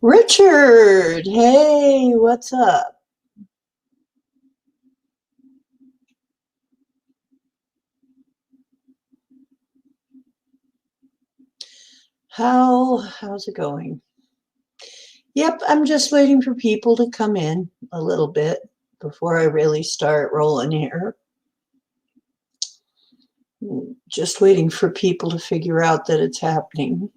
Richard, hey, what's up? How's it going? Yep, I'm just waiting for people to come in a little bit before I really start rolling here. Just waiting for people to figure out that it's happening.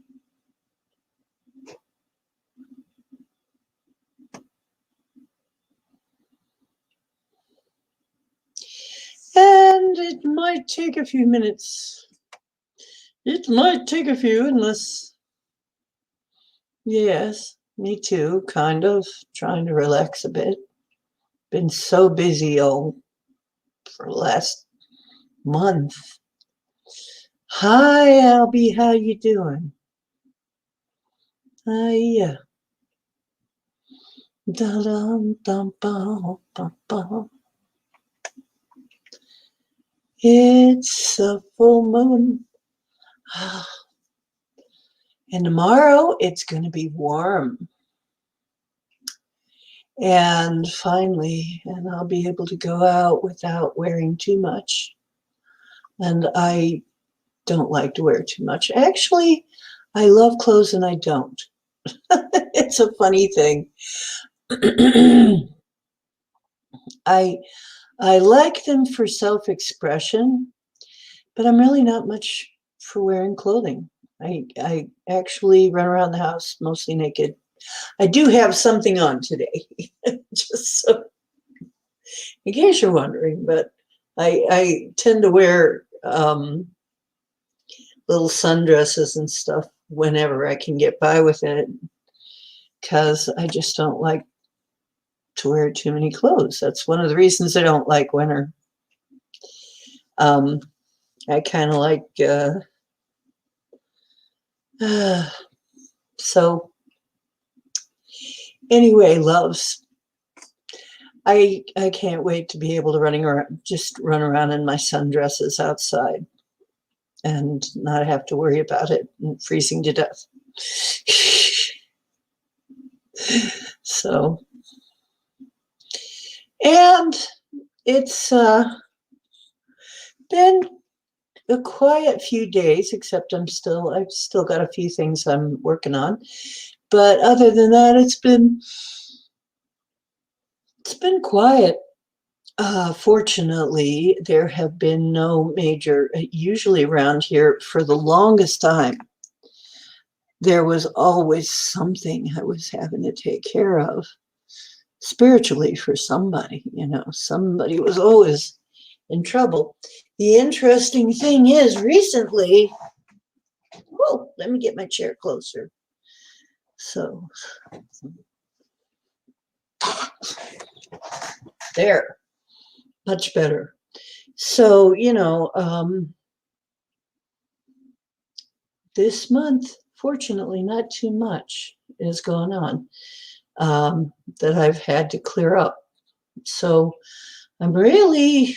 And it might take a few minutes. It might take a few unless, yes, me too, kind of trying to relax a bit. Been so busy all for the last month. Hi, Albie, how you doing? Yeah. It's a full moon. And tomorrow it's going to be warm. And finally, and I'll be able to go out without wearing too much. And I don't like to wear too much. Actually, I love clothes and I don't. It's a funny thing. I I like them for self-expression, but I'm really not much for wearing clothing. I actually run around the house mostly naked. I do have something on today, just so in case you're wondering, but I tend to wear little sundresses and stuff whenever I can get by with it because I just don't like to wear too many clothes. That's one of the reasons I don't like winter. Um, I kind of like so anyway, loves. I can't wait to be able to just run around in my sundresses outside and not have to worry about it and freezing to death. So, and it's been a quiet few days, except I've still got a few things I'm working on. But other than that, it's been quiet. Fortunately, there have been no major, usually around here for the longest time, there was always something I was having to take care of spiritually for somebody, somebody was always in trouble. The interesting thing is recently, whoa, let me get my chair closer. So, there, much better. So, this month, fortunately, not too much is going on that I've had to clear up. So I'm really,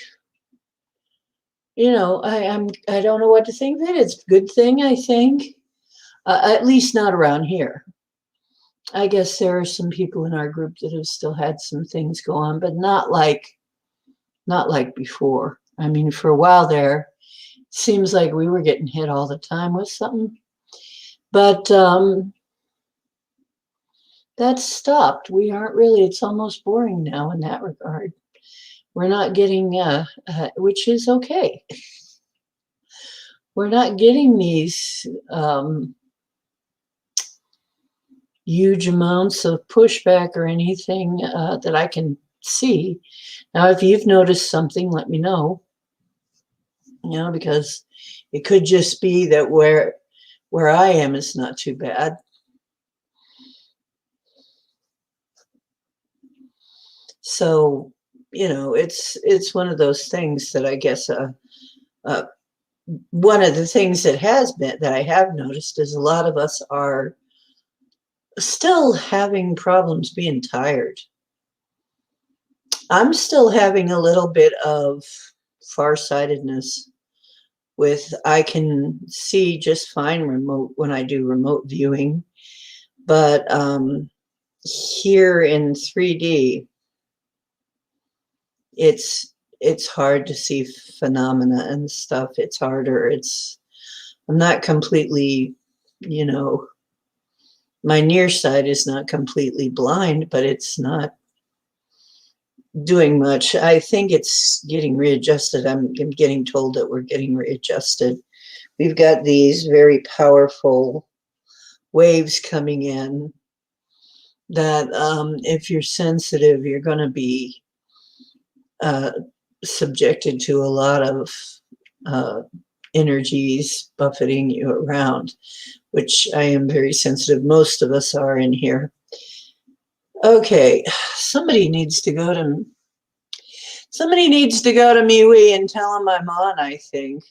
I don't know what to think of it. It's a good thing, I think, at least not around here. I guess there are some people in our group that have still had some things go on, but not like before. I mean, for a while there, it seems like we were getting hit all the time with something. But that's stopped. We aren't really, it's almost boring now in that regard. We're not getting, which is okay. We're not getting these huge amounts of pushback or anything that I can see. Now, if you've noticed something, let me know, because it could just be that where I am is not too bad. So, it's one of those things that I guess one of the things that I have noticed is a lot of us are still having problems being tired. I'm still having a little bit of farsightedness with I can see just fine remote when I do remote viewing, but here in 3D, it's hard to see phenomena and stuff. It's harder. I'm not completely, you know, my near side is not completely blind, but it's not doing much. I think it's getting readjusted. I'm getting told that we're getting readjusted. We've got these very powerful waves coming in that if you're sensitive, you're going to be uh, subjected to a lot of uh, energies buffeting you around, which I am very sensitive. Most of us are in here. Okay, somebody needs to go to MeWe and tell him I'm on, I think.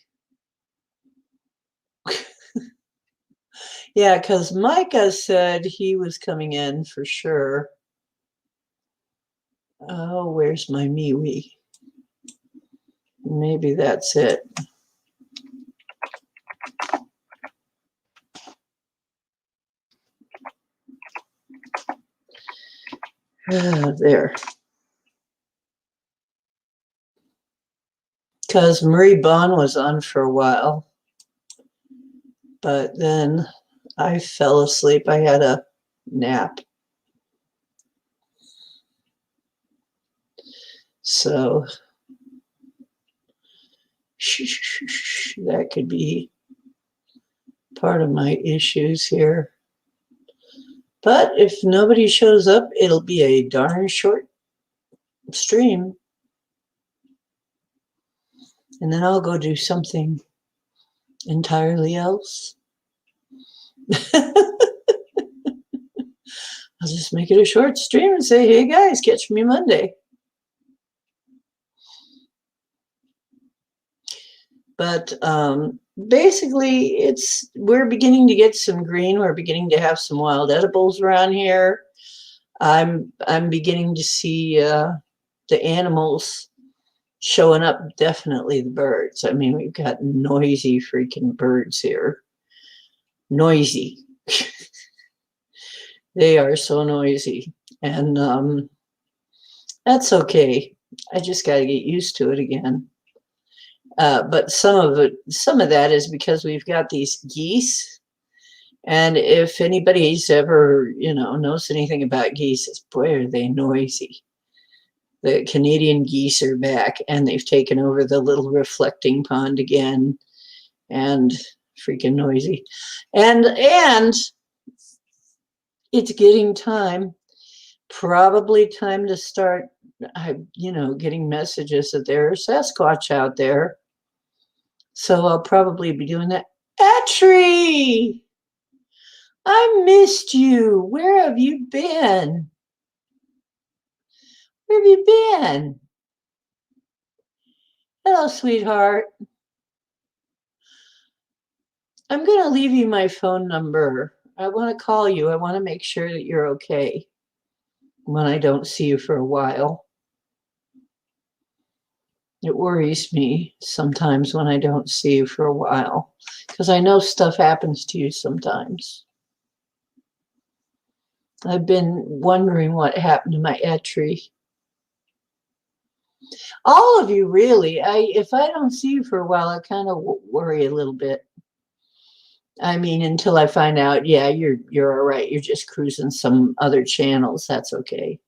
Yeah, because Micah said he was coming in for sure. Oh, where's my MeWe? Maybe that's it. There. Because Marie Bond was on for a while, but then I fell asleep. I had a nap. So that could be part of my issues here. But if nobody shows up, it'll be a darn short stream. And then I'll go do something entirely else. I'll just make it a short stream and say, hey guys, catch me Monday. But basically, we're beginning to get some green. We're beginning to have some wild edibles around here. I'm beginning to see the animals showing up. Definitely the birds. I mean, we've got noisy freaking birds here. Noisy. They are so noisy, and that's okay. I just got to get used to it again. But some of that is because we've got these geese, and if anybody's ever, knows anything about geese, it's, boy, are they noisy. The Canadian geese are back, and they've taken over the little reflecting pond again, and freaking noisy. And it's getting time, probably time to start, getting messages that there's Sasquatch out there. So I'll probably be doing that. Atri! I missed you. Where have you been? Where have you been? Hello, sweetheart. I'm going to leave you my phone number. I want to call you. I want to make sure that you're okay when I don't see you for a while. It worries me sometimes when I don't see you for a while, because I know stuff happens to you sometimes. I've been wondering what happened to my Etri. All of you, really. If I don't see you for a while, I kind of worry a little bit. I mean, until I find out, yeah, you're all right. You're just cruising some other channels. That's okay.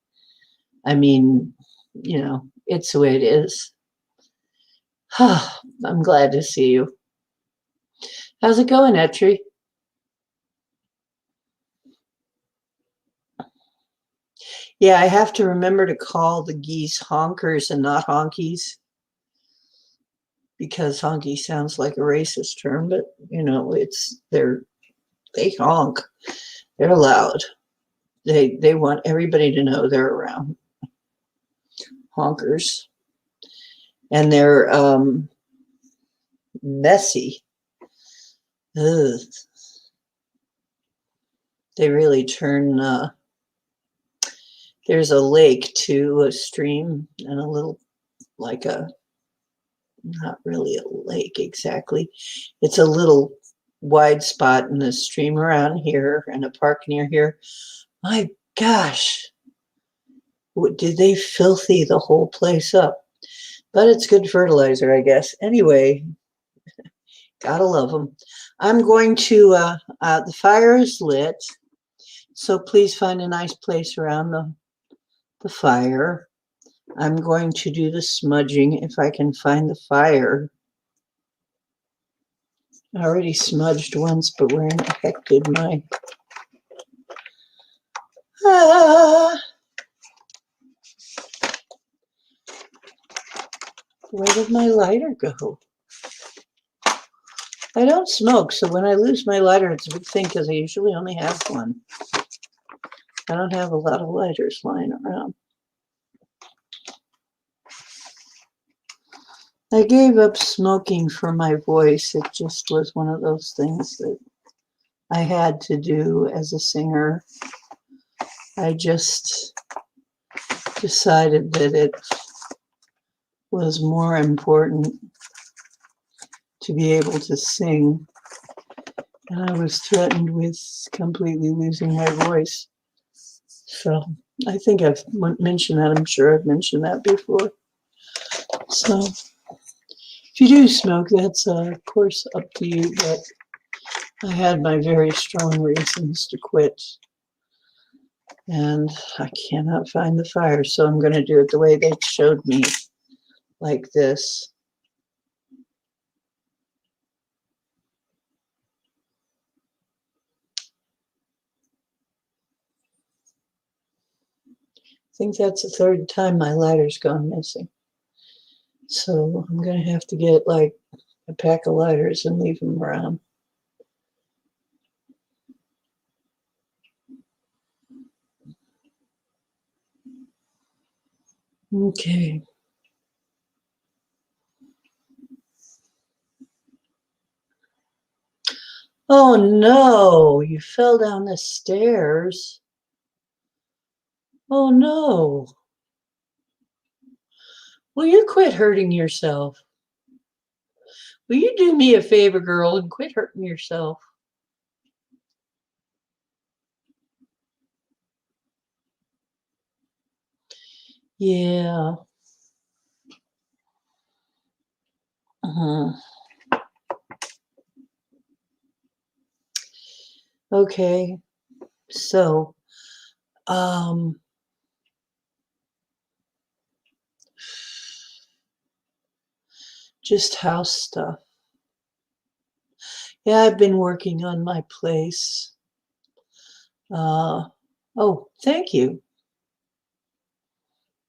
I mean, it's the way it is. I'm glad to see you. How's it going, Etri? Yeah, I have to remember to call the geese honkers and not honkies, because honky sounds like a racist term, but they honk. They're loud. They want everybody to know they're around. Honkers. And they're messy. Ugh. They really turn. There's a lake to a stream and a little, not really a lake exactly. It's a little wide spot in the stream around here and a park near here. My Gosh, did they filthy the whole place up? But it's good fertilizer, I guess. Anyway, gotta love them. I'm going to, the fire is lit, so please find a nice place around the fire. I'm going to do the smudging if I can find the fire. I already smudged once, but where in the heck did my... Where did my lighter go? I don't smoke, so when I lose my lighter, it's a big thing because I usually only have one. I don't have a lot of lighters lying around. I gave up smoking for my voice. It just was one of those things that I had to do as a singer. I just decided that it was more important to be able to sing. And I was threatened with completely losing my voice. So I think I've mentioned that. I'm sure I've mentioned that before. So if you do smoke, that's of course up to you, but I had my very strong reasons to quit. And I cannot find the fire, so I'm going to do it the way they showed me, like this. I think that's the third time my lighter's gone missing. So I'm going to have to get like a pack of lighters and leave them around. Okay. Oh no, you fell down the stairs. Oh no. Will you quit hurting yourself? Will you do me a favor, girl, and quit hurting yourself? Yeah. Uh-huh. Okay. So, just house stuff. Yeah, I've been working on my place. Oh, thank you.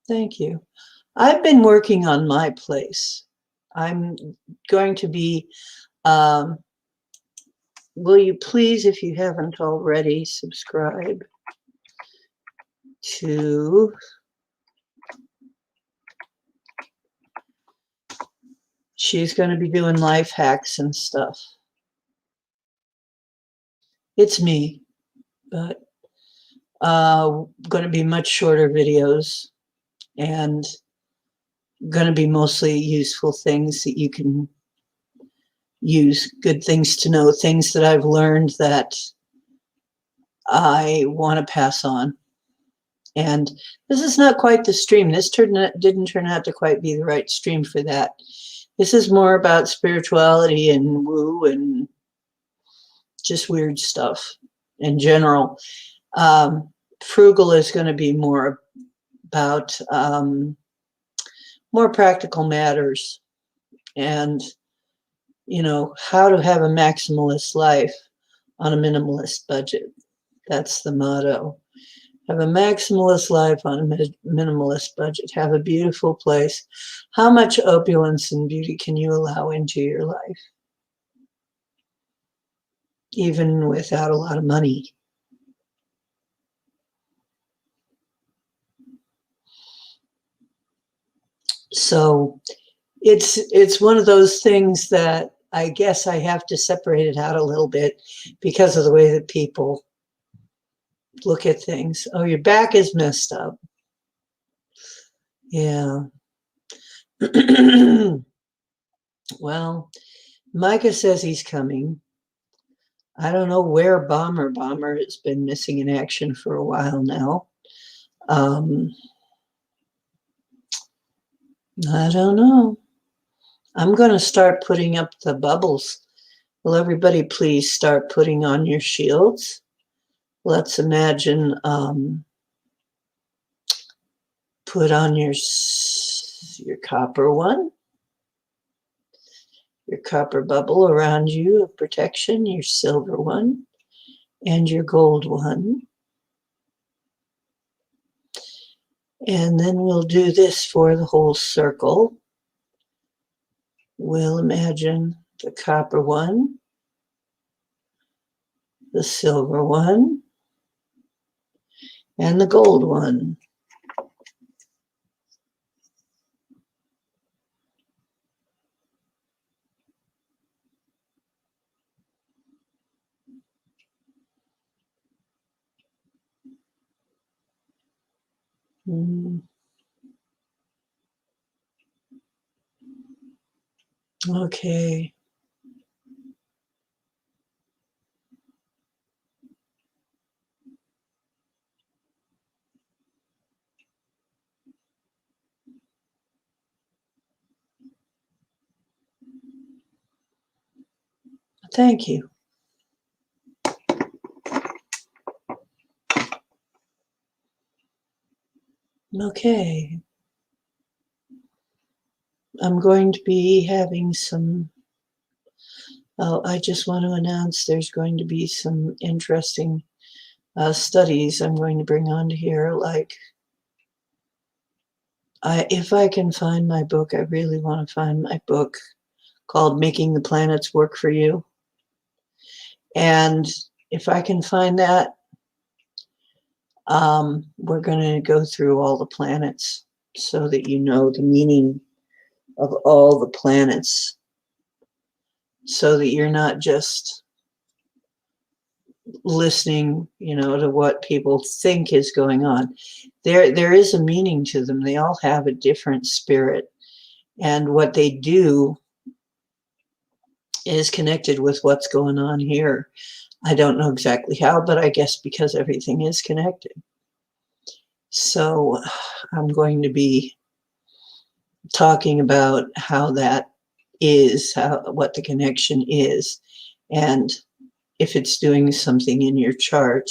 Thank you. I've been working on my place. I'm going to be, will you please, if you haven't already, subscribe to she's going to be doing life hacks and stuff. It's me, but going to be much shorter videos and going to be mostly useful things that you can use, good things to know, things that I've learned that I want to pass on. And this is not quite the stream. This didn't turn out to quite be the right stream for that. This is more about spirituality and woo and just weird stuff in general. Frugal is going to be more about more practical matters and, you know, how to have a maximalist life on a minimalist budget. That's the motto. Have a maximalist life on a minimalist budget. Have a beautiful place. How much opulence and beauty can you allow into your life? Even without a lot of money. So it's one of those things that I guess I have to separate it out a little bit because of the way that people look at things. Oh, your back is messed up. Yeah. Well, Micah says he's coming. I don't know where Bomber has been missing in action for a while now. I don't know. I'm going to start putting up the bubbles. Will everybody please start putting on your shields? Let's imagine, put on your copper one, your copper bubble around you of protection, your silver one, and your gold one. And then we'll do this for the whole circle. We'll imagine the copper one, the silver one, and the gold one. Okay. Thank you. Okay. I'm going to be having some, I just want to announce there's going to be some interesting studies I'm going to bring onto here. Like, if I can find my book, I really want to find my book called Making the Planets Work for You. And if I can find that, we're going to go through all the planets so that you know the meaning of all the planets, so that you're not just listening, to what people think is going on. There is a meaning to them. They all have a different spirit, and what they do is connected with what's going on here. I don't know exactly how, but I guess because everything is connected. So I'm going to be talking about how that is, what the connection is, and if it's doing something in your chart,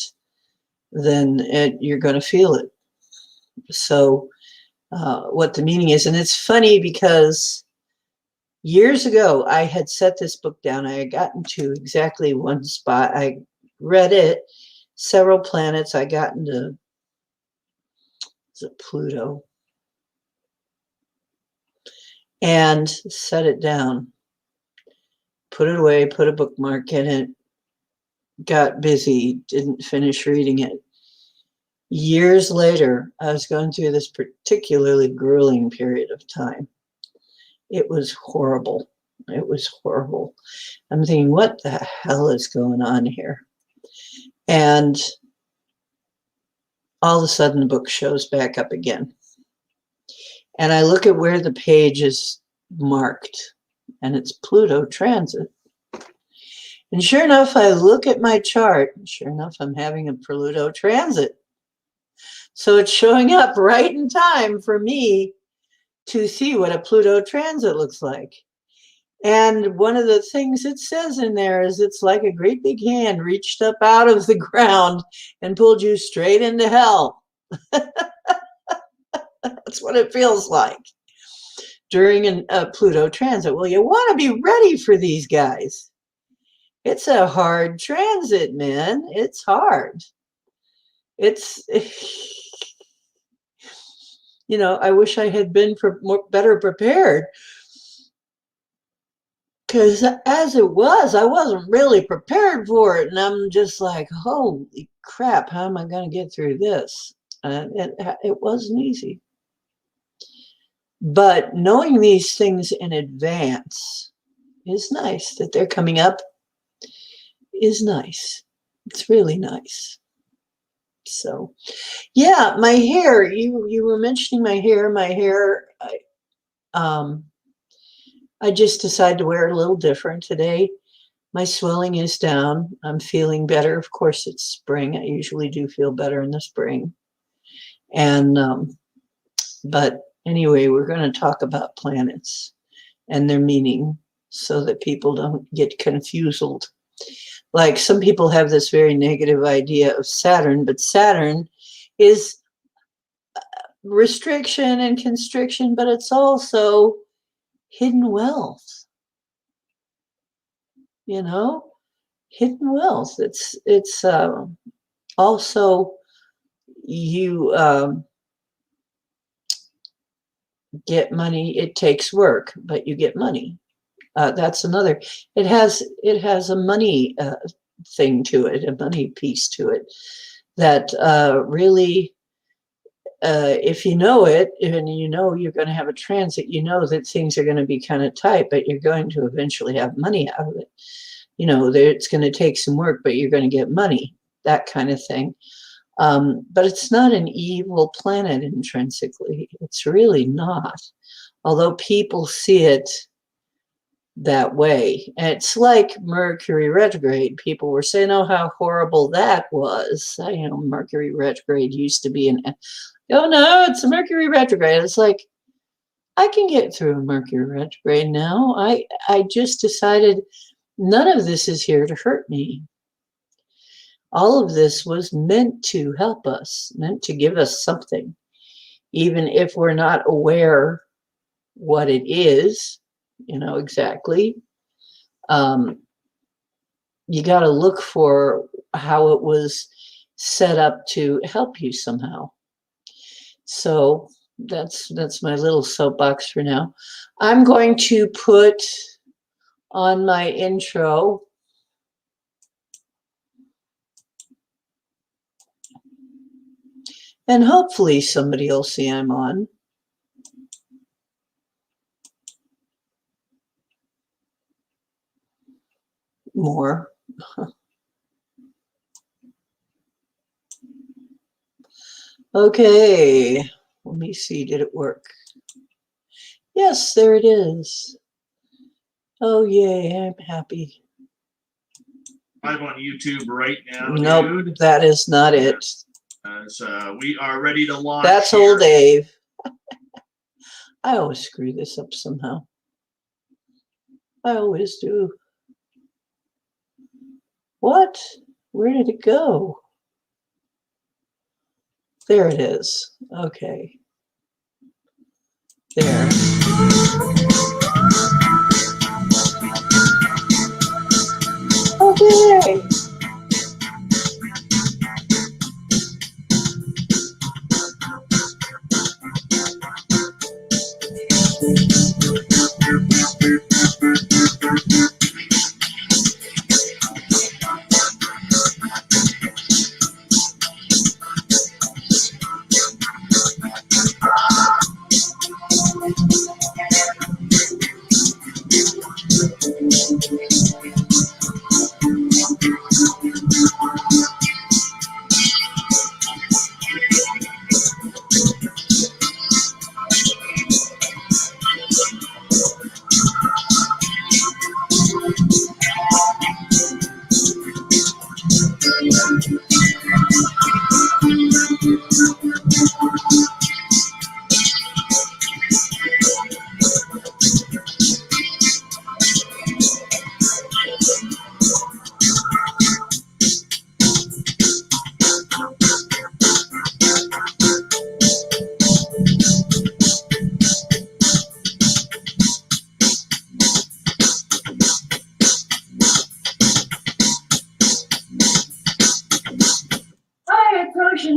then you're going to feel it. So what the meaning is. And it's funny because years ago, I had set this book down. I had gotten to exactly one spot. I read it, several planets. I got into, is it Pluto? And set it down, put it away, put a bookmark in it, got busy, didn't finish reading it. Years later, I was going through this particularly grueling period of time. It was horrible. It was horrible. I'm thinking, what the hell is going on here? And all of a sudden, the book shows back up again. And I look at where the page is marked, and it's Pluto transit. And sure enough, I look at my chart, and sure enough, I'm having a Pluto transit. So it's showing up right in time for me to see what a Pluto transit looks like. And one of the things it says in there is it's like a great big hand reached up out of the ground and pulled you straight into hell. That's what it feels like during a Pluto transit. Well, you want to be ready for these guys. It's a hard transit, man. It's hard. It's, I wish I had been better prepared. Because as it was, I wasn't really prepared for it. And I'm just like, holy crap, how am I going to get through this? It wasn't easy. But knowing these things in advance is nice. That they're coming up is nice. It's really nice. So, yeah, my hair, you were mentioning my hair. My hair, I just decided to wear it a little different today. My swelling is down. I'm feeling better. Of course, it's spring. I usually do feel better in the spring. And, but anyway, we're going to talk about planets and their meaning so that people don't get confused. Like some people have this very negative idea of Saturn, but Saturn is restriction and constriction, but it's also hidden wealth, you know, hidden wealth. It's also you get money. It takes work, but you get money. That's another. It has a money thing to it, a money piece to it that really, if you know it, and you know you're going to have a transit, you know that things are going to be kind of tight, but you're going to eventually have money out of it. You know, it's going to take some work, but you're going to get money, that kind of thing. But it's not an evil planet intrinsically. It's really not. Although people see it that way. And it's like Mercury retrograde. People were saying, oh, how horrible that was. Mercury retrograde used to be oh, no, it's a Mercury retrograde. It's like, I can get through a Mercury retrograde now. I just decided none of this is here to hurt me. All of this was meant to help us, meant to give us something, even if we're not aware what it is, exactly. You got to look for how it was set up to help you somehow. So that's my little soapbox for now. I'm going to put on my intro and hopefully somebody will see I'm on. More. Okay, let me see, did it work? Yes, there it is. Oh, yay, I'm happy. Live on YouTube right now. Nope, dude. That is not it. So we are ready to launch. That's here. Old Dave. I always screw this up somehow. I always do. What? Where did it go? There it is. Okay. There. Okay.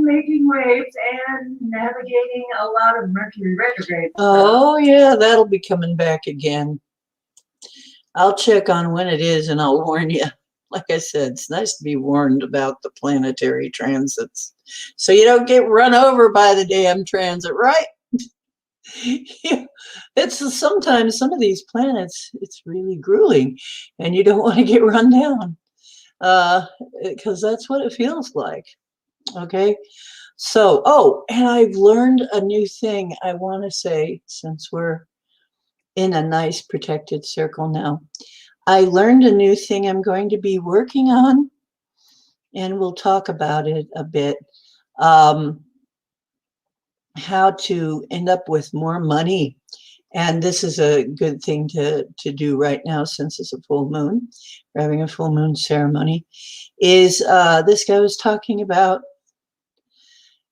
Making waves and navigating a lot of Mercury retrograde. Oh, yeah, that'll be coming back again. I'll check on when it is and I'll warn you. Like I said, it's nice to be warned about the planetary transits so you don't get run over by the damn transit, right? It's sometimes some of these planets, it's really grueling and you don't want to get run down because that's what it feels like. Okay. So, oh, and I've learned a new thing I want to say since we're in a nice protected circle now. I learned a new thing I'm going to be working on, and we'll talk about it a bit. How to end up with more money. And this is a good thing to do right now since it's a full moon. We're having a full moon ceremony. Is this guy was talking about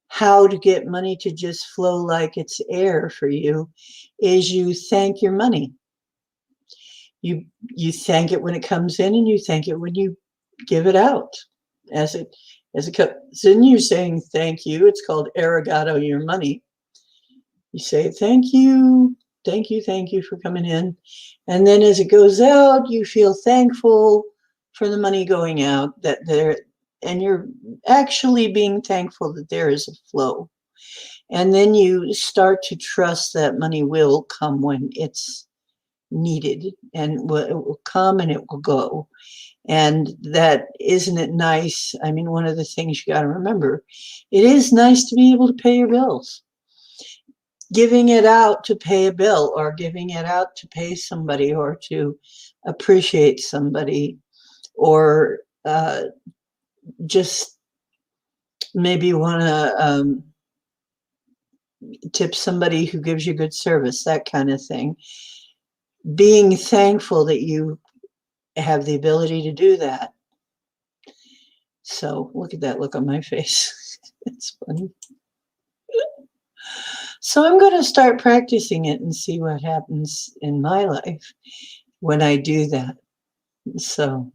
how to get money to just flow like it's air for you, is you thank your money. You thank it when it comes in, and you thank it when you give it out. As it comes in, you're saying thank you. It's called arigato your money. You say thank you, thank you, thank you for coming in. And then as it goes out, you feel thankful for the money going out, that there, and you're actually being thankful that there is a flow. And then you start to trust that money will come when it's needed, and it will come and it will go. And that, isn't it nice? I mean, one of the things you got to remember, it is nice to be able to pay your bills. Giving it out to pay a bill, or giving it out to pay somebody, or to appreciate somebody, or just maybe want to tip somebody who gives you good service, that kind of thing. Being thankful that you have the ability to do that. So look at that look on my face. It's funny. So I'm going to start practicing it and see what happens in my life when I do that. So,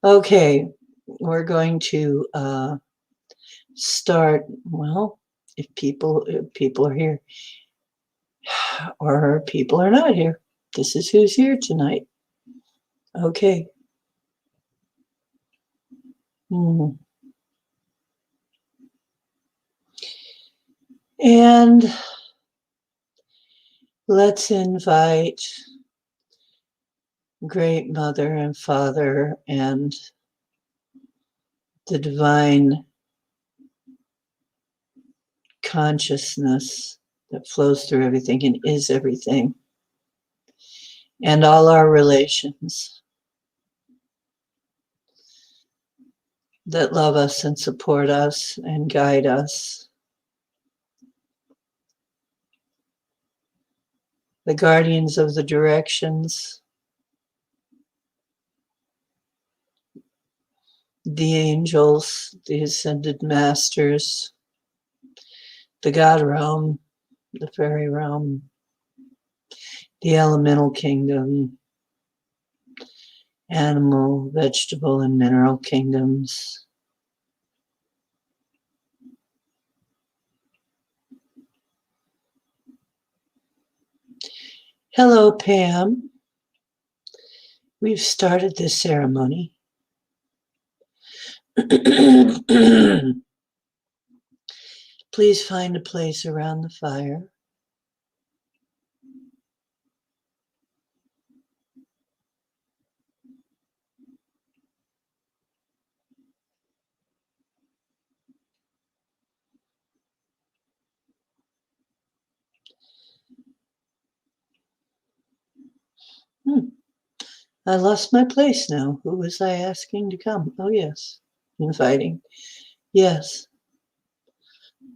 okay, we're going to start. Well, if people are here, or people are not here, this is who's here tonight. Okay. And let's invite Great Mother and Father and the divine consciousness that flows through everything and is everything, and all our relations that love us and support us and guide us, the guardians of the directions, the angels, the ascended masters, the God realm, the fairy realm, the elemental kingdom, animal, vegetable, and mineral kingdoms. Hello, Pam. We've started this ceremony. Please find a place around the fire. I lost my place now. Who was I asking to come? Oh, yes. Inviting. Yes.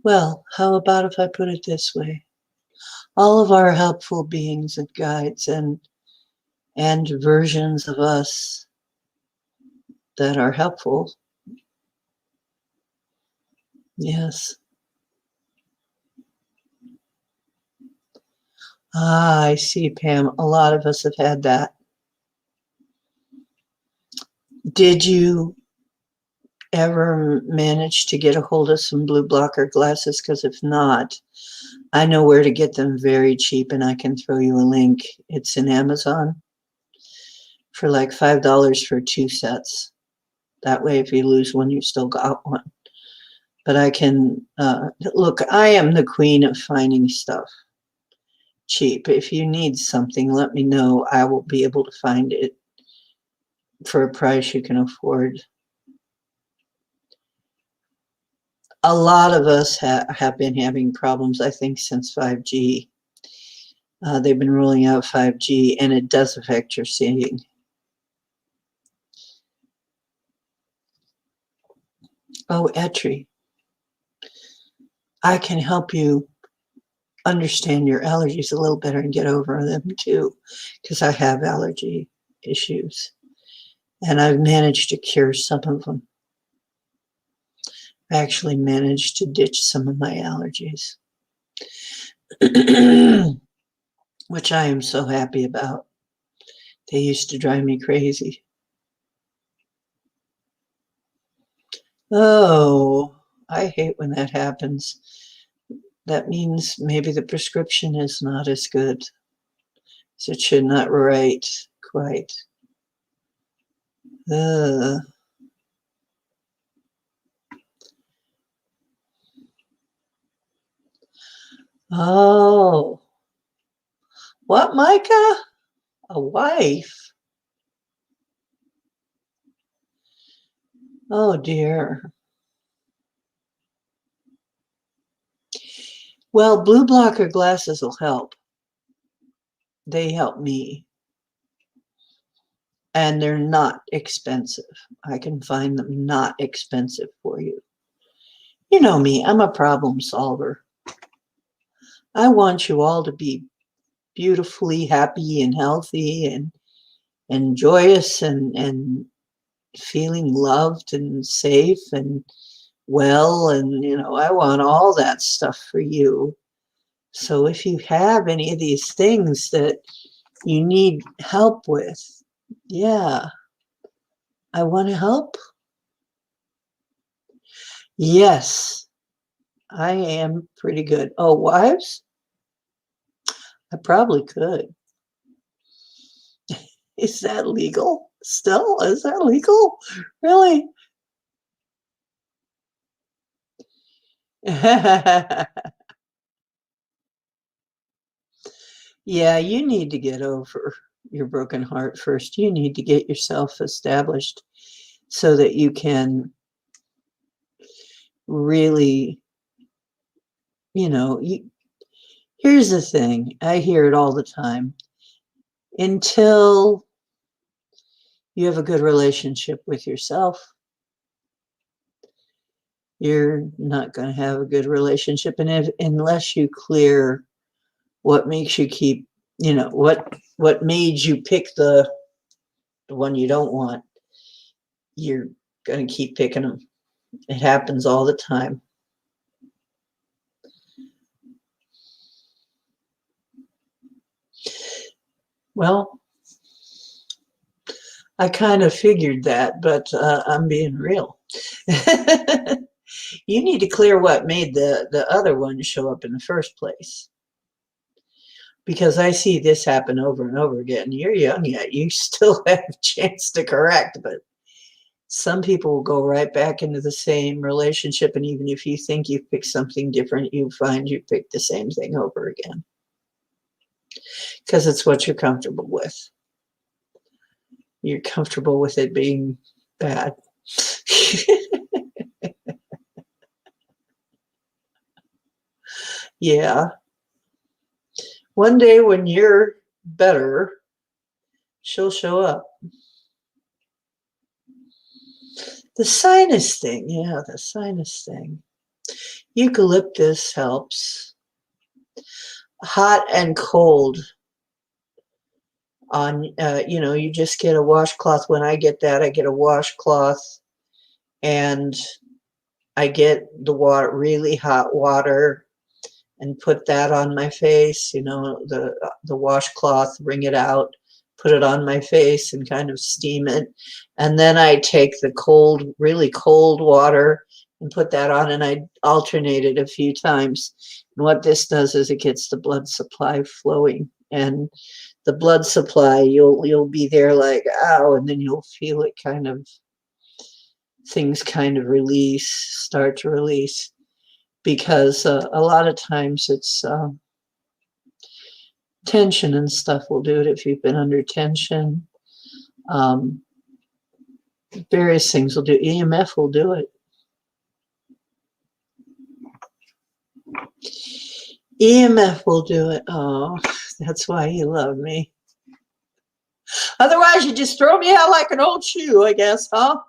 Well, how about if I put it this way? All of our helpful beings and guides and versions of us that are helpful. Yes. Ah, I see, Pam. A lot of us have had that. Did you ever manage to get a hold of some blue blocker glasses? Because if not, I know where to get them very cheap, and I can throw you a link. It's in Amazon for like $5 for 2 sets. That way, if you lose one, you still got one. But I can, look, I am the queen of finding stuff cheap. If you need something, let me know. I will be able to find it for a price you can afford. A lot of us have been having problems, I think, since 5G. They've been rolling out 5G, and it does affect your seeing. Oh, Etri, I can help you understand your allergies a little better and get over them too, because I have allergy issues and I've managed to cure some of them. I actually managed to ditch some of my allergies, which I am so happy about. They used to drive me crazy. Oh, I hate when that happens. That means maybe the prescription is not as good. So it should not write quite. Uh, oh, what, Micah? A wife? Oh dear. Well, blue blocker glasses will help. They help me. And they're not expensive. I can find them not expensive for you. You know me, I'm a problem solver. I want you all to be beautifully happy and healthy and joyous and feeling loved and safe and well. And, you know, I want all that stuff for you. So if you have any of these things that you need help with, yeah, I want to help. Yes, I am pretty good. Oh, wives? I probably could. Is that legal still? Is that legal? Really? Yeah, you need to get over your broken heart first. You need to get yourself established so that you can really, here's the thing. I hear it all the time. Until you have a good relationship with yourself, you're not going to have a good relationship. And unless you clear what makes you keep, what made you pick the one you don't want, you're going to keep picking them. It happens all the time. Well, I kind of figured that, but I'm being real. You need to clear what made the other one show up in the first place. Because I see this happen over and over again. You're young yet. You still have a chance to correct, but some people will go right back into the same relationship. And even if you think you picked something different, you find you picked the same thing over again. Because it's what you're comfortable with. You're comfortable with it being bad. Yeah. One day when you're better, she'll show up. The sinus thing. Yeah, the sinus thing. Eucalyptus helps. Hot and cold. You just get a washcloth. When I get that, I get a washcloth and I get the water, really hot water, and put that on my face, the washcloth, wring it out, put it on my face and kind of steam it. And then I take the cold, really cold water and put that on, and I alternate it a few times. And what this does is it gets the blood supply flowing. And the blood supply, you'll be there like, ow, and then you'll feel it things kind of start to release. Because a lot of times it's tension and stuff will do it. If you've been under tension, various things will do. EMF will do it. EMF will do it. Oh, that's why you love me. Otherwise, you just throw me out like an old shoe, I guess, huh?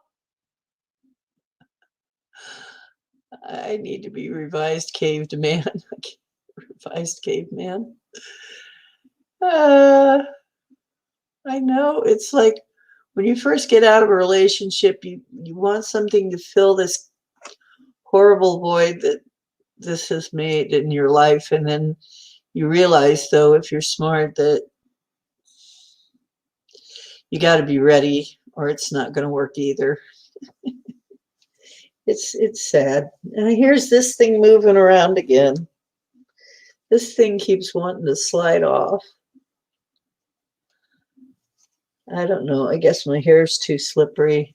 I need to be revised caved man. Revised caveman. I know. It's like when you first get out of a relationship, you want something to fill this horrible void that this has made in your life. And then you realize, though, if you're smart, that you got to be ready or it's not going to work either. It's sad. And here's this thing moving around again. This thing keeps wanting to slide off. I don't know. I guess my hair's too slippery.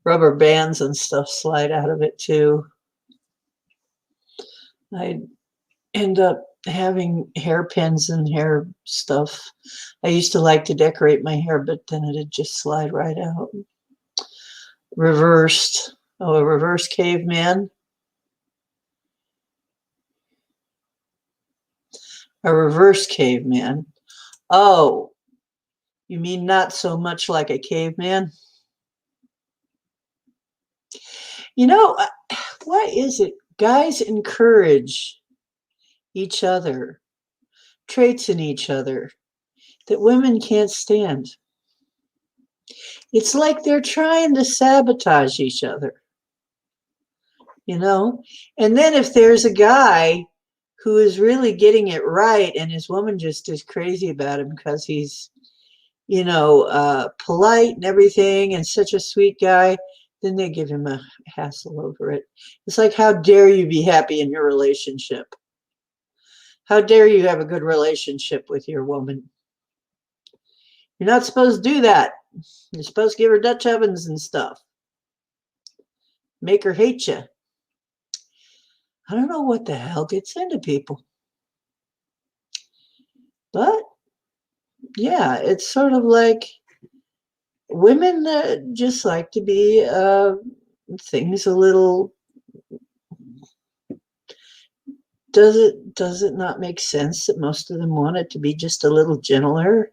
Rubber bands and stuff slide out of it too. I end up having hairpins and hair stuff. I used to like to decorate my hair, but then it'd just slide right out. Reversed. Oh, a reverse caveman. A reverse caveman. Oh, you mean not so much like a caveman? You know, what is it? Guys encourage each other, traits in each other that women can't stand. It's like they're trying to sabotage each other, you know? And then if there's a guy who is really getting it right and his woman just is crazy about him because he's, polite and everything and such a sweet guy, then they give him a hassle over it. It's like, how dare you be happy in your relationship? How dare you have a good relationship with your woman? You're not supposed to do that. You're supposed to give her Dutch ovens and stuff. Make her hate you. I don't know what the hell gets into people. But, yeah, it's sort of like women just like to be things a little. Does it not make sense that most of them want it to be just a little gentler,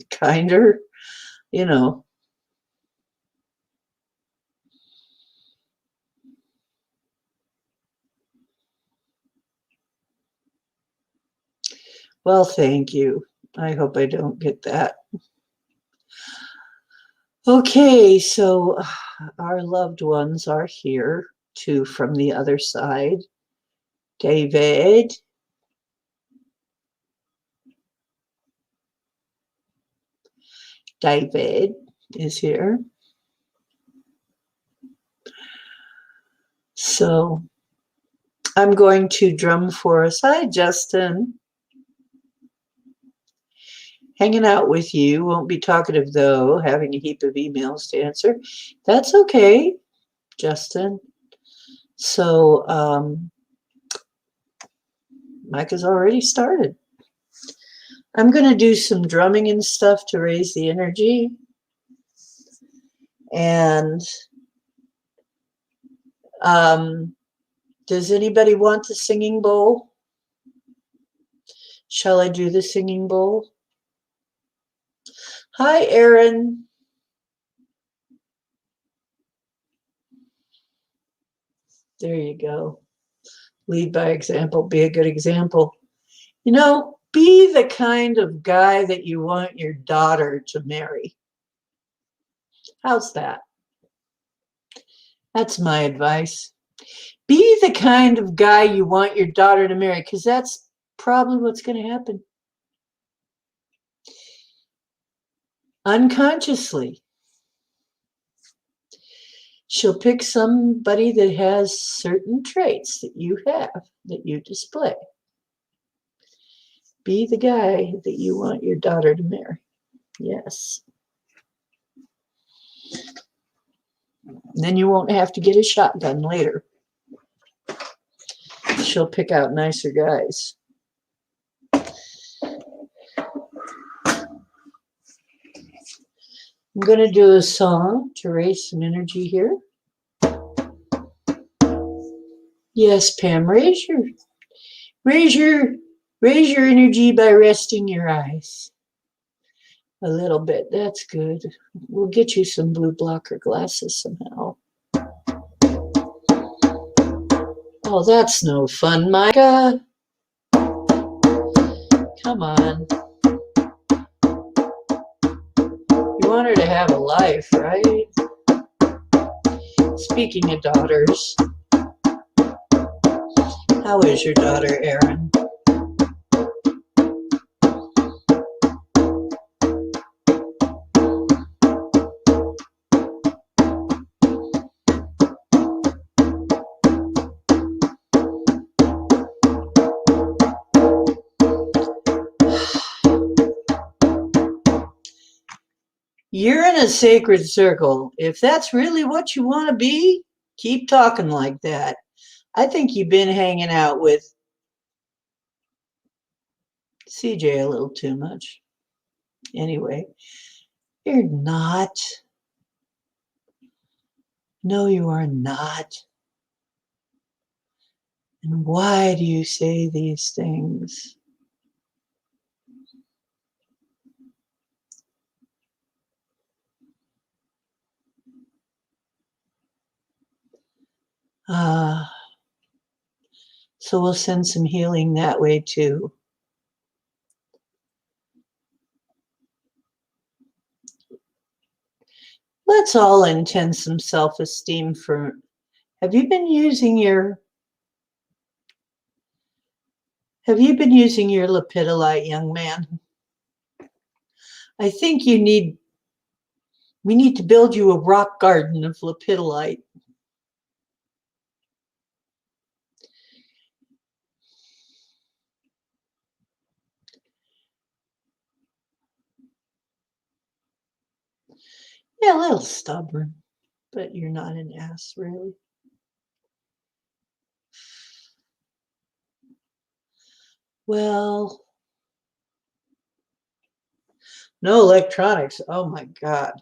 kinder, you know? Well, thank you. I hope I don't get that. Okay, so our loved ones are here too from the other side. David. David is here. So I'm going to drum for us. Hi, Justin. Hanging out with you. Won't be talkative, though, having a heap of emails to answer. That's okay, Justin. So Mike has already started. I'm going to do some drumming and stuff to raise the energy. And does anybody want the singing bowl? Shall I do the singing bowl? Hi, Aaron. There you go. Lead by example. Be a good example. You know, be the kind of guy that you want your daughter to marry. How's that? That's my advice. Be the kind of guy you want your daughter to marry, because that's probably what's going to happen. Unconsciously, she'll pick somebody that has certain traits that you have, that you display. Be the guy that you want your daughter to marry. Yes. Then you won't have to get a shotgun later. She'll pick out nicer guys. I'm going to do a song to raise some energy here. Yes, Pam, raise your energy by resting your eyes. A little bit. That's good. We'll get you some blue blocker glasses somehow. Oh, that's no fun, Micah. Come on. You want her to have a life, right? Speaking of daughters, how is your daughter, Erin? You're in a sacred circle. If that's really what you want to be, keep talking like that. I think you've been hanging out with CJ a little too much. Anyway, you're not. No, you are not. And why do you say these things? So we'll send some healing that way too. Let's all intend some self-esteem for. Have you been using your lepidolite, young man? I think we need to build you a rock garden of lepidolite. Yeah, a little stubborn, but you're not an ass, really. Well, no electronics. Oh my God.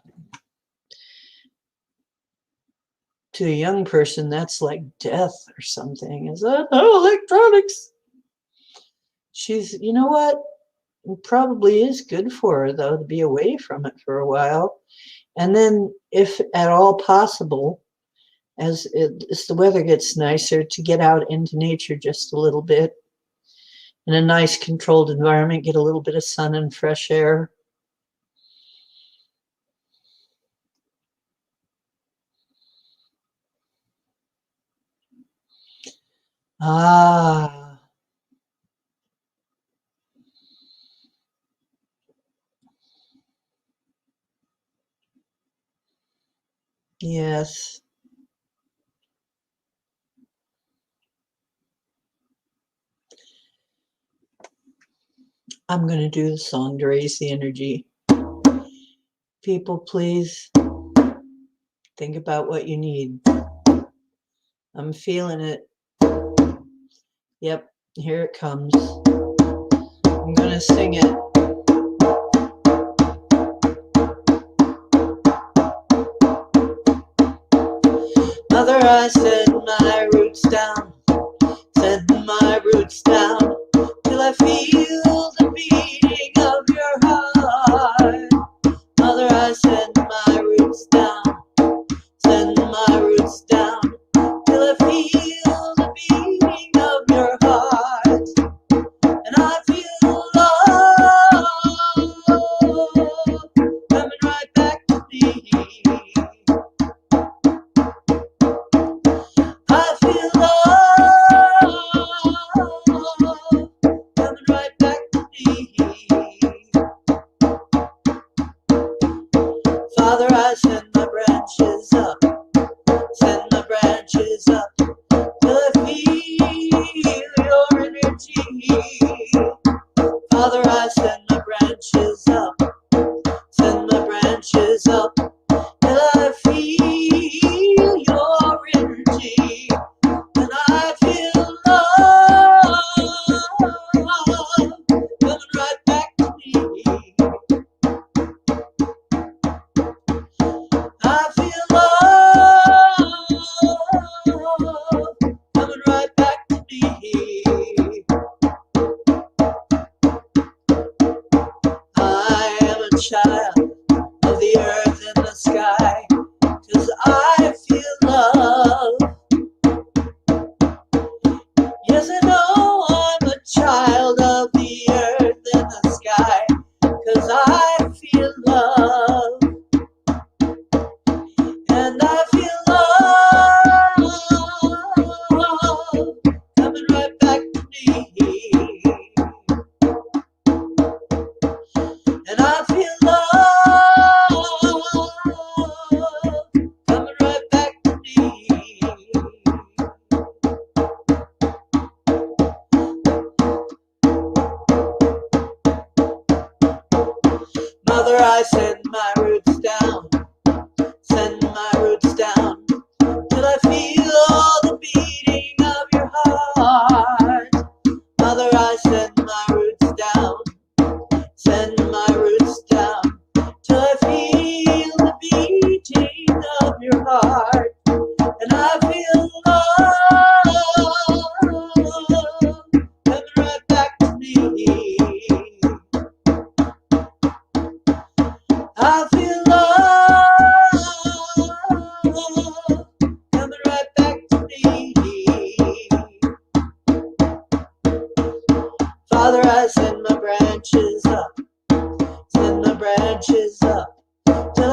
To a young person, that's like death or something. Is that no electronics? You know what? It probably is good for her, though, to be away from it for a while. And then, if at all possible, as the weather gets nicer, to get out into nature just a little bit in a nice controlled environment, get a little bit of sun and fresh air. Ah, yes. I'm going to do the song to raise the energy. People, please think about what you need. I'm feeling it. Yep, here it comes. I'm going to sing it. Mother, I set my roots down, set my roots down, till I feel the beating of your heart. Mother, I set my roots down, set my roots down, till I feel the beating of your heart. And I feel love coming right back to me. I feel love coming right back to me. Father, I send my branches up, till I feel your energy. Father, I send my branches up, till I feel your energy. And I feel love coming right back to me. I feel love coming right back to me. I am a child of the earth and the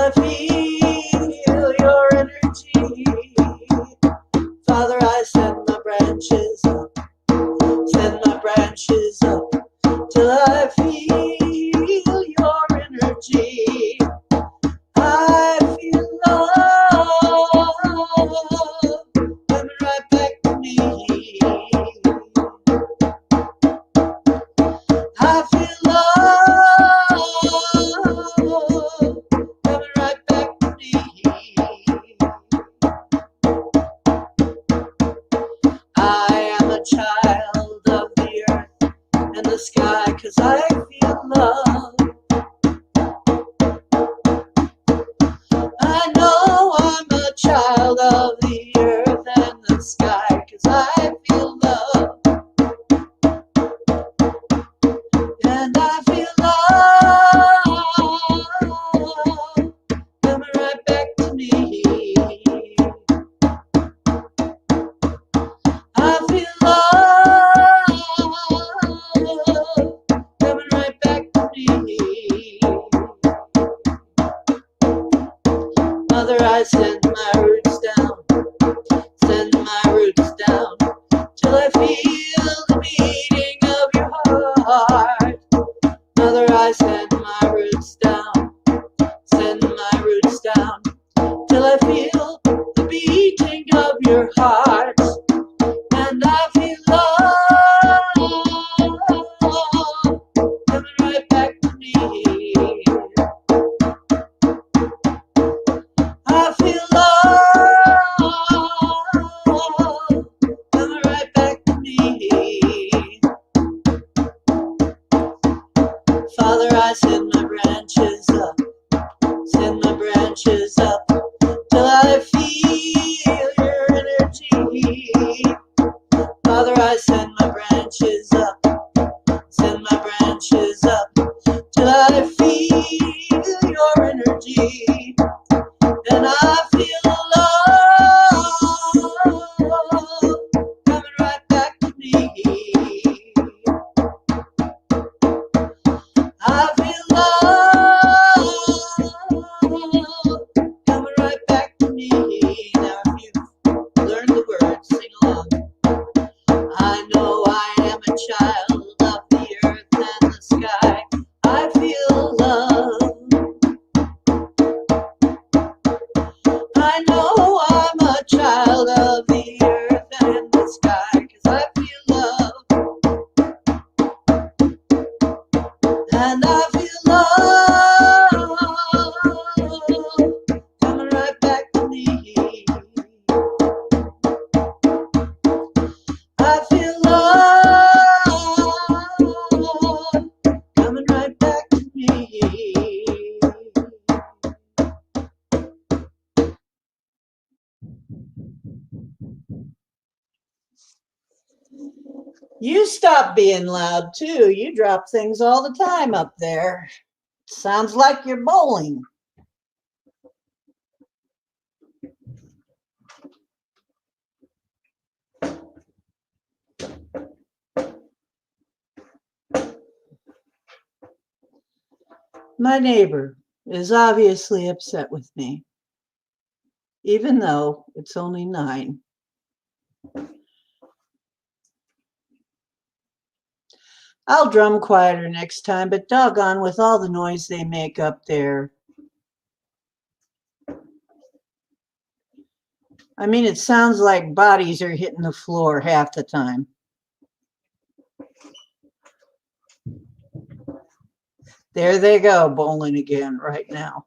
I feel your energy. Father, I send my branches up, send my branches up, till I feel your energy. I feel love coming right back to me. I feel love coming right back to me. I am a child of the earth and the sky, 'cause I feel love. I know I'm a child of the earth and the sky, 'cause I feel love. And I feel love coming right back to me. I feel love coming right back to me. Mother, I send my roots down, send my roots down, till I feel the beating of your heart. Mother, I send my roots down, send my roots down, till I feel the beating of your heart. And I feel love coming right back to me. I feel love coming right back to me. Father, I send my branches up, send my branches up, till I feel your energy. Father, I send my branches up, send my branches up, till I feel your energy. And I feel love coming right back to me. I feel love coming right back to me. Now, if you've learned the words, sing along. I know I am a child of the earth and the sky. I feel love. I know I'm a child of the earth and the sky, 'cause I feel love. And I feel love coming right back to me. I feel love coming right back to me. You stop being loud too. You drop things all the time up there. Sounds like you're bowling. My neighbor is obviously upset with me, even though it's only 9. I'll drum quieter next time, but doggone, with all the noise they make up there. I mean, it sounds like bodies are hitting the floor half the time. There they go, bowling again right now.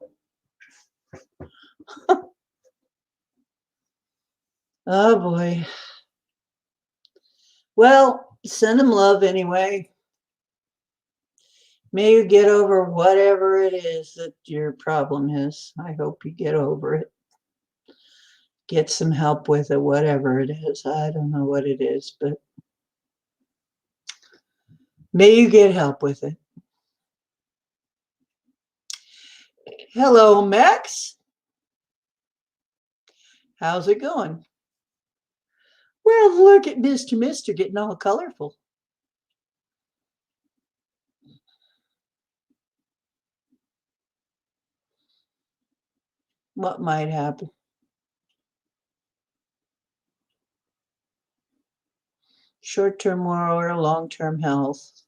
Oh boy. Well, send them love anyway. May you get over whatever it is that your problem is. I hope you get over it. Get some help with it, whatever it is. I don't know what it is, but may you get help with it. Hello, Max. How's it going? Well, look at Mr. Mister getting all colorful. What might happen? Short-term or long-term health.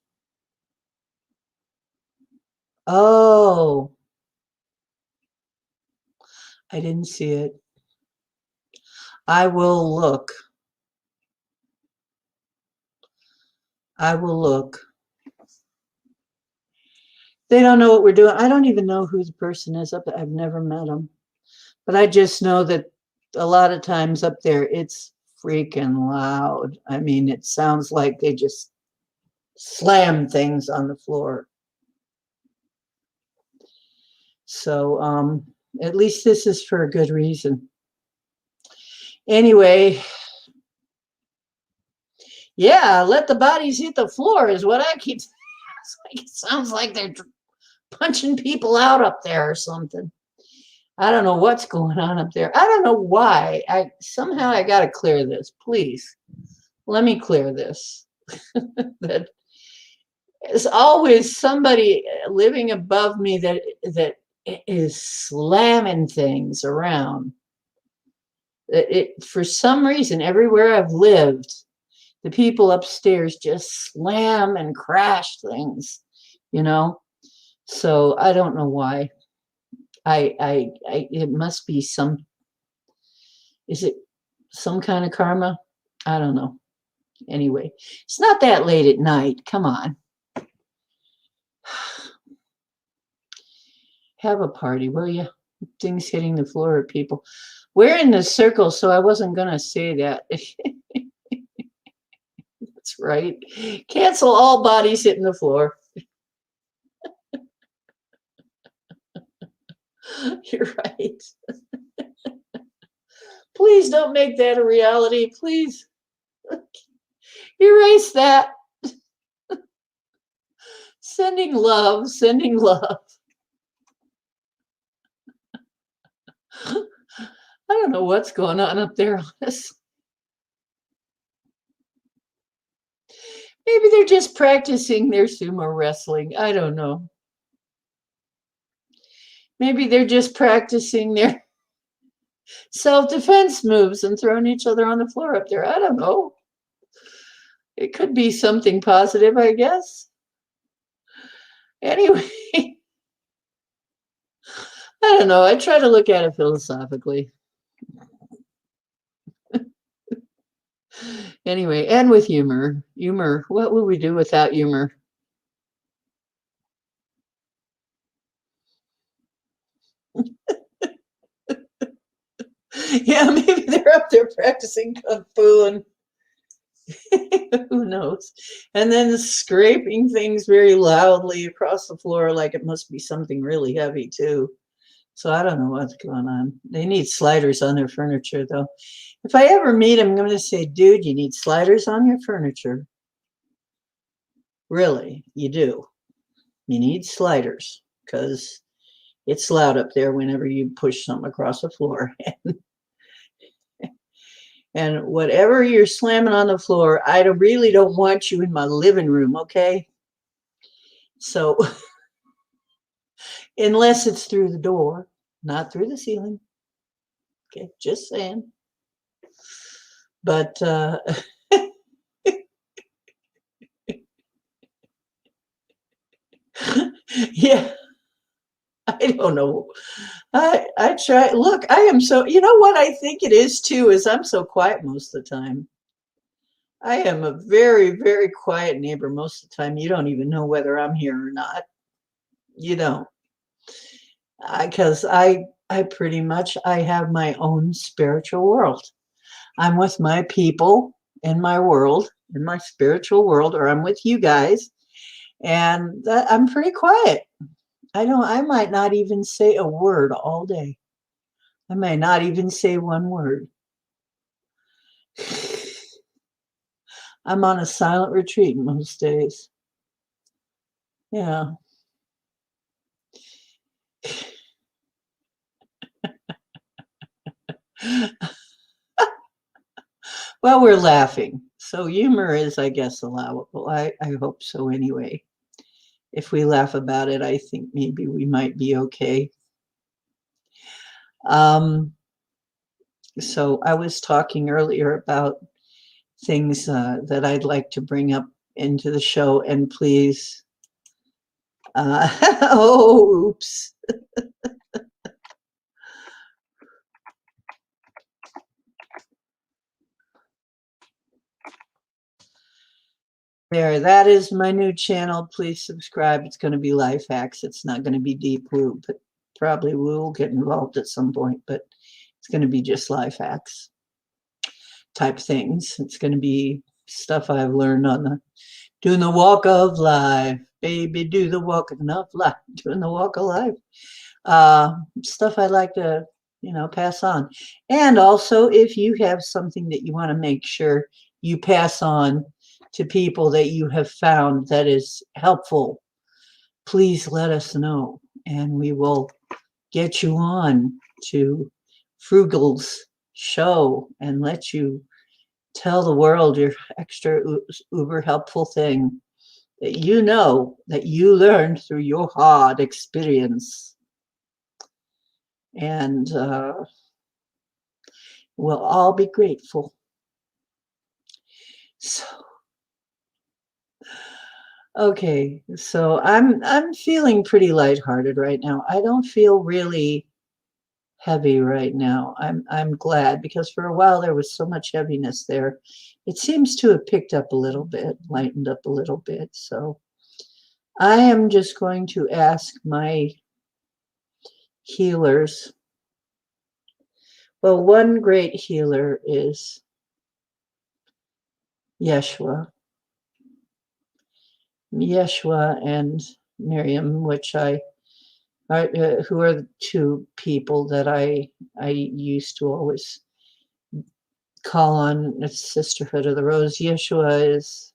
Oh, I didn't see it. I will look. I will look. They don't know what we're doing. I don't even know who the person is up there. I've never met them. But I just know that a lot of times up there, it's freaking loud. I mean, it sounds like they just slam things on the floor. So at least this is for a good reason. Anyway, yeah, let the bodies hit the floor is what I keep saying. It sounds like they're punching people out up there or something. I don't know what's going on up there. I don't know why. Somehow I got to clear this. Please, let me clear this. That there's always somebody living above me that is slamming things around. For some reason, everywhere I've lived, the people upstairs just slam and crash things, you know. So I don't know why. It must be is it some kind of karma? I don't know. Anyway, it's not that late at night. Come on. Have a party, will you? Things hitting the floor at people. We're in the circle, so I wasn't going to say that. That's right. Cancel all bodies hitting the floor. You're right. Please don't make that a reality. Please erase that. Sending love, sending love. I don't know what's going on up there, honestly. Maybe they're just practicing their sumo wrestling. I don't know. Maybe they're just practicing their self-defense moves and throwing each other on the floor up there. I don't know. It could be something positive, I guess. Anyway, I don't know. I try to look at it philosophically. Anyway, and with humor. Humor. What would we do without humor? Yeah, maybe they're up there practicing kung fu and who knows? And then scraping things very loudly across the floor like it must be something really heavy too. So I don't know what's going on. They need sliders on their furniture though. If I ever meet them, I'm going to say, dude, you need sliders on your furniture. Really, you do. You need sliders because it's loud up there whenever you push something across the floor. And whatever you're slamming on the floor, I really don't want you in my living room, okay? So, unless it's through the door, not through the ceiling. Okay, just saying. But, yeah, I don't know. I try. Look, I am so, you know what I think it is too, is I'm so quiet most of the time. I am a very, very quiet neighbor most of the time. You don't even know whether I'm here or not. You don't. Because I pretty much, I have my own spiritual world. I'm with my people in my world, in my spiritual world, or I'm with you guys, and I'm pretty quiet. I might not even say a word all day. I may not even say one word. I'm on a silent retreat most days. Yeah. Well, we're laughing. So humor is, I guess, allowable. I hope so anyway. If we laugh about it, I think maybe we might be okay. So I was talking earlier about things that I'd like to bring up into the show, and please, oh, oops. There, that is my new channel. Please subscribe. It's going to be life hacks. It's not going to be deep woo, but probably we'll get involved at some point, but it's going to be just life hacks type things. It's going to be stuff I've learned on the doing the walk of life. Baby, do the walk of life. Doing the walk of life. Stuff I like to, pass on. And also, if you have something that you want to make sure you pass on to people that you have found that is helpful, please let us know, and we will get you on to Frugal's show and let you tell the world your extra uber helpful thing that that you learned through your hard experience. And we'll all be grateful. So, okay, so I'm feeling pretty lighthearted right now. I don't feel really heavy right now. I'm glad, because for a while there was so much heaviness there. It seems to have picked up a little bit, lightened up a little bit. So I am just going to ask my healers. Well, one great healer is Yeshua. Yeshua and Miriam, who are the two people that I used to always call on. It's Sisterhood of the Rose. Yeshua is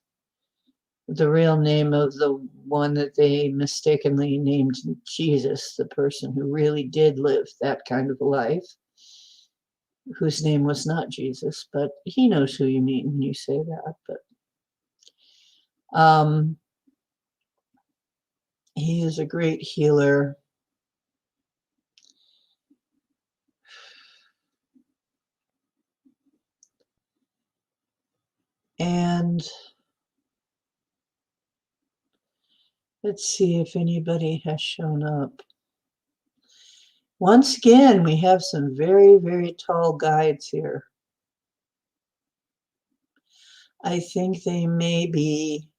the real name of the one that they mistakenly named Jesus, the person who really did live that kind of a life, whose name was not Jesus, but he knows who you mean when you say that. But he is a great healer. And let's see if anybody has shown up. Once again, we have some very, very tall guides here. I think they may be,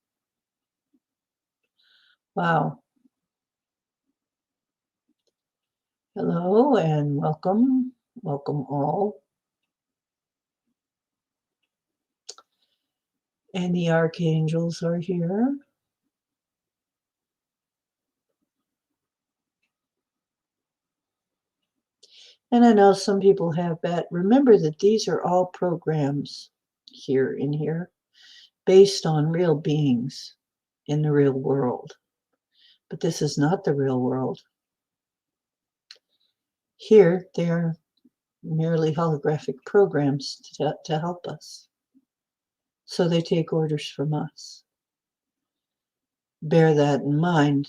wow. Hello and welcome. Welcome all. And the archangels are here. And I know some people have that. Remember that these are all programs here based on real beings in the real world. But this is not the real world. Here, they are merely holographic programs to help us. So they take orders from us. Bear that in mind.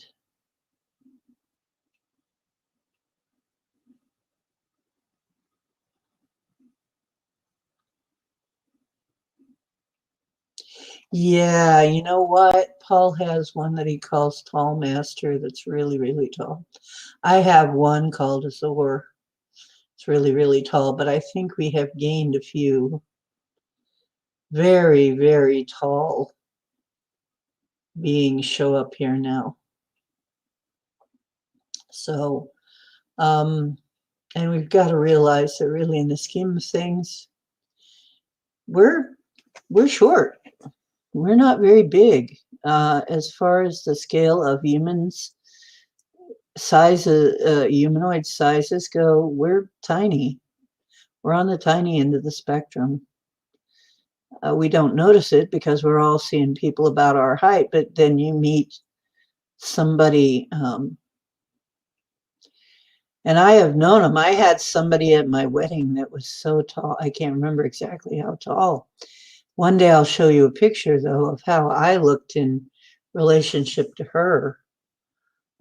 Yeah, you know what? Paul has one that he calls Tall Master that's really, really tall. I have one called Azor. It's really, really tall, but I think we have gained a few very, very tall beings show up here now. So, and we've got to realize that really in the scheme of things, we're short. We're not very big as far as the scale of humans sizes, humanoid sizes go. We're tiny. We're on the tiny end of the spectrum. We don't notice it because we're all seeing people about our height, but then you meet somebody, and I have known them. I had somebody at my wedding that was so tall. I can't remember exactly how tall. One day I'll show you a picture, though, of how I looked in relationship to her.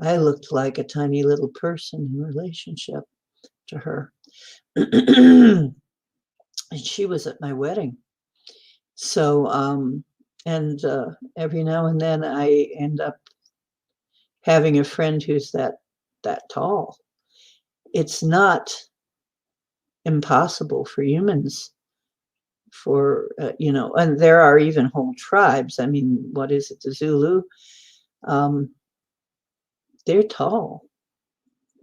I looked like a tiny little person in relationship to her. And she was at my wedding. So, and every now and then I end up having a friend who's that tall. It's not impossible for humans for and there are even whole tribes. I mean, what is it, the Zulu? um, they're tall.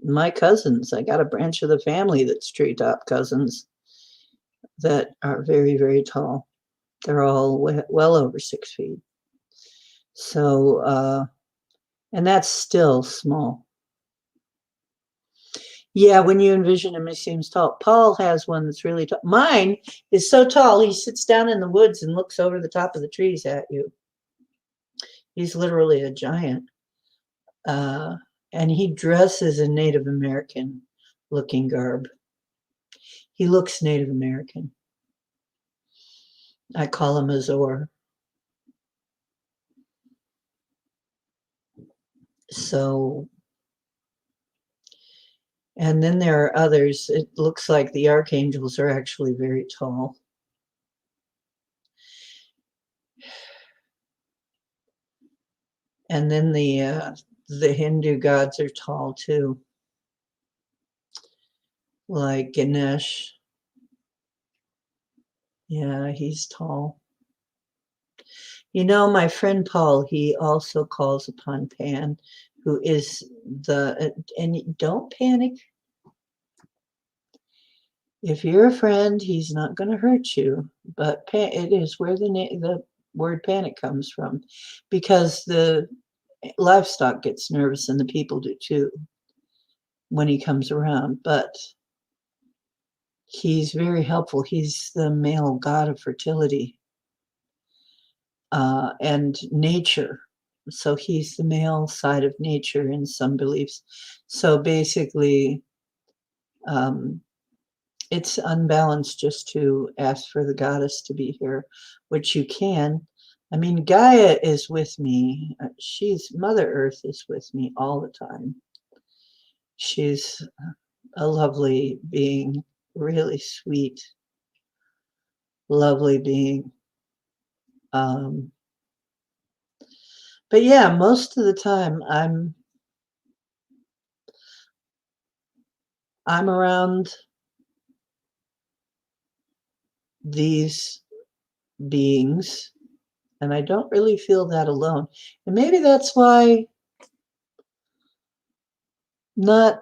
My cousins, I got a branch of the family that's treetop cousins that are very, very tall. They're all well over 6 feet. So and that's still small. Yeah, when you envision him, he seems tall. Paul has one that's really tall. Mine is so tall, he sits down in the woods and looks over the top of the trees at you. He's literally a giant. Uh, and he dresses in Native American looking garb. He looks Native American. I call him Azor. So, and then there are others. It looks like the archangels are actually very tall. And then the Hindu gods are tall too, like Ganesh. Yeah, he's tall. You know, my friend Paul, he also calls upon Pan, who is and don't panic. If you're a friend, he's not going to hurt you. But it is where the word panic comes from, because the livestock gets nervous and the people do too when he comes around. But he's very helpful. He's the male god of fertility and nature. So he's the male side of nature in some beliefs. So basically, it's unbalanced just to ask for the goddess to be here, which you can. I mean, Gaia is with me. Mother Earth is with me all the time. She's a lovely being, really sweet, lovely being. But yeah, most of the time I'm around these beings, and I don't really feel that alone. And maybe that's why not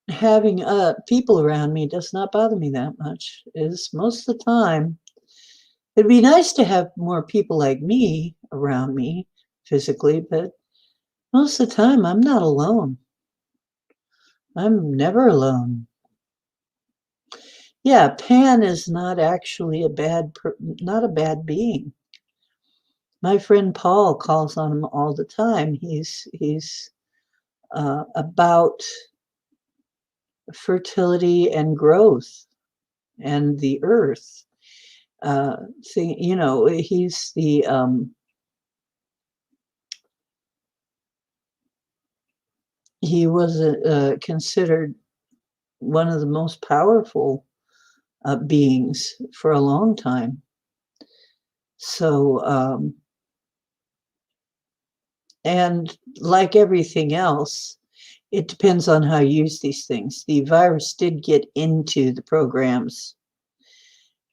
having people around me does not bother me that much. Is most of the time it'd be nice to have more people like me around me physically, but most of the time I'm not alone. I'm never alone. Yeah, Pan is not actually not a bad being. My friend Paul calls on him all the time. He's about fertility and growth and the earth. He's he was considered one of the most powerful beings for a long time. So, and like everything else, it depends on how you use these things. The virus did get into the programs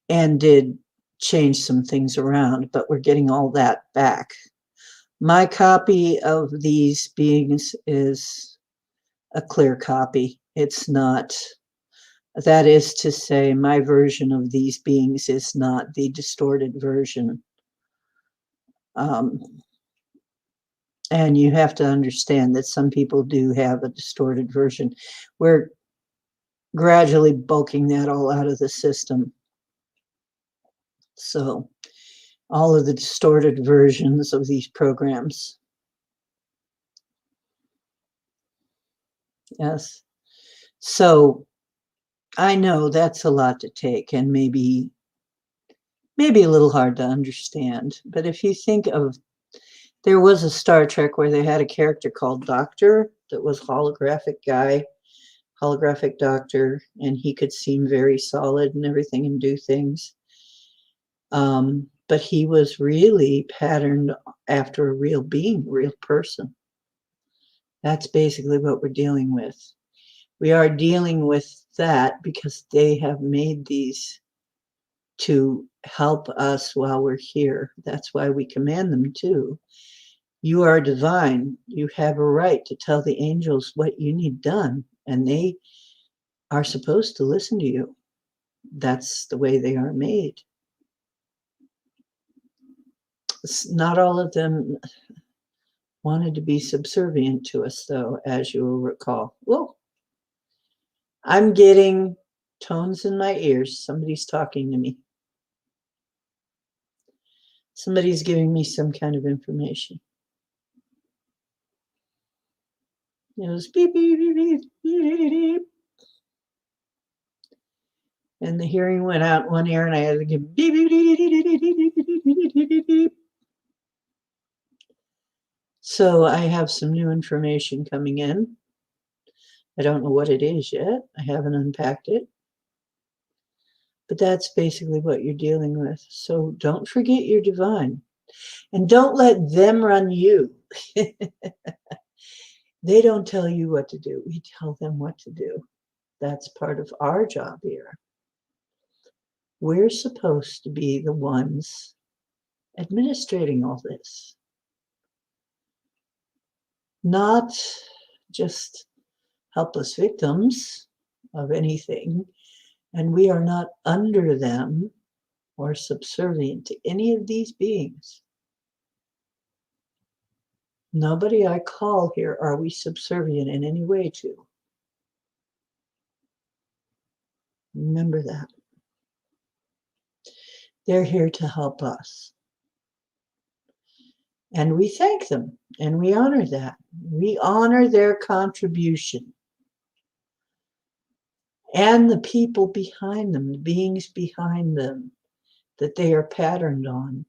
and did change some things around, but we're getting all that back. My copy of these beings is a clear copy. It's not, that is to say, my version of these beings is not the distorted version. And you have to understand that some people do have a distorted version. We're gradually bulking that all out of the system. So all of the distorted versions of these programs. Yes. So I know that's a lot to take and maybe a little hard to understand. But if you think of, there was a Star Trek where they had a character called Doctor that was holographic guy, holographic doctor, and he could seem very solid and everything and do things. But he was really patterned after a real being, a real person. That's basically what we're dealing with. We are dealing with that because they have made these to help us while we're here. That's why we command them to. You are divine. You have a right to tell the angels what you need done, and they are supposed to listen to you. That's the way they are made. Not all of them wanted to be subservient to us, though, as you will recall. Whoa, I'm getting tones in my ears. Somebody's talking to me. Somebody's giving me some kind of information. It was beep, beep, beep, beep, beep, beep. And the hearing went out one ear, and I had to give beep, beep, beep, beep, beep, beep, beep, beep, beep. So I have some new information coming in. I don't know what it is yet. I haven't unpacked it. But that's basically what you're dealing with. So don't forget you're divine. And don't let them run you. They don't tell you what to do. We tell them what to do. That's part of our job here. We're supposed to be the ones administrating all this, not just helpless victims of anything. And we are not under them or subservient to any of these beings. Nobody I call here are we subservient in any way to. Remember that. They're here to help us. And we thank them and we honor that. We honor their contribution. And the people behind them, the beings behind them that they are patterned on.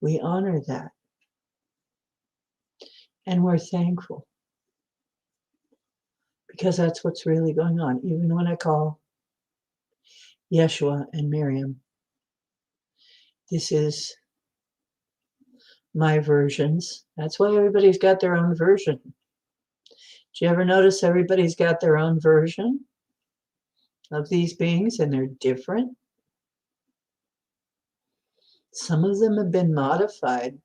We honor that. And we're thankful. Because that's what's really going on. Even when I call Yeshua and Miriam, this is my versions. That's why everybody's got their own version. Do you ever notice everybody's got their own version of these beings and they're different? Some of them have been modified.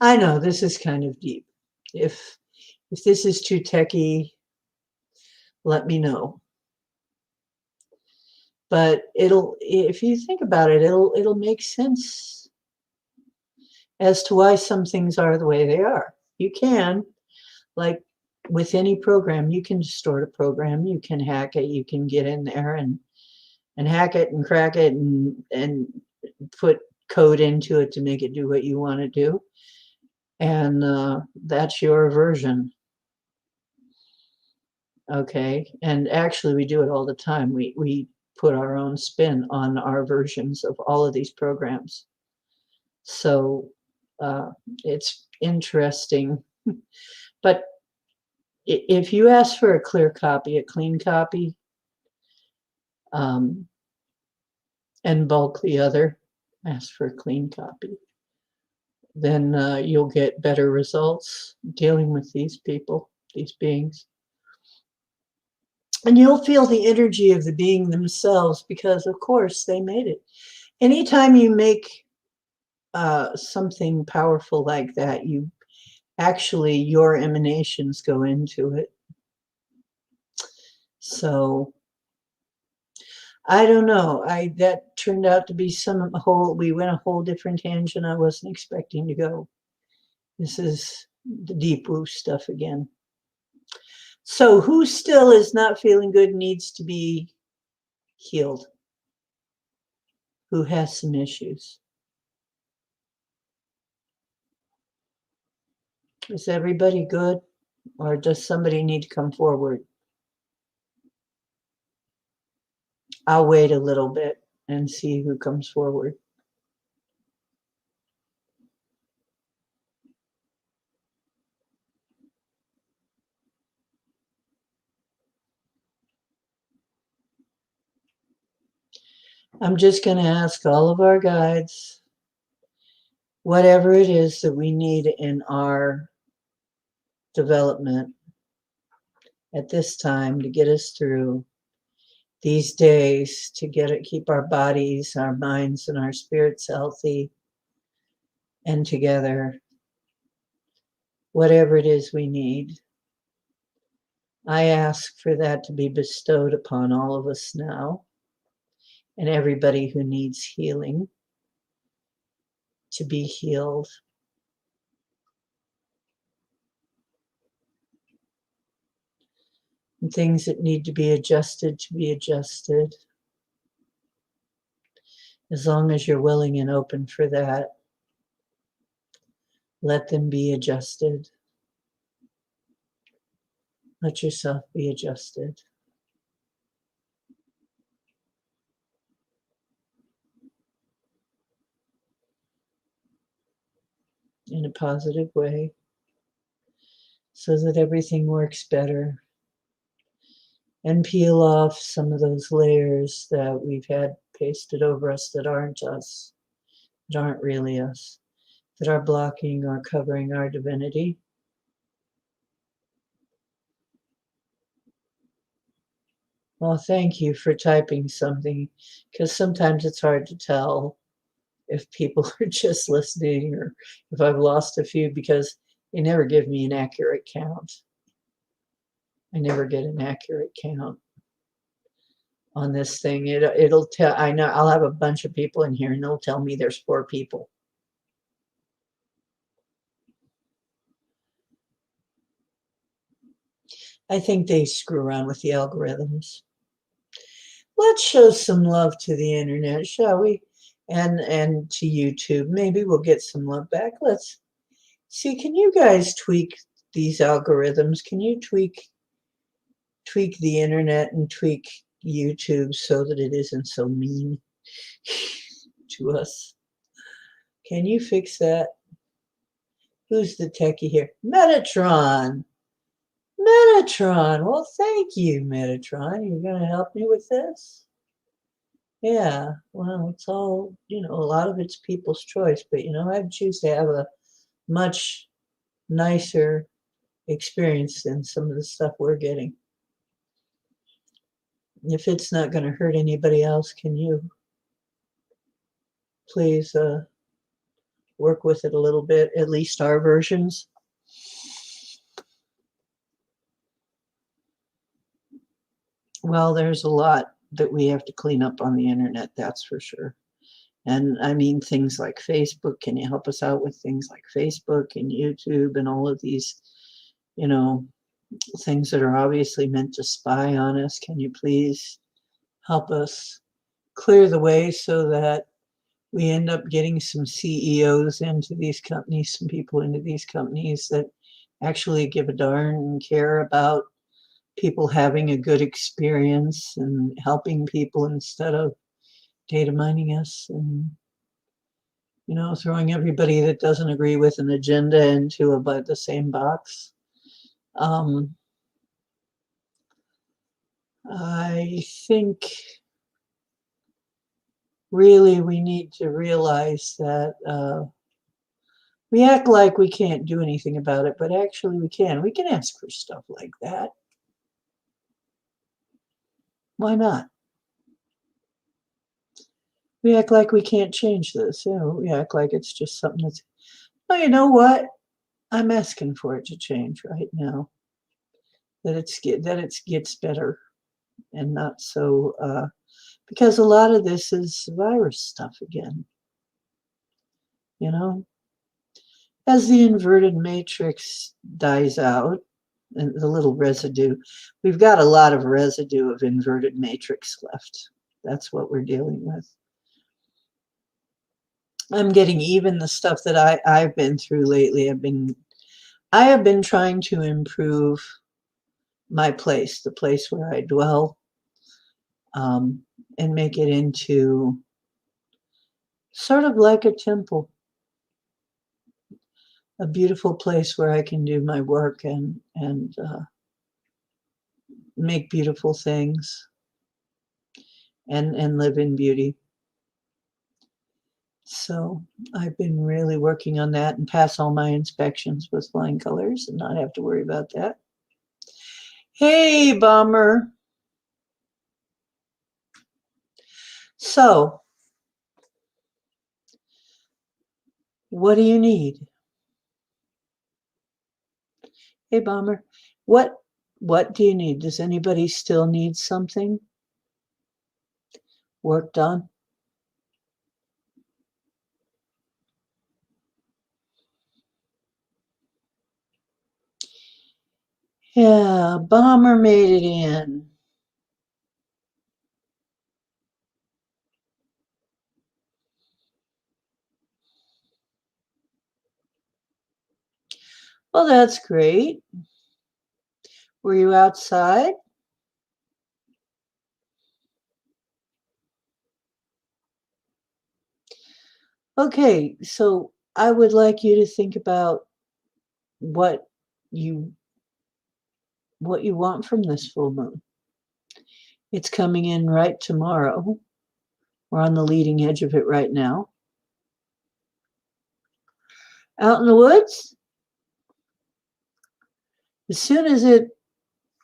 I know this is kind of deep. If this is too techie, let me know. But if you think about it, it'll make sense as to why some things are the way they are. You can, like with any program, you can distort a program, you can hack it, you can get in there and hack it and crack it and put code into it to make it do what you want to do. And that's your version. Okay. And actually we do it all the time. We put our own spin on our versions of all of these programs. So it's interesting. But if you ask for a clear copy, a clean copy, and bulk the other, ask for a clean copy, then you'll get better results dealing with these people, these beings. And you'll feel the energy of the being themselves because, of course, they made it. Anytime you make something powerful like that, actually, your emanations go into it. So I don't know. That turned out to be we went a whole different tangent I wasn't expecting to go. This is the deep woo stuff again. So who still is not feeling good needs to be healed? Who has some issues? Is everybody good? Or does somebody need to come forward? I'll wait a little bit and see who comes forward. I'm just going to ask all of our guides, whatever it is that we need in our development at this time to get us through these days, to keep our bodies, our minds, and our spirits healthy and together. Whatever it is we need, I ask for that to be bestowed upon all of us now, and everybody who needs healing to be healed. And things that need to be adjusted to be adjusted. As long as you're willing and open for that, let them be adjusted. Let yourself be adjusted. In a positive way, so that everything works better, and peel off some of those layers that we've had pasted over us that aren't us, that aren't really us, that are blocking or covering our divinity. Well, thank you for typing something, because sometimes it's hard to tell if people are just listening or if I've lost a few, because they never give me an accurate count. I never get an accurate count on this thing. It'll tell, I know I'll have a bunch of people in here and they'll tell me there's 4 people. I think they screw around with the algorithms. Let's show some love to the internet, shall we? And to YouTube. Maybe we'll get some love back. Let's see, can you guys tweak these algorithms? Can you tweak the internet and tweak YouTube so that it isn't so mean to us? Can you fix that? Who's the techie here? Metatron. Metatron. Well, thank you, Metatron. You're going to help me with this? Yeah, well, it's all, a lot of it's people's choice, but, I'd choose to have a much nicer experience than some of the stuff we're getting. If it's not going to hurt anybody else, can you please work with it a little bit, at least our versions? Well, there's a lot that we have to clean up on the internet, that's for sure. And I mean, things like Facebook. Can you help us out with things like Facebook and YouTube and all of these, things that are obviously meant to spy on us? Can you please help us clear the way so that we end up getting some CEOs into these companies, some people into these companies that actually give a darn and care about people having a good experience and helping people instead of data mining us and, throwing everybody that doesn't agree with an agenda into about the same box. I think really we need to realize that we act like we can't do anything about it, but actually we can. We can ask for stuff like that. Why not? We act like we can't change this. We act like it's just something that's, well, you know what? I'm asking for it to change right now. That it gets better and not so, because a lot of this is virus stuff again. As the inverted matrix dies out, and the little residue, we've got a lot of residue of inverted matrix left. That's what we're dealing with. I'm getting even the stuff that I've been through lately. I have been trying to improve my place, the place where I dwell, and make it into sort of like a temple, a beautiful place where I can do my work and make beautiful things and live in beauty. So I've been really working on that and pass all my inspections with flying colors and not have to worry about that. Hey, Bomber. So, what do you need? Hey, Bomber. What do you need? Does anybody still need something worked on? Yeah, Bomber made it in. Well, that's great. Were you outside? Okay, so I would like you to think about what you what you want from this full moon. It's coming in right tomorrow. We're on the leading edge of it right now. Out in the woods? As soon as it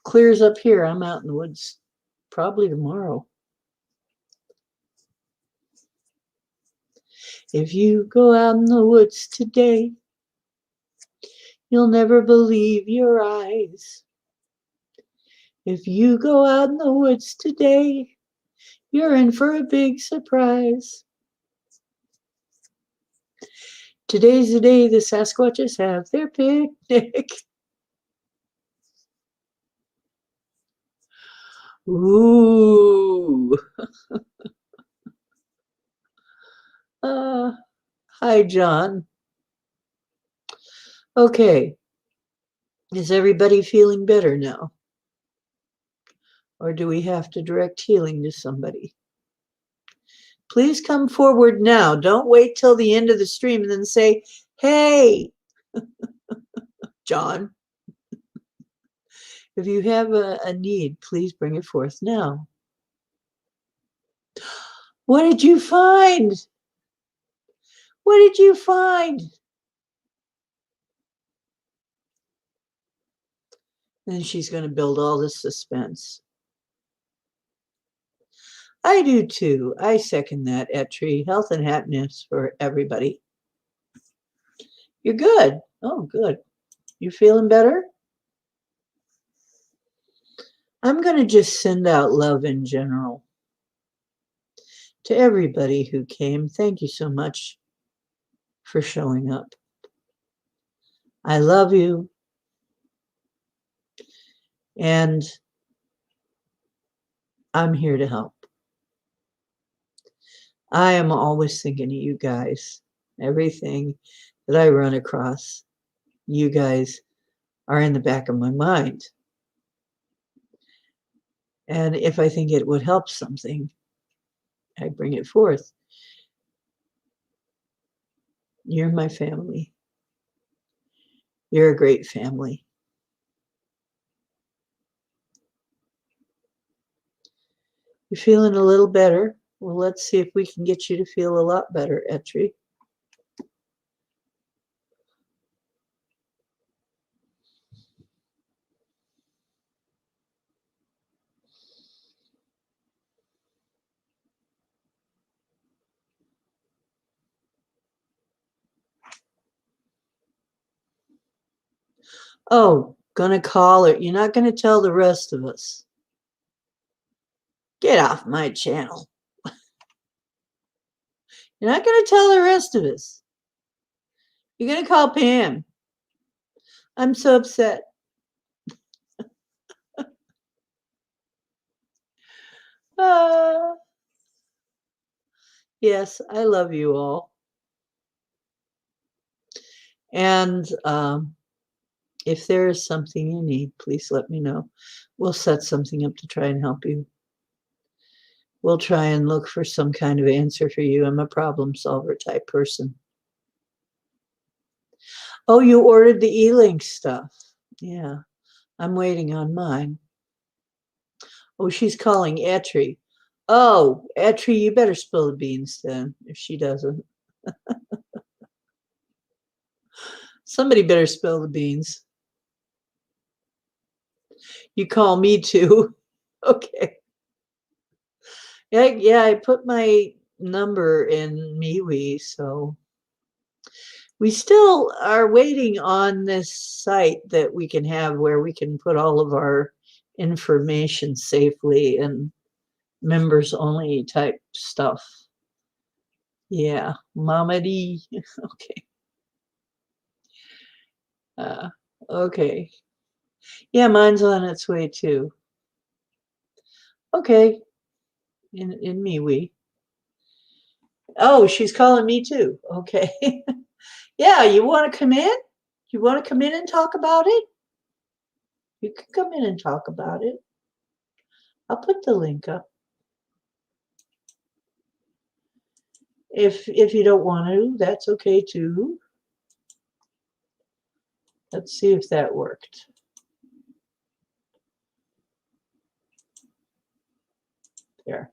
clears up here, I'm out in the woods probably tomorrow. If you go out in the woods today, you'll never believe your eyes. If you go out in the woods today, you're in for a big surprise. Today's the day the Sasquatches have their picnic. Ooh. Uh, Hi, John. Okay. Is everybody feeling better now? Or do we have to direct healing to somebody? Please come forward now. Don't wait till the end of the stream and then say, hey, John. If you have a need, please bring it forth now. What did you find? What did you find? And she's going to build all this suspense. I do too. I second that, Etri. Health and happiness for everybody. You're good. Oh, good. You feeling better? I'm going to just send out love in general to everybody who came. Thank you so much for showing up. I love you. And I'm here to help. I am always thinking of you guys. Everything that I run across, you guys are in the back of my mind. And if I think it would help something, I bring it forth. You're my family. You're a great family. You're feeling a little better. Well, let's see if we can get you to feel a lot better, Etri. Oh, gonna call her. You're not gonna tell the rest of us. Get off my channel. You're not gonna tell the rest of us. You're gonna call Pam. I'm so upset. Yes, I love you all. And if there is something you need, please let me know. We'll set something up to try and help you. We'll try and look for some kind of answer for you. I'm a problem solver type person. Oh, you ordered the E-Link stuff. Yeah, I'm waiting on mine. Oh, she's calling Etri. Oh, Etri, you better spill the beans then, if she doesn't. Somebody better spill the beans. You call me too. Okay. Yeah, I put my number in MeWe, so we still are waiting on this site that we can have where we can put all of our information safely and members only type stuff. Yeah, Mamadi. Okay. Uh, okay. Yeah, mine's on its way too. Okay. In MeWe. Oh, she's calling me too. Okay. Yeah, you want to come in? You want to come in and talk about it? You can come in and talk about it. I'll put the link up. If you don't want to, that's okay too. Let's see if that worked. There.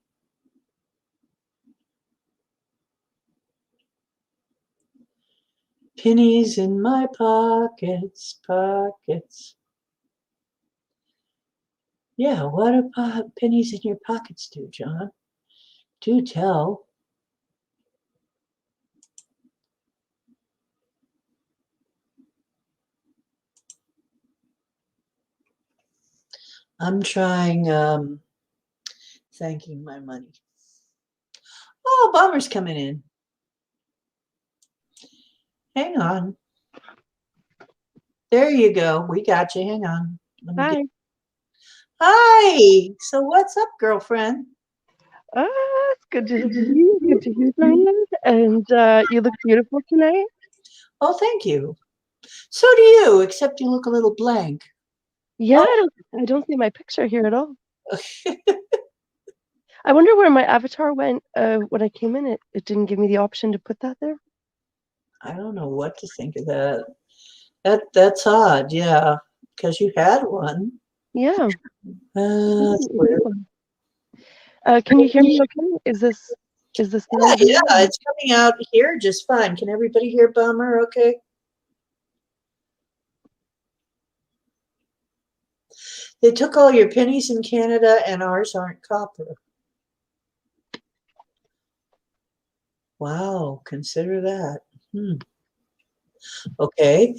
Pennies in my pockets, pockets. Yeah, what do pennies in your pockets do, John? Do tell. I'm trying thanking my money. Oh, Bomber's coming in. Hang on. There you go. We got you. Hang on. Hi. Hi. So what's up, girlfriend? It's good to see you. Good to hear from you. And you look beautiful tonight. Oh, thank you. So do you, except you look a little blank. Yeah, Oh, I don't see my picture here at all. I wonder where my avatar went when I came in. It didn't give me the option to put that there. I don't know what to think of that. That's odd, yeah, because you had one. Yeah, That's definitely did weird. one. Can you hear me okay? Is the Yeah, sound yeah, good? it's coming out here just fine. Can everybody hear Bummer? Okay. They took all your pennies in Canada, and ours aren't copper. Wow, consider that. Hmm. Okay.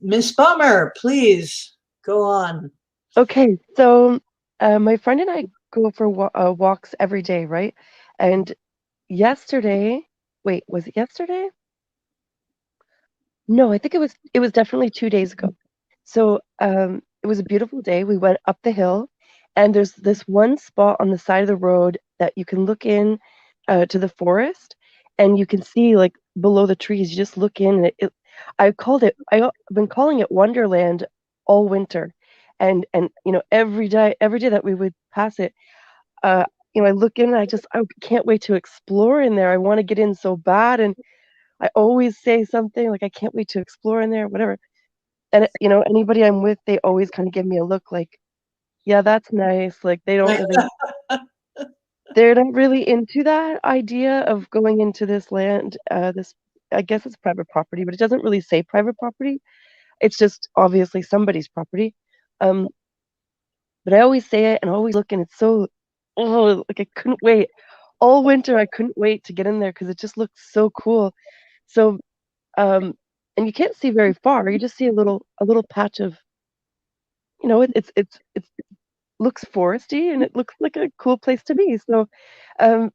Miss Bummer, please go on. Okay, so my friend and I go for walks every day, right? And yesterday, wait, was it yesterday? No, I think it was definitely 2 days ago. So, it was a beautiful day. We went up the hill, and there's this one spot on the side of the road that you can look in to the forest, and you can see like below the trees. You just look in, and I've been calling it Wonderland all winter, and every day that we would pass it, uh, I look in, and I can't wait to explore in there. I want to get in so bad, and I always say something like, "I can't wait to explore in there," whatever. And, anybody I'm with, they always kinda give me a look like, "Yeah, that's nice." Like, they're not really into that idea of going into this land, this I guess it's private property, but it doesn't really say private property. It's just obviously somebody's property. Um, but I always say it and always look, and it's so like, I couldn't wait. All winter, I couldn't wait to get in there because it just looks so cool. So, um and you can't see very far. You just see a little patch of it's looks foresty and it looks like a cool place to be. Um,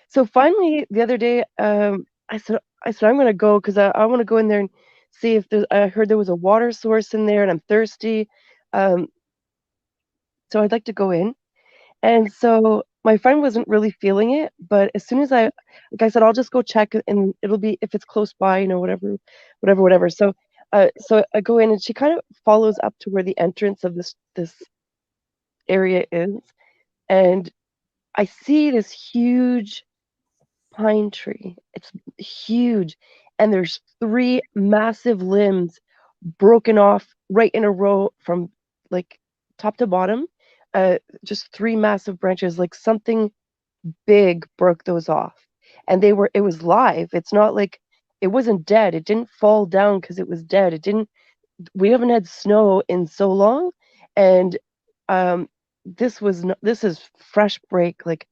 so finally the other day, I said I'm gonna go because I want to go in there and see if there's. I heard there was a water source in there, and I'm thirsty. Um, so I'd like to go in. And so my friend wasn't really feeling it, but as soon as like I said, I'll just go check and it'll be if it's close by, whatever, whatever, whatever. So I go in and she kind of follows up to where the entrance of this area is, and I see this huge pine tree. It's huge, and there's three massive limbs broken off right in a row from like top to bottom. Just three massive branches, like something big broke those off. and it was live. It's not like it wasn't dead. It didn't fall down because it was dead. It didn't. We haven't had snow in so long, and um, this is fresh break. Like,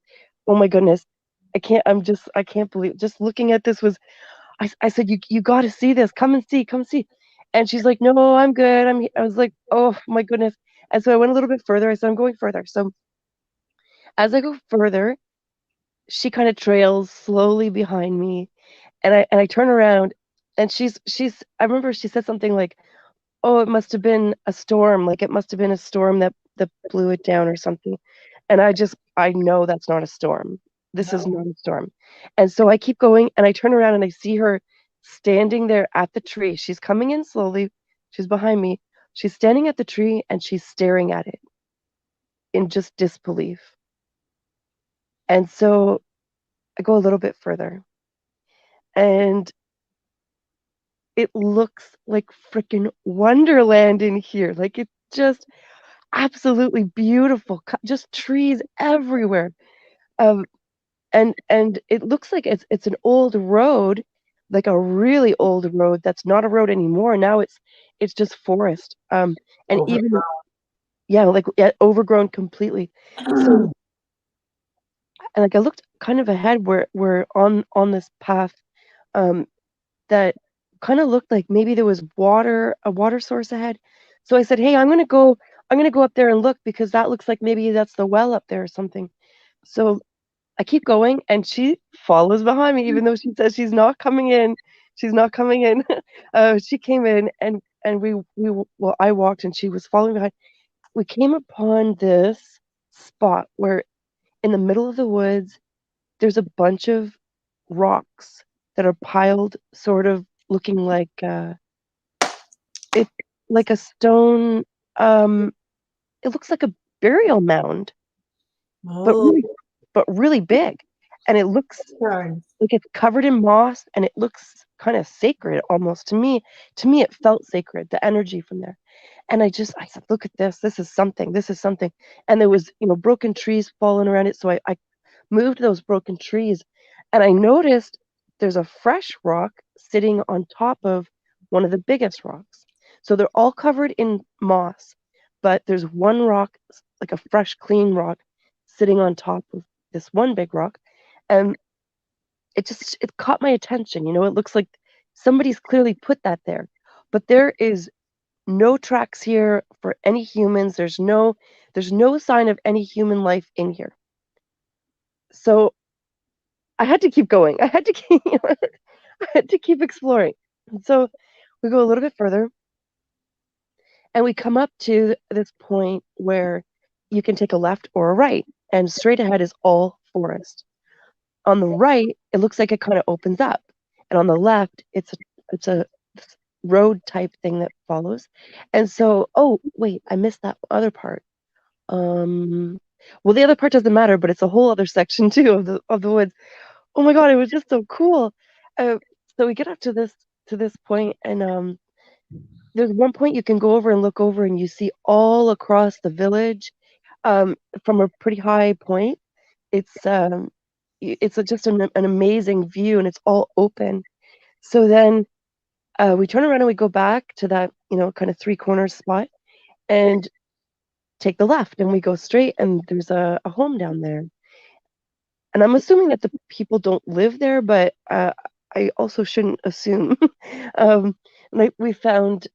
oh my goodness, I can't believe. Just looking at this was. I said, you got to see this. Come and see. Come see. And she's like, no, I'm good. I was like, oh my goodness. And so I went a little bit further. I said, I'm going further. So as I go further, she kind of trails slowly behind me, and I turn around, and she's. I remember she said something like, "Oh, it must have been a storm. Like it must have been a storm that blew it down or something." And I know that's not a storm. This is No. not a storm. And so I keep going, and I turn around and I see her standing there at the tree. She's coming in slowly. She's behind me. She's standing at the tree and she's staring at it in just disbelief. And so I go a little bit further, and it looks like freaking Wonderland in here. Like it's just absolutely beautiful. Just trees everywhere. Um, and it looks like it's an old road, like a really old road that's not a road anymore. Now it's just forest. And Over. even yeah, like yeah, overgrown completely. So and like I looked kind of ahead where we're on this path um that kind of looked like maybe there was a water source ahead. So I said, "Hey, I'm gonna go up there and look because that looks like maybe that's the well up there or something." So I keep going and she follows behind me, even though she says she's not coming in. She's not coming in. She came in and well, I walked and she was following behind. We came upon this spot where in the middle of the woods, there's a bunch of rocks that are piled sort of looking like it like a stone um it looks like a burial mound, but Oh, really big. And it looks darn. like it's covered in moss and it looks kind of sacred almost to me. To me it felt sacred, the energy from there. And I said, look at this. This is something. This is something. And there was, broken trees falling around it. So I moved those broken trees and I noticed there's a fresh rock sitting on top of one of the biggest rocks. So they're all covered in moss, but there's one rock, like a fresh, clean rock, sitting on top of this one big rock. And it caught my attention. It looks like somebody's clearly put that there. But there is no tracks here for any humans. There's no sign of any human life in here. So I had to keep going. I had to keep I had to keep exploring. And so we go a little bit further and we come up to this point where you can take a left or a right, and straight ahead is all forest. On the right, it looks like it kind of opens up, and on the left, it's a road type thing that follows. And so, oh wait, I missed that other part. Well, the other part doesn't matter, but it's a whole other section too of the woods. Oh my god, it was just so cool. Uh, so we get up to this point, and there's one point you can go over and look over, and you see all across the village, from a pretty high point. It's just an amazing view, and it's all open. So then we turn around and we go back to that kind of three corners spot and take the left, and we go straight, and there's a home down there. And I'm assuming that the people don't live there, but I also shouldn't assume. um, like we found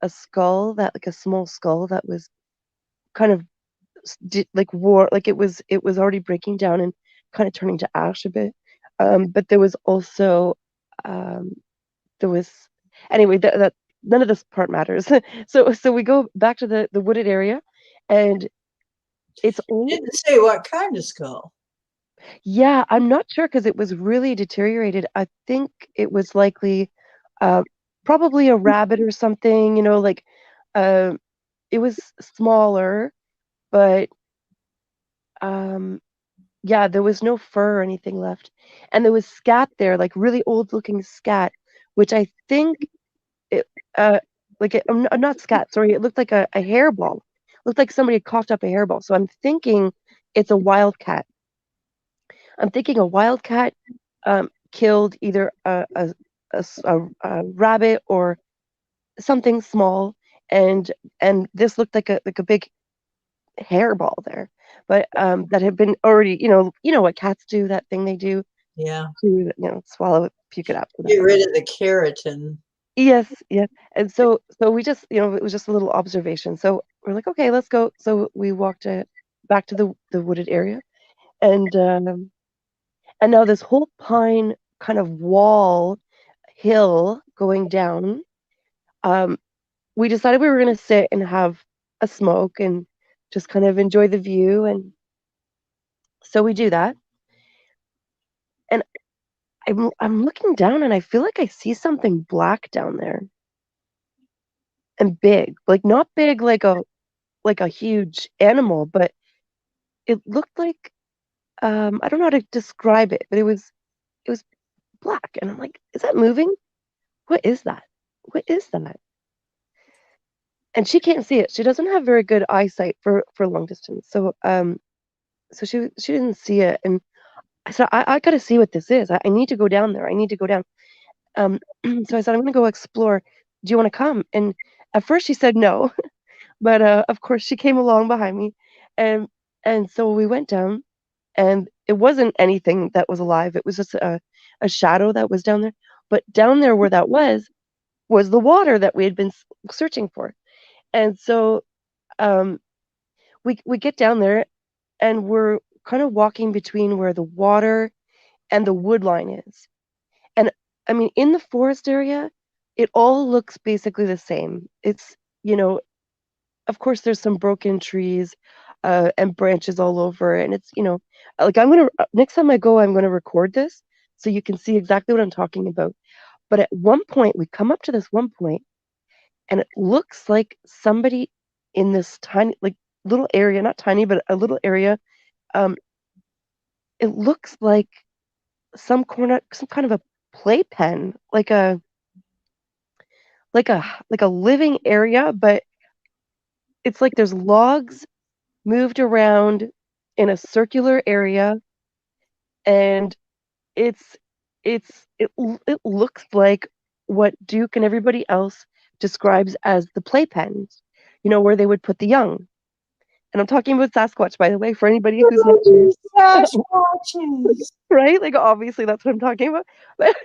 a skull, that like a small skull that was kind of like war, like it was already breaking down and kind of turning to ash a bit. But there was also um, there was anyway that none of this part matters. So we go back to the wooded area, and it's old. Didn't say what kind of skull. Yeah, I'm not sure because it was really deteriorated. I think it was likely uh, probably a rabbit or something, like uh, it was smaller, but um, yeah, there was no fur or anything left. And there was scat there, like really old looking scat, which I think it, not scat, sorry, it looked like a hairball. Looked like somebody had coughed up a hairball. So I'm thinking it's a wildcat. I'm thinking a wildcat killed either a rabbit or something small, and this looked like a big hairball there, but that had been already, you know what cats do, that thing they do Yeah. to, swallow it, puke it up, Get whatever. rid of the keratin. Yes, yes. And so we just, it was just a little observation. So we're like, okay, let's go. So we walked back to the wooded area, and now this whole pine kind of wall hill going down. Um, we decided we were gonna sit and have a smoke and just kind of enjoy the view, and so we do that. And I'm looking down and I feel like I see something black down there and big, like not big like a huge animal, but it looked like I don't know how to describe it, but it was black, and I'm like, is that moving? What is that? What is that? And she can't see it. She doesn't have very good eyesight for long distance, so she didn't see it, and I said, I gotta see what this is. I need to go down there. I need to go down. Um, so I said, I'm gonna go explore. Do you want to come? And at first she said no, but of course she came along behind me, and so we went down, and it wasn't anything that was alive. It was just a shadow that was down there. But down there where that was the water that we had been searching for. And so um, we get down there, and we're kind of walking between where the water and the wood line is. And I mean, in the forest area, it all looks basically the same. It's, you know, of course, there's some broken trees and branches all over, and it's, like next time I go, I'm gonna record this so you can see exactly what I'm talking about. But at one point, we come up to this one point, and it looks like somebody in this tiny, like little area, not tiny, but a little area. Um, it looks like some kind of a playpen, like a living area, but it's like there's logs moved around in a circular area, and it's it looks like what Duke and everybody else describes as the playpens, where they would put the young. And I'm talking about Sasquatch, by the way, for anybody who's not sure. Sasquatches. Right? Like obviously that's what I'm talking about. But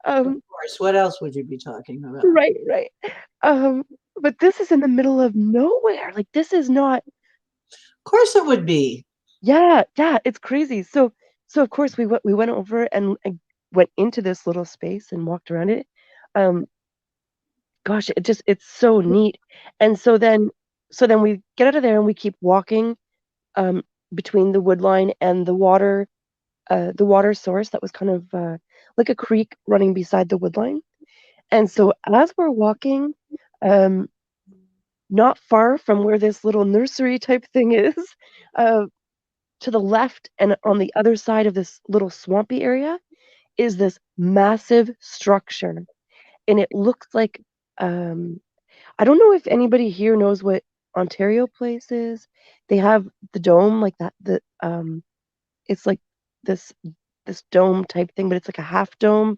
Of um, course. What else would you be talking about? Of right, right. Um, but this is in the middle of nowhere. Like this is not. course it would be. Yeah, yeah, it's crazy. So of course we went over and went into this little space and walked around it. Um, gosh, it's so neat. And so then we get out of there and we keep walking um between the wood line and the water source that was kind of like a creek running beside the wood line. And so as we're walking, um, not far from where this little nursery type thing is, uh, to the left and on the other side of this little swampy area is this massive structure. And it looks like, um, I don't know if anybody here knows what Ontario Place is. They have the dome like that. It's like this this dome type thing, but it's like a half dome,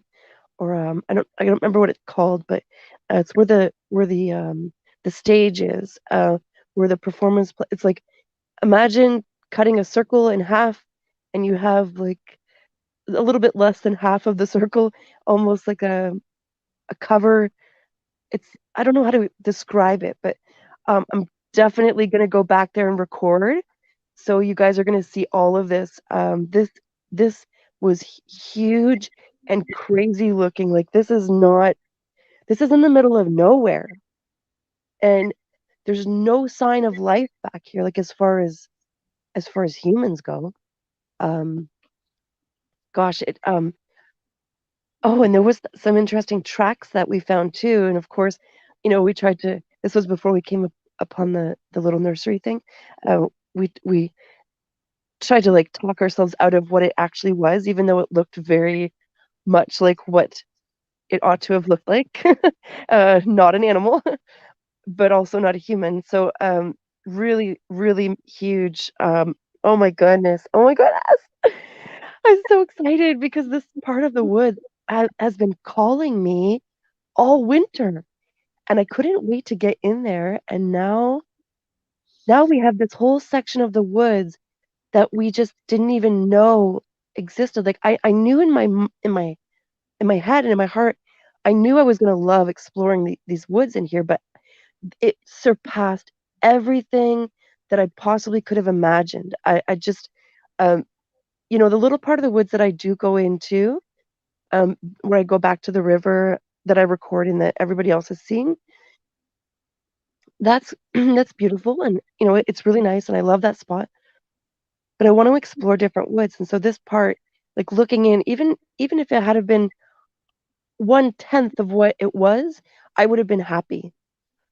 or I don't remember what it's called, but it's where the stage is, where the it's like, imagine cutting a circle in half, and you have like a little bit less than half of the circle, almost like a cover. It's I don't know how to describe it, but I'm definitely gonna go back there and record. So you guys are gonna see all of this. This was huge and crazy looking. Like this is in the middle of nowhere, and there's no sign of life back here. Like as far as humans go. Um, gosh, it Oh, and there was some interesting tracks that we found too. And of course, we tried to. This was before we came upon the little nursery thing. We tried to like talk ourselves out of what it actually was, even though it looked very much like what it ought to have looked like. Not an animal, but also not a human. So really, really huge. Oh my goodness. Oh my goodness. I'm so excited because this part of the woods has been calling me all winter, and I couldn't wait to get in there. And now we have this whole section of the woods that we just didn't even know existed. Like I knew in my head and in my heart, I knew I was gonna love exploring these woods in here, but it surpassed everything that I possibly could have imagined. I just, um, the little part of the woods that I do go into, where I go back to the river that I record and that everybody else is seeing, that's that's beautiful, and it's really nice, and I love that spot. But I want to explore different woods, and so this part, like looking in, even if it had have been 1/10 of what it was, I would have been happy.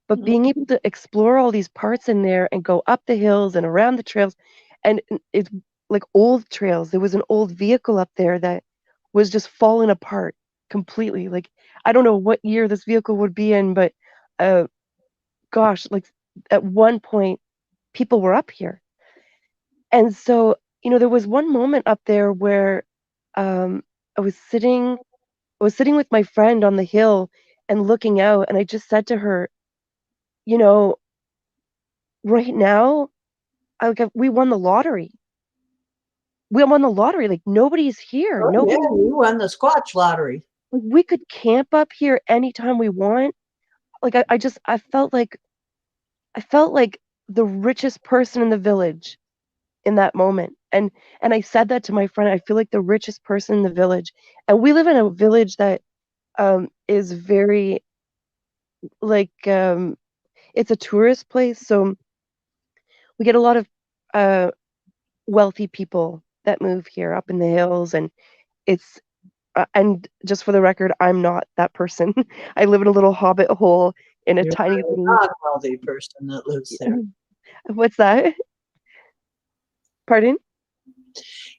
But being able to explore all these parts in there and go up the hills and around the trails, and it's like old trails. There was an old vehicle up there that was just falling apart completely. Like I don't know what year this vehicle would be in, but uh, gosh, like at one point people were up here, and so there was one moment up there where um, I was sitting, I was sitting with my friend on the hill and looking out, and I just said to her, you know, right now we won the lottery. We won the lottery. Like nobody's here. Oh, yeah, Nobody. you won the Squatch lottery. Like, we could camp up here anytime we want. Like I felt like the richest person in the village in that moment. And I said that to my friend. I feel like the richest person in the village. And we live in a village that is very like it's a tourist place, so we get a lot of uh wealthy people that move here up in the hills, and it's and just for the record, I'm not that person. I live in a little hobbit hole in a You're tiny a little. non-wealthy person that lives there. What's that? Pardon?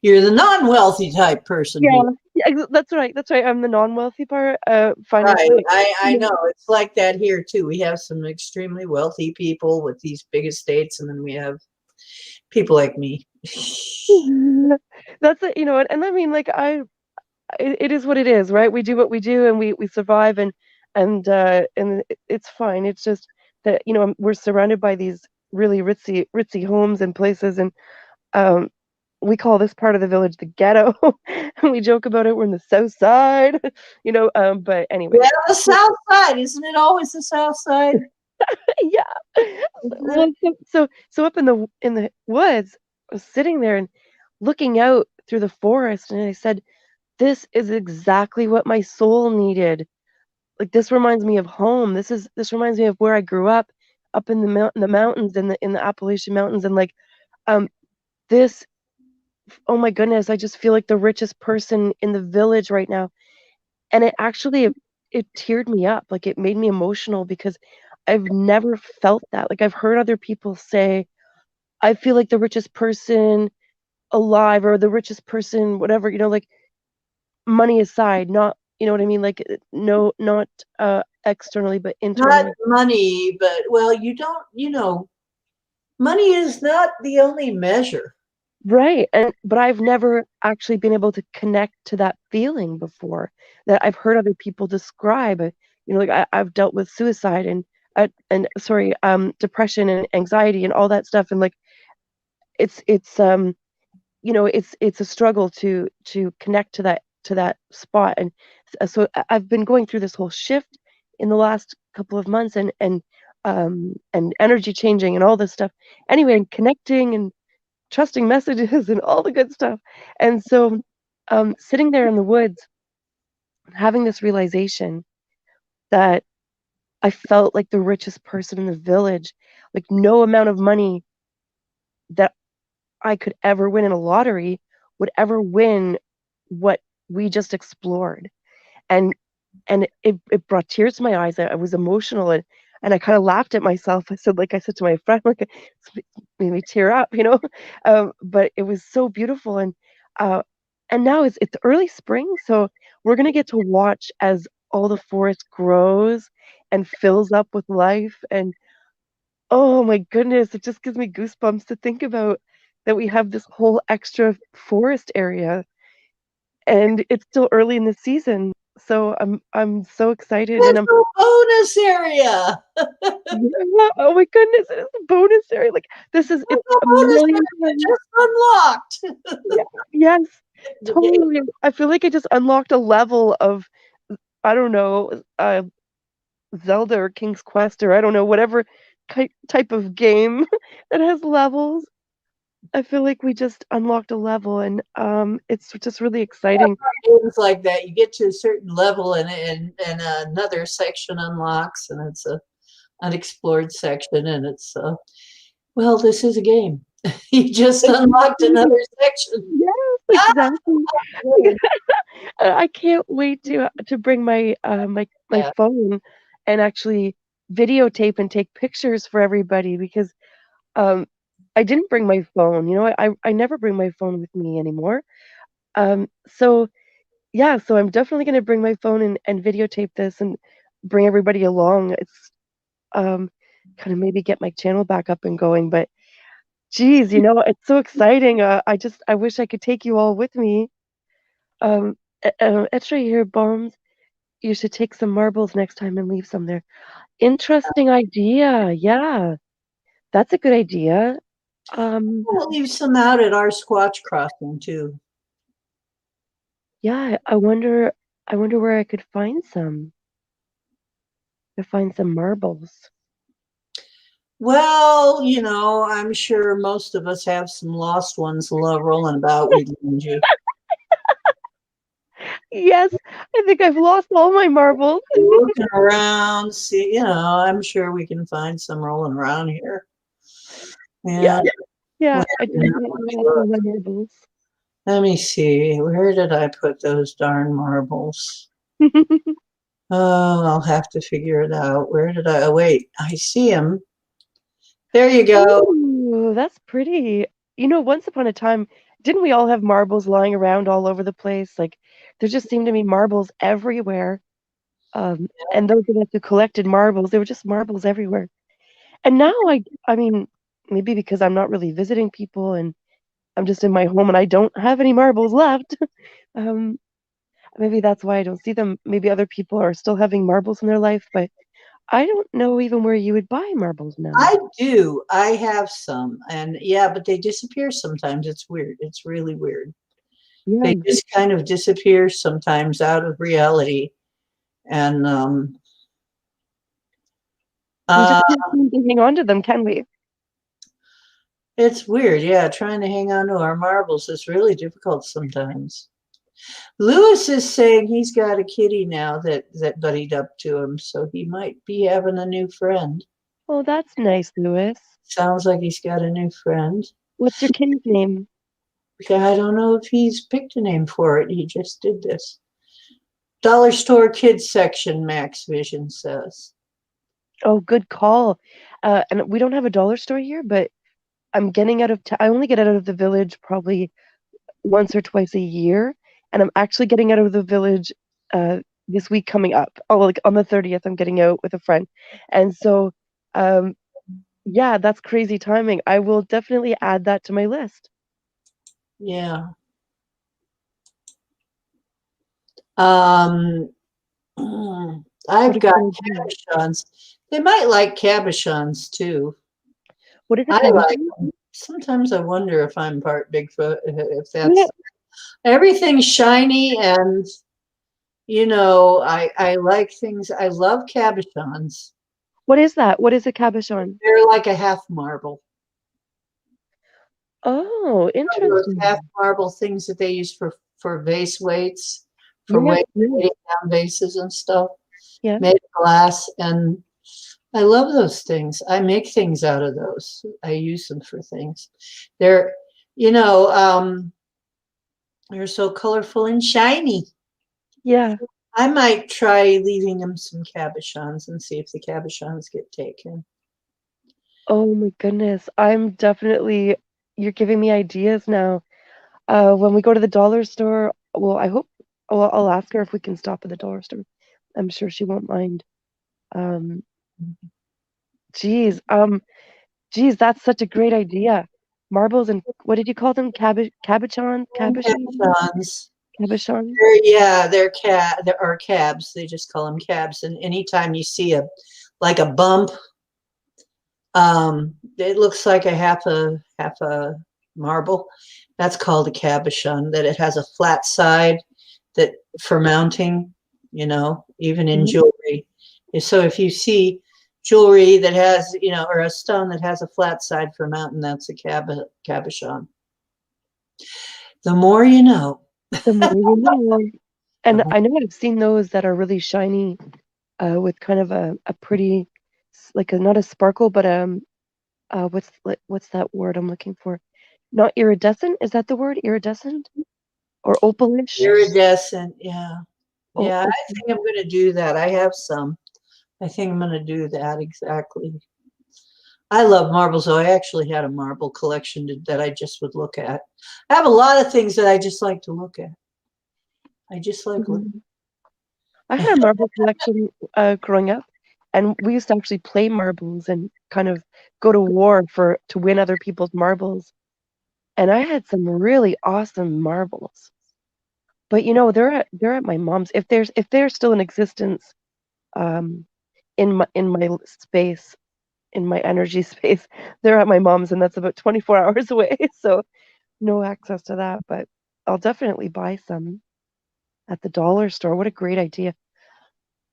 You're the non-wealthy type person Yeah, who, yeah, that's right. That's right. I'm the non-wealthy part, right. financially. I know. It's like that here too. We have some extremely wealthy people with these big estates, and then we have people like me. That's it, and I mean, like, it is what it is, right? We do what we do, and we survive, and it's fine. It's just that we're surrounded by these really ritzy homes and places, and um, we call this part of the village the ghetto. And we joke about it. We're in the south side, but Yeah, anyway. the South Side, isn't it always the South Side? Yeah. Isn't it? Well, so up in the woods, I was sitting there and looking out through the forest, and I said, "This is exactly what my soul needed. Like this reminds me of home. This reminds me of where I grew up in the mountains, in the Appalachian Mountains, and like um this. Oh my goodness, I just feel like the richest person in the village right now." And it teared me up. Like it made me emotional because I've never felt that. Like I've heard other people say, I feel like the richest person alive or the richest person, whatever, like money aside, not, you know what I mean? Like no, not externally, but Not internally. money, but well, money is not the only measure. Right. But I've never actually been able to connect to that feeling before that I've heard other people describe. Like I've dealt with suicide and sorry, depression and anxiety and all that stuff. And like it's it's a struggle to connect to that spot. And so I've been going through this whole shift in the last couple of months and energy changing and all this stuff. Anyway, and connecting and trusting messages and all the good stuff. And so, sitting there in the woods, having this realization that I felt like the richest person in the village, like no amount of money that I could ever win in a lottery would ever win what we just explored. And it brought tears to my eyes. I was emotional and I kind of laughed at myself. I said to my friend, like it made me tear up. But it was so beautiful uh and now it's early spring, so we're gonna get to watch as all the forest grows and fills up with life. And oh my goodness, it just gives me goosebumps to think about that we have this whole extra forest area. and it's still early in the season. So I'm so excited, and That's I'm a bonus area. yeah, oh my goodness, it's a bonus area. Like That's it's a a bonus million area times. just unlocked. Yeah, yes, The game. totally. I feel like I just unlocked a level of I don't know, Zelda or King's Quest or I don't know, whatever type of game that has levels. I feel like we just unlocked a level, and it's just really exciting. Games like that, you get to a certain level and another section unlocks, and it's a unexplored section, and it's well, this is a game. You just unlocked another section. Yes, Ah, exactly. I can't wait to bring my yeah. phone and actually videotape and take pictures for everybody because um I didn't bring my phone. You know, I never bring my phone with me anymore. So yeah, so I'm definitely gonna bring my phone and videotape this and bring everybody along. It's um kind of maybe get my channel back up and going, but geez, it's so exciting. I wish I could take you all with me. Extra here, bombs. You should take some marbles next time and leave some there. Interesting idea. Yeah, that's a good idea. Um, We'll leave some out at our Squatch Crossing too. yeah, I wonder where I could find some. To find some marbles. Well, I'm sure most of us have some lost ones rolling about. We'd lend you. Yes, I think I've lost all my marbles. Looking around, see, I'm sure we can find some rolling around here. Yeah, Yeah. yeah, Well, I definitely lost all my marbles. let me see. Where did I put those darn marbles? Oh, I'll have to figure it out. Where did I? Oh, wait, I see them. There you go. Ooh, that's pretty. Once upon a time, didn't we all have marbles lying around all over the place? Like, there just seemed to be marbles everywhere. And those of us who collected marbles, there were just marbles everywhere. And now I mean, maybe because I'm not really visiting people and I'm just in my home and I don't have any marbles left. Um, maybe that's why I don't see them. Maybe other people are still having marbles in their life, but I don't know even where you would buy marbles now. I do. I have some. And yeah, but they disappear sometimes. It's weird. It's really weird. They Yeah, just kind of disappear sometimes out of reality. And we just uh, can't seem to hang on to them, can we? it's weird. Yeah, trying to hang on to our marbles is really difficult sometimes. Lewis is saying he's got a kitty now that buddied up to him, so he might be having a new friend. Oh, that's nice, Louis. Sounds like he's got a new friend. What's your kitty's name? I don't know if he's picked a name for it. He just did this. Dollar store kids section, Max Vision says. Oh, good call. And we don't have a dollar store here, but I'm getting out of I only get out of the village probably once or twice a year, and I'm actually getting out of the village this week coming up. Oh, like on the 30th, I'm getting out with a friend, and so um, yeah, that's crazy timing. I will definitely add that to my list. Yeah. Um, What I've a got good idea. cabochons. They might like cabochons too. What is a I like cabbage? them. Sometimes I wonder if I'm part Bigfoot, if Yeah. that's everything's shiny and I like things. I love cabochons. What is that? What is a cabochon? They're like a half marble. Oh, Those half interesting. marble things that they use for vase weights, for Yeah, yeah, weighting down vases and stuff, yeah, made of glass. And I love those things. I make things out of those. I use them for things. They're, you know, um, they're so colorful and shiny. yeah. I might try leaving them some cabochons and see if the cabochons get taken. Oh my goodness. You're giving me ideas now. When we go to the dollar store, well, I'll ask her if we can stop at the dollar store. I'm sure she won't mind. Um, geez, geez, that's such a great idea. Marbles and what did you call them? Cabbage, cabochon, cabochon, Cabochons. Cabochon? Yeah, there are cabs. They just call them cabs. And anytime you see like a bump, it looks like a half a marble. That's called a cabochon. That it has a flat side that for mounting, even in Mhm. jewelry. So if you see jewelry that has, or a stone that has a flat side for mounting, that's a cabochon. The more you know. The more you know. The And more, I know I've seen those that are really shiny, with kind of a pretty, like a, not a sparkle, but what's that word I'm looking for? Not iridescent? Is that the word? Iridescent or opalish? iridescent, yeah. Oh, Yeah, I think I'm going to do that. I have some. I think I'm going to do that exactly. I love marbles, though. I actually had a marble collection that I just would look at. I have a lot of things that I just like to look at. I just like looking. mhm. I had a marble collection growing up, and we used to actually play marbles and kind of go to war for to win other people's marbles. And I had some really awesome marbles. But they're at my mom's. If they're still in existence, um, in my space, in my energy space, they're at my mom's, and that's about 24 hours away. So no access to that. But I'll definitely buy some at the dollar store. What a great idea!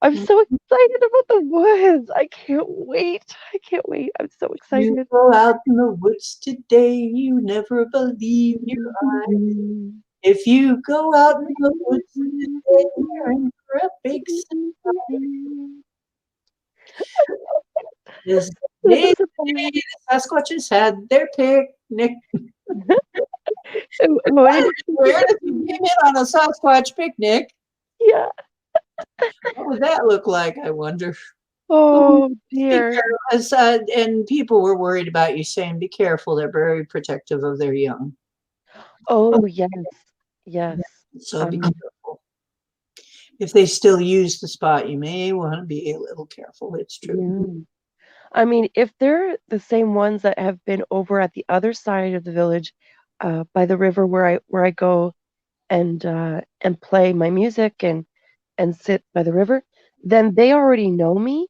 I'm so excited about the woods. I can't wait. I can't wait. I'm so You excited. go out in the woods today, you never believe your eyes. If you go out in the woods today, you're in for a big surprise. This This day, is a plan. the Sasquatches had their picnic. What did Where if you came in on a Sasquatch picnic? yeah. What would that look like, I wonder? Oh Be dear. careful, and people were worried about you saying, be careful. They're very protective of their young. Oh yes. Yes. So be Um, careful. If they still use the spot, you may want to be a little careful. It's true. yeah. I mean, if they're the same ones that have been over at the other side of the village, by the river where I go and play my music and sit by the river, then they already know me.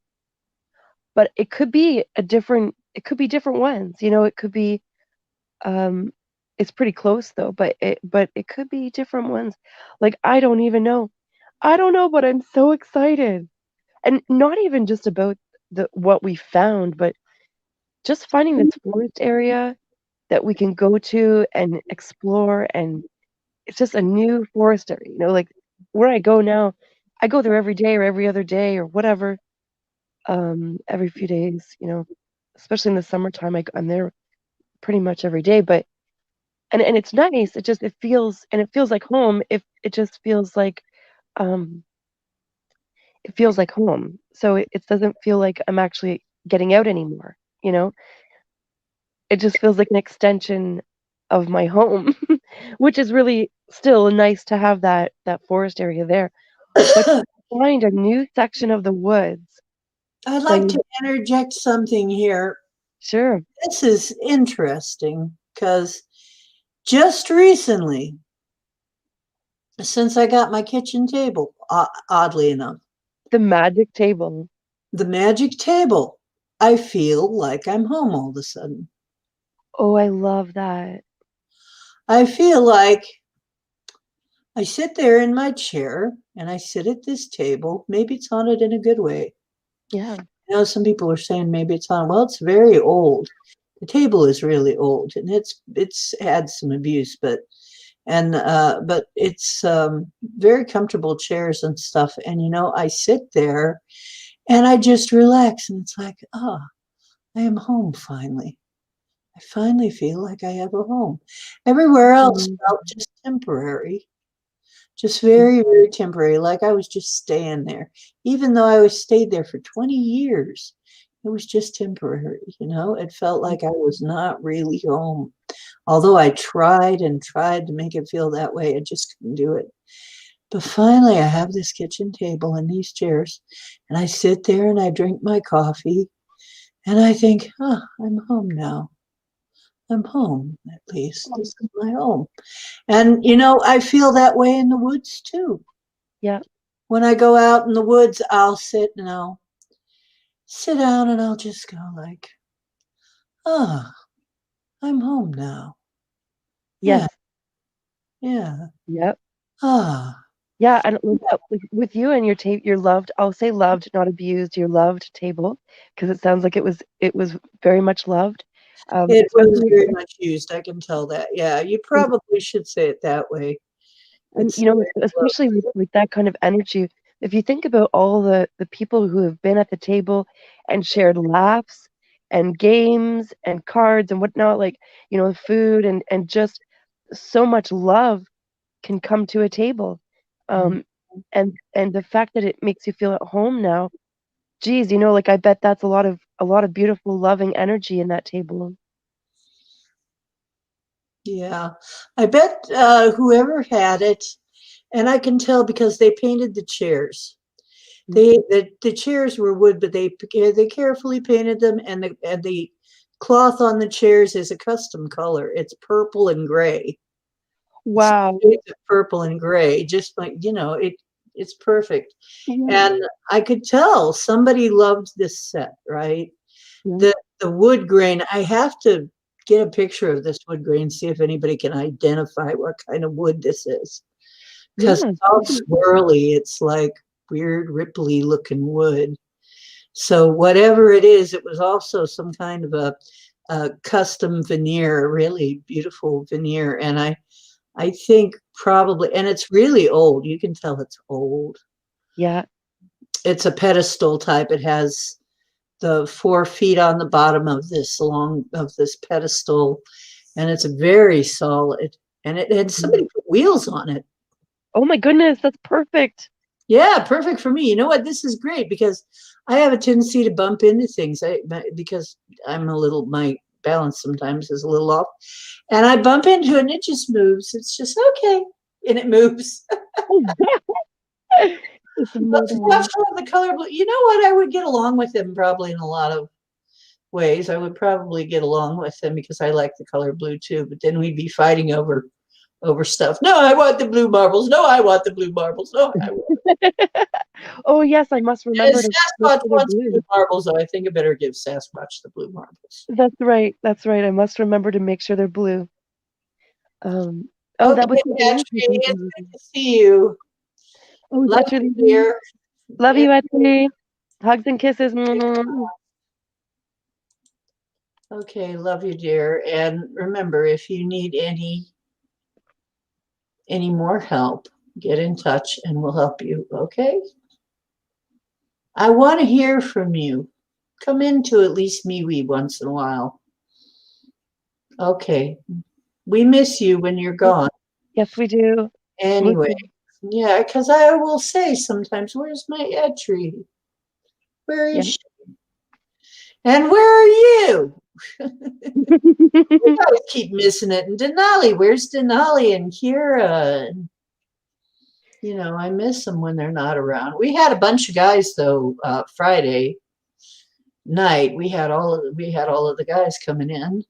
But it could be different ones. It could be um it's pretty close though, but it could be different ones. Like I don't even know. I don't know, but I'm so excited. And not even just about the what we found, but just finding this forest area that we can go to and explore, and it's just a new forest area, like where I go now, I go there every day or every other day or whatever, every few days, especially in the summertime, I'm there pretty much every day, but and it's nice. It feels like home. If it just um feels like home. So it doesn't feel like I'm actually getting out anymore, you know? It just feels like an extension of my home, which is really still nice to have that forest area there. But to find a new section of the woods I'd that like to interject something here. sure. This is interesting because just recently, since I got my kitchen table, oddly enough, The magic table. the magic table, I feel like I'm home all of a sudden. Oh, I love that. I feel like I sit there in my chair and I sit at this table. Maybe it's haunted in a good way. Yeah. Some people are saying maybe it's haunted. Well, it's very old. The table is really old and it's had some abuse, but it's very comfortable chairs and stuff. And I sit there and I just relax, and it's like, I am home finally. I finally feel like I have a home. Everywhere else Mhm. felt just temporary, just very, very temporary, like I was just staying there. Even though I was stayed there for 20 years, it was just temporary, It felt like I was not really home. Although I tried and tried to make it feel that way, I just couldn't do it. But finally, I have this kitchen table and these chairs, and I sit there and I drink my coffee, and I think, I'm home now. I'm home, at least. This is my home. And, you know, I feel that way in the woods too. Yeah. When I go out in the woods, I'll sit and I'll sit down and I'll just go like, ah, I'm home now. Yeah, Yes. yeah. Yep. Ah, Yeah, and with you and your loved, I'll say loved, not abused, your loved table, because it sounds like it was very much loved. it was Especially very much used. I can tell that. Yeah, you probably should say it that way. and It's you the know, way it especially looks. with that kind of energy, if you think about all the people who have been at the table and shared laughs and games and cards and whatnot, like, food and just so much love can come to a table. Mhm. Um, and the fact that it makes you feel at home now, geez, like I bet that's a lot of beautiful, loving energy in that table. Yeah, I bet whoever had it, and I can tell because they painted the chairs. The chairs were wood, but they carefully painted them, and the cloth on the chairs is a custom color. It's purple and gray. It's Wow. shades of purple and gray, just like it's perfect. Yeah. And I could tell somebody loved this set, right? Yeah. The wood grain. I have to get a picture of this wood grain, see if anybody can identify what kind of wood this is, because Yeah. it's all swirly. It's like weird, ripply looking wood. So whatever it is, it was also some kind of a custom veneer, a really beautiful veneer. And I think probably, and it's really old. You can tell it's old. Yeah. It's a pedestal type. It has the 4 feet on the bottom of this pedestal, and it's very solid. And it had somebody put wheels on it. Oh my goodness, that's perfect. Yeah, perfect for me. You know what? This is great because I have a tendency to bump into things. Because my balance sometimes is a little off, and I bump into it and it just moves. It's just okay, and it moves. It's Let's amazing. watch the color blue. You know what? I would get along with him probably in a lot of ways. I would probably get along with him because I like the color blue too. But then we'd be fighting over stuff. No, I want the blue marbles. No, I want the blue marbles. No, I want. Oh yes, I must And remember to make Sasquatch sure they're wants blue blue. marbles, so I think I better give Sasquatch the blue marbles. That's right. That's right. I must remember to make sure they're blue. Um, oh, that Okay, was so Patrick, amazing. Thank it's you. good to see you. Oh, is Love that your you, leaving? dear. Love Yeah. you, Etsy. Hugs and kisses. Mwah. Okay, love you, dear. And remember, if you need any more help, get in touch and we'll help you. Okay? I want to hear from you. Come into at least MeWe once in a while. Okay. We miss you when you're gone. Yes, we do. Me Anyway, too. yeah, because I will say sometimes, where's my entry? Where Yeah. is she? And where are you? We always keep missing it. And Denali, where's Denali and Kira? And, I miss them when they're not around. We had a bunch of guys though. Friday night, we had all of the guys coming in.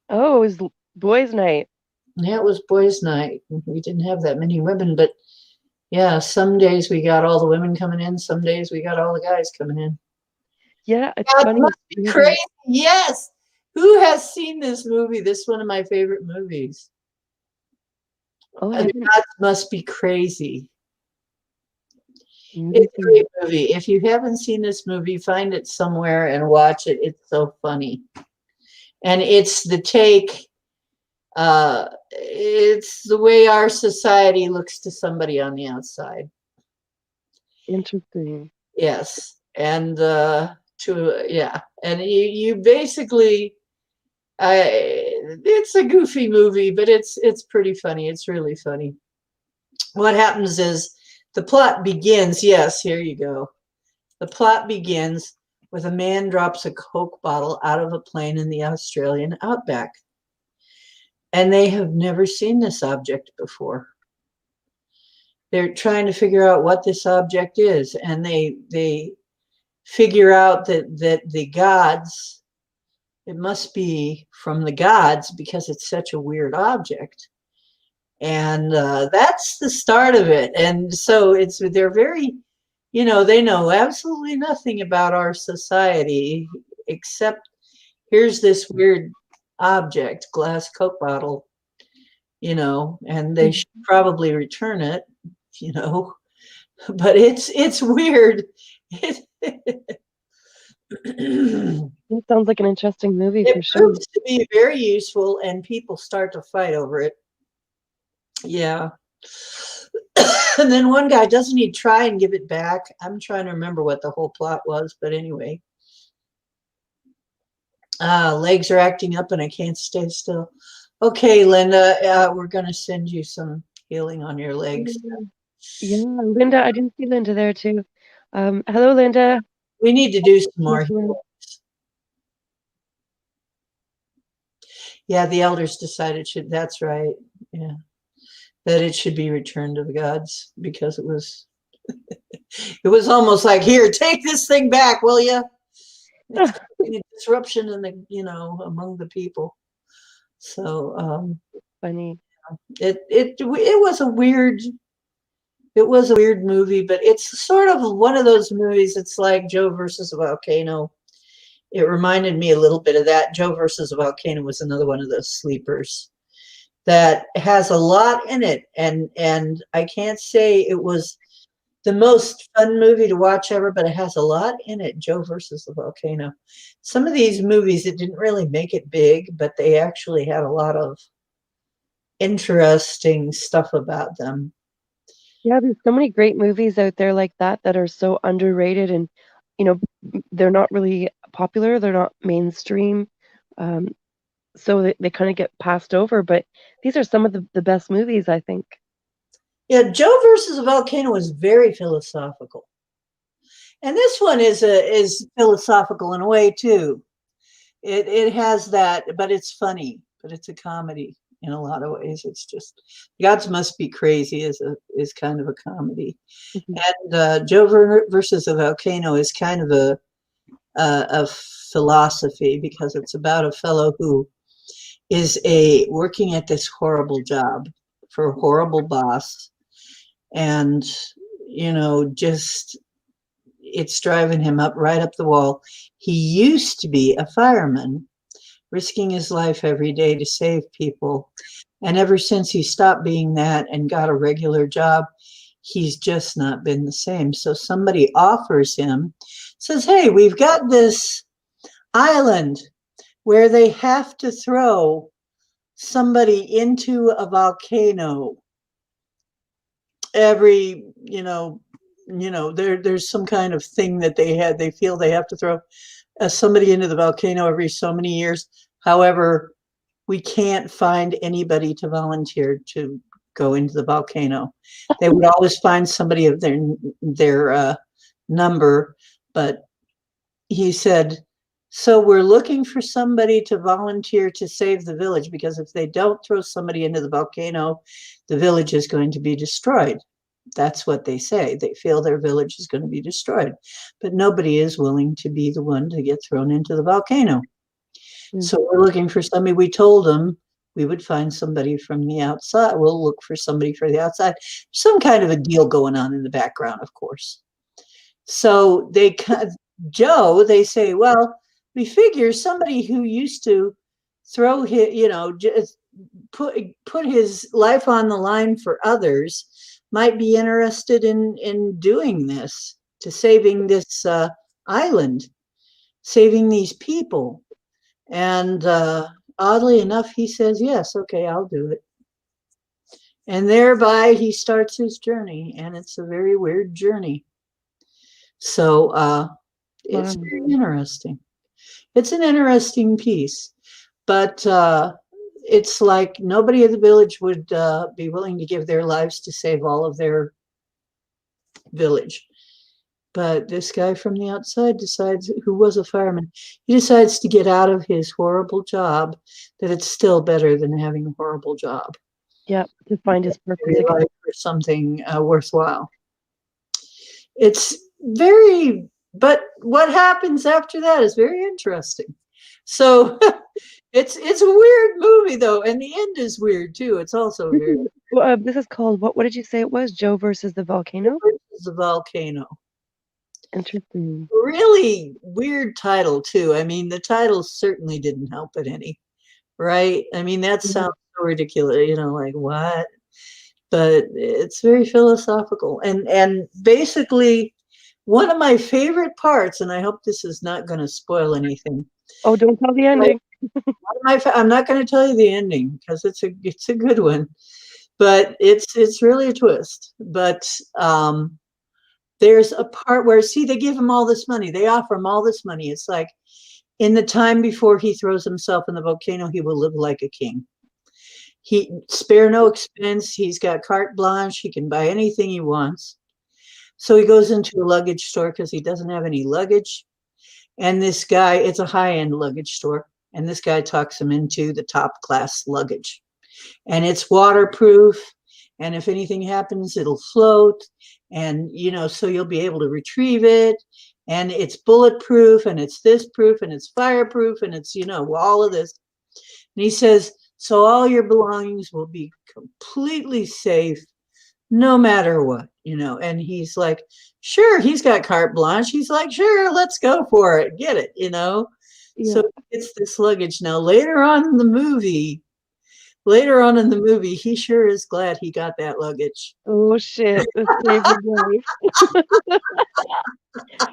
Oh, it was boys' night. Yeah, it was boys' night. We didn't have that many women, but yeah, some days we got all the women coming in. Some days we got all the guys coming in. Yeah, it's God, it funny. must be crazy. Yes. Who has seen this movie? This is one of my favorite movies. Oh, I The haven't. gods must be crazy. Let me It's a see. great movie. If you haven't seen this movie, find it somewhere and watch it. It's so funny. And it's the take, it's the way our society looks to somebody on the outside. Interesting. Yes. And and you basically it's a goofy movie, but it's pretty funny. It's really funny. What happens is the plot begins. Yes, here you go. The plot begins with a man drops a Coke bottle out of a plane in the Australian outback, and they have never seen this object before. They're trying to figure out what this object is, and they figure out that the gods it must be from the gods because it's such a weird object. And that's the start of it. And so they're very, they know absolutely nothing about our society except here's this weird object, glass Coke bottle, and they should probably return it, but it's weird. It sounds like an interesting movie It for sure. proves to be very useful, and people start to fight over it. Yeah. And then one guy, doesn't he try and give it back? I'm trying to remember what the whole plot was, but anyway. Legs are acting up and I can't stay still. Okay, Linda, we're going to send you some healing on your legs. Yeah, Linda, I didn't see Linda there too. Hello, Linda. We need to do some more. Yeah, the elders decided that's right. Yeah. That it should be returned to the gods because it was almost like, here, take this thing back, will you? It's causing a disruption in the among the people. So Funny. it was a weird movie, but it's sort of one of those movies. It's like Joe versus a volcano. It reminded me a little bit of that. Joe versus a volcano was another one of those sleepers that has a lot in it, and I can't say it was the most fun movie to watch ever, but it has a lot in it. Joe versus the volcano. Some of these movies, it didn't really make it big, but they actually had a lot of interesting stuff about them. Yeah, there's so many great movies out there like that are so underrated, and they're not really popular. They're not mainstream. So they kind of get passed over, but these are some of the best movies, I think. Yeah, Joe versus a volcano is very philosophical. And this one is philosophical in a way too. It has that, but it's funny, but it's a comedy in a lot of ways. It's just Gods Must Be Crazy is kind of a comedy. And Joe versus a volcano is kind of a philosophy because it's about a fellow who is working at this horrible job for a horrible boss, and just it's driving him right up the wall. He used to be a fireman, risking his life every day to save people, and ever since he stopped being that and got a regular job, he's just not been the same. So somebody offers him, says, hey, we've got this island where they have to throw somebody into a volcano every, there's some kind of thing that they feel they have to throw somebody into the volcano every so many years. However, we can't find anybody to volunteer to go into the volcano. They would always find somebody of their number, but he said, so we're looking for somebody to volunteer to save the village, because if they don't throw somebody into the volcano, the village is going to be destroyed. That's what they say. They feel their village is going to be destroyed, but nobody is willing to be the one to get thrown into the volcano. So we're looking for somebody. We told them we would find somebody from the outside. We'll look for somebody for the outside. Some kind of a deal going on in the background, of course. So they say, well, we figure somebody who used to throw his, just put his life on the line for others might be interested in doing this, to saving this island, saving these people. And oddly enough, he says, yes, okay, I'll do it. And thereby he starts his journey, and it's a very weird journey. So it's very interesting. It's an interesting piece, but it's like nobody in the village would be willing to give their lives to save all of their village. But this guy from the outside decides, who was a fireman, he decides to get out of his horrible job, that it's still better than having a horrible job. Yeah, to find his purpose again. For something worthwhile. It's very, but what happens after that is very interesting. So it's a weird movie though, and the end is weird too. It's also very This is called what did you say it was? Joe versus the volcano? it's a volcano. Interesting. Really weird title too. I mean, the title certainly didn't help it any, right? I mean, that Yeah. sounds so ridiculous, like what? But it's very philosophical. And basically one of my favorite parts, and I hope this is not going to spoil anything. Oh, don't tell the Like, ending. I'm not going to tell you the ending because it's a good one, but it's really a twist. But there's a part where see they give him all this money. They offer him all this money. It's like in the time before he throws himself in the volcano, he will live like a king. He spare no expense. He's got carte blanche. He can buy anything he wants. So he goes into a luggage store because he doesn't have any luggage. And this guy, it's a high-end luggage store, and this guy talks him into the top class luggage. And it's waterproof. And if anything happens, it'll float. And, so you'll be able to retrieve it. And it's bulletproof, and it's this proof, and it's fireproof, and it's, all of this. And he says, so all your belongings will be completely safe no matter what, and he's like, sure, he's got carte blanche. He's like, sure, let's go for it. Get it. Yeah. So it's this luggage. Now, later on in the movie, he sure is glad he got that luggage. Oh shit. This saved his life.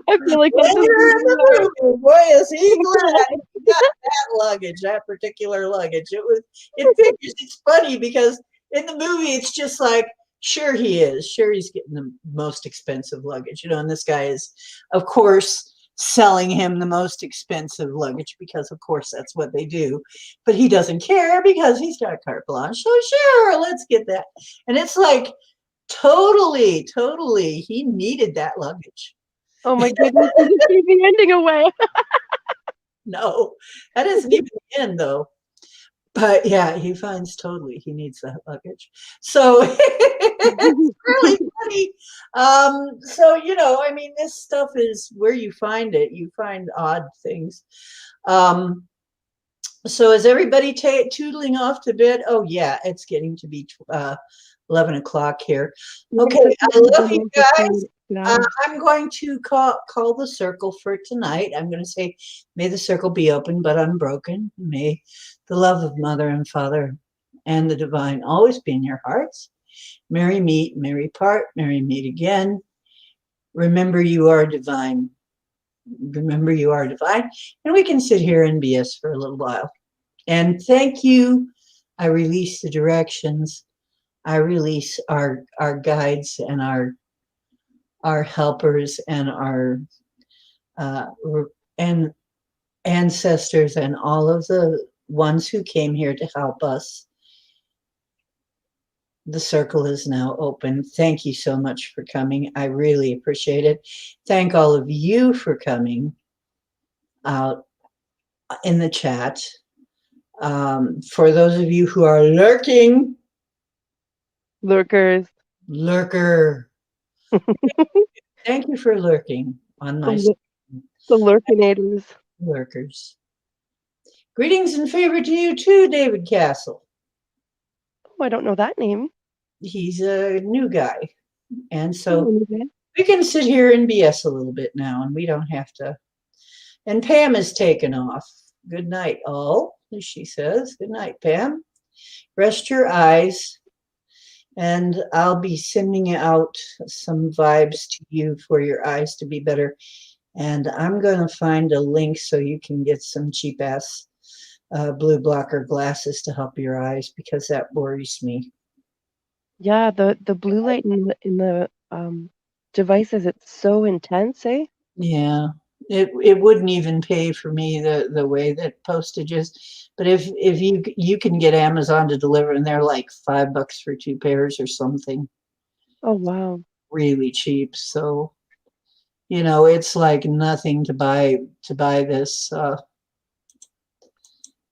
I feel like that's a Later in the movie, boy, is he glad he got that luggage, that particular luggage. It figures, it's funny because in the movie, it's just like, sure he is. Sure he's getting the most expensive luggage, and this guy is, of course, selling him the most expensive luggage because, of course, that's what they do. But he doesn't care because he's got carte blanche. So sure, let's get that. And it's like, totally, he needed that luggage. Oh my goodness, you just gave the ending away. No, that isn't even the end, though. But yeah, he finds totally he needs that luggage. So it's really funny. So I mean, this stuff is where you find it. You find odd things. So is everybody tootling off to bed? Oh yeah, it's getting to be 11 o'clock here. Okay, I love you guys. I'm going to call the circle for tonight. I'm going to say, may the circle be open but unbroken. May the love of mother and father and the divine always be in your hearts. Merry meet, merry part, merry meet again. Remember you are divine. Remember you are divine. And we can sit here and BS for a little while. And thank you. I release the directions. I release our guides and our helpers and our and ancestors and all of the ones who came here to help us. The circle is now open. Thank you so much for coming. I really appreciate it. Thank all of you for coming out in the chat. For those of you who are lurking, Lurkers. lurker, thank you for lurking on my The lurkinators. lurkers. Greetings and favor to you too, David Castle. Oh, I don't know that name. He's a new guy. And so Okay. we can sit here and BS a little bit now, and we don't have to. And Pam is taken off. Good night, all, as she says. Good night, Pam. Rest your eyes, and I'll be sending out some vibes to you for your eyes to be better. And I'm going to find a link so you can get some cheap-ass blue blocker glasses to help your eyes, because that worries me. Yeah, the blue light in the devices, it's so intense, eh? Yeah, it wouldn't even pay for me the way that postage is. But if you can get Amazon to deliver, and they're like $5 for 2 pairs or something, Oh wow. really cheap. So it's like nothing to buy this to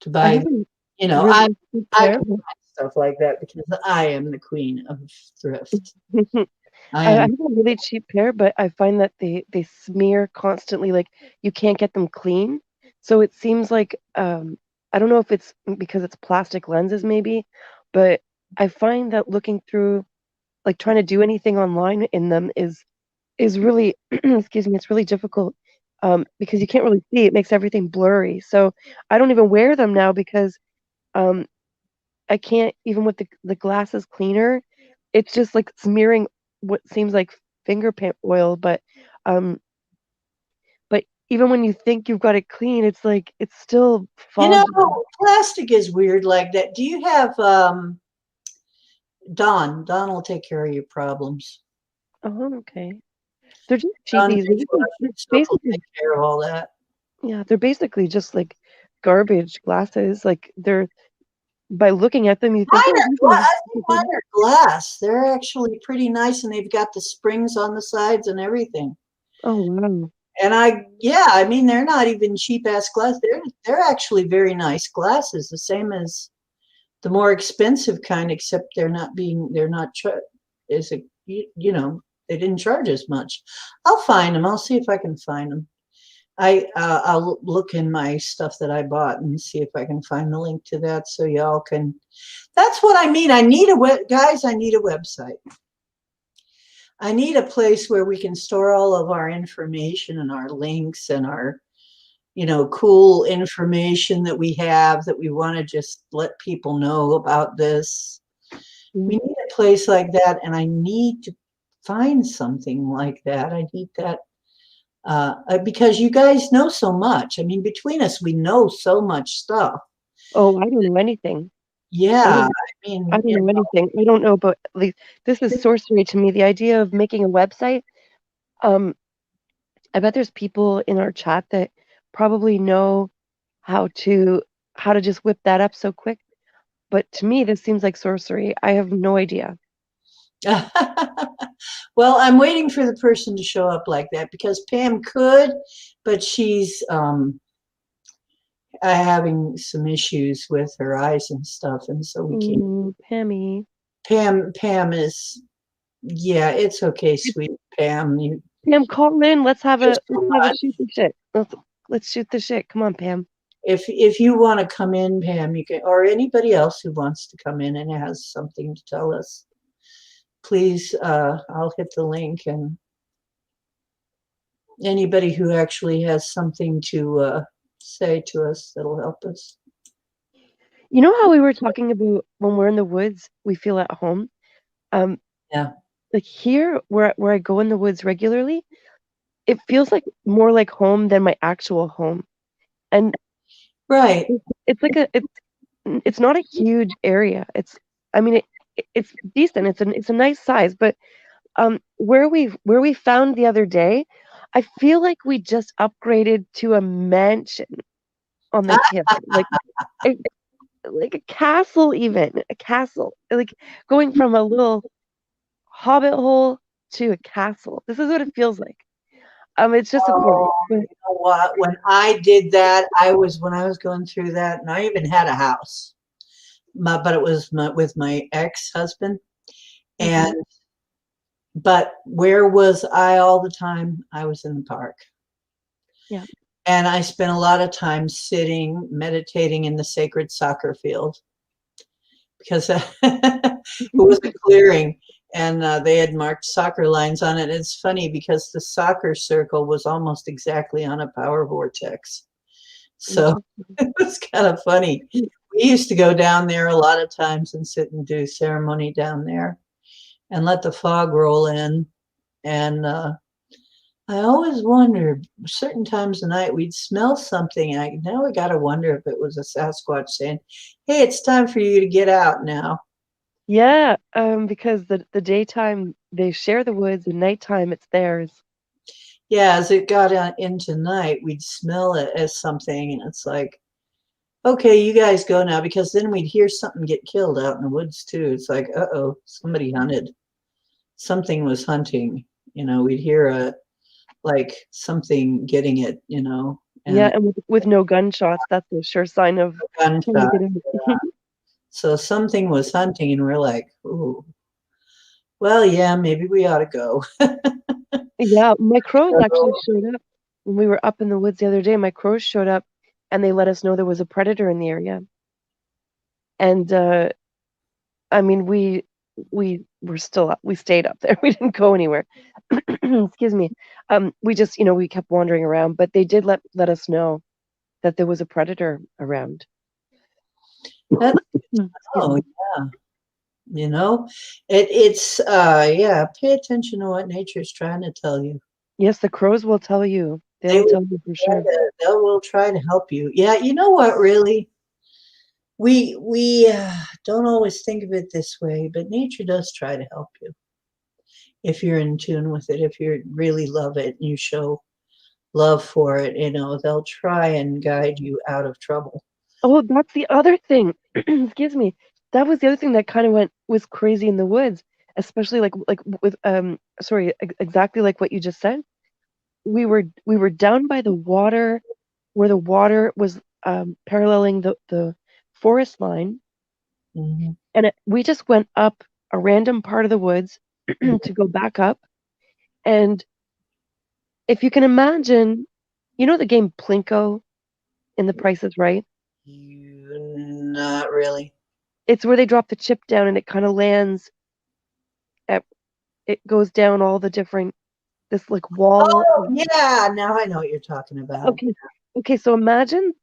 I buy. have a I really cheap I pair. can buy stuff like that because I am the queen of thrift. I I am. have a really cheap pair, but I find that they smear constantly. Like you can't get them clean. So it seems like I don't know if it's because it's plastic lenses maybe, but I find that looking through like trying to do anything online in them is really excuse me, it's really difficult because you can't really see. It makes everything blurry. So I don't even wear them now because um I can't even with the glasses cleaner. It's just like smearing what seems like finger paint oil, um but even when you think you've got it clean, it's like it's still You know, foggy. plastic is weird like that. Do you have Don? Don will take care of your problems. Oh, okay. They're just Don cheapies. They're dishwashing stuff will basically take care of all that. yeah, they're basically just like garbage glasses. Like they're by looking at them, you think, Mine oh, are these I are think mine are glass. They're actually pretty nice, and they've got the springs on the sides and everything. oh wow. And yeah, I mean, they're not even cheap ass glass. They're actually very nice glasses, the same as the more expensive kind, except they're not is a you know they didn't charge as much. I'll find them. I'll see if I can find them. I'll look in my stuff that I bought and see if I can find the link to that so y'all can. That's what I mean. I need a guys. I need a website. I need a place where we can store all of our information and our links and our cool information that we have that we want to just let people know about this. We Mhm. need a place like that, and I need to find something like that. I need that because you guys know so much. I mean, between us, we know so much stuff. Oh, I don't know anything. I Yeah, don't I I mean, don't know anything. I don't know about like this is sorcery to me. The idea of making a website. Um, I bet there's people in our chat that probably know how to how to just whip that up so quick. But to me, this seems like sorcery. I have no idea. well, I'm waiting for the person to show up like that because Pam could, but she's having some issues with her eyes and stuff, and so we can't. Pammy. Pam is, yeah, it's okay, sweet Pam. You Pam, call in. just Let's have a shoot the shit. Let's shoot the shit. Come on, Pam. if you want to come in, Pam, you can, or anybody else who wants to come in and has something to tell us. Please, I'll hit the link, and anybody who actually has something to say to us that'll help us. You know how we were talking about when we're in the woods, we feel at home? Um, Yeah. like here where I go in the woods regularly, it feels like more like home than my actual home. And Right. it's like it's not a huge area. I mean it's decent. It's a nice size, but where we found the other day, I feel like we just upgraded to a mansion on the hill. A, like a castle even, a castle. Like going from a little hobbit hole to a castle. This is what it feels like. It's just a theory. Oh, But you know what? When I did that, when I was going through that, and I even had a house, but it was with my ex-husband. And mhm, but where was I all the time? I was in the park. yeah. And I spent a lot of time sitting, meditating in the sacred soccer field because it was a clearing and they had marked soccer lines on it. It's funny because the soccer circle was almost exactly on a power vortex. So Interesting. it was kind of funny. We used to go down there a lot of times and sit and do ceremony down there and let the fog roll in. And I always wondered, certain times of night, we'd smell something. Now we got to wonder if it was a Sasquatch saying, "Hey, it's time for you to get out now." Yeah, because the daytime they share the woods, and nighttime it's theirs. Yeah, as it got into night, we'd smell it as something, and it's like, okay, you guys go now, because then we'd hear something get killed out in the woods too. It's like, uh-oh, somebody hunted. Something was hunting. We'd hear like something getting it, Yeah, and and with no gunshots, that's a sure sign of time to gunshot. get out. So something was hunting, and we're like, ooh, well, yeah, maybe we ought to go. Yeah, my crows actually So, showed up when we were up in the woods the other day. My crows showed up and they let us know there was a predator in the area. And I mean, we were still up. We stayed up there. We didn't go anywhere. Excuse me. We just, we kept wandering around, but they did let us know that there was a predator around. That's, Excuse oh me. yeah. It's yeah, pay attention to what nature's trying to tell you. Yes, the crows will tell you. They They'll will tell you for sure. they will try to help you. Yeah, you know what, really? We don't always think of it this way, but nature does try to help you if you're in tune with it, if you really love it and you show love for it, they'll try and guide you out of trouble. Oh, that's the other thing. Excuse me. That was the other thing that kind of was crazy in the woods, especially like with sorry, exactly like what you just said. We were down by the water where the water was paralleling the forest line, Mhm. and we just went up a random part of the woods to go back up. And if you can imagine, the game Plinko in The Price is Right? Not really. It's where they drop the chip down and it kind of lands at, it goes down all the different, this like wall. Oh, yeah. Now I know what you're talking about. Okay. Okay, so imagine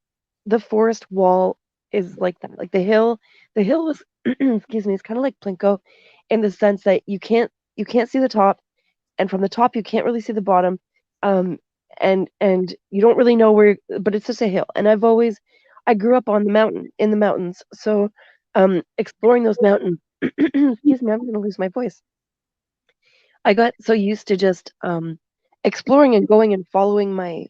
the forest wall is like that. Like the hill was excuse me, it's kind of like Plinko in the sense that you can't see the top, and from the top you can't really see the bottom. Um and you don't really know where, but it's just a hill. And I grew up on the mountain, in the mountains. So exploring those mountains, excuse me, I'm going to lose my voice. I got so used to just exploring and going and following Here, my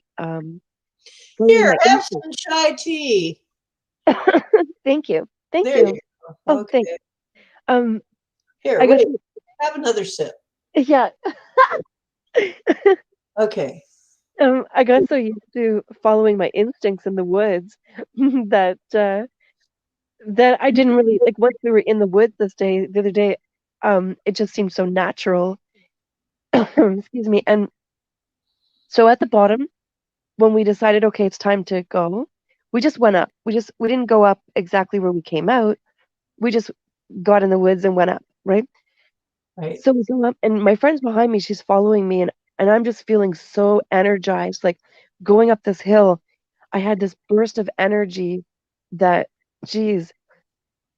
have instincts. some chai tea. Thank you. Thank There you you. go. Oh, thanks. Okay. Um, Here, I got wait. Have another sip. yeah. Okay. I got so used to following my instincts in the woods that I didn't really like. Once we were in the woods the other day, it just seemed so natural. Excuse me. And so at the bottom, when we decided, okay, it's time to go, we just went up. We didn't go up exactly where we came out. We just got in the woods and went up, right? Right. So we go up, and my friend's behind me. She's following me, and I'm just feeling so energized. Like going up this hill, I had this burst of energy that, geez,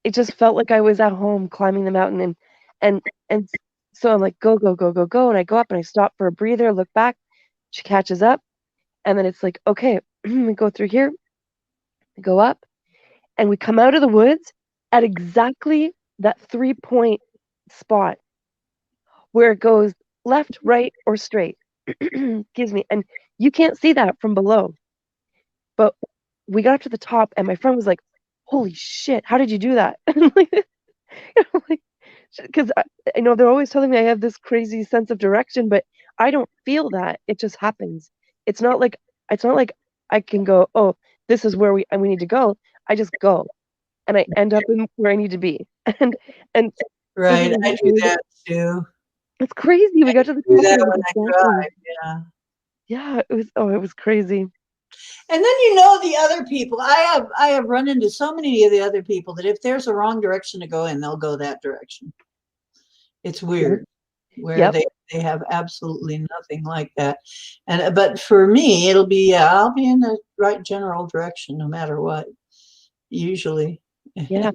it just felt like I was at home climbing the mountain. And so I'm like, go, go, go, go, go. And I go up and I stop for a breather, look back. She catches up. And then it's like, okay, we go through here, we go up, and we come out of the woods at exactly that 3 point spot where it goes left, right, or straight. Excuse me. And you can't see that from below. But we got up to the top, and my friend was like, holy shit, how did you do that? Like, because I know they're always telling me I have this crazy sense of direction, but I don't feel that. It just happens. It's not like it's not like I can go, oh, this is where we need to go. I just go, and I end up in where I need to be. And it Right. was I do that too. it's crazy. We got to the Do top and that it was when I exactly, drive. Yeah. yeah. It was crazy. And then the other people. I have run into so many of the other people that if there's a wrong direction to go in, they'll go that direction. It's Yep. weird where Yep. they have absolutely nothing like that. And but for me, it'll be I'll be in the right general direction no matter what. Usually. Yeah.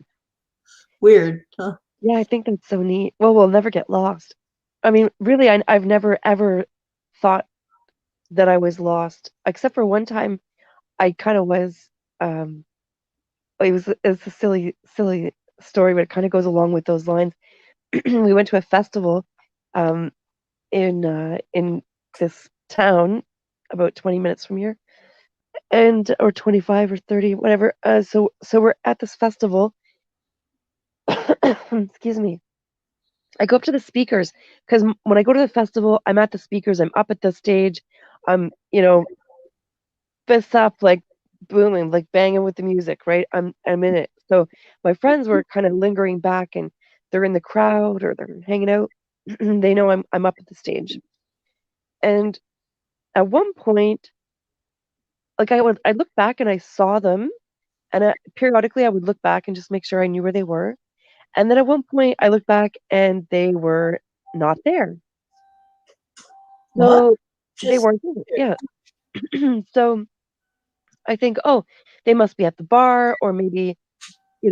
Weird, huh? Yeah. I think that's so neat. Well, we'll never get lost. I mean, really, I've never ever thought that I was lost, except for one time I kind of was. Um, it's a silly story, but it kind of goes along with those lines. We went to a festival, um, in this town about 20 minutes from here, and or 25 or 30, whatever. So we're at this festival. Excuse me. I go up to the speakers because when I go to the festival, I'm at the speakers. I'm up at the stage. I'm, fists up, like booming, like banging with the music, right? I'm in it. So my friends were kind of lingering back, and they're in the crowd or they're hanging out. They know I'm up at the stage. And at one point, like I look back and I saw them, and periodically I would look back and just make sure I knew where they were. And then at one point I looked back and they were not there. What? So they Just weren't there. Yeah. So I think, oh, they must be at the bar, or maybe,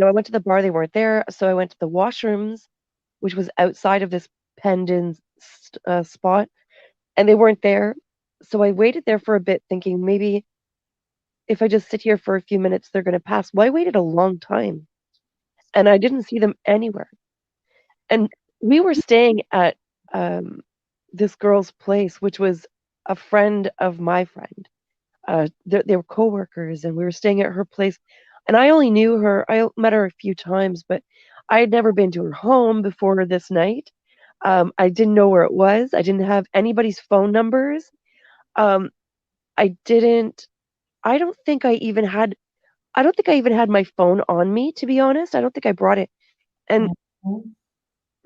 I went to the bar, they weren't there. So I went to the washrooms, which was outside of this pendant spot, and they weren't there. So I waited there for a bit, thinking maybe if I just sit here for a few minutes, they're going to pass. Well, I waited a long time and I didn't see them anywhere. And we were staying at um, this girl's place, which was a friend of my friend. They were coworkers, and we were staying at her place. And I only knew her. I met her a few times, but I had never been to her home before this night. I didn't know where it was. I didn't have anybody's phone numbers. Um, I didn't. I don't think I even had. I don't think I even had my phone on me, to be honest. I don't think I brought it. And Mhm.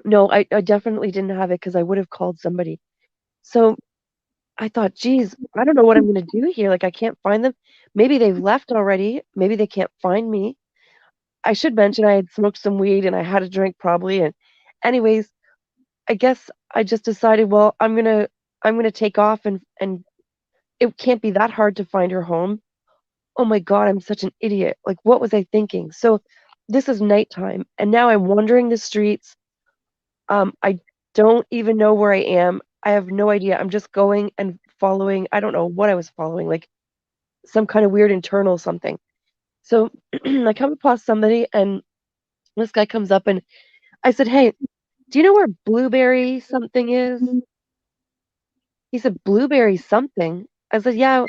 no, I definitely didn't have it because I would have called somebody. So I thought, geez, I don't know what I'm going to do here. Like, I can't find them. Maybe they've left already. Maybe they can't find me. I should mention I had smoked some weed and I had a drink probably. And anyways, I guess I just decided, well, I'm gonna take off, and it can't be that hard to find her home. Oh my God, I'm such an idiot. Like, what was I thinking? So this is nighttime, and now I'm wandering the streets. I don't even know where I am. I have no idea. I'm just going and following. I don't know what I was following, like some kind of weird internal something. So I come across somebody, and this guy comes up, and I said, "Hey, do you know where Blueberry something is?" He said, "Blueberry something." I said, "Yeah,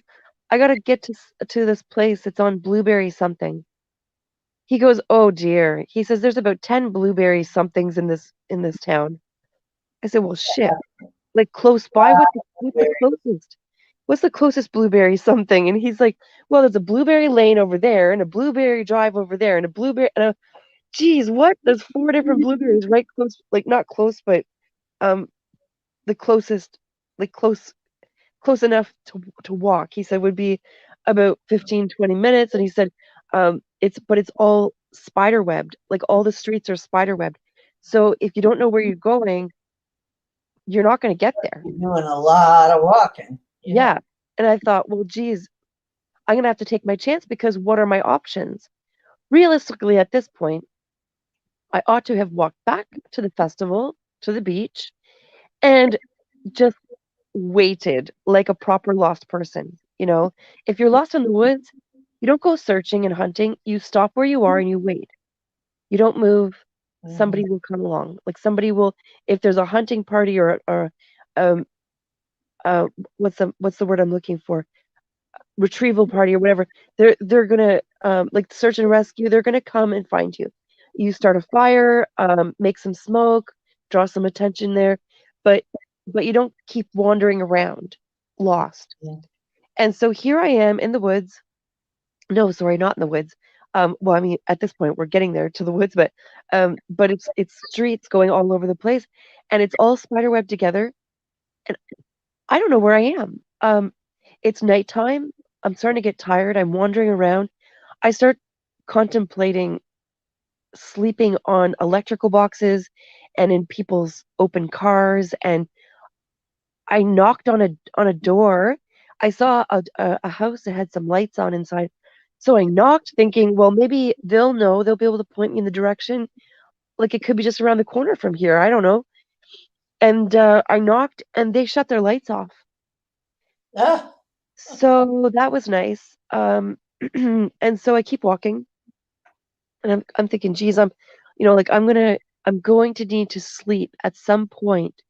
I gotta get to this place. It's on Blueberry something." He goes, "Oh dear." He says, "There's about 10 blueberry somethings in this town." I said, "Well, shit. Like close by, what's the closest? What's the closest blueberry something?" And he's like, "Well, there's a blueberry lane over there, and a blueberry drive over there, and a blueberry." And geez, what? There's four different blueberries right close, like not close, but um, the closest, like close enough to walk. He said would be about 15, 20 minutes, and he said, it's all spider webbed. Like all the streets are spider webbed. So if you don't know where you're going, you're not going to get there. You're doing a lot of walking. Yeah. Yeah. And I thought, well, geez, I'm going to have to take my chance because what are my options? Realistically, at this point, I ought to have walked back to the festival, to the beach, and just waited like a proper lost person. If you're lost in the woods, you don't go searching and hunting. You stop where you are and you wait. You don't move. Mhm. Somebody will come along. Like somebody will, if there's a hunting party or um uh what's the word I'm looking for? Retrieval party or whatever, they're gonna like search and rescue, they're gonna come and find you. You start a fire, make some smoke, draw some attention there, but you don't keep wandering around lost. Yeah. And so here I am in the woods. No, sorry, not in the woods. Well, I mean, at this point we're getting there to the woods, but it's streets going all over the place, and it's all spiderweb together, and I don't know where I am. It's nighttime. I'm starting to get tired. I'm wandering around. I start contemplating sleeping on electrical boxes and in people's open cars. And I knocked on a door. I saw a house that had some lights on inside. So I knocked, thinking, well, maybe they'll know. They'll be able to point me in the direction. Like it could be just around the corner from here. I don't know. And I knocked, and they shut their lights off. Ah, So that was nice. And so I keep walking, and I'm thinking, geez, like I'm going to need to sleep at some point.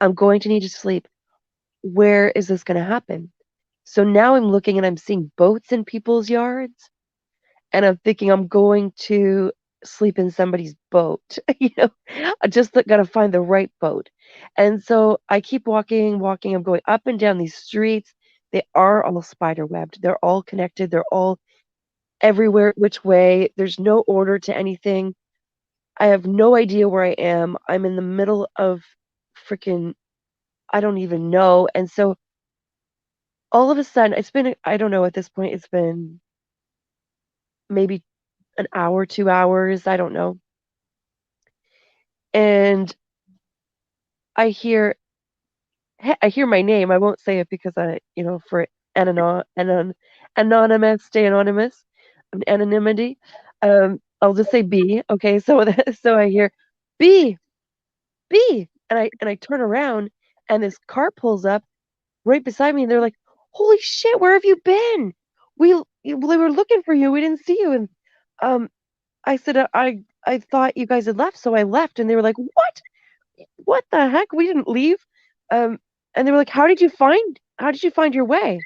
I'm going to need to sleep. Where is this going to happen? So now I'm looking and I'm seeing boats in people's yards, and I'm thinking I'm going to sleep in somebody's boat. I just got to find the right boat. And so I keep walking, walking. I'm going up and down these streets. They are all spider webbed. They're all connected. They're all everywhere, which way. There's no order to anything. I have no idea where I am. I'm in the middle of freaking, I don't even know. And so all of a sudden, it's been, I don't know, at this point, it's been maybe an hour, 2 hours, I don't know. And I hear, I hear my name. I won't say it because for anonymous, stay anonymous, anonymity. I'll just say B. Okay, so so I hear B, B, and I turn around, and this car pulls up right beside me, and they're like, "Holy shit, where have you been? We were looking for you. We didn't see you." And um, I said, I thought you guys had left, so I left." And they were like, "What? What the heck? We didn't leave." Um, and they were like, how did you find your way?"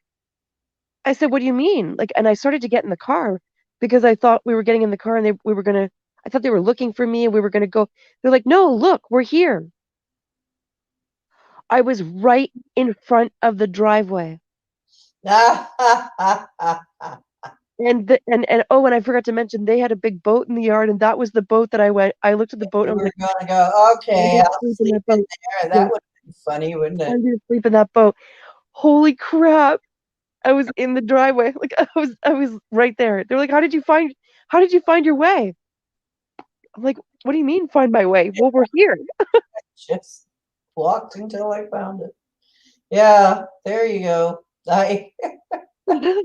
I said, "What do you mean?" Like, and I started to get in the car because I thought we were getting in the car and we were gonna, I thought they were looking for me and we were gonna go. They're like, "No, look, we're here." I was right in front of the driveway. And oh, and I forgot to mention they had a big boat in the yard, and that was the boat that I looked at the boat You and I was were like, going to go, I'm okay, gonna I'll sleep in sleep that in boat. there. Yeah, That would be funny, wouldn't it? I'm gonna sleep in that boat. Holy crap. I was in the driveway. Like I was right there. They're like, how did you find your way? I'm like, what do you mean find my way? Well, we're here. Just walked until I found it. Yeah, there you go. It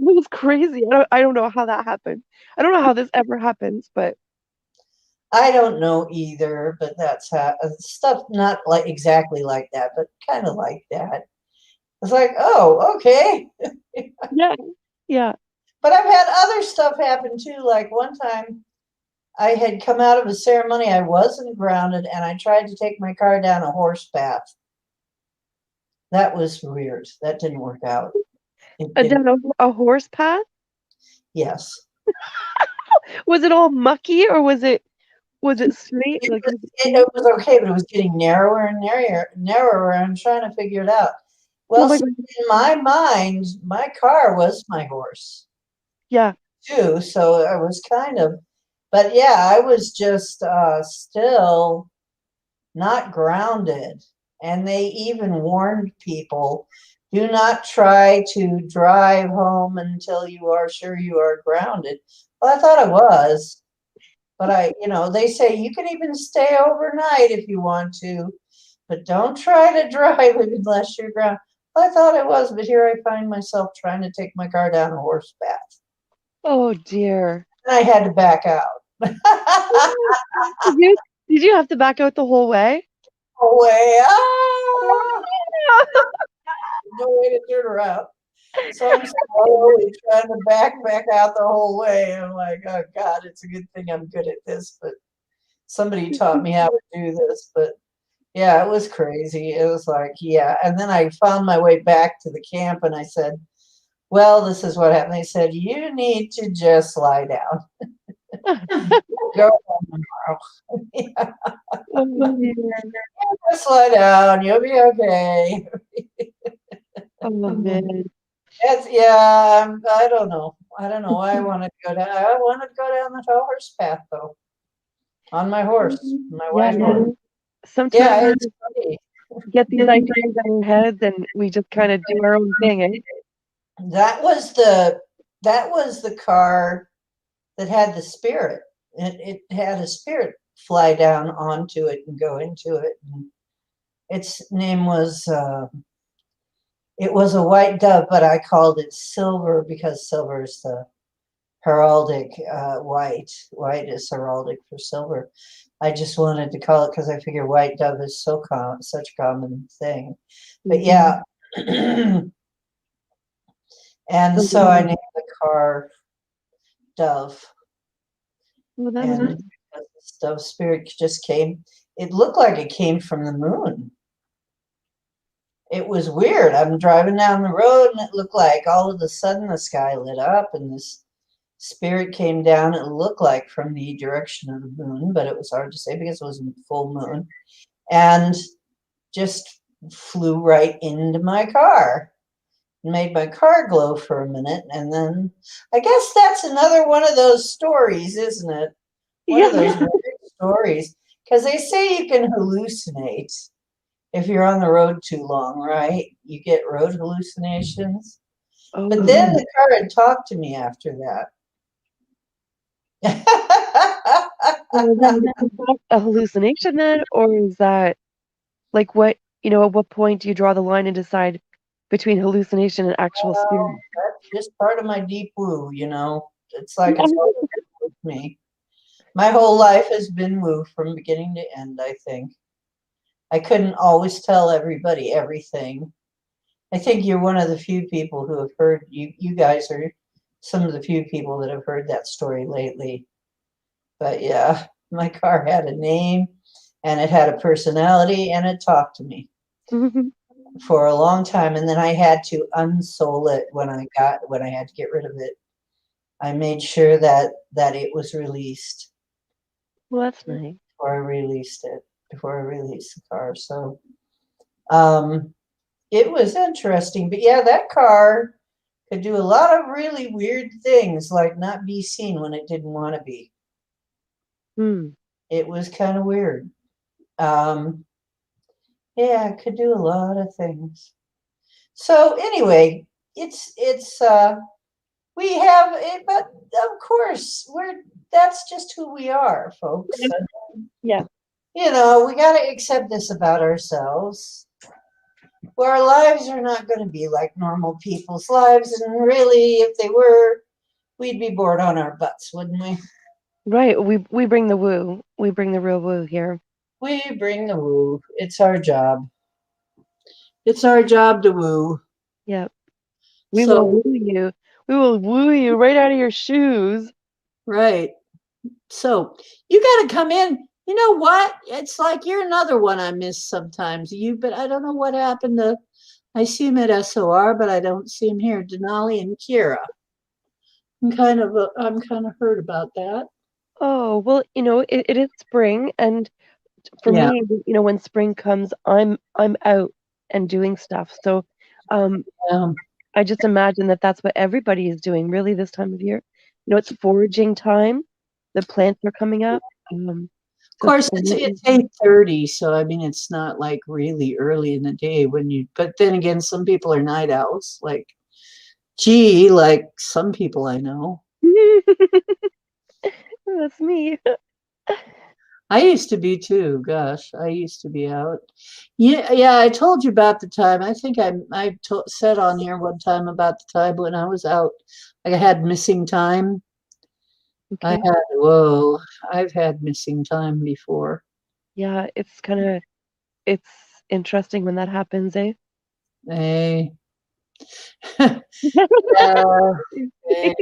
was crazy. I don't know how that happened. I don't know how this ever happens, but I don't know either, but that's how stuff not like exactly like that, but kind of like that. It's like, oh, okay. yeah. Yeah. But I've had other stuff happen too. Like one time I had come out of a ceremony, I wasn't grounded, and I tried to take my car down a horse path. That was weird. That didn't work out. It didn't. Down a horse path? Yes. Was it all mucky or was it straight? Like was it clean? It was okay, but it was getting narrower and narrower. I'm trying to figure it out. Oh Well, my see, god. in my mind, my car was my horse Yeah. too. So I was kind of, but yeah, I was just still not grounded. And they even warned people, do not try to drive home until you are sure you are grounded. Well, I thought I was. But they say you can even stay overnight if you want to, but don't try to drive it unless you're grounded. I thought I was, but here I find myself trying to take my car down a horse path. Oh dear. And I had to back out. Did you did you have to back out the whole way? Away. No way to turn around. So I'm slowly trying to back out the whole way. I'm like, oh God, it's a good thing I'm good at this, but somebody taught me how to do this. But yeah, it was crazy. It was like, yeah. And then I found my way back to the camp and I said, well, this is what happened. They said, you need to just lie down. Go home tomorrow. Yeah, Oh dear. just lie down. You'll be okay. Oh man. I don't know. I don't know why I wanted to go down. I wanted to go down the horse path though. On my horse. My Yeah, white horse. sometimes Yeah, we it's just funny. get these ideas in our heads and we just kind of do our own thing, eh? That was the car that had the spirit. It had a spirit fly down onto it and go into it. And its name was it was a white dove, but I called it silver because silver is the heraldic. White is heraldic for silver. I just wanted to call it because I figure white dove is such a common thing. But yeah, and so I named the car Dove. Well, that's And nice. this dove spirit just came. It looked like it came from the moon. It was weird. I'm driving down the road and it looked like all of a sudden the sky lit up and this spirit came down. It looked like from the direction of the moon, but it was hard to say because it was full moon. And just flew right into my car. Made my car glow for a minute. And then I guess that's another one of those stories, isn't it? One of those Yeah. weird stories. Because they say you can hallucinate if you're on the road too long, right? You get road hallucinations. Oh, But then the car had talked to me after that. is that a hallucination then, or is that like what, at what point do you draw the line and decide between hallucination and actual spirit? Well, that's just part of my deep woo, It's like it's always been with me. My whole life has been woo from beginning to end, I think. I couldn't always tell everybody everything. I think you're one of the few people who have heard, you guys are some of the few people that have heard that story lately. But yeah, my car had a name and it had a personality and it talked to me for a long time. And then I had to unsole it when I had to get rid of it. I made sure that it was released Well, that's nice. before I released the car. So it was interesting. But yeah, that car could do a lot of really weird things, like not be seen when it didn't want to be. It was kind of weird. Yeah, it could do a lot of things. So anyway, it's we have it, but of course that's just who we are, folks. Yeah. We got to accept this about ourselves. Well, our lives are not going to be like normal people's lives, and really, if they were, we'd be bored on our butts, wouldn't we? Right. We bring the woo. We bring the real woo here. We bring the woo. It's our job. It's our job to woo. Yep. We So, will woo you. We will woo you right out of your shoes. right. So you got to come in. You know what? It's like you're another one I miss sometimes. But I don't know what happened to. I see him at SOR, but I don't see him here. Denali and Kira. I'm kind of hurt about that. Oh, well, it is spring, and for Yeah. me, when spring comes, I'm out and doing stuff. So, I just imagine that that's what everybody is doing really this time of year. It's foraging time. The plants are coming up. Of course, it's 8:30, so I mean it's not like really early in the day but then again, some people are night owls, like some people I know. That's me. I used to be too. Gosh, I used to be out. Yeah. I told you about the time. I think said on here one time about the time when I was out. Like I had missing time. Okay. I've had missing time before. Yeah, it's interesting when that happens, eh? Hey. Yeah. Hey.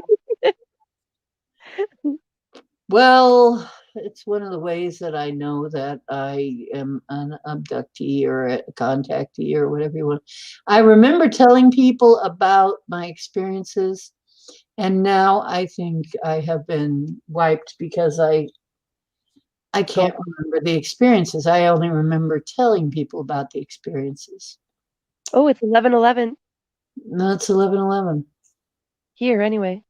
Well, it's one of the ways that I know that I am an abductee or a contactee or whatever you want. I remember telling people about my experiences, and now I think I have been wiped because I can't remember the experiences. I only remember telling people about the experiences. Oh, it's 11:11 No, it's 11:11. here anyway.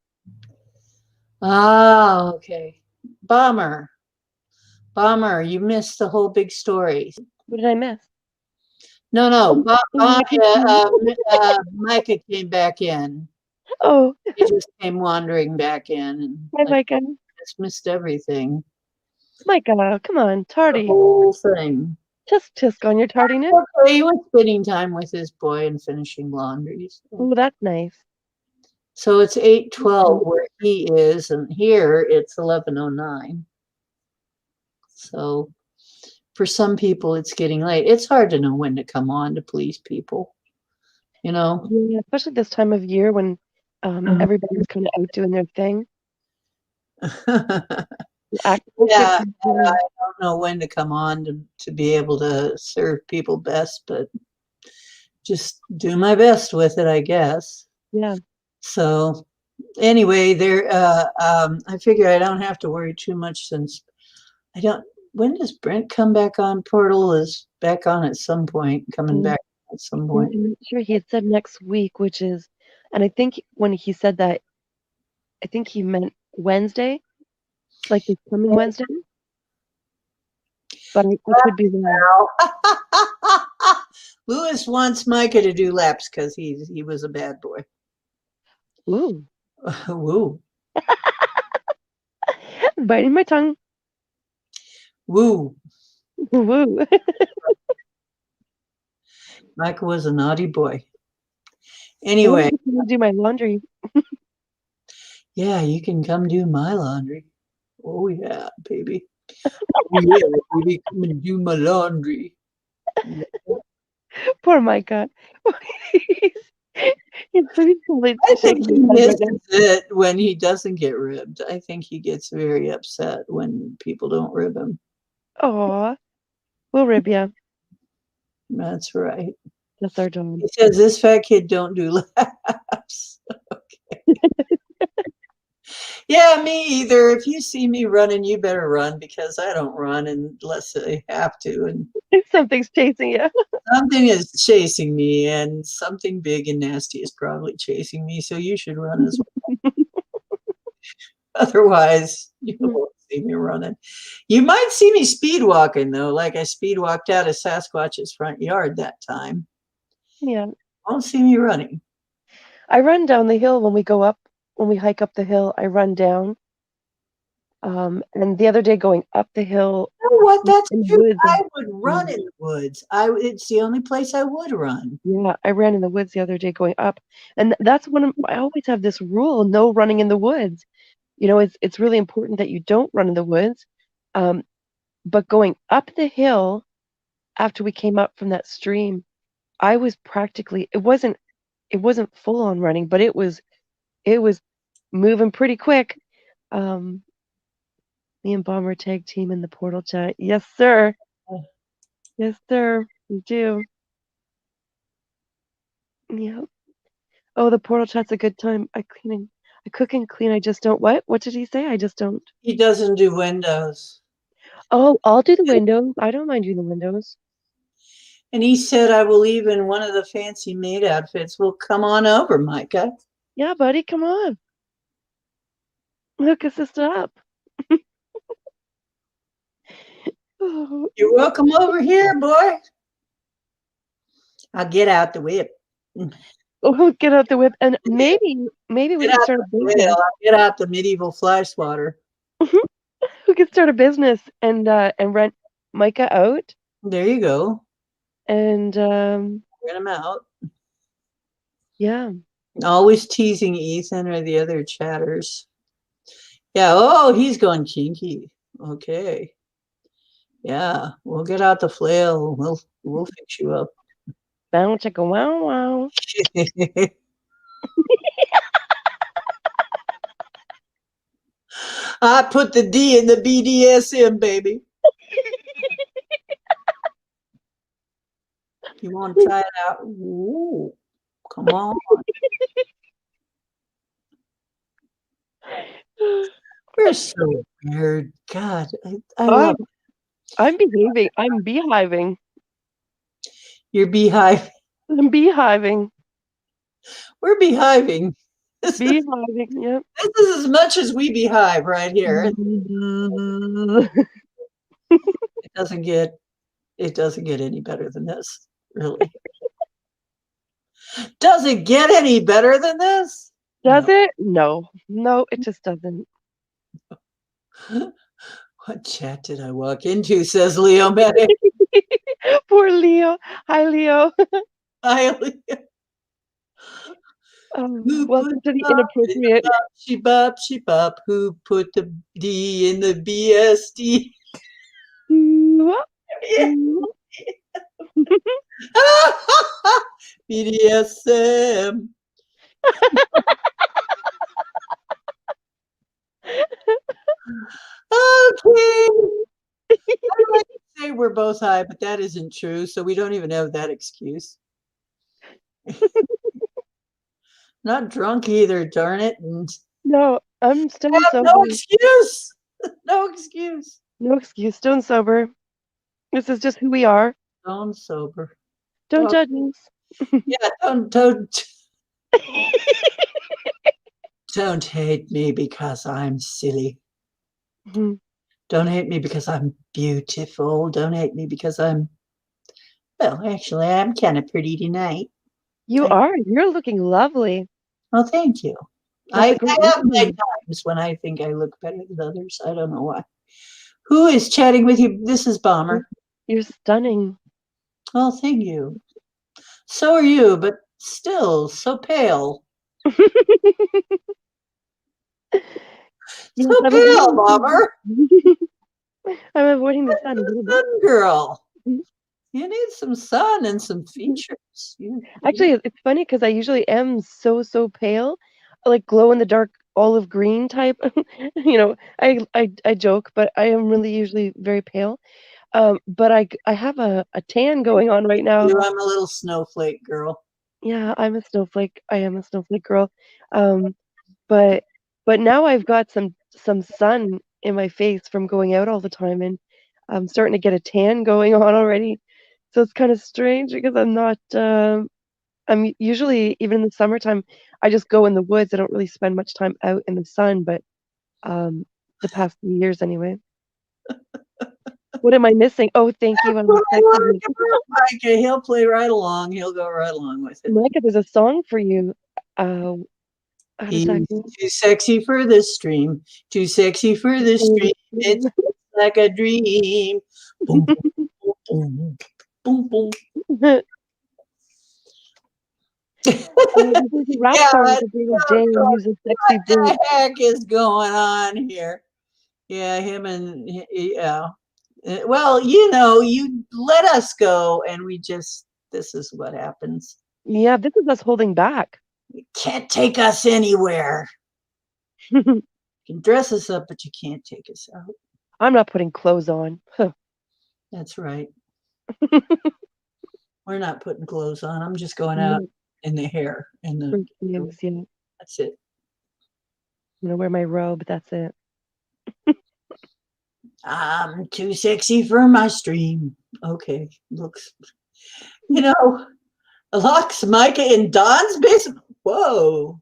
Ah, okay. Bummer. You missed the whole big story. What did I miss? No. Oh, Micah came back in. oh, He just came wandering back in, and hi, I Micah. just missed everything. Micah, come on, The tardy. whole thing. Tisk on your tardiness. Okay, he was spending time with his boy and finishing laundry. Oh, that's nice. So it's 8:12 where he is, and here it's 11:09. So for some people, it's getting late. It's hard to know when to come on to please people, Yeah, especially this time of year when everybody's kind of out doing their thing. Yeah, I don't know when to come on to be able to serve people best, but just do my best with it, I guess. Yeah. So anyway, I figure I don't have to worry too much since I don't. When does Brent come back on? Portal is back on at some point, coming back at some point. I'm not sure. He had said next week, and I think when he said that, I think he meant Wednesday, like this coming Wednesday. But I could be wrong. Lewis wants Micah to do laps because he was a bad boy. Ooh, Woo. biting my tongue. Woo. Woo. Michael was a naughty boy. I Anyway, want to do my laundry. yeah, you can come do my laundry. Oh, yeah, baby. Oh, yeah, baby, come and do my laundry. Poor Micah. He's totally I think shaking he his head right misses it when he doesn't get ribbed. I think he gets very upset when people don't rib him. now. Aw, we'll rib ya. That's right. That's our job. He says, this fat kid don't do laps. Okay. Yeah, me either. If you see me running, you better run because I don't run unless I have to. And Something's chasing you. something is chasing me, and something big and nasty is probably chasing me. So you should run as well. Otherwise, you won't see me running. You might see me speed walking, though, like I speed walked out of Sasquatch's front yard that time. Yeah. Won't see me running. I run down the hill when we go up, when we hike up the hill, I run down. And the other day going up the hill You know what? That's in the true. woods, I would run in the woods. It's the only place I would run. yeah, I ran in the woods the other day going up. And that's one of, I always have this rule, no running in the woods. You know, it's really important that you don't run in the woods. But going up the hill after we came up from that stream, I was practically, it wasn't full on running, but it was moving pretty quick. Um, Me and Bomber tag team in the portal chat. Yes, sir. Yes, sir. We do. Yeah. Oh, the portal chat's a good time. I cook and clean. I just don't. What? What did he say? I just don't. He doesn't do windows. Oh, I'll do the windows. I don't mind doing the windows. And he said, I will leave in one of the fancy maid outfits. Well, come on over, Micah. Yeah, buddy, come on. Hook a sister up. Oh, You're welcome over here, boy. I'll get out the whip. oh, get out the whip, and maybe we Get could out start a the business. I'll get out the medieval fly swatter. We could start a business and rent Micah out, There you go. and Get him out. yeah. Always teasing Ethan or the other chatters. Yeah. Oh, he's going kinky. Okay. Yeah. We'll get out the flail. We'll fix you up. Bow chicka wow wow. I put the D in the BDSM, baby. You want to try it out? Ooh, come on. We're so weird. God, I love it. I'm behaving. I'm beehiving. Your beehive. I'm beehiving. We're beehiving. This Beehiving. Yep. is as much as we beehive right here. It doesn't get any better than this, really. Does it get any better than this? Does No. it? No. No, it just doesn't. What chat did I walk into? Says Leo Medic. Poor Leo. Hi, Leo. Hi, Leo. Who Welcome put to the the inappropriate. she bop. Who put the D in the BSD? BDSM. Okay. I like to say we're both high, but that isn't true. So we don't even have that excuse. Not drunk either, darn it. And No, I'm stone have sober. no excuse. No excuse. No excuse. Stone sober. This is just who we are. Stone sober. Don't judge us. Yeah, don't hate me because I'm silly. Mhm. Don't hate me because I'm beautiful. Don't hate me because I'm, well, actually, I'm kind of pretty tonight. You are. You're looking lovely. Well, thank you. That's a I great have my name. times when I think I look better than others. I don't know why. Who is chatting with you? This is Bomber. You're stunning. Oh, thank you. So are you, but still so pale. Yes, So I'm pale, avoiding Bomber. I'm avoiding the sun a little bit. Sun girl. You need some sun and some features. Actually, it's funny because I usually am so pale, like glow in the dark olive green type. I joke, but I am really usually very pale. But I have a tan going on right now. I'm a little snowflake girl. Yeah, I'm a snowflake. I am a snowflake girl. Um, but but now I've got some sun in my face from going out all the time, and I'm starting to get a tan going on already. So it's kind of strange because I'm usually, even in the summertime, I just go in the woods. I don't really spend much time out in the sun, but um, the past few years anyway. What am I missing? Oh, thank you. I'm What I texting like you. about Micah, he'll play right along. He'll go right along with it. Micah, there's a song for you. Uh, how does that He's go? too sexy for this stream. Too sexy for this stream. It's like a dream. Boom, boom, boom, boom, boom. There's a rap Yeah, song for David J and use a sexy what beat. the heck is going on here? Yeah, him and yeah. Well, you let us go, and this is what happens. Yeah, this is us holding back. You can't take us anywhere. You can dress us up, but you can't take us out. I'm not putting clothes on. That's right. We're not putting clothes on. I'm just going out in the hair and the. Sleeves, yeah. That's it. I'm gonna wear my robe. That's it. I'm too sexy for my stream. Okay, looks. Locks, Micah in Don's basement. Whoa.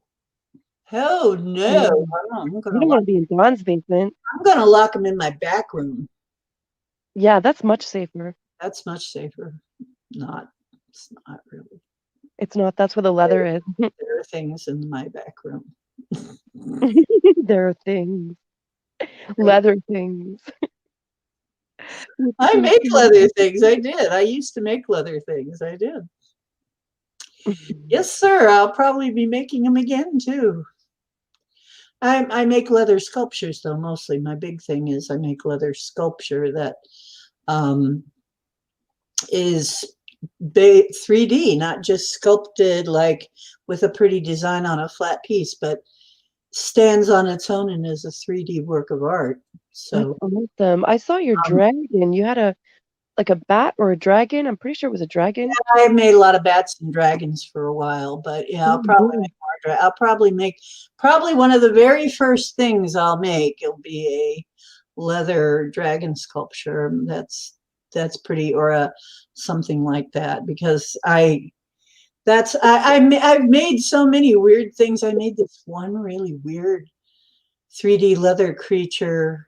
Oh no. I'm You gonna don't lock want to be in Don's basement. I'm gonna lock him in my back room. Yeah, that's much safer. That's much safer. Not it's not really. It's not. That's where the leather is. There are things in my back room. There are things, leather things. I make leather things. I did. I used to make leather things. I did. Yes, sir. I'll probably be making them again too. I make leather sculptures though, mostly. My big thing is I make leather sculpture that um, is 3D, not just sculpted like with a pretty design on a flat piece, but stands on its own and is a 3D work of art. That's So awesome. I saw your dragon. You had a bat or a dragon. I'm pretty sure it was a dragon. I made a lot of bats and dragons for a while, but yeah, I'll probably make more. I'll probably make one of the very first things I'll make. It'll be a leather dragon sculpture. That's pretty, or a something like that, because I've made so many weird things. I made this one really weird 3D leather creature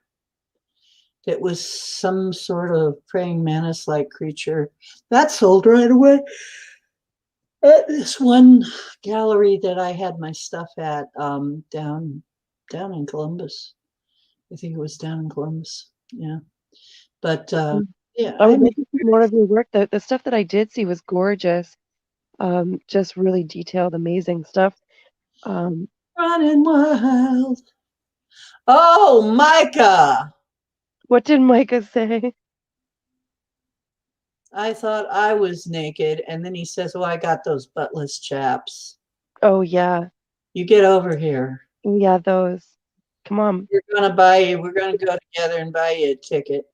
that was some sort of praying mantis-like creature. That sold right away at this one gallery that I had my stuff at down in Columbus. I think it was down in Columbus. Yeah, but yeah, I would like to see more of your work. The stuff that I did see was gorgeous. Just really detailed, amazing stuff. Running wild. Oh, Micah! What did Micah say? I thought I was naked, and then he says, "Well, I got those buttless chaps." Oh yeah, You get over here. yeah, those. Come on. We're gonna go together and buy you a ticket.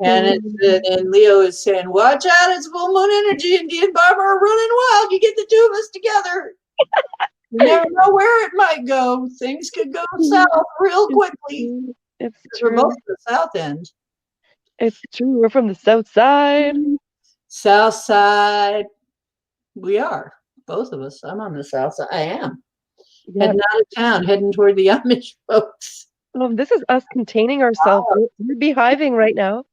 And Leo is saying, "Watch out! It's full moon energy, and Dee and Barbara are running wild. You get the two of us together. You never know where it might go. Things could go south real quickly. It's We're true. both at the south end. It's true. We're from the south side. South side. We are both of us. I'm on the south side. I am Yeah. heading out of town, heading toward the Amish folks. This is us containing ourselves. We're beehiving right now.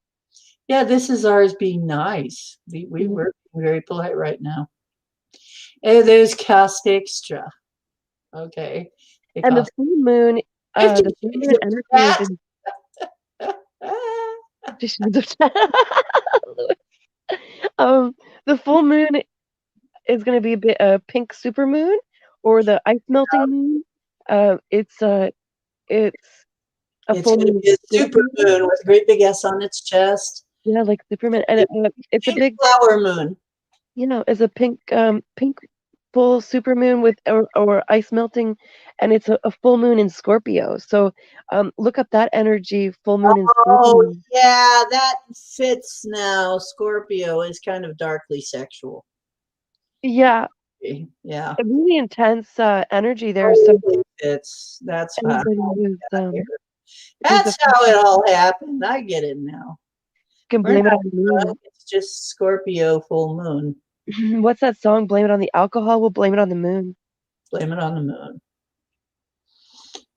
Yeah, this is ours being nice. We're being very polite right now. There's cost extra. Okay. It And the costs full moon, 50 the full shades moon of energy is that. in Ah, 50 Shades of um, the full moon is going to be a bit pink supermoon or the ice melting moon. It's a it's full going to moon be a super Scorpio. moon with a great big S on its chest. Yeah, like Superman, and it's a Pink big, flower moon. it's a pink full supermoon with or ice melting, and it's a full moon in Scorpio. So, look up that energy, full moon in Oh, Scorpio. yeah, that fits now. Scorpio is kind of darkly sexual. Yeah, Yeah, a really intense energy there. So totally fits. That's how, anybody who's a that's how it all happened. I get it now. can We're blame it not on the moon. drunk. It's just Scorpio full moon. What's that song? Blame it on the alcohol. We'll blame it on the moon. Blame it on the moon.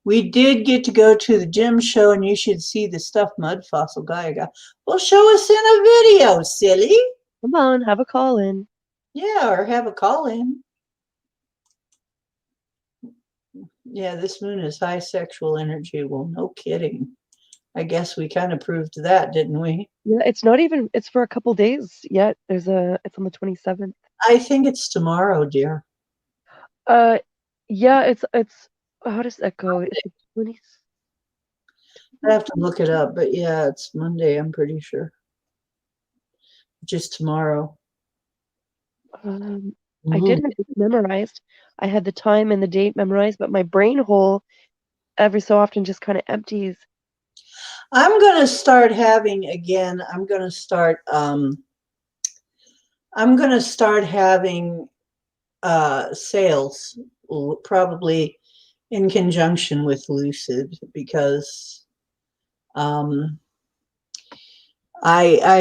We did get to go to the gym show, and you should see the stuffed mud fossil guy got. Well, show us in a video, silly. Come on, have a call in. Yeah, or have a call in. Yeah, this moon is high sexual energy. Well, no kidding. I guess we kind of proved that, didn't we? Yeah, it's not even. It's for a couple days yet. It's on the 27th. I think it's tomorrow, dear. Uh, yeah, it's. How does that go? It's the 20. I have to look it up, but yeah, it's Monday, I'm pretty sure. Just tomorrow. I Ooh. did have it memorized. I had the time and the date memorized, but my brain hole every so often just kind of empties. I'm gonna start having again, I'm gonna start having sales probably in conjunction with Lucid because I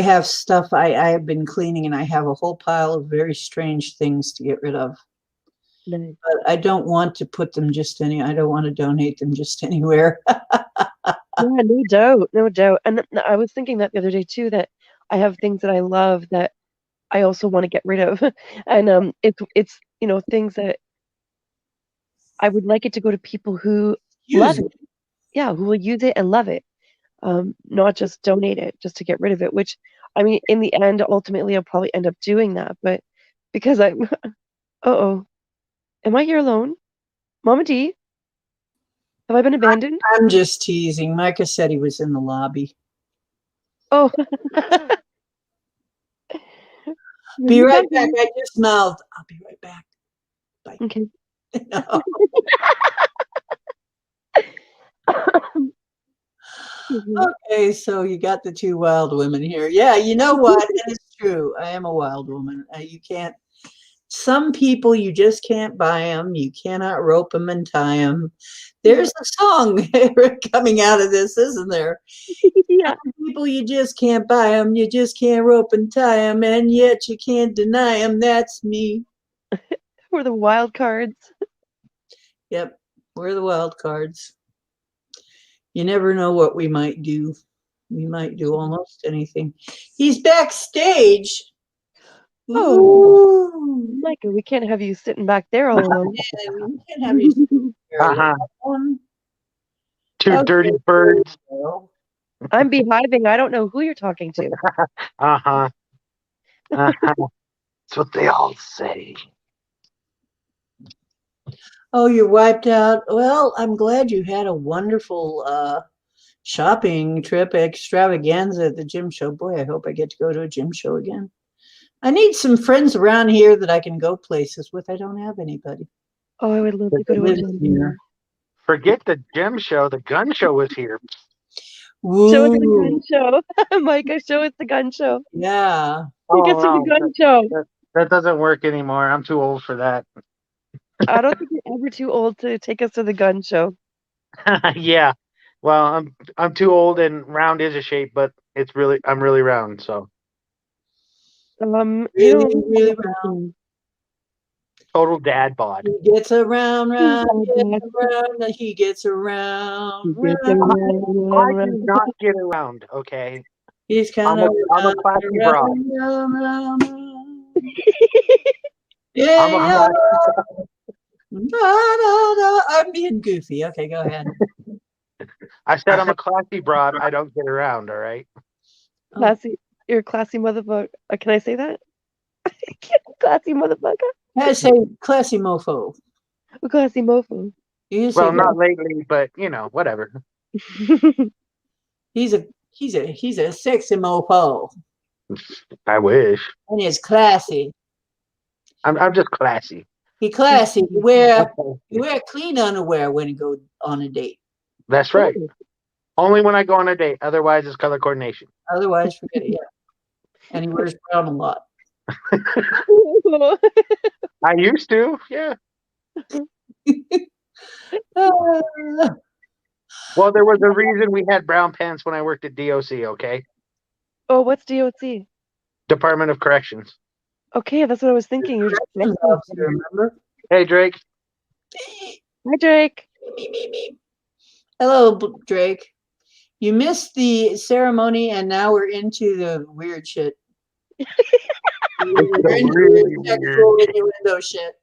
have stuff I have been cleaning and I have a whole pile of very strange things to get rid of. Nice. But I don't want to put them I don't want to donate them just anywhere. Yeah, no doubt, no doubt. And I was thinking that the other day too, that I have things that I love that I also want to get rid of. And it's things that I would like it to go to people who Use love it. it. Yeah, who will use it and love it. Not just donate it just to get rid of it, which I mean, in the end, ultimately I'll probably end up doing that. But because I'm uh-oh. Am I here alone? Mama D, have I been abandoned? I'm just teasing. Micah said he was in the lobby. Oh, Be maybe right back. back. I just mouthed. I'll be right back. Bye. Okay. No. Okay, so you got the two wild women here. Yeah, you know what? It is true. I am a wild woman. You can't. Some people you just can't buy them. You cannot rope them and tie them. There's a song coming out of this, isn't there? Yeah, People you just can't buy them. You just can't rope and tie them, and yet you can't deny them. That's me. we're the wild cards. Yep, we're the wild cards. You never know what we might do. We might do almost anything. He's backstage. Oh, Ooh. Micah, we can't have you sitting back there all alone. We can't have you there Uh-huh. alone. Two Okay, dirty there birds. you go. I'm beehiving. I don't know who you're talking to. Uh-huh. Uh-huh. That's what they all say. Oh, you're wiped out. Well, I'm glad you had a wonderful shopping trip extravaganza at the gym show. Boy, I hope I get to go to a gym show again. I need some friends around here that I can go places with. I don't have anybody. Oh, I would love to go to a Live gym. here. Forget the gym show. The gun show was here. Show us the gun Woo. show. Micah, show us the gun show. Yeah. Take Oh us to the no, gun show. that doesn't work anymore. I'm too old for that. I don't think you're ever too old to take us to the gun show. Yeah. Well, I'm too old and round is a shape, but I'm really round, so Really, really round. total dad bod. He gets around, round, He gets around, he gets around, gets round. I do not get around, okay? He's kind I'm of a classy broad. round, round, round, round. Yeah, I'm a yeah. classy, I'm being goofy. Okay, go ahead. I said I'm a classy broad. I don't get around. All right. Oh, Classy. You're a classy motherfucker. Can I say that? Classy motherfucker. I say classy mofo. A classy mofo. You say Well, not lately, but whatever. he's a sexy mofo, I wish. and he's classy. I'm just classy. He classy. You Okay. wear clean underwear when you go on a date. That's right. Only when I go on a date. Otherwise, it's color coordination. Otherwise, forget it. Yeah. And he wears brown a lot. I used to. Yeah. Ah, Well, there was a reason we had brown pants when I worked at DOC. Okay. Oh, what's DOC? Department of Corrections. Okay, that's what I was thinking. You're just corrections officer, remember? Hey, Drake. Hi, Drake. Hello, Drake. You missed the ceremony, and now we're into the weird shit. We're into really the sexual weird. innuendo shit.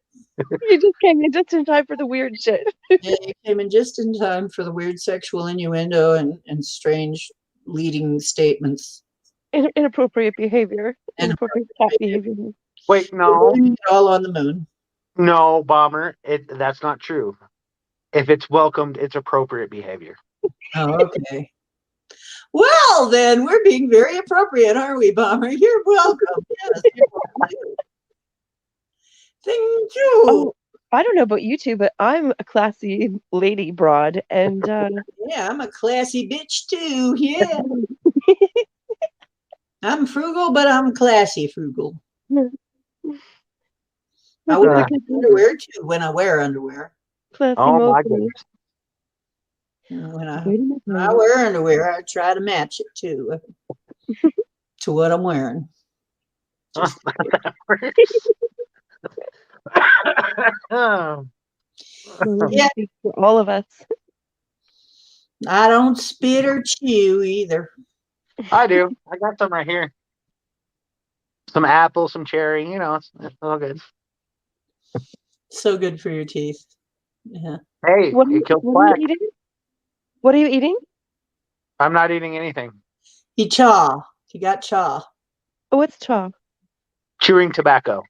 You just came in just in time for the weird shit. Yeah, you came in just in time for the weird sexual innuendo and strange leading statements. Inappropriate behavior. And Inappropriate cat behavior. Wait, we're no, doing it all on the moon. no, Bomber. That's not true. If it's welcomed, it's appropriate behavior. Oh, okay. Well, then we're being very appropriate, aren't we, Bomber? You're welcome. Yes, you're welcome. Thank you. Oh, I don't know about you two, but I'm a classy lady broad, and Yeah, I'm a classy bitch too. Yeah, I'm frugal, but I'm classy frugal. I wear Uh, underwear too when I wear underwear. classy oh my mofo. goodness. When I Wait a minute. wear underwear, I try to match it too to what I'm wearing. Just Oh, yeah, Speak for all of us. I don't spit or chew either. I do. I got some right here. Some apple, some cherry. It's all good. So good for your teeth. Yeah. Hey, it kills What are you plaque. eating? What are you eating? I'm not eating anything. He chaw. He got chaw. Oh, what's chaw? Chewing tobacco.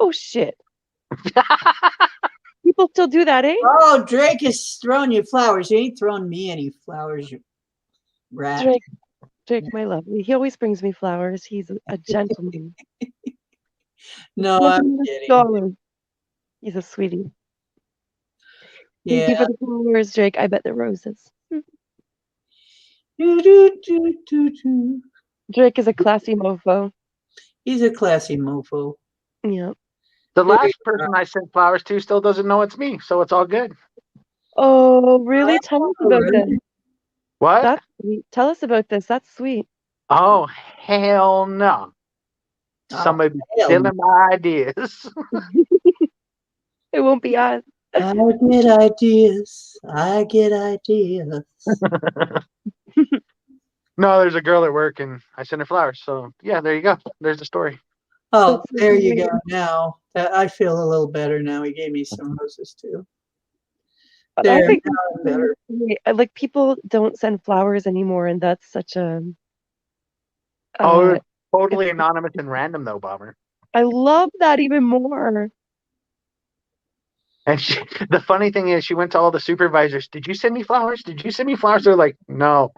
Oh shit. People still do that, eh? Oh, Drake is throwing you flowers. You ain't throwing me any flowers, you rat. Drake, my lovely. He always brings me flowers. He's a gentleman. No, I'm Gentleman kidding. scholar. He's a sweetie. Thank Yeah. you for the flowers, Drake. I bet they're roses. Do, do, do, do, do. Drake is a classy mofo. He's a classy mofo. Yeah. The There last you person I sent flowers to still doesn't know it's me, so it's all good. Oh, really? Tell us Oh, about really? this. What? That's sweet. Tell us about this. That's sweet. Oh, hell no. Oh, Somebody hell stealing no. my ideas. It won't be us. I get ideas. I get ideas. No, there's a girl at work and I sent her flowers. So, yeah, there you go. There's the story. Oh, That's so there you sweet. go. Now I feel a little better now. He gave me some roses too. I There, think now I'm better. like people don't send flowers anymore, and that's such a Oh, it uh was totally anonymous and random, though, Bomber. I love that even more. And the funny thing is, she went to all the supervisors. Did you send me flowers? Did you send me flowers? They're like, no.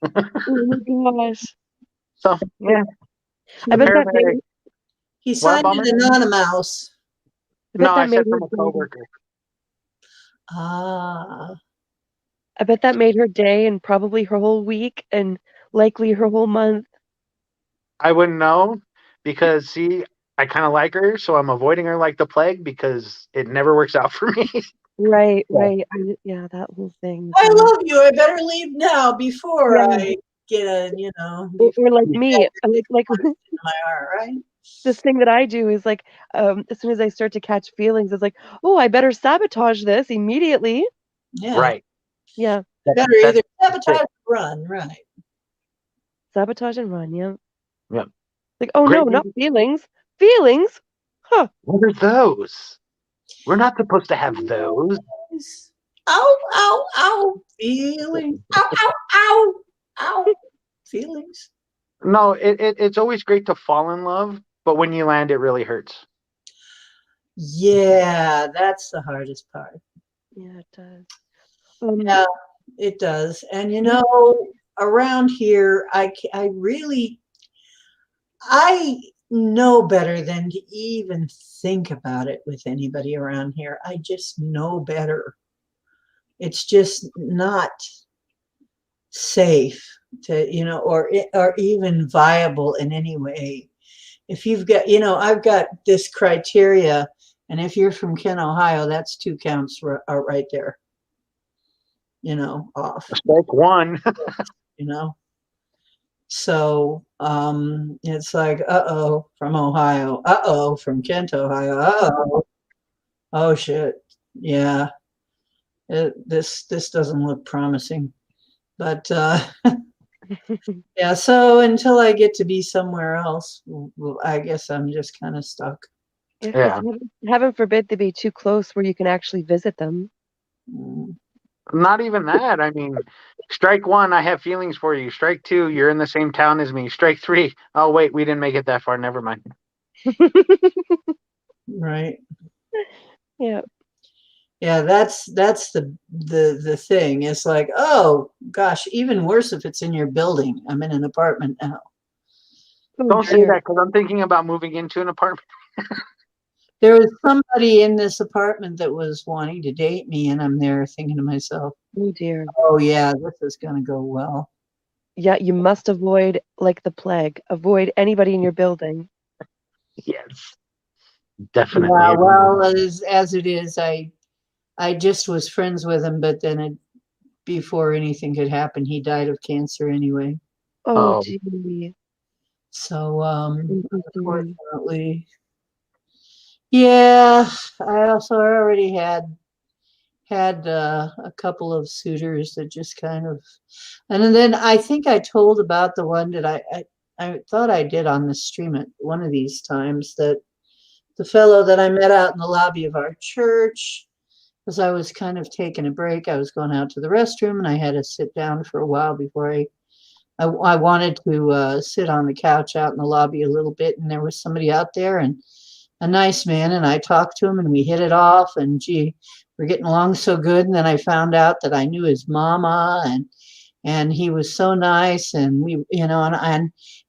Oh my gosh. So, yeah. I bet that Apparently, made He what, signed Bomber? it anonymous. No, I made sent her from a day. coworker. Ah, I bet that made her day and probably her whole week and likely her whole month. I wouldn't know because, see, I kind of like her, so I'm avoiding her like the plague because it never works out for me. Right, Yeah. right. Yeah, that whole thing. I love you. I better leave now before Yeah. I get a, Or like Yeah. me, like my heart, right? this thing that I do is like, as soon as I start to catch feelings, it's like, oh, I better sabotage this immediately. Yeah. Right. Yeah, Better That's either sabotage or run, right? sabotage and run. Yeah, yeah. like, oh no, Great not news. feelings. Feelings. Huh. What are those? We're not supposed to have those. Ow, ow, ow. Feelings. Ow, ow, ow. Ow. Feelings. No, it's always great to fall in love, but when you land, it really hurts. Yeah, that's the hardest part. Yeah, it does. Yeah, it does. And you know, around here, I really, I know better than to even think about it with anybody around here. I just know better. It's just not safe to, you know, or even viable in any way. If you've got, you know, I've got this criteria, and if you're from Kent, Ohio, that's 2 counts are right there, you know, off, Strike one. you know. So it's like, uh-oh, from Ohio, uh-oh, from Kent, Ohio, uh-oh, oh shit, yeah, this doesn't look promising. But yeah, so until I get to be somewhere else, I guess I'm just kind of stuck. Yeah, because Yeah. heaven forbid they be too close where you can actually visit them. Mm. Not even that. I mean, strike one, I have feelings for you. Strike two, you're in the same town as me. Strike three, oh wait, we didn't make it that far. Never mind. Right. Yeah. Yeah, that's the thing. It's like, oh gosh, even worse if it's in your building. I'm in an apartment now. Oh Don't say dear. that because I'm thinking about moving into an apartment. There was somebody in this apartment that was wanting to date me, and I'm there thinking to myself, Oh dear. oh yeah, this is gonna go well. Yeah, you must avoid like the plague. Avoid anybody in your building. Yes, definitely Yeah, agree with well, that. as it is, I just was friends with him, but then before anything could happen, he died of cancer anyway. Oh Oh, gee. So I'm so sorry. unfortunately, yeah, I also already had a couple of suitors that just kind of, and then I think I told about the one that I thought I did on the stream at one of these times, that the fellow that I met out in the lobby of our church, as I was kind of taking a break, I was going out to the restroom and I had to sit down for a while before I wanted to sit on the couch out in the lobby a little bit, and there was somebody out there, and a nice man, and I talked to him and we hit it off, and gee, we're getting along so good. And then I found out that I knew his mama, and he was so nice, and we, you know,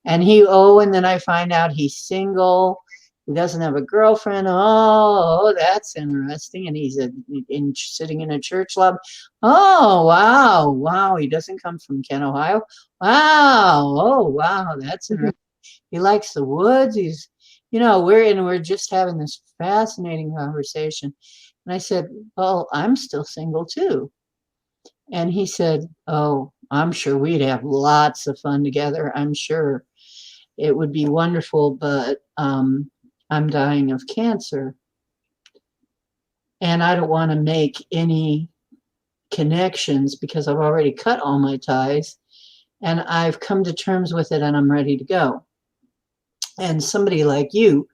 and he, oh, and then I find out he's single. He doesn't have a girlfriend. Oh, that's interesting. And he's sitting in a church lobby. Oh, wow, wow. He doesn't come from Kent, Ohio. Wow. Oh, wow. That's interesting. He likes the woods. He's, you know, we're just having this fascinating conversation. And I said, well, I'm still single too. And he said, oh, I'm sure we'd have lots of fun together. I'm sure it would be wonderful, but I'm dying of cancer. And I don't want to make any connections because I've already cut all my ties and I've come to terms with it and I'm ready to go. And somebody like you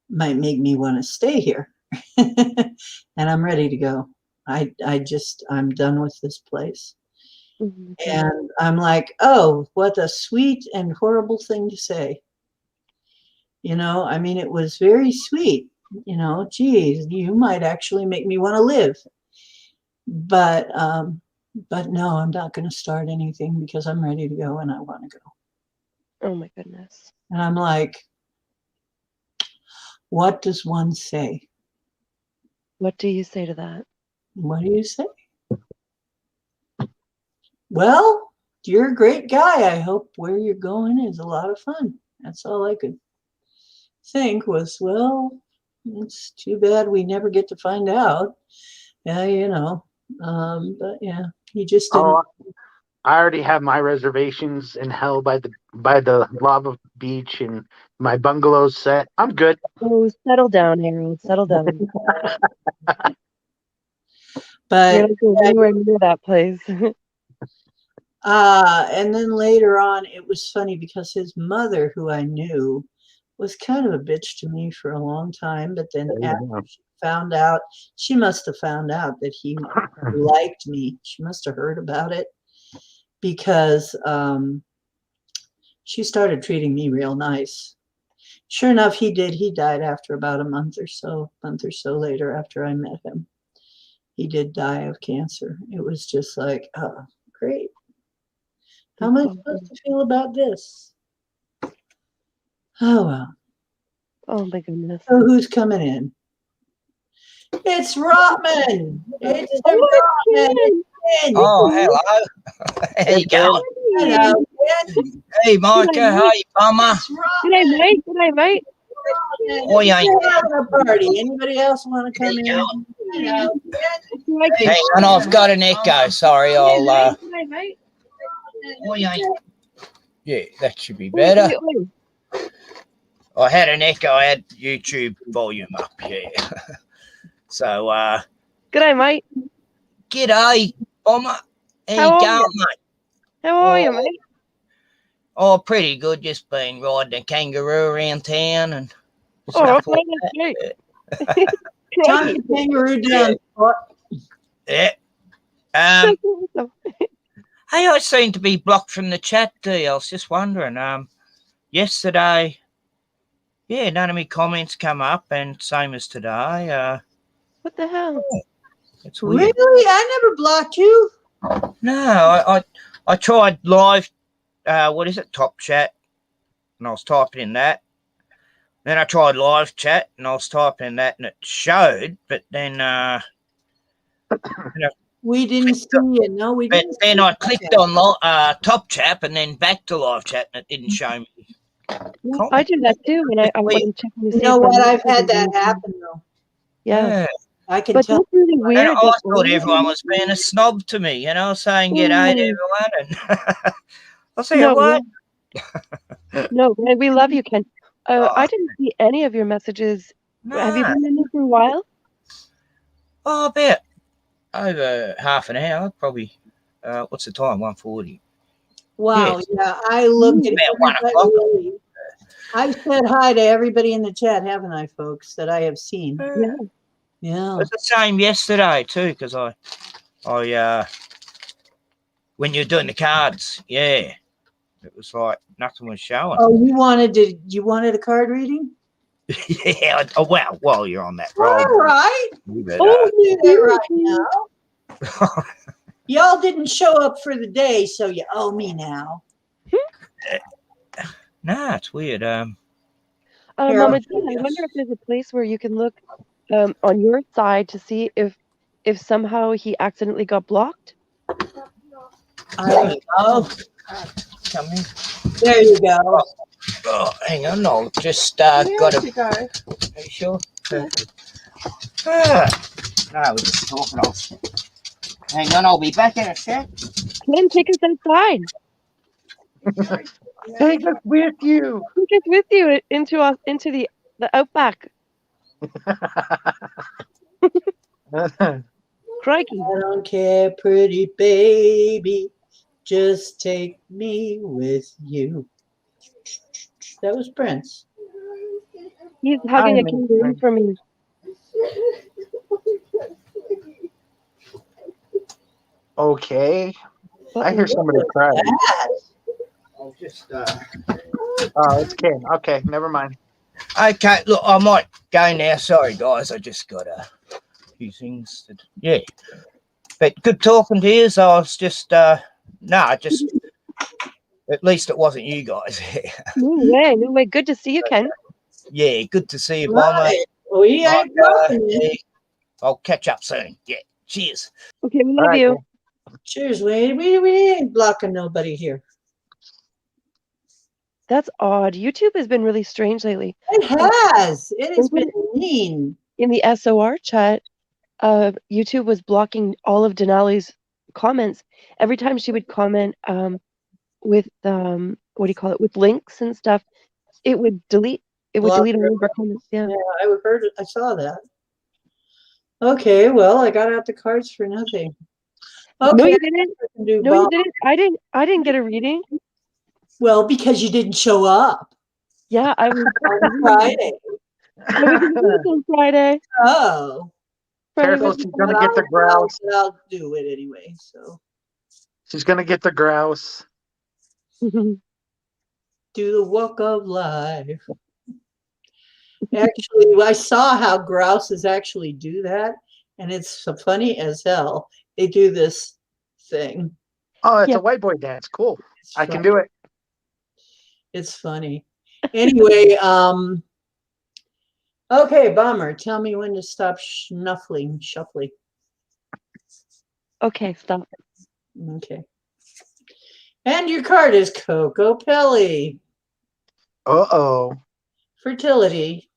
might make me want to stay here. And I'm ready to go. I'm done with this place. Mhm. And I'm like, oh, what a sweet and horrible thing to say. You know, I mean, it was very sweet. You know, geez, you might actually make me want to live. But no, I'm not going to start anything because I'm ready to go and I want to go. Oh my goodness. And I'm like, what does one say? What do you say to that? What do you say? Well, you're a great guy. I hope where you're going is a lot of fun. That's all I could think was, well, it's too bad we never get to find out. Yeah, you know. But yeah, he just didn't. Oh, I already have my reservations in hell by the lava beach and my bungalow's set. I'm good. Oh, settle down, Harold. Settle down. You're But not going yeah, anywhere near that place. and then later on, it was funny because his mother, who I knew, was kind of a bitch to me for a long time, but then Yeah. after she found out, she must have found out that he liked me. She must have heard about it because she started treating me real nice. Sure enough, he did. He died after about a month or so later after I met him. He did die of cancer. It was just like, oh, great. How am I supposed to feel about this? Oh, well. Oh my goodness. So who's coming in? It's Rotman. It's the Oh, Rotman. Ken! It's Oh, hello. How you going? Hello, Ken. Hey, Micah. How you, bummer? It's G'day, Rotman. mate. G'day, mate. Oh, you ain't. We're having a party. Anybody else want to come in? Hello. Like, Hang on, I've got an echo. Sorry, I'll. G'day, mate. Oh, you ain't. Yeah, that should be better. I had an echo. I had YouTube volume up. Yeah. So, G'day, mate. g'day, bomber. How How you are going, you? mate? How are you, mate? Oh, pretty good. Just been riding a kangaroo around town and Oh, stuff like okay, that. that's great. Time Crikey. to kangaroo down. Yeah. That's awesome. Hey, I seem to be blocked from the chat, D. I was just wondering. Yesterday, yeah, none of my comments come up, and same as today. What the hell? It's weird. Really? I never blocked you. No, I tried live. What is it? Top chat, and I was typing in that. Then I tried live chat, and I was typing in that, and it showed. But then, We didn't see you. No, we but didn't. then see I you. clicked on top chat, and then back to live chat, and it didn't show me. Yeah, I do that too when I want to check and see You know if what? I'm I've had that happen though. Yeah. I can But tell. that's really And weird. I that thought all everyone of was being a snob to me, saying g'day to Mm. everyone. And I said, No, what? no, man, we love you, Ken. Oh, I didn't see any of your messages. Have you no. been in there for a while? Oh, about over half an hour, probably. What's the time? 1:40. Wow. Yes. Yeah, I looked at About 1 everybody. o'clock. I said hi to everybody in the chat, haven't I, folks, that I have seen? Yeah. Yeah. It was the same yesterday too, because I when you were doing the cards, yeah, it was like nothing was showing. Oh, you wanted a card reading? Yeah. Well, while you're on that roll, All right. but, I'll do that right now. Y'all didn't show up for the day, so you owe me now. nah, it's weird. Mama Jean, I wonder if there's a place where you can look on your side to see if somehow he accidentally got blocked. I don't know. Come in. There you go. Oh, hang on, I'll just got to go. Are you sure? No, we're just talking. Hang on, I'll be back in a sec. Ken, take us outside. Take us with you. Take us with you into the outback. Crikey. I don't care, pretty baby. Just take me with you. That was Prince. He's hugging a I'm in- kangaroo for me. Okay. I hear somebody cry. I'll just. Oh, it's Ken. Okay, never mind. Okay, look, I might go now. Sorry, guys, I just got a few things. Yeah, but good talking to you. So I was just, just at least it wasn't you guys. No way. Good to see you, Ken. Yeah, good to see you, Bomber. Right. We ain't blocking you. Yeah, I'll catch up soon. Yeah, cheers. Okay, we love All right, you. Cheers, we ain't blocking nobody here. That's odd. YouTube has been really strange lately. It has. It has been mean. In the SOR chat, YouTube was blocking all of Denali's comments. Every time she would comment with what do you call it, with links and stuff, it would delete. It would delete all of her comments. Yeah. Yeah, I saw that. Okay, well, I got out the cards for nothing. Okay, No, you didn't. do No, you didn't. I didn't get a reading. Well, because you didn't show up. Yeah, I was. On Friday. I was in Vegas on Friday. Oh, Friday Careful, was. she's gonna get the grouse. but I'll do it anyway. So She's gonna get the grouse. do the walk of life. Actually, I saw how grouses actually do that, and it's so funny as hell. They do this thing. Oh, it's Yeah. a white boy dance. Cool. It's I can funny. do it. It's funny. Anyway, okay, Bomber, tell me when to stop shuffling. Okay, stop. Okay. And your card is Coco Pelli. Uh-oh. Fertility.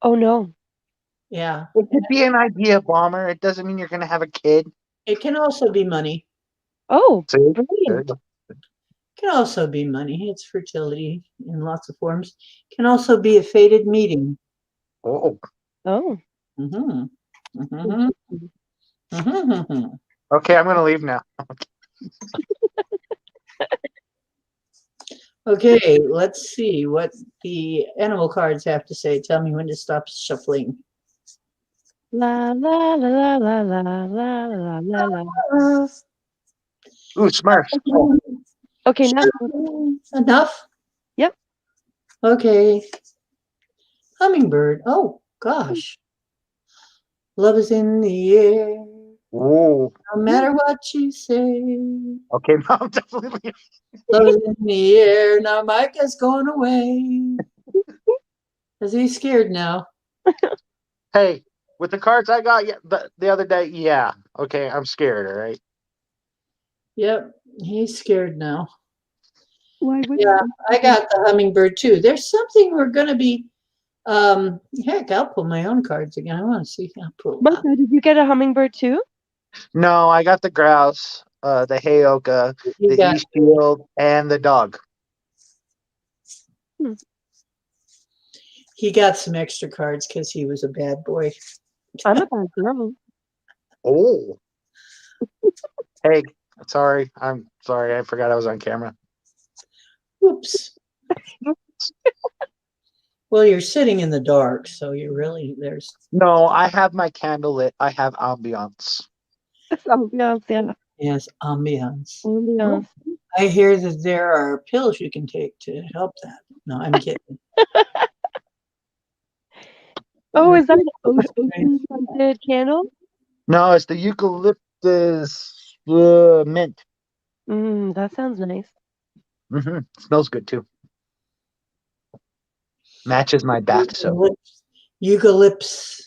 Oh no. Yeah. It could be an idea, Bomber. It doesn't mean you're gonna have a kid. It can also be money. Oh, See? There you brilliant. go. It can also be money. It's fertility in lots of forms. It can also be a fated meeting. Oh. Oh. Mm-hmm. Mm-hmm. Interesting. Mm-hmm. Okay, I'm gonna leave now. Okay, let's see what the animal cards have to say. Tell me when to stop shuffling. La la la la la la la la la la. Ooh, Smurfs. Okay, now. Enough? Yep. Okay. Hummingbird. Oh, gosh. Love is in the air. Ooh. No matter what you say. Okay, no, I'm definitely leaving. Love is in the air. Now Mike is going away. Is he scared now? Hey, with the cards I got the other day, yeah. Okay, I'm scared, all right? Yep, he's scared now. Why would Yeah, I got the hummingbird too. There's something we're going to be. Heck, I'll pull my own cards again. I want to see. I'll pull. Martha, did you get a hummingbird too? No, I got the grouse, the Heyoka, You the got East Shield, and the dog. He got some extra cards because he was a bad boy. I'm a bad girl. Oh. Hey, sorry. I'm sorry. I forgot I was on camera. Whoops. Well, you're sitting in the dark, so you really there's No, I have my candle lit. I have ambiance. Ambiance, yeah. yes ambiance. Ambiance. I hear that there are pills you can take to help that. No, I'm kidding. Oh, is that an ocean scented candle? No, it's the eucalyptus mint. That sounds nice. Smells good too. Matches my bath soap. Eucalyptus.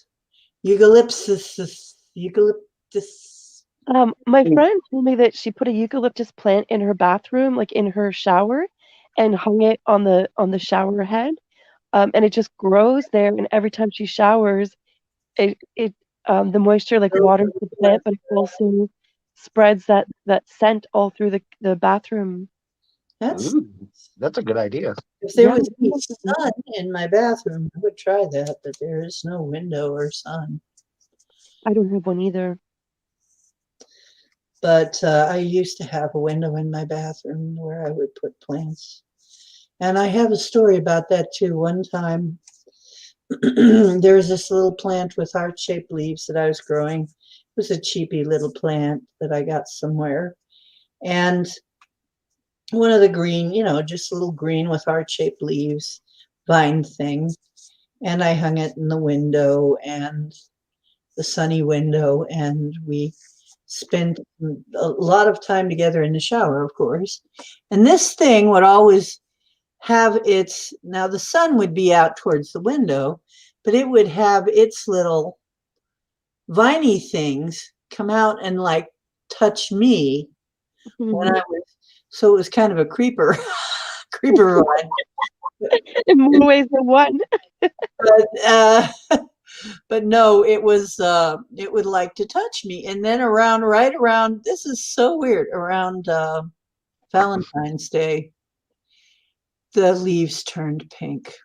My friend told me that she put a eucalyptus plant in her bathroom, like in her shower, and hung it on the shower head. And it just grows there, and every time she showers, the moisture like waters the plant, but it also spreads that scent all through the bathroom. That's Ooh, that's a good idea. if there Yeah. was any sun in my bathroom, I would try that, but there is no window or sun. I don't have one either. But I used to have a window in my bathroom where I would put plants. And I have a story about that too. One time, there was this little plant with heart-shaped leaves that I was growing. It was a cheapy little plant that I got somewhere. And one of the green, just a little green with heart-shaped leaves vine thing. And I hung it in the window and the sunny window, and we spent a lot of time together in the shower, of course. And this thing would always have now the sun would be out towards the window, but it would have its little viney things come out and like touch me when I was, so it was kind of a creeper vine. In more ways than one. But no, it would like to touch me. And then right around, this is so weird, around Valentine's Day, the leaves turned pink.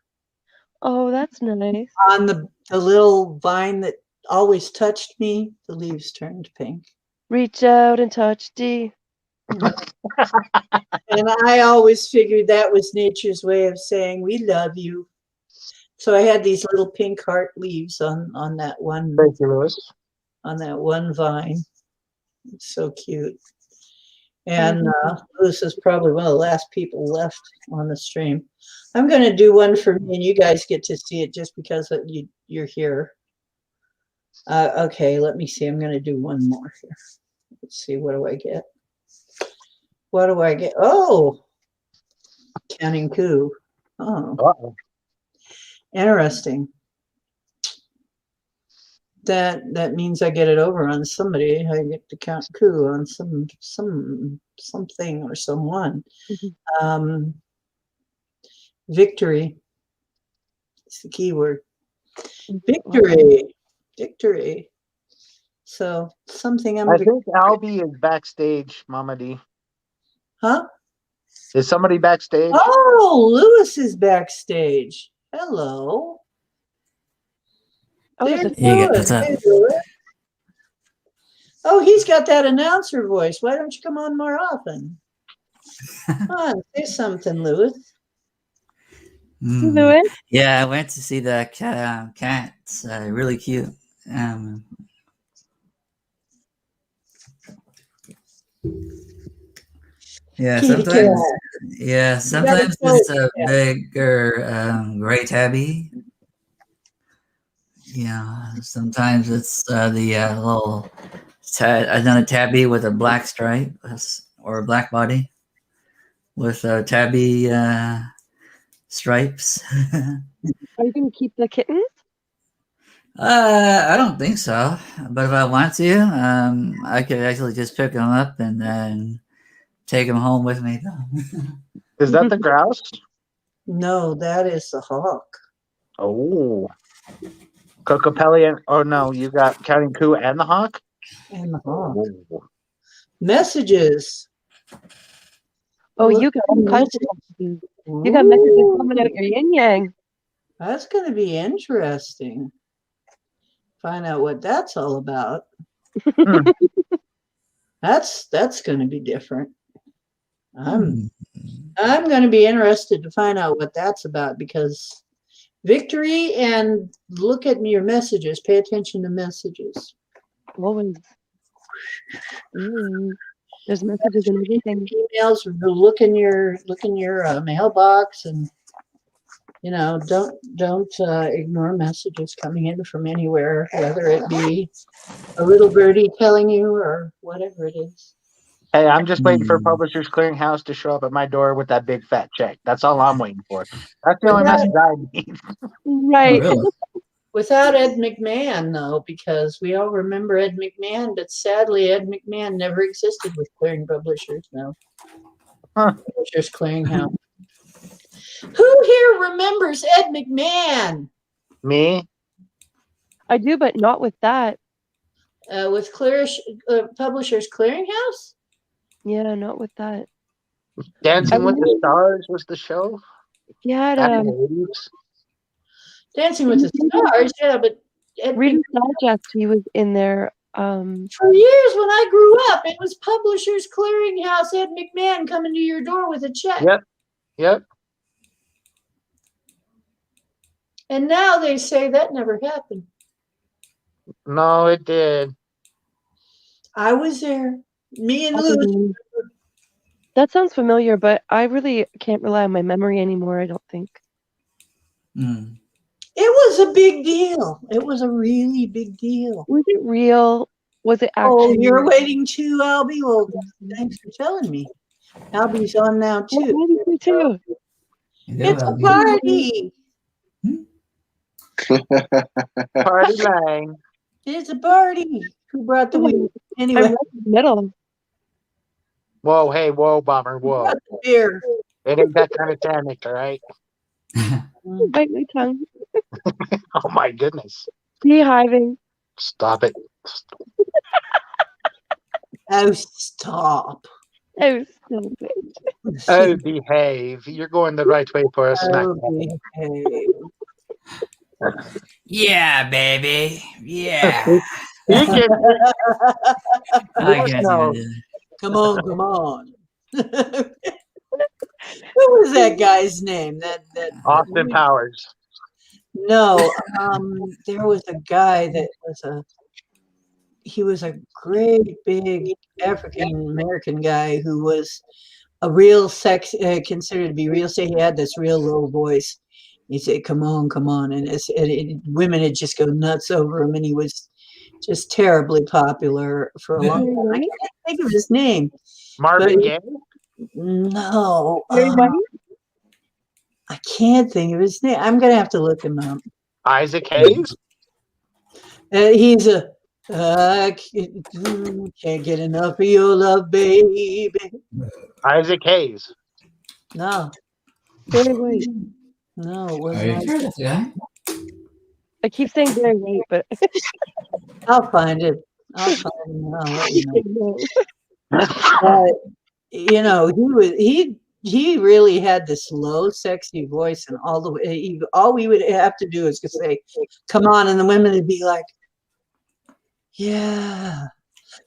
Oh, that's nice. On the little vine that always touched me, the leaves turned pink. Reach out and touch D. And I always figured that was nature's way of saying, we love you. So I had these little pink heart leaves on that one Thank you, Lewis. vine. It's so cute. And Lewis is probably one of the last people left on the stream. I'm going to do one for me, and you guys get to see it just because you're here. Okay, let me see. I'm going to do one more here. Let's see. What do I get? What do I get? Oh, counting coup. Oh, Uh-oh. interesting. That means I get it over on somebody. I get to count coup on something or someone. Victory. It's the key word. Victory. So something I think Albie is backstage, Mama D. Huh? Is somebody backstage? Oh, Lewis is backstage. Hello. Oh, There's that's Yeah, Lewis. what's up? Hey, Lewis. Oh, he's got that announcer voice. Why don't you come on more often? Come on, say something, Lewis. Lewis. Yeah, I went to see the cat. It's really cute. Yeah, Kitty sometimes. cat. Yeah, sometimes show it's it, a bigger gray tabby. Yeah, sometimes it's the little. I've done a tabby with a black stripe or a black body with tabby stripes. Are you going to keep the kittens? I don't think so, but if I want to, I could actually just pick them up and then take them home with me. Is that the grouse? No, that is the hawk. Oh. Cocopelli and oh no, you got Counting Coup and the Hawk? And the hawk. Oh. Messages. Oh, Look you got all at kinds this. of messages. You got messages Ooh, coming out your yin yang. that's going to be interesting. Find out what that's all about. Hmm. That's going to be different. I'm going to be interested to find out what that's about because victory and look at your messages. Pay attention to messages. Always. There's messages and everything. Emails. Look in your mailbox and don't ignore messages coming in from anywhere, whether it be a little birdie telling you or whatever it is. Hey, I'm just waiting for Publishers Clearinghouse to show up at my door with that big fat check. That's all I'm waiting for. That's the only message I need. Right. Really? Without Ed McMahon, though, because we all remember Ed McMahon, but sadly, Ed McMahon never existed with Clearing Publishers. No, Publishers Clearinghouse. Who here remembers Ed McMahon? Me? I do, but not with that. With Publishers Clearinghouse? Yeah, not with that. Dancing with the Stars was the show? Yeah, Back in the 80s? Dancing with the Stars, yeah, but Reader's Digest, he was in there. For years when I grew up, it was Publishers Clearinghouse, Ed McMahon coming to your door with a check. Yep. And now they say that never happened. No, it did. I was there. Me and Lou. That sounds familiar, but I really can't rely on my memory anymore, I don't think. Mm. It was a big deal. It was a really big deal. Was it real? Was it actually? Oh, you're waiting too, Albie? Well, thanks for telling me. Albie's on now, too. Oh, me too. It's a party. Party line. It's a party. Who brought the weed? I'm Anyway, right in the middle. Whoa, hey, whoa, Bomber, who whoa. brought the beer? It ain't that kind of tannic, all right? Bite my tongue. Oh my goodness. Beehiving. Stop it. Oh, stop. Oh, stupid. Oh, behave. You're going the right way for a snack. Oh, behave. Yeah, baby. Yeah. You can I can't No. even do Come on, come on. What was that guy's name? Austin Powers. No, there was a guy that was a great big African American guy who was a real considered to be real. Say he had this real low voice. He said, "Come on," and women would just go nuts over him, and he was just terribly popular for a long time. I can't think of his name. Marvin Gaye. No, Barry White? I can't think of his name. I'm gonna have to look him up. Isaac Hayes. He's a can't get enough of your love, baby. Isaac Hayes. No, Barry White. no, it Are wasn't. you sure that's the guy? I keep saying Barry White, but I'll find it. I'll find it. And I'll let you know. no. But he really had this low, sexy voice, and all the way. All we would have to do is just say, "Come on," and the women would be like, "Yeah."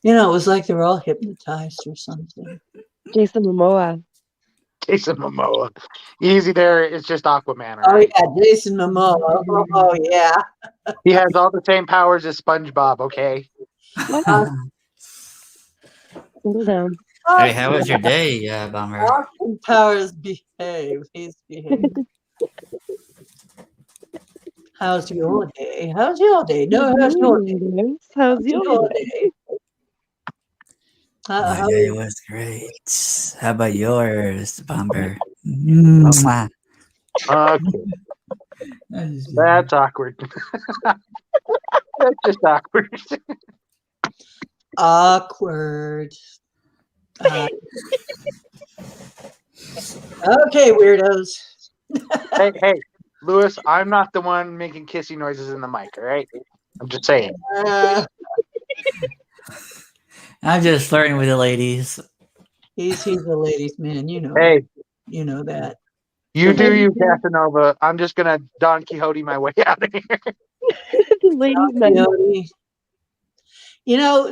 It was like they were all hypnotized or something. Jason Momoa. Jason Momoa. Easy there. It's just Aquaman. Oh Right? yeah, Jason Momoa. Oh yeah. He has all the same powers as SpongeBob. Okay. Settle down. Hey, how was your day, Bomber? Austin Powers behave. He's behaved. How's your day? How's your day? No, how's your day? How's your day? day? My How- day was great. How about yours, Bomber? Mwah. Okay. That's awkward. That's just awkward. Awkward. Okay, weirdos. hey, Lewis, I'm not the one making kissy noises in the mic, all right? I'm just saying. I'm just flirting with the ladies. He's a ladies' man, Hey, you know that. you do you, Casanova. I'm just going to Don Quixote my way out of here. The ladies' man.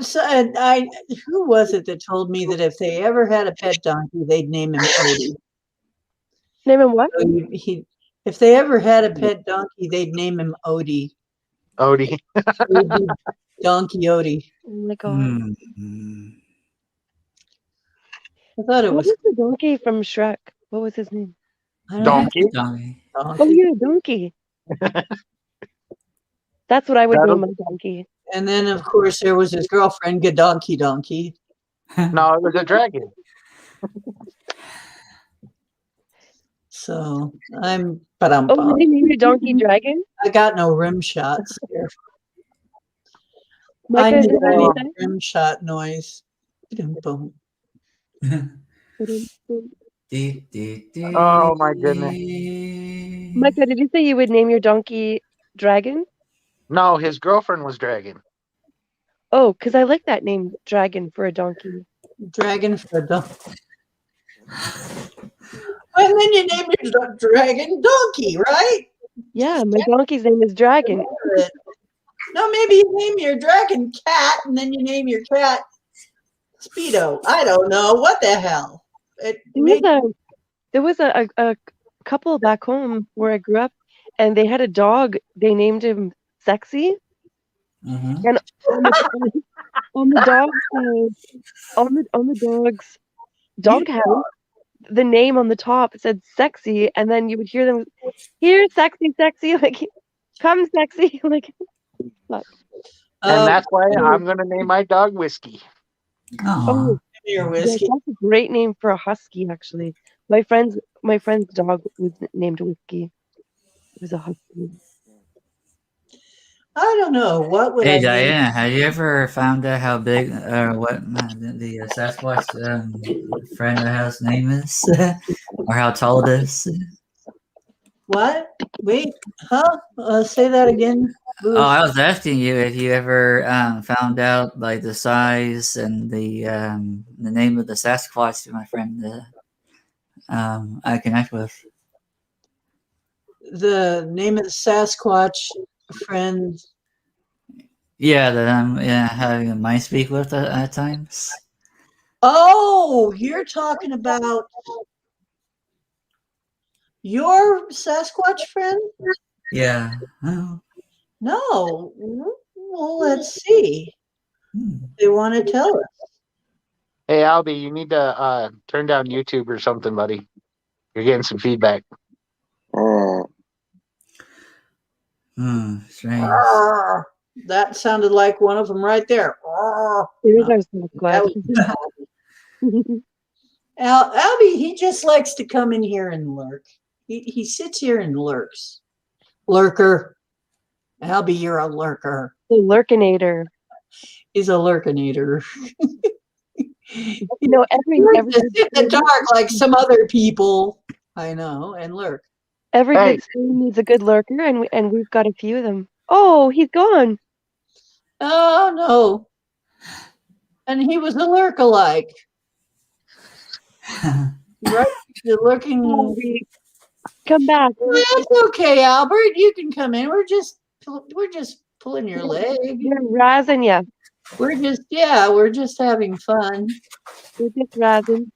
So who was it that told me that if they ever had a pet donkey, they'd name him Odie? Name him what? So if they ever had a pet donkey, they'd name him Odie. Odie. So he'd be Donkey Odie. Oh my god. I thought it What was was the donkey from Shrek? What was his name? I don't know, Donkey. Donkey. Oh donkey. yeah, donkey. That's what I would That'll- name my donkey. And then of course there was his girlfriend, Gadonky Donkey. No, it was a dragon. So Oh, did they name your donkey Dragon? I got no rim shots here. I Micah, need is that a what you rim shot noise. Boom. said? Oh, my goodness. Micah, did you say you would name your donkey Dragon? No, his girlfriend was dragon. Oh, because I like that name, Dragon, for a donkey. Dragon for a donkey. And then you name your dragon Donkey, right? Yeah, my donkey's name is Dragon. No, maybe you name your dragon Cat, and then you name your cat Speedo. I don't know. What the hell? There was a couple back home where I grew up, and they had a dog. They named him Sexy. Mhm. And on the dog's dog house, the name on the top said Sexy, and then you would hear them, "Here, Sexy, Sexy," like, "Come, Sexy," like. And that's why I'm going to name my dog Whiskey. Aw. your Yeah, whiskey. that's a great name for a husky, actually. My friend's dog was named Whiskey. It was a husky. I don't know. What would Hey I name? Diana, have you ever found out how big or what the Sasquatch friend of the house name is, or how tall it is? What? Wait, huh? Say that again. Oh, I was asking you if you ever found out like the size and the name of the Sasquatch that my friend I connect with. The name of the Sasquatch friend. Yeah, that I'm having a mind speak with at times. Oh, you're talking about your Sasquatch friend? Yeah. Oh. No. Well, let's see. Hmm. They want to tell us. Hey, Albie, you need to turn down YouTube or something, buddy. You're getting some feedback. Strange. Arr, that sounded like one of them right there. Arr. There's our That Sasquatch. was Albie, he just likes to come in here and lurk. He sits here and lurks. Lurker. Albie, you're a lurker. The Lurkinator. He's a lurkinator. You know, He likes to sit in the dark like some other people. I know, and lurk. every Hey. good stream needs a good lurker, and we've got a few of them. Oh, he's gone. Oh no. And he was a lurk-alike. Right? The lurking. Come back. It's okay, Albert. You can come in. We're just pulling your leg. We're razzing ya. We're just having fun. We're just razzing.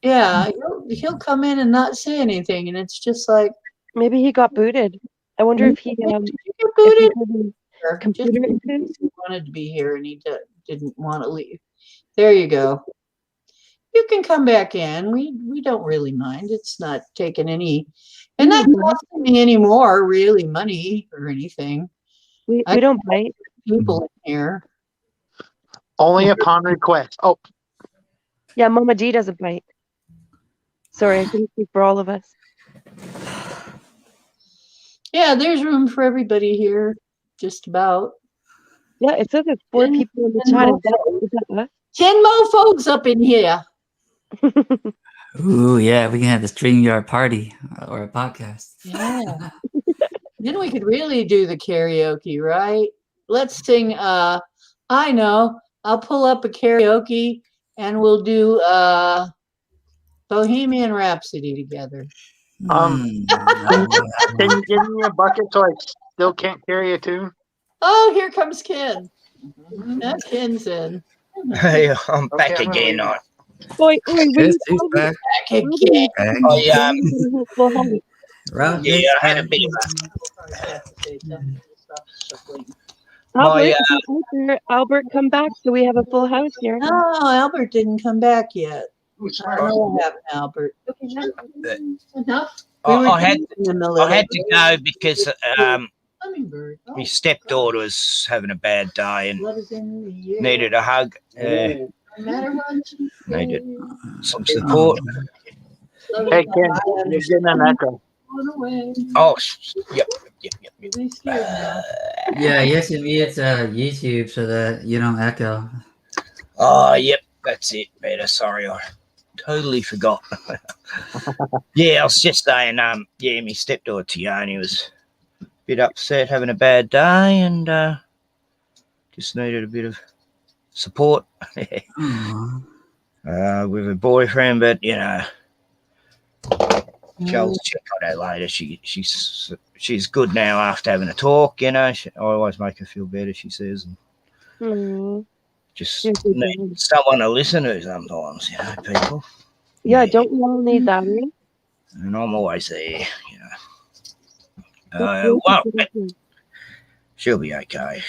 Yeah, he'll come in and not say anything, and it's just like, Maybe he got booted. I wonder if he "Did you get if he booted?" had his Just computer in issues. case he wanted to be here and he didn't want to leave. There you go. You can come back in. We don't really mind. It's not taking any, and not costing me any more really money or anything. We I- don't bite. People in here. Only upon request. Oh, Yeah, Mama G doesn't bite. Sorry, I couldn't speak for all of us. Yeah, there's room for everybody here, just about. Yeah, it says there's 4 Ten- people in the 10 chat. mofos. Is that us? 10 mofos up in here. Ooh, yeah, we can have the StreamYard party or a podcast. Yeah. Then we could really do the karaoke, right? Let's sing I know. I'll pull up a karaoke and we'll do Bohemian Rhapsody together. Hmm. can you give me a bucket so I still can't carry a tune? Oh, here comes Ken. That Ken's in. Hey, I'm back Okay, I'm gonna again. leave. Oi, when Yes, you he's told me- back. Back when again. Back. I Well, hold it. Ralph yeah, is I had a back. bit of Albert, My, if you're out there, Albert, come back so we have a full house here. No, Albert didn't come back yet. I don't know what happened, Albert. Enough. I had in the middle of I had it. to go because Hummingbird. Oh, my stepdaughter was having a bad day and what is in the air? needed a hug, No matter what. needed some support. Hey, Ken, you're getting an echo. Oh, yep. Really scared now. Yeah, you have to mute YouTube so that you don't echo. Oh, yep, that's it. Better. Sorry, I totally forgot. Yeah, I was just saying. Yeah, my stepdaughter Tiani was a bit upset, having a bad day, and just needed a bit of support Aw. with her boyfriend. But you know, Joel's check on her later. She's good now after having a talk. You know, I always make her feel better. She says, and Mm. just You're good, need Joel. someone to listen to sometimes. You know, people. Yeah, don't we all need that, right? And I'm always there. You know. That's really Well, good. she'll be okay.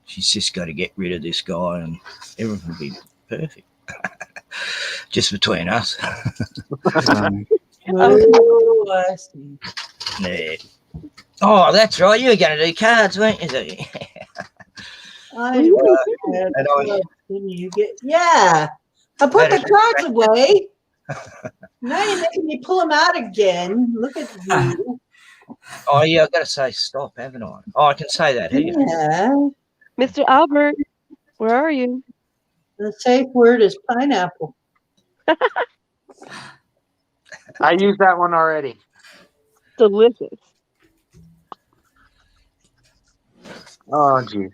She's just got to get rid of this guy, and everything will be perfect. Just between us. Oh, I see. Yeah. Oh, that's right. You were going to do cards, weren't you? I And didn't you get? Yeah, I put the cards away. Now you're making me pull them out again. Look at you. Oh, yeah, I've got to say stop, haven't I? Oh, I can say that here. Yeah. Mr. Albert, where are you? The safe word is pineapple. I used that one already. Delicious. Oh, geez.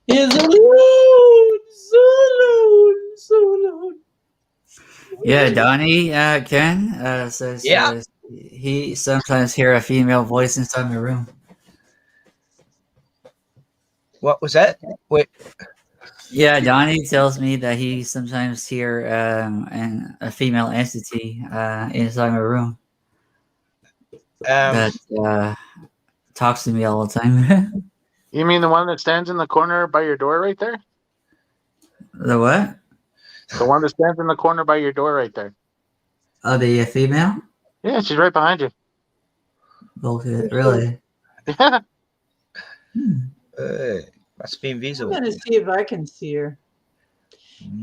Is alone, so alone. Yeah, Donnie, Ken says Yeah. He sometimes hear a female voice inside my room. What was that? Wait, Yeah, Donnie tells me that he sometimes hear a female entity inside my room um, that talks to me all the time. You mean the one that stands in the corner by your door right there? The what? The one that stands in the corner by your door right there. Oh, the female? Yeah, she's right behind you. Bullshit, really? Yeah. must be I'm invisible. gonna see if I can see her.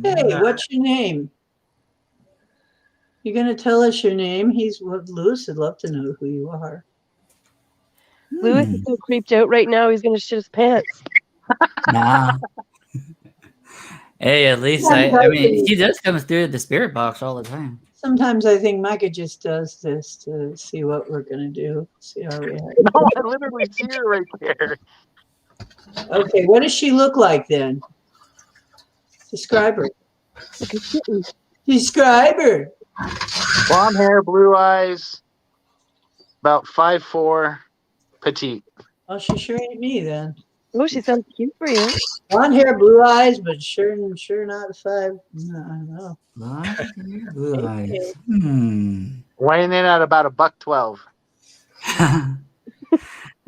Hey, No. what's your name? You gonna tell us your name? Lewis would love to know who you are. Lewis is so creeped out right now. He's gonna shit his pants. Nah. Hey, at least I mean, he does come through the spirit box all the time. Sometimes I think Micah just does this to see what we're gonna do, see how we act. No, I literally see her right there. Okay, what does she look like then? Describe her. Like a kitten. Describe her. Blonde hair, blue eyes, about 5'4", petite. Oh, she sure ain't me then. Oh, she sounds cute for you. Blonde hair, blue eyes, but sure not 5. No. Blue eyes. Weighing in at about $112.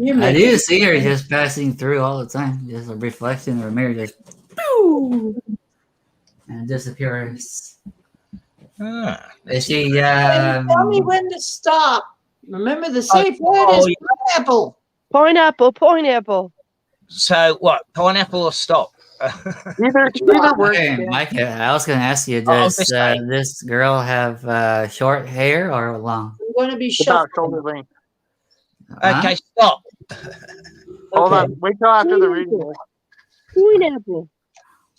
You're I making do see her just passing through all the time, just a reflection of a mirror, just pew, and disappears. Ah, Is she? Tell me when to stop. Remember the safe word is pineapple. Pineapple, pineapple. so what? Pineapple or stop? Either works. Hey, Dan. Micah, I was going to ask you, Oh, does this way. this girl have short hair or long? I'm going to be About shuffling. shoulder length. Okay, stop. Hold Okay. on. Wait till after the reading. Pineapple.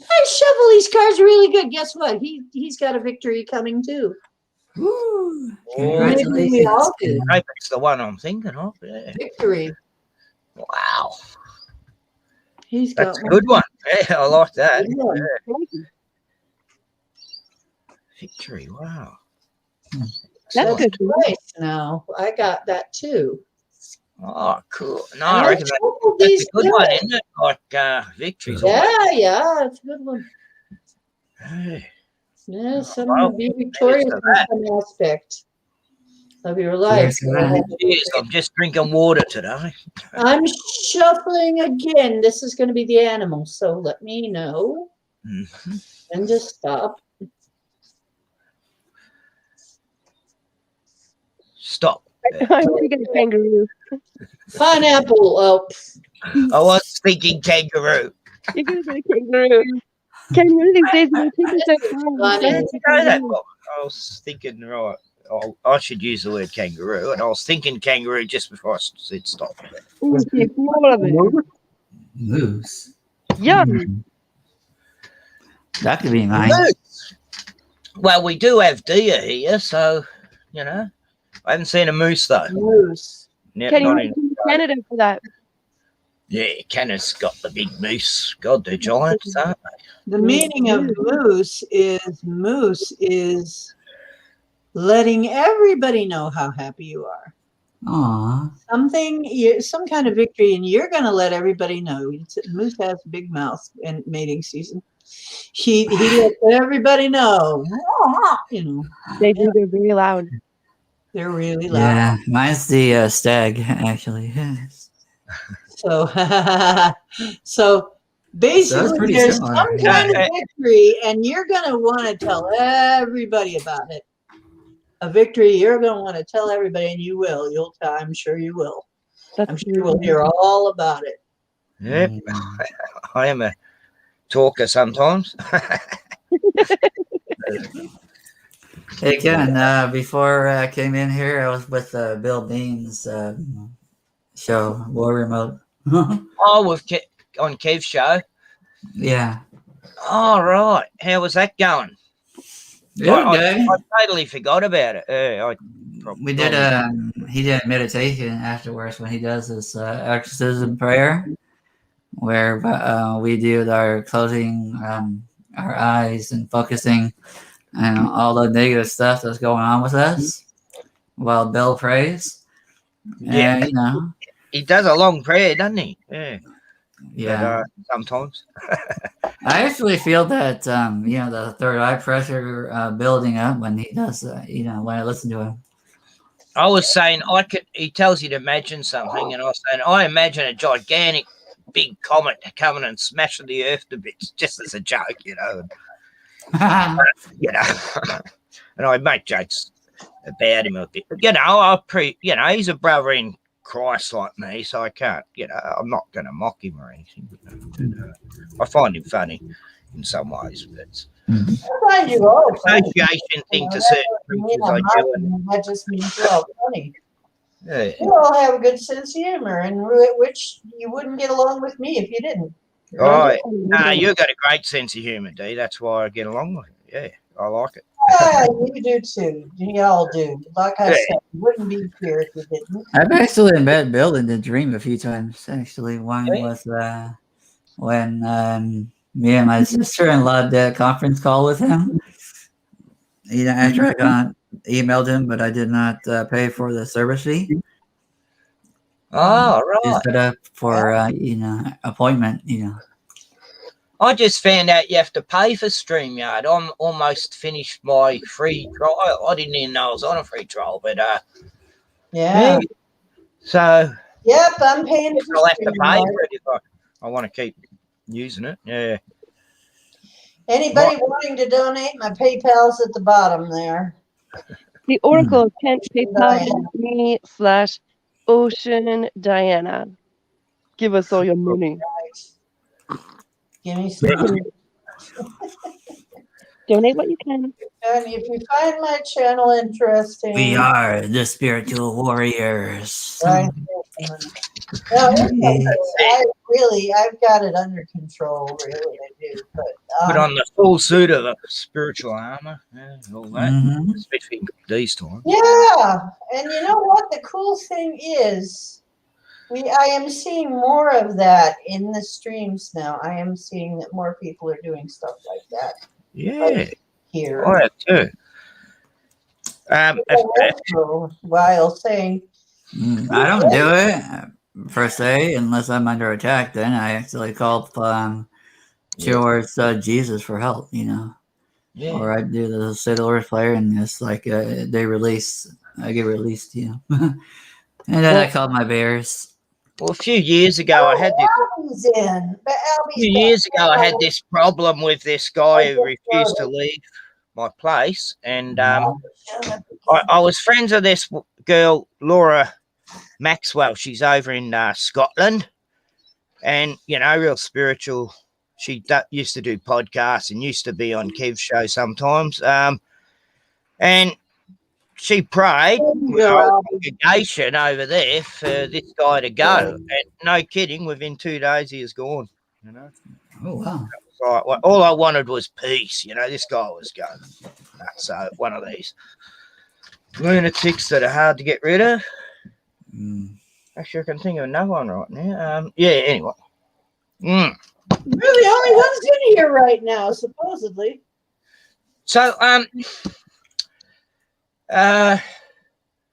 I shuffle these cards really good. Guess what? He's got a victory coming too. Woo! Maybe we all do. I hope it's the one I'm thinking of. Yeah. Victory. Wow, He's got that's a good one. Yeah, I like that. Good one. Victory. Wow. That's Excellent. good. Nice. Now I got that too. Oh, cool. No, And I I reckon shuffled that's these a good one, good. isn't it? Like victories. Yeah, it's a good one. Hey. Yeah, some Well, will be victorious for in that. some aspect of your life. Cheers for that. Cheers, I'm just drinking water today. I'm shuffling again. This is going to be the animal, so let me know Mhm. and just stop. Stop. I'm thinking kangaroo. Pineapple. Oh, I was thinking kangaroo. You're gonna get a kangaroo. Kangaroo these days they take us out Funny. Where did you know that? Well, I was thinking, right, I should use the word kangaroo, and I was thinking kangaroo just before I said stop. Moose. Yum. That could be mine. Moose. Well, we do have deer here, so, you know. I haven't seen a moose, though. Moose. Yeah, Can not you in, come to Canada for that? yeah, Canada's got the big moose. God, they're giants, aren't they? The meaning of moose is letting everybody know how happy you are. Aw. Some kind of victory, and you're going to let everybody know. Moose has a big mouth in mating season. He lets everybody know. You know, They do. They're very loud. they're really loud. Yeah, mine's the stag, actually. So, so basically, pretty there's similar. some kind of victory, and you're going to want to tell everybody about it. A victory, you're going to want to tell everybody, and you will. I'm sure you will. That's I'm sure you will hear all about it. Yep. I am a talker sometimes. Hey, Ken, before I came in here, I was with Bill Bean's show, War Remote. Oh, on Kev's show. Yeah. Oh, right. How was that going? I totally forgot about it. We did he did a meditation afterwards when he does his exorcism prayer, where we do our closing our eyes and focusing and all the negative stuff that's going on with us while Bill prays. Yeah. And, you know, he does a long prayer, doesn't he? Yeah. Yeah. Sometimes. I actually feel that the third eye pressure building up when he does when I listen to him. I was saying he tells you to imagine something, and I was saying I imagine a gigantic big comet coming and smashing the earth to bits, just as a joke, you know. And I make jokes about him a bit. But, he's a brother in Christ like me, so I can't, I'm not going to mock him or anything. I find him funny in some ways, but it's I find you all funny. association thing to That's certain what I mean, creatures I I'm do. mocking, that just means you're all funny. Yeah. You all have a good sense of humor, and which you wouldn't get along with me if you didn't. Oh, you've got a great sense of humour, Dee. That's why I get along with it. Yeah, I like it. Yeah, you do too. You all do. Like I said, you wouldn't be here if you didn't. I've actually met Bill in the dream a few times. Actually, one was when me and my sister-in-law did a conference call with him. After I emailed him, but I did not pay for the service fee. Oh, Just right. set up for appointment. I just found out you have to pay for StreamYard. I'm almost finished my free trial. I didn't even know I was on a free trial, but Yeah. So Yep, I'm paying for I'll have to pay StreamYard. for it if I want to keep using it. Yeah. Anybody wanting to donate, my PayPal's at the bottom there. The Oracle can't PayPal me /Ocean Diana. Give us all your money. Right. Give me some. Donate what you can. And if you find my channel interesting, We are the spiritual warriors. right? No, I've got it under control. Really, I do. But Put on the full suit of the spiritual armor and all that, especially these times. yeah, and you know what? The cool thing is, I am seeing more of that in the streams now. I am seeing that more people are doing stuff like that. Yeah, like here. I have too. While saying, I don't do it per se unless I'm under attack. Then I actually call towards Jesus for help, Yeah. or I do the Sailor player, and it's like I get released, and then I call my bears. Well, a few years ago, I had this problem with this guy who refused to leave my place, and I was friends with this girl, Laura Maxwell. She's over in Scotland, and real spiritual. She used to do podcasts and used to be on Kev's show sometimes. And she prayed with our congregation over there for this guy to go. And no kidding, within 2 days he is gone. Oh wow! Right. Well, all I wanted was peace. This guy was going. So one of these lunatics that are hard to get rid of. Actually, I can think of another one right now. Yeah. Anyway. We're the only ones in here right now, supposedly. So hi,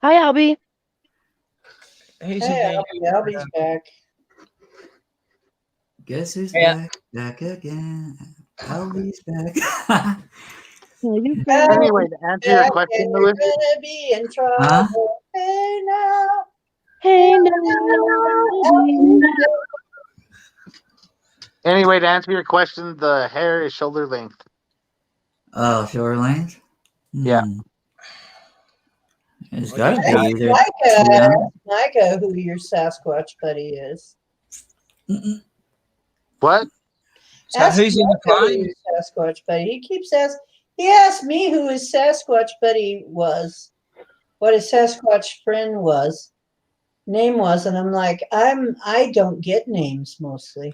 Albie. Hey, Albie's back. Guess who's back? Back again. Albie's back. Anyway, to answer your question, Louis. Be in trouble. Hey now. Hey now. Anyway, to answer your question, the hair is shoulder length. Oh, shoulder length? Yeah. It's got to be either. Micah, who your Sasquatch buddy is. What? So who's in the plane? Sasquatch buddy. He asked me who his Sasquatch buddy was, what his Sasquatch friend name was, and I'm like, I don't get names mostly.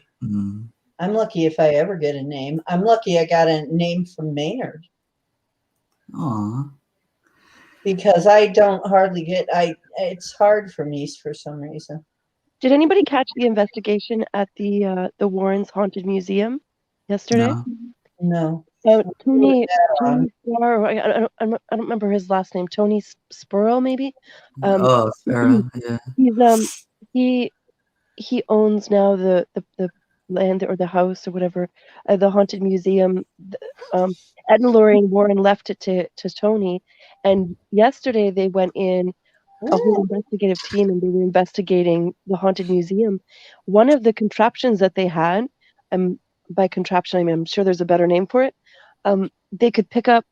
I'm lucky if I ever get a name. I'm lucky I got a name from Maynard. Aw. Because I don't hardly get, it's hard for me for some reason. Did anybody catch the investigation at the Warrens Haunted Museum yesterday? No. Tony Spurl, I don't remember his last name. Tony Spurl, maybe. Spurl, yeah. He owns now the land or the house or whatever, the haunted museum. Ed and Lorraine Warren left it to Tony, and yesterday they went in a whole investigative team and they were investigating the haunted museum. One of the contraptions that they had, by contraption I mean I'm sure there's a better name for it. They could pick up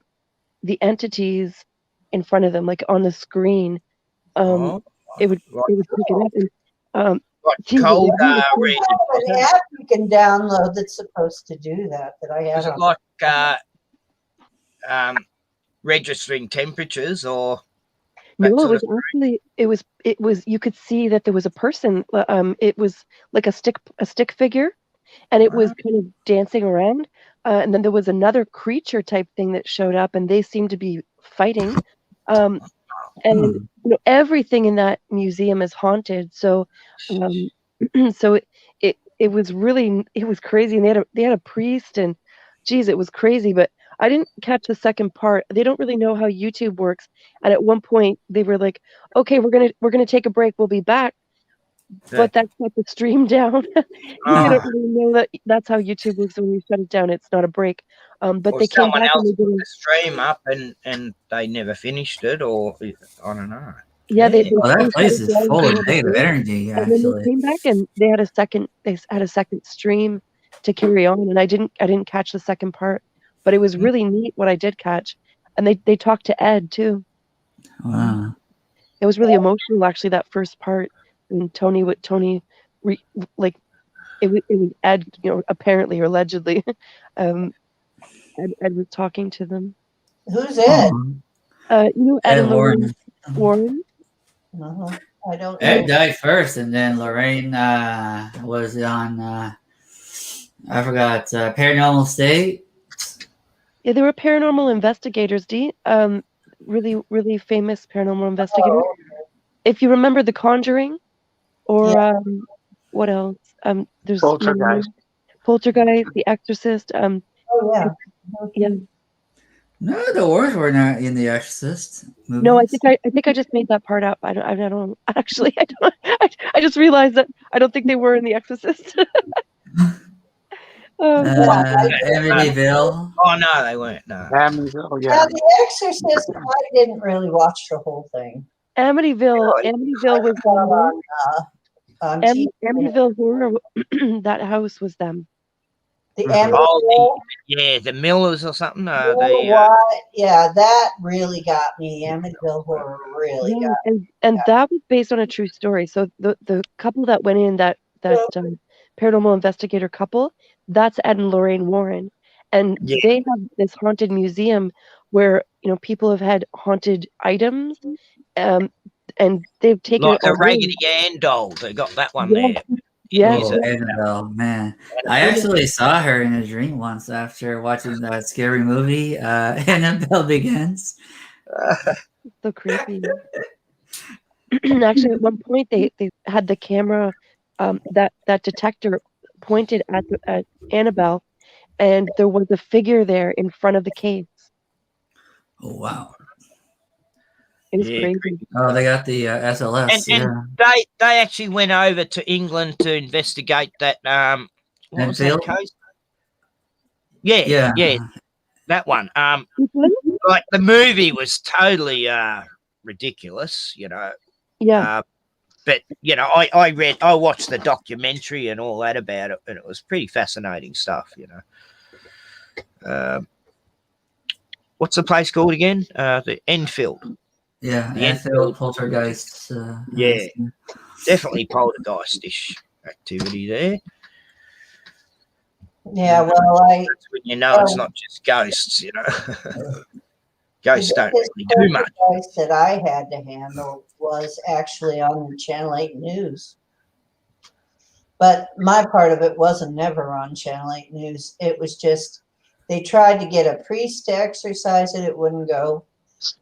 the entities in front of them, like on the screen. Oh, It would like, pick it up and like geez, cold I reading. have an app you can download that's supposed to do that I Is had it on. like registering temperatures or no, that it sort was of? actually it was you could see that there was a person. It was like a stick figure, and it was kind of dancing around. And then there was another creature type thing that showed up, and they seemed to be fighting. Um, and everything in that museum is haunted. So, so it was really it was crazy, and they had a priest, and geez, it was crazy. But I didn't catch the second part. They don't really know how YouTube works, and at one point they were like, "Okay, we're gonna take a break. We'll be back." But that shut the stream down. They don't really know that that's how YouTube works. When you shut it down, it's not a break. But Or they came someone back and else they put did. the stream up and they never finished it, or I don't know. Yeah, they Yeah. Oh, that shut place it is down full and of they had a negative break. energy, And then they actually. came back and they had a second stream to carry on, and I didn't catch the second part, but it was really neat what I did catch. And they talked to Ed too. Wow. It was really emotional actually, that first part when Tony like it was Ed, apparently or allegedly. Ed was talking to them. Who's Ed? Ed Ed and Lorraine Warren. Warren. Uh-huh. I don't Ed know. died first, and then Lorraine was on. I forgot. Paranormal State. Yeah, they were paranormal investigators, Dee. Really, really famous paranormal investigators. Oh, If you remember The Conjuring, or yeah. what else? There's Poltergeist. Poltergeist, The Exorcist. Oh, yeah. Yeah. No, the Warrens were not in The Exorcist No, I movies. think I just made that part up. I don't actually. I don't. I just realized that I don't think they were in The Exorcist. Amityville. Oh no, they weren't. No. Amityville, Now, yeah. The Exorcist, I didn't really watch the whole thing. Amityville was them. On TV. Amityville Horror. That house was them. The Mhm. Amityville. Yeah, the Millers or something. You know what? Yeah, that really got me. Amityville Horror really Yeah, got and that was based on a true story. So the couple that went in, that paranormal investigator couple, that's Ed and Lorraine Warren, and Yeah. they have this haunted museum where people have had haunted items, and they've taken like it the all in. Raggedy Ann doll. They got that one Yeah. there. Yeah, Oh, Annabelle, man. I actually saw her in a dream once after watching that scary movie, Annabelle Begins. so creepy. Actually, at one point they had the camera, that detector pointed at Annabelle, and there was a figure there in front of the caves. Oh, wow. It was Yeah, crazy. Oh, they got the SLS. And they actually went over to England to investigate that. What was that Enfield? case? Yeah, that one. Which one? Like the movie was totally ridiculous, Yeah. but I watched the documentary and all that about it, and it was pretty fascinating stuff. What's the place called again? The Enfield. Yeah, The Enfield Poltergeist. Yeah, definitely poltergeistish activity there. Yeah, well, That's when you know it's not just ghosts. Ghosts don't really do much. poltergeist that I had to handle was actually on the Channel 8 News. But my part of it wasn't never on Channel 8 News. It was just they tried to get a priest to exorcise it. It wouldn't go.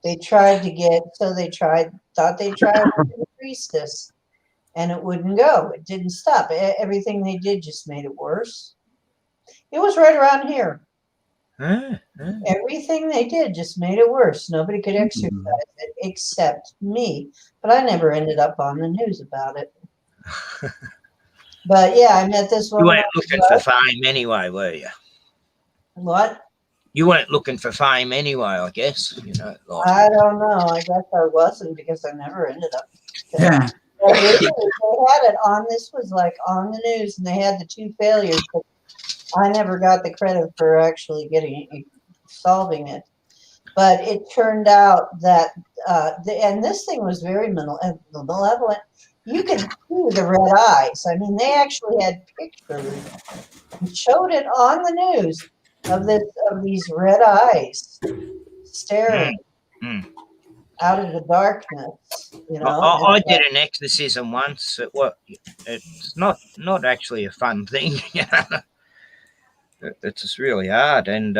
They tried with a priestess, and it wouldn't go. It didn't stop. Everything they did just made it worse. It was right around here. Everything they did just made it worse. Nobody could exercise it except me. But I never ended up on the news about it. But yeah, I met this You woman. weren't looking for fame anyway, were you? What? You weren't looking for fame anyway, I guess. You know, like, I don't know. I guess I wasn't because I never ended up there. Yeah. But they had it on. This was like on the news, and they had the 2 failures. But I never got the credit for actually solving it. But it turned out that, and this thing was very malevolent. You could see the red eyes. I mean, they actually had pictures and showed it on the news of these red eyes staring out of the darkness. You know, I did an exorcism once. It's not actually a fun thing. You know? It's just really hard. And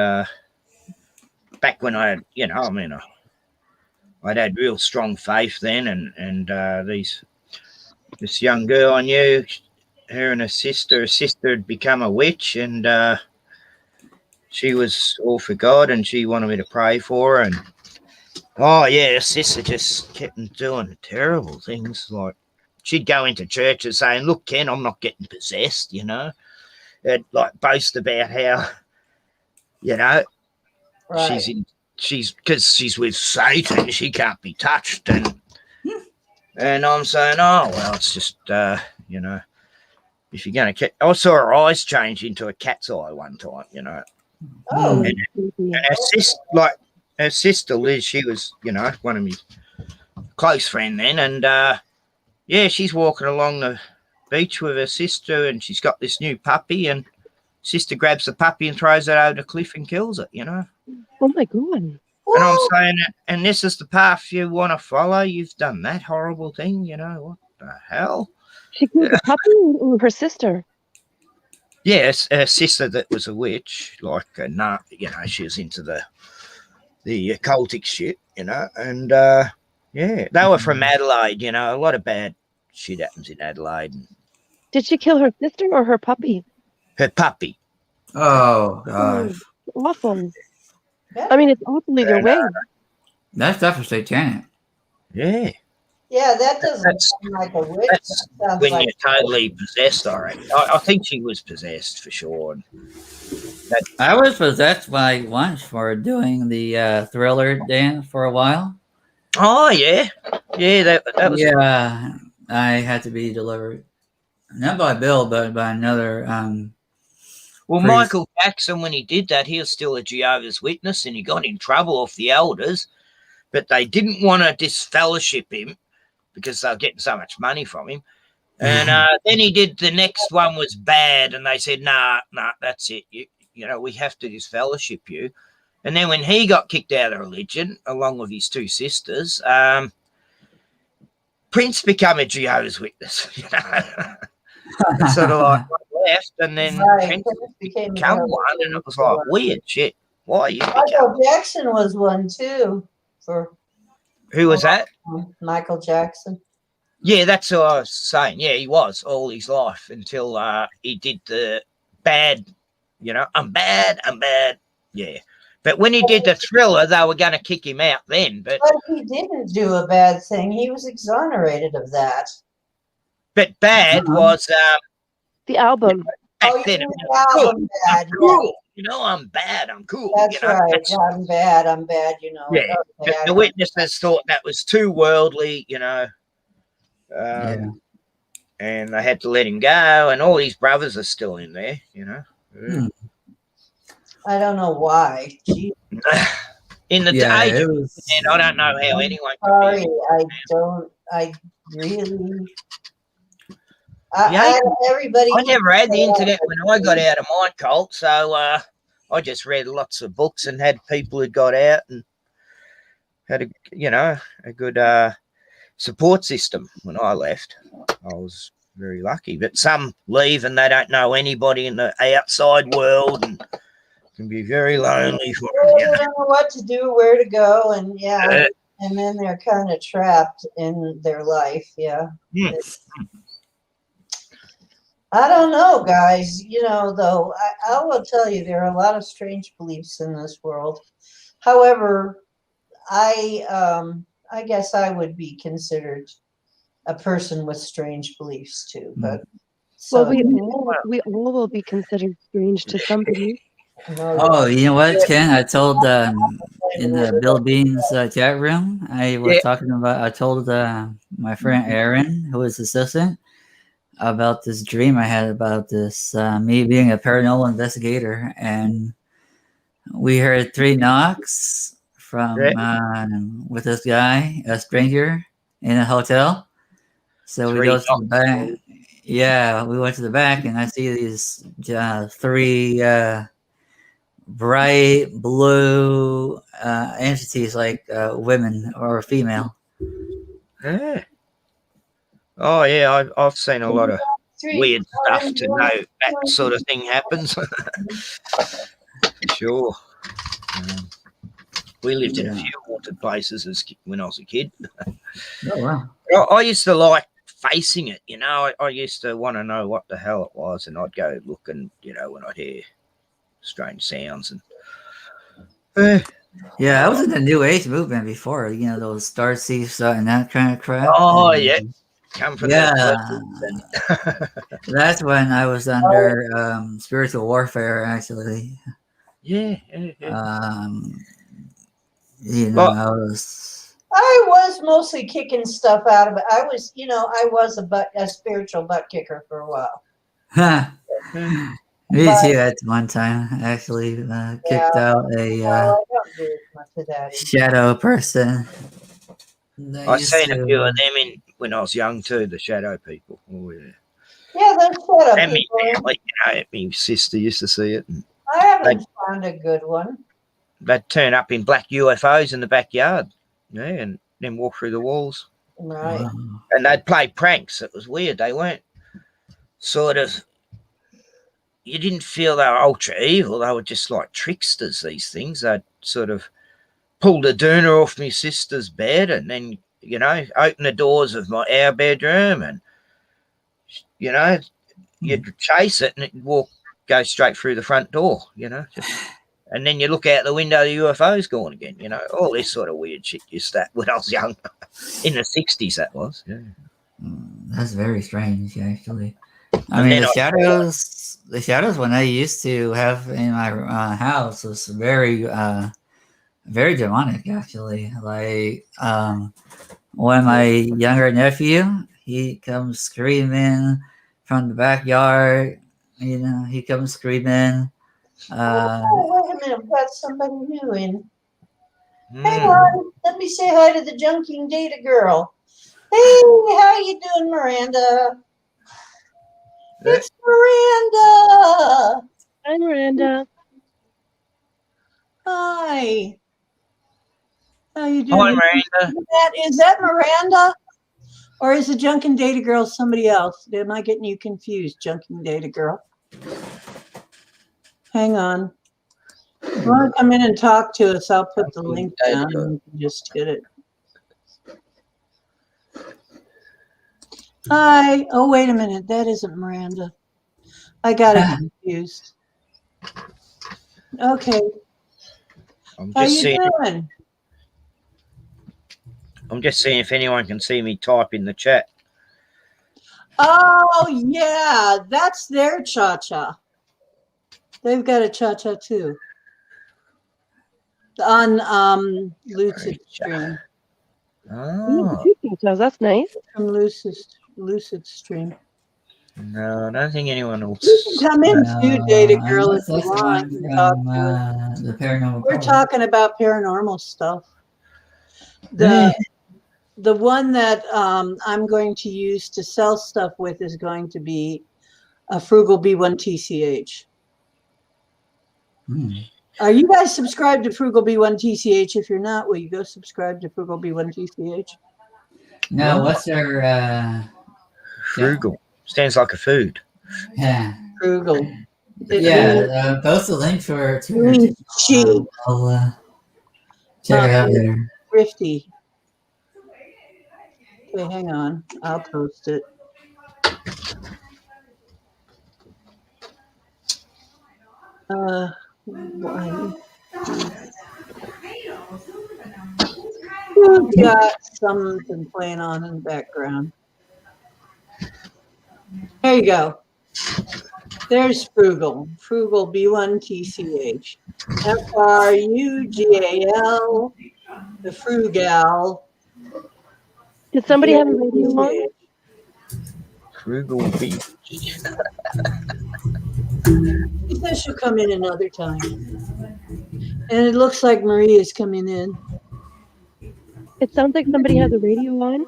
back when I had, I mean, I'd had real strong faith then, and this young girl I knew, her and her sister had become a witch, and she was all for God, and she wanted me to pray for her, and oh yeah, her sister just kept doing terrible things. Like she'd go into churches saying, "Look, Ken, I'm not getting possessed," and like boast about how, right. she's because she's with Satan, she can't be touched, and I'm saying, oh well, it's just if you're gonna, I saw her eyes change into a cat's eye one time, Oh, and her sister Liz, she was one of my close friend then, and yeah, she's walking along the beach with her sister, and she's got this new puppy, and sister grabs the puppy and throws it over the cliff and kills it. Oh my god. And I'm saying, and this is the path you want to follow. You've done that horrible thing. What the hell? She killed the puppy or her sister? Yes, her sister that was a witch, like she was into the occultic shit, and yeah, they were from Adelaide. A lot of bad shit happens in Adelaide. Did she kill her sister or her puppy? Her puppy. Oh gosh. Awful. I mean, it's awful either way. That's definitely satanic. Yeah. yeah, that doesn't sound like a witch. That That's sounds when like you're totally possessed, I reckon. I think she was possessed for sure. I was possessed by once for doing the Thriller dance for a while. Oh yeah, yeah. That was Yeah, I had to be delivered, not by Bill, but by another. Well, priest. Michael Jackson, when he did that, he was still a Jehovah's Witness, and he got in trouble off the elders, but they didn't want to disfellowship him because they were getting so much money from him. And then he did the next one was bad, and they said, nah, that's it. We have to disfellowship you. And then when he got kicked out of religion, along with his 2 sisters, Prince became a Jehovah's Witness. Sort of like left, and then Prince became one, and it was like weird shit. Why you? Michael Jackson was one too. Who was that? Michael Jackson. Yeah, that's what I was saying. Yeah, he was all his life until he did the bad. I'm bad. Yeah, but when he did the Thriller, they were going to kick him out then. But he didn't do a bad thing. He was exonerated of that. But bad was the album. Back then, the album bad. I'm cool. I'm bad. I'm cool. That's right. I'm bad. Yeah. But the witnesses thought that was too worldly. Yeah. And they had to let him go. And all his brothers are still in there. I don't know why. In the day, and I don't know how anyone. Sorry, I really. Everybody. I never had the internet when I got out of my cult, so I just read lots of books and had people who got out and had a good support system when I left. I was very lucky, but some leave and they don't know anybody in the outside world and can be very lonely for them. They don't know what to do, where to go, and and then they're kind of trapped in their life. Yeah. I don't know, guys. Though, I will tell you, there are a lot of strange beliefs in this world. However, I guess I would be considered a person with strange beliefs too. But Well, So we all will be considered strange to somebody. Oh, you know what, Ken? I told in the Bill Beans chat room, Yeah. I told my friend Aaron, who was assistant, about this dream I had about this me being a paranormal investigator, and we heard 3 knocks from with this guy, a stranger, in a hotel. So we 3 go to the knocks. back. Yeah, we went to the back, and I see these 3 bright blue entities, like women or female. Yeah. Oh yeah, I've seen a lot of weird stuff to know that sort of thing happens. Sure. We lived in a Yeah. few haunted places when I was a kid. Oh wow. I used to like facing it, you know. I used to want to know what the hell it was, and I'd go look, and you know, when I'd hear strange sounds and. Yeah, I was in the New Age movement before. You know, those star seeds and that kind of crap. Oh And, yeah, come from yeah. the That's when I was under spiritual warfare, actually. yeah. You know, Well, I was. I was mostly kicking stuff out of it. I was a spiritual butt kicker for a while. Me But- too. At one time, actually, kicked out a I don't do as much of that. shadow person. I Used seen a to- few of them when I was young too. The shadow people. Oh yeah. Yeah, those shadow And me people. family, you know, my sister used to see it. And I haven't found a good one. they'd turn up in black UFOs in the backyard, yeah, and then walk through the walls. Right. Wow. And they'd play pranks. It was weird. They weren't sort of. You didn't feel they were ultra evil. They were just like tricksters. These things. They'd sort of pull the doona off my sister's bed, and then open the doors of our bedroom, and you'd chase it, and it'd go straight through the front door. And then you look out the window, the UFO's gone again. All this sort of weird shit used that when I was young, in the 60s. That was, yeah. That's very strange, actually. I And mean, then the shadows when I used to have in my house was very, very demonic, actually. Like, when my younger nephew, he comes screaming from the backyard. He comes screaming. Wait a minute. We've got somebody new in. Hang Mm. on. Let me say hi to the junking data girl. Hey, how you doing, Miranda? It's Miranda. Hi, Miranda. Hi. How you Hi, doing? Miranda. Is that Miranda? Or is the junking data girl somebody else? Am I getting you confused, junking data girl? Hang on. If you want to come in and talk to us, I'll put the link down and you can just hit it. Hi. Oh, wait a minute. That isn't Miranda. I got it confused. Okay. I'm How just you seeing. doing? I'm just seeing if anyone can see me type in the chat. Oh, yeah. That's their cha-cha. They've got a cha-cha too. On Lucid Stream. Oh That's nice. From Lucid Stream. no, I don't think anyone else. You can come in too, Data Girl, if That's you the want. one And talk to us. from the paranormal. We're talking about paranormal stuff. The one that I'm going to use to sell stuff with is going to be a Frugal B1 TCH. Are you guys subscribed to Frugal B1 TCH? If you're not, will you go subscribe to Frugal B1 TCH? No, what's their Frugal stands like a food. yeah. Frugal. Yeah, post the link for Twitter. Cheap. I'll check it out later. Thrifty. Okay, hang on. I'll post it. We've got something playing on in the background. There you go. There's Frugal. Frugal, B1TCH. FRUGAL, the Frugal. Did somebody have a radio on? Frugal B. She says she'll come in another time. And it looks like Marie is coming in. It sounds like somebody has a radio on.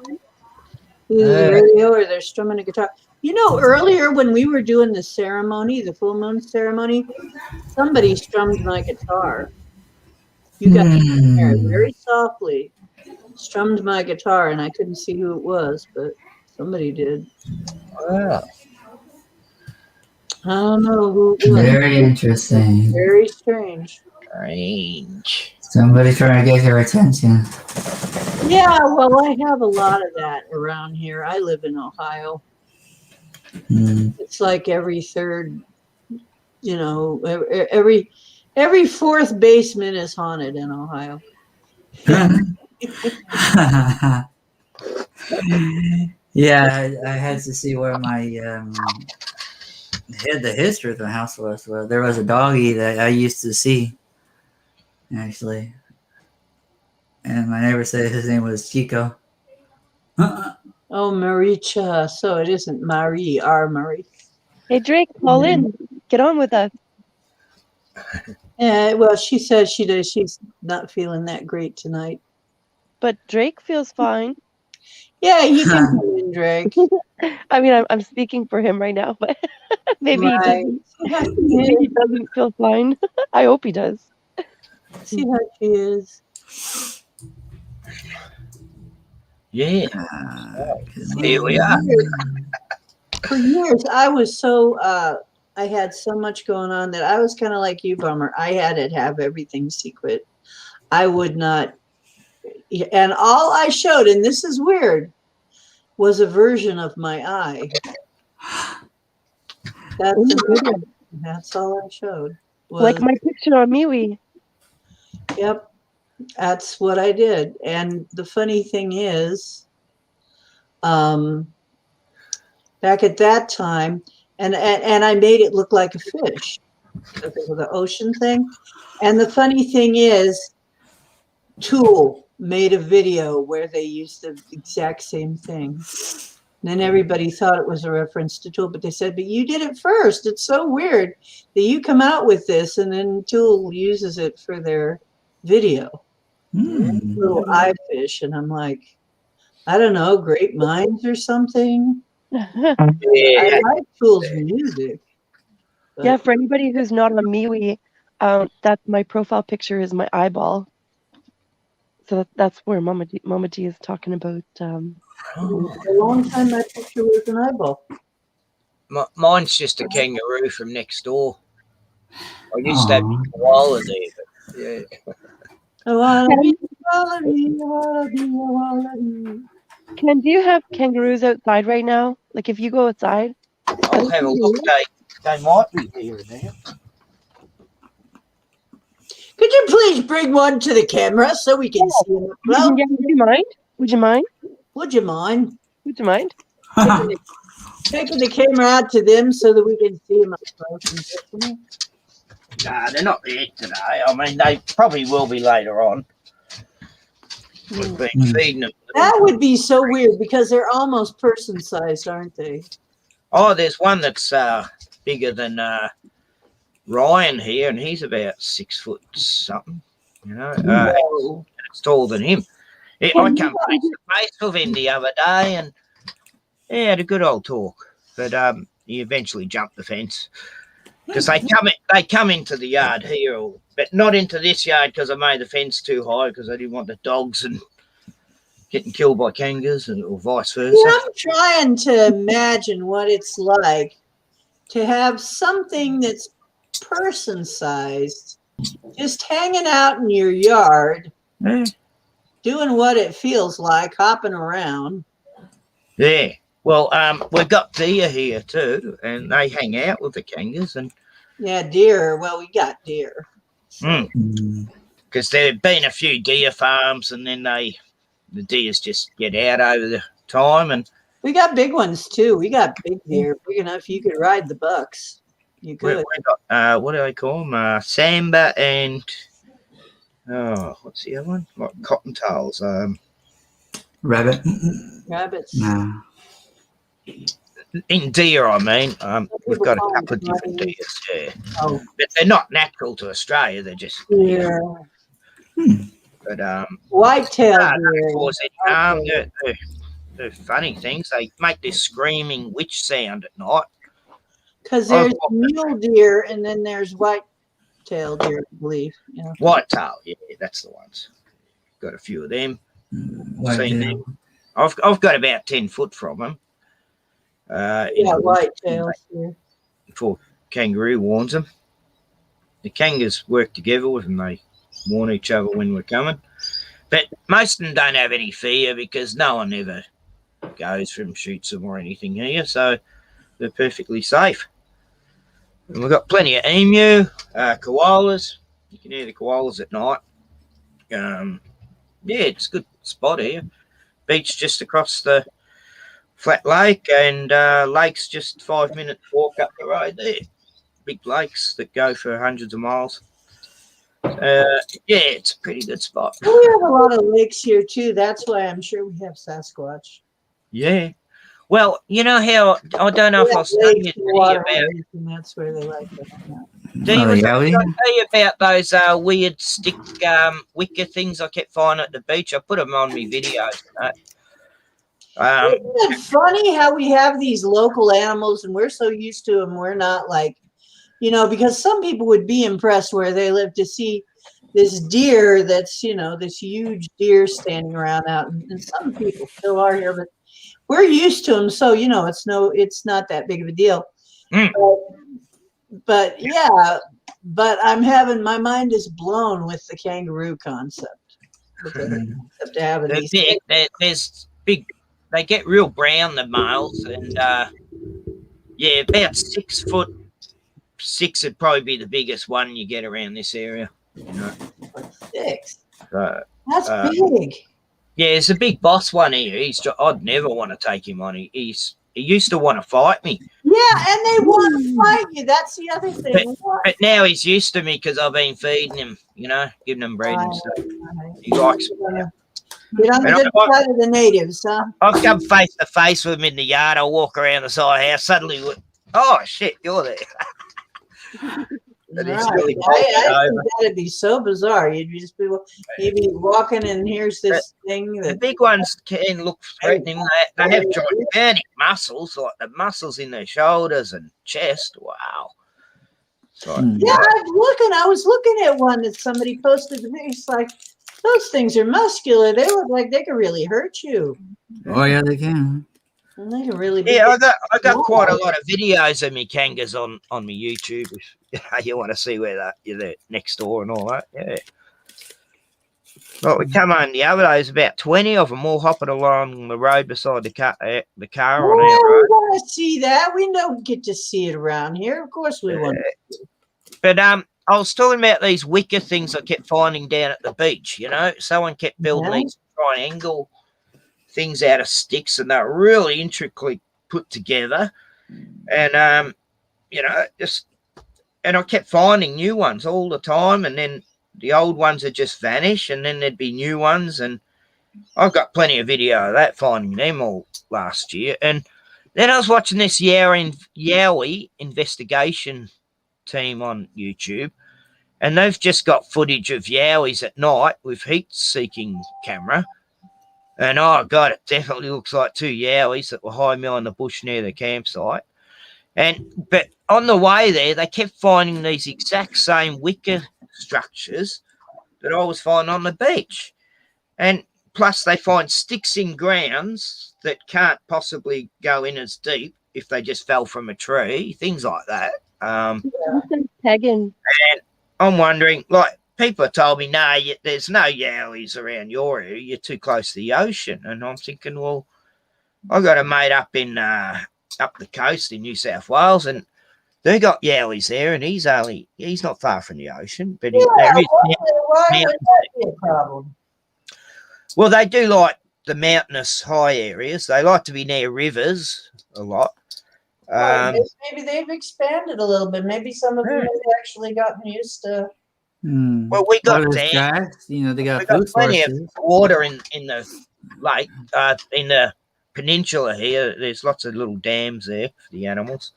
Either the radio or they're strumming a guitar. You know, earlier when we were doing the ceremony, the full moon ceremony, somebody strummed my guitar. You got to hear it very softly. Strummed my guitar, and I couldn't see who it was, but somebody did. Wow. I don't know who it was. Very interesting. Very strange. Strange. Somebody trying to get your attention. Yeah, well, I have a lot of that around here. I live in Ohio. It's like every third, you know, every fourth basement is haunted in Ohio. Yeah, I had to see where my the history of the house was. Well, there was a doggy that I used to see, actually, and my neighbor said his name was Chico. Oh, Maricha. So it isn't Marie, our Marie. Hey, Drake, call in. Get on with us. Yeah, well, she says she does. She's not feeling that great tonight. But Drake feels fine. Yeah, you can come in, Drake. I mean, I'm speaking for him right now, but maybe Right. he doesn't feel fine. I hope he does. See how she is. Yeah. Here we are. For years, I was so I had so much going on that I was kind of like you, Bummer. I had to have everything secret. I would not, and all I showed, and this is weird, was a version of my eye. That's all I showed. Like my picture on MeWe. Yep, that's what I did. And the funny thing is, back at that time, and I made it look like a fish, the ocean thing. And the funny thing is, Tool made a video where they used the exact same thing. And then everybody thought it was a reference to Tool, but they said, but you did it first. It's so weird that you come out with this and then Tool uses it for their video. Little eye fish. And I'm like, I don't know, great minds or something. Yeah. I like Tool's music. Yeah, for anybody who's not on MeWe, that's my profile picture is my eyeball. So that's where Mama G is talking about. A long time my picture was an eyeball. Mine's just a kangaroo from next door. I used to have a koala there, but I wanna be a wallaby, I wanna be a wallaby. Ken, do you have kangaroos outside right now? Like if you go outside? I'll have a look. They might be here now. Could you please bring one to the camera so we can see him up close? Yeah, would you mind? Would you mind? Would you mind Would you mind? taking the camera out to them so that we can see him up close and personal? Nah, they're not there today. I mean, they probably will be later on. We've been feeding them. That would be so weird because they're almost person-sized, aren't they? Oh, there's one that's bigger than Ryan here, and he's about 6 foot something. You know, Whoa. it's taller than him. I come face to face with him the other day, and yeah, had a good old talk. But he eventually jumped the fence because they come into the yard here, but not into this yard because I made the fence too high because I didn't want the dogs and getting killed by kangaroos or vice versa. Yeah, I'm trying to imagine what it's like to have something that's person-sized just hanging out in your yard, doing what it feels like, hopping around. Yeah. Well, we've got deer here too, and they hang out with the kangaroos. And Yeah, deer. Well, we got deer. because there have been a few deer farms, and then the deers just get out over the time, and We got big ones too. We got big deer, big enough you could ride the bucks. You We could. got what do they call them? Samba and what's the other one? Like cottontails. Rabbit. Rabbits. No. In deer, I mean. We've people got a call couple of them different dragons. deers. Yeah, Oh, but they're not natural to Australia. They're just deer. But White-tailed no, deer. they cause any harm. Okay. They're funny things. They make this screaming witch sound at night. Because there's mule deer and then there's white-tailed deer, I believe. You know. Whitetail, yeah, that's the ones. Got a few of them. White Seen tail. them. I've got about 10 foot from them. Yeah, white-tailed deer. Before kangaroo warns them. The kangaroos work together with them. They warn each other when we're coming. But most of them don't have any fear because no one ever goes for them, shoots them or anything here. So they're perfectly safe. And we've got plenty of emu, koalas. You can hear the koalas at night. Yeah, it's a good spot here. Beach just across the flat lake, and lakes just 5 minute walk up the road there. Big lakes that go for hundreds of miles. Yeah, it's a pretty good spot. We have a lot of lakes here too. That's why I'm sure we have Sasquatch. Yeah. Well, you know how I don't know if I was telling you about. And that's where they like to hang out. Do you Oh, yeah, I tell you about those weird stick wicker things I kept finding at the beach? I put them on my videos. Isn't it funny how we have these local animals and we're so used to them? We're not like, you know, because some people would be impressed where they live to see this deer that's, you know, this huge deer standing around out. And some people still are here, but we're used to them. So, you know, it's not that big of a deal. But yeah, but my mind is blown with the kangaroo concept. With the concept of having They're these big. There's big. They get real brown, the males, and yeah, about 6 foot. 6 would probably be the biggest one you get around this area. You know, 6. so, That's big. yeah, it's a big boss one here. I'd never want to take him on. He used to want to fight me. Yeah, and they want to fight you. That's the other thing. But now he's used to me because I've been feeding him, you know, giving him bread and stuff. He likes me now. You're on the good side of the natives, huh? I've come face to face with him in the yard. I walk around the side of the house. Suddenly, oh shit, you're there. Right. I think that'd be so bizarre. You'd be walking, and here's this thing. The big ones can look threatening. They have gigantic muscles, like the muscles in their shoulders and chest. Wow. Yeah, I was looking at one that somebody posted to me. It's like, those things are muscular. They look like they could really hurt you. Oh yeah, they can. And they can really be. Yeah, I got quite a lot of videos of me kangas on my YouTube. If you want to see where they're next door and all that. Yeah. Well, we come on the other day. There's about 20 of them all hopping along the road beside the car on our road. We want to see that. We don't get to see it around here. Of course we want to. But I was talking about these wicker things I kept finding down at the beach. You know, someone kept building these triangle things out of sticks, and they're really intricately put together. And you know, and I kept finding new ones all the time, and then the old ones would just vanish, and then there'd be new ones. And I've got plenty of video of that, finding them all last year. And then I was watching this Yowie investigation team on YouTube, and they've just got footage of Yowies at night with heat-seeking camera. And oh god, it definitely looks like 2 Yowies that were high mill in the bush near the campsite. But on the way there, they kept finding these exact same wicker structures that I was finding on the beach. And plus they find sticks in grounds that can't possibly go in as deep if they just fell from a tree, things like that. Pegging. And I'm wondering, like, people have told me, no, there's no Yowies around your area. You're too close to the ocean. And I'm thinking, well, I got a mate up in up the coast in New South Wales, and they got Yowies there, and he's not far from the ocean. But Why would that be a problem? well, they do like the mountainous high areas. They like to be near rivers a lot. Well, maybe they've expanded a little bit. Maybe some of them Yeah. have actually gotten used to. Well, we got Well, there's dams. grass. You know, they got We got food plenty of sources. water in the lake, in the peninsula here. There's lots of little dams there for the animals.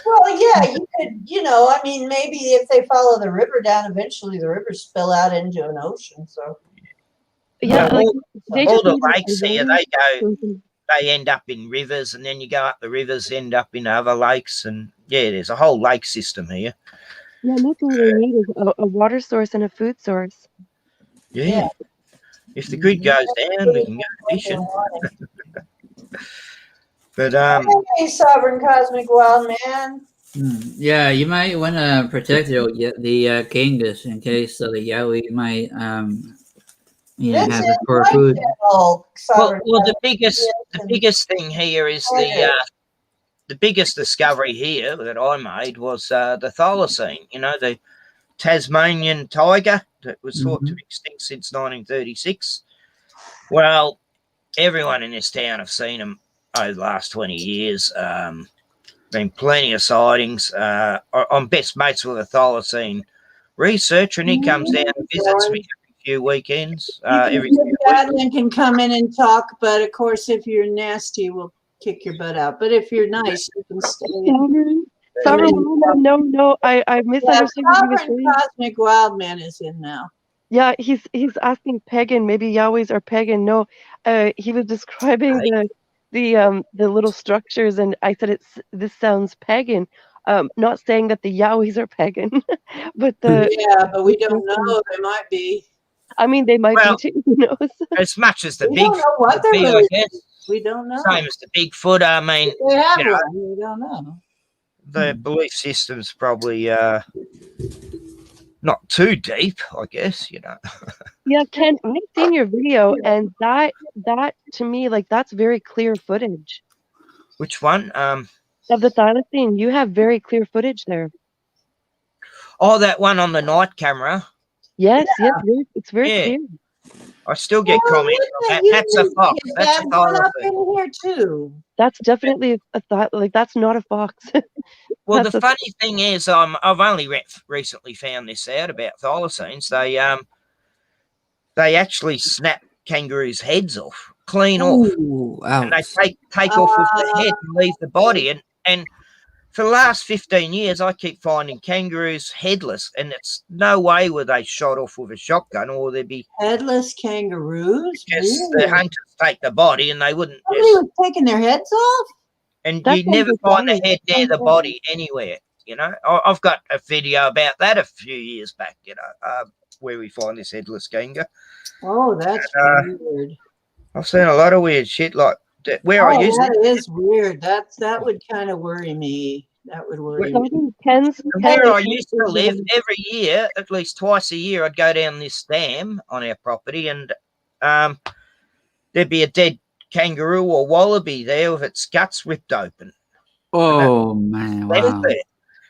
Well, yeah, you could, I mean, maybe if they follow the river down, eventually the river spill out into an ocean. So, Yeah, Well, like they all just the need like, a lakes here, really- they end up in rivers, and then you go up the rivers, end up in other lakes, and yeah, there's a whole lake system here. Yeah, and that's all they need is a water source and a food source. Yeah. Yeah. If the grid goes down, we can go fishing. But Hey, sovereign cosmic wild man. Yeah, you might want to protect the kangas in case the Yowie might This have is it for my food. channel, well, sovereign the cosmic. biggest thing here is the biggest discovery here that I made was the thylacine. You know, the Tasmanian tiger that was thought to be extinct since 1936. Well, everyone in this town have seen them over the last 20 years. Been plenty of sightings. I'm best mates with a thylacine researcher, and he comes down and visits me every few weekends. Every few weeks. Admin can come in and talk, but of course, if you're nasty, we'll kick your butt out. But if you're nice, you can stay in. Sovereign Wild Man, no, I misunderstood what he was Sovereign saying. cosmic wild man is in now. Yeah, he's asking pagan. Maybe Yahwehs are pagan. No, he was describing the little structures, and I said this sounds pagan. Not saying that the Yahwehs are pagan, but Yeah, but we don't know. They might be. I mean, they might Well, be too. Who knows? As much as the We don't big know what would they're be, I really. guess. We don't know. Same as the Bigfoot. I mean, If they have you know, one. We don't know. the belief system's probably not too deep, I guess, you know. Yeah, Ken, I've seen your video, and that to me, like that's very clear footage Which one? of the thylacine. You have very clear footage there. Oh, that one on the night camera. Yes, yes, it's very Yeah. clear. I still get Well, comments on that. you That's a need to fox. get That's a that one up thylacine. in here too. That's definitely a thought. Like that's not a fox. Well, That's the a- funny thing is, I've only recently found this out about thylacines. They actually snap kangaroos' heads off, clean off, Ooh, and they ouch. take off with the head and leave the body. And for the last 15 years, I keep finding kangaroos headless, and it's no way were they shot off with a shotgun, or they'd be Headless kangaroos. just Really? the hunters take the body, and they wouldn't Somebody just. was taking their heads off. And That you sounds never find the exciting. head near the body anywhere. You know, I've got a video about that a few years back. You know, where we find this headless kangaroo. Oh, that's weird. I've seen a lot of weird shit like that. Where I Oh, used that is weird. That would kind of worry me. That would worry me. Something Ken's where I used to live, every year, at least twice a year, I'd go down this dam on our property, and there'd be a dead kangaroo or wallaby there with its guts ripped open. Oh man, Left wow. there.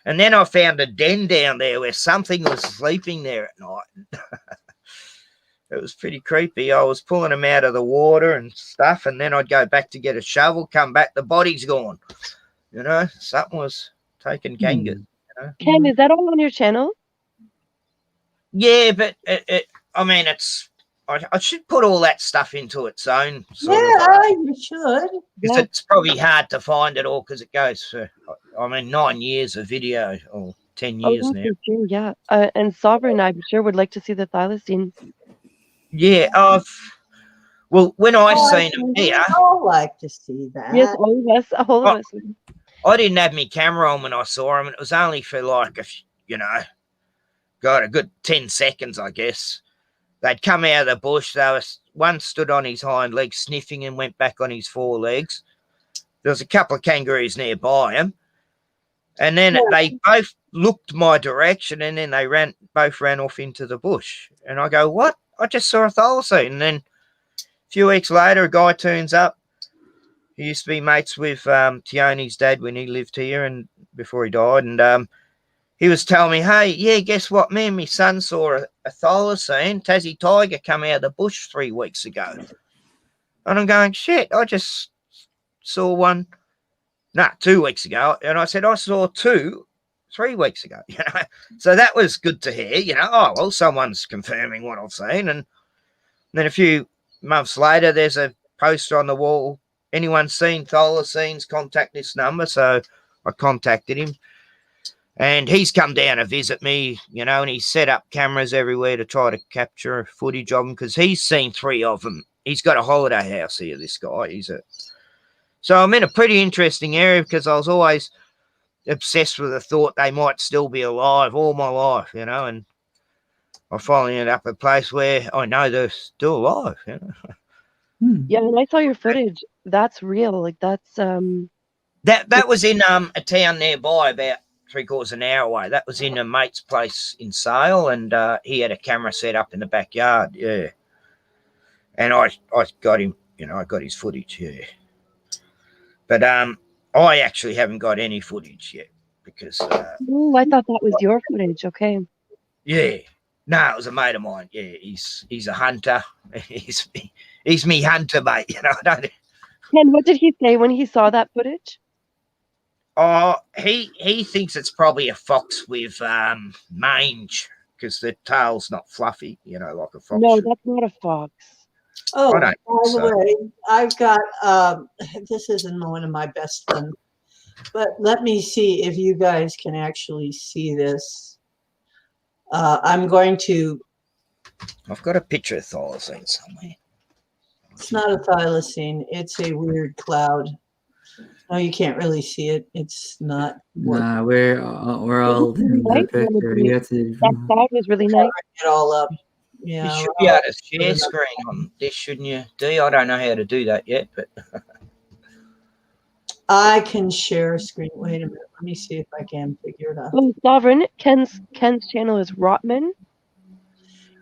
And then I found a den down there where something was sleeping there at night. It was pretty creepy. I was pulling them out of the water and stuff, and then I'd go back to get a shovel, come back, the body's gone. You know, something was taking kangaroos. You know? Ken, is that all on your channel? Yeah, but I mean, I should put all that stuff into its own sort of. You should. Because Yeah. it's probably hard to find it all because it goes for, 9 years of video or 10 Oh, years yeah, now. for sure, yeah. And Sovereign, I'm sure would like to see the thylacine. Yeah, well, when I seen them We here, all like to see that. Yes, all of us, all of us. I didn't have my camera on when I saw them. It was only for like, got a good 10 seconds, I guess. They'd come out of the bush. One stood on his hind legs sniffing and went back on his forelegs. There was a couple of kangaroos nearby him. And then they both looked my direction, and then they both ran off into the bush. And I go, what? I just saw a thylacine. And then a few weeks later, a guy turns up. He used to be mates with Tioni's dad when he lived here and before he died. And he was telling me, hey, yeah, guess what? Me and my son saw a thylacine, Tassie tiger, come out of the bush 3 weeks ago. And I'm going, shit, I just saw one, 2 weeks ago. And I said, I saw 2 3 weeks ago, you know. So that was good to hear, you know. Oh, well, someone's confirming what I've seen. And then a few months later, there's a poster on the wall. Anyone seen thylacines, contact this number. So I contacted him. And he's come down to visit me, you know, and he's set up cameras everywhere to try to capture footage of them because he's seen 3 of them. He's got a holiday house here, this guy. So I'm in a pretty interesting area because I was always obsessed with the thought they might still be alive all my life, you know, and I finally ended up at a place where I know they're still alive, you know. Yeah, and I saw your footage. That's real. Like that's That was in a town nearby, about 3/4 an hour away. That was in a mate's place in Sale, and he had a camera set up in the backyard. Yeah, and I got him. You know, I got his footage. Yeah, but I actually haven't got any footage yet because oh, I thought that was your footage. Okay. yeah, no, it was a mate of mine. Yeah, he's a hunter. he's me hunter mate. You know, I don't. And what did he say when he saw that footage? Oh, he thinks it's probably a fox with mange because the tail's not fluffy, you know, like a fox. No, should. that's not a fox. Oh, I by don't the think so. way, I've got this isn't one of my best ones, but let me see if you guys can actually see this. I'm going to. I've got a picture of thylacine somewhere. It's not a thylacine. It's a weird cloud. No, you can't really see it. It's not. Nah, we're all in the Nice one picture. would be- You have to. That cloud was really nice. It all up. You Yeah. should be able to share screen on this, shouldn't you, Dee? I don't know how to do that yet, but I can share a screen. Wait a minute. Let me see if I can figure it out. Oh, Sovereign, Ken's channel is Rotman.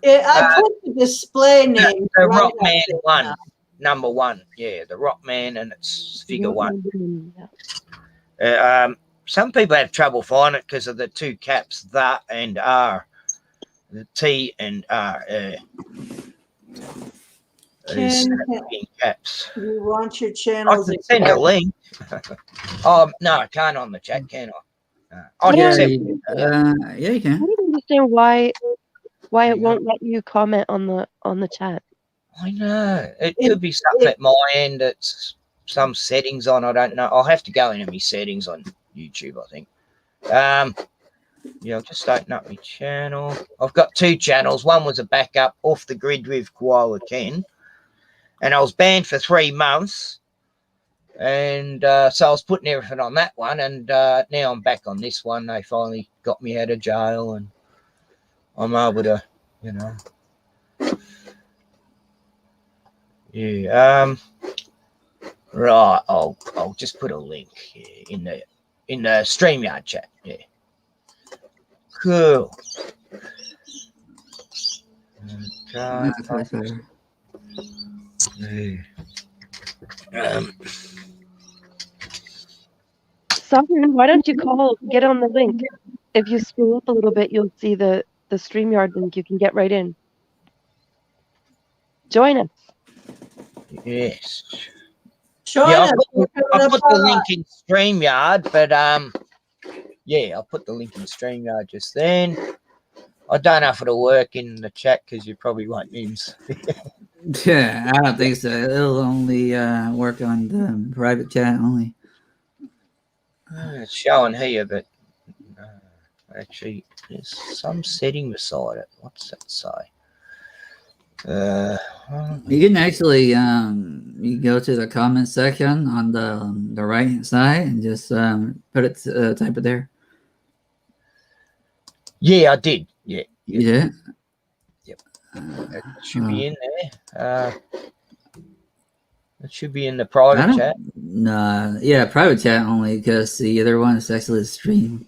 I put the display name. the right up Rockman there one, now. number 1, yeah, the Rockman, and it's figure 1. Yeah. Some people have trouble finding it because of the 2 caps, the and R, the T and R. There's in caps. You want your I channels? can send a link. No, I can't on the chat, can I? I Yeah, can Yeah, send, yeah, you I can. don't understand why Yeah. it won't let you comment on the chat. I know. It could be something at my end. It's some settings on. I don't know. I'll have to go into my settings on YouTube, I think. Yeah, I'll just open up my channel. I've got 2 channels. One was a backup off the grid with Koala Ken. And I was banned for 3 months. And so I was putting everything on that one. And now I'm back on this one. They finally got me out of jail. And I'm able to, you know. Yeah. Right. I'll just put a link in the StreamYard chat. Yeah. Cool. That's a place better. Sovereign, why don't you get on the link? If you scroll up a little bit, you'll see the StreamYard link. You can get right in. Join us. Yes. Join Yeah, us. I'll put the link in StreamYard, but yeah, I'll put the link in StreamYard just then. I don't know if it'll work in the chat because you probably won't need. Yeah, I don't think so. It'll only work on the private chat only. It's showing here, but actually, there's some setting beside it. What's that say? You can actually you go to the comment section on the right hand side and just put it type it there. Yeah, I did. Yeah, You did? Yep. It should be in there. It should be in the private chat. No, yeah, private chat only because the other one is actually the stream.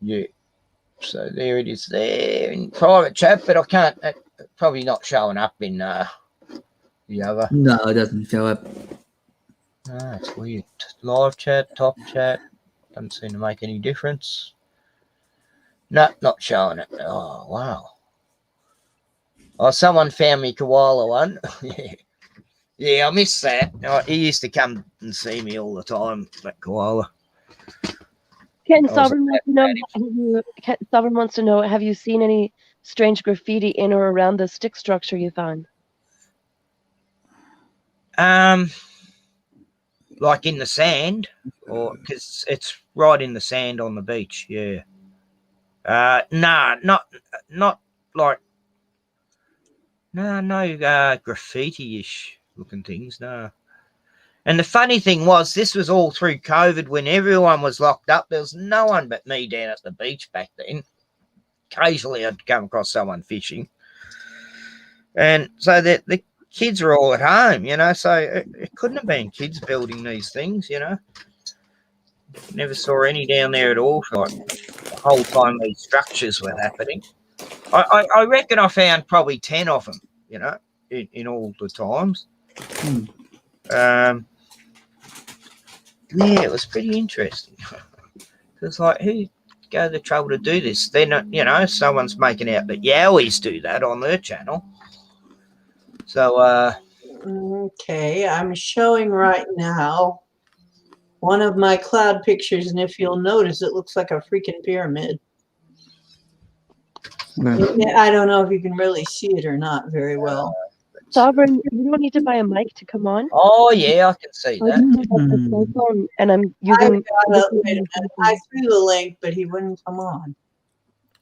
Yeah. So there it is there in private chat, but I can't. Probably not showing up in the other. No, it doesn't show up. It's weird. Live chat, top chat. Doesn't seem to make any difference. No, not showing it. Oh, wow. Oh, someone found me koala one. Yeah. Yeah, I miss that. He used to come and see me all the time, that koala. Ken I was Sovereign wants to know, Ken Sovereign wants to know, have you seen any strange graffiti in or around the stick structure you found? Like in the sand, or because it's right in the sand on the beach. Yeah. Nah, not like no graffiti-ish looking things. No. And the funny thing was, this was all through COVID when everyone was locked up. There was no one but me down at the beach back then. Occasionally, I'd come across someone fishing, and so the kids were all at home. So it couldn't have been kids building these things. Never saw any down there at all for like the whole time these structures were happening. I reckon I found probably 10 of them, in all the times. Yeah, it was pretty interesting. It's like, who go the trouble to do this? They're not, someone's making out that Yowies do that on their channel. So, Okay, I'm showing right now one of my cloud pictures, and if you'll notice, it looks like a freaking pyramid. I don't know if you can really see it or not very well. Sovereign, you don't need to buy a mic to come on. oh, yeah, I can see I that. just have a cell phone, and I'm using. Wait a minute. I threw the link, but he wouldn't come on.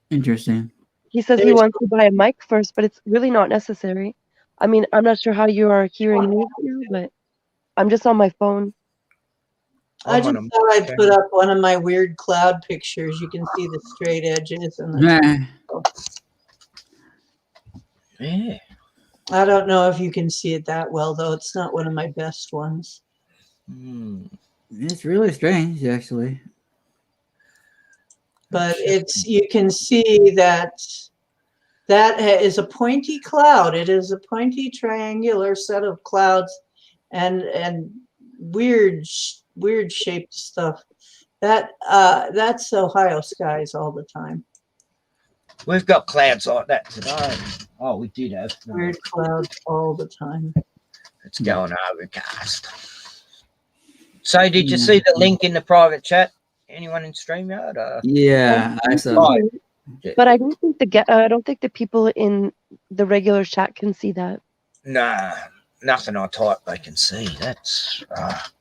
Interesting. He says he wants to buy a mic first, but it's really not necessary. I mean, I'm not sure how you are hearing me here, but I'm just on my phone. I just thought I'd put up one of my weird cloud pictures. You can see the straight edges and the. Yeah. I don't know if you can see it that well, though. It's not one of my best ones. It's really strange, actually. But you can see that is a pointy cloud. It is a pointy triangular set of clouds and weird shaped stuff. That's Ohio skies all the time. We've got clouds like that today. Oh, we did have. Weird clouds all the time. It's going overcast. So, did you see the link in the private chat? Anyone in StreamYard? Yeah, I saw. But I don't think the people in the regular chat can see that. Nah, nothing I type they can see. That's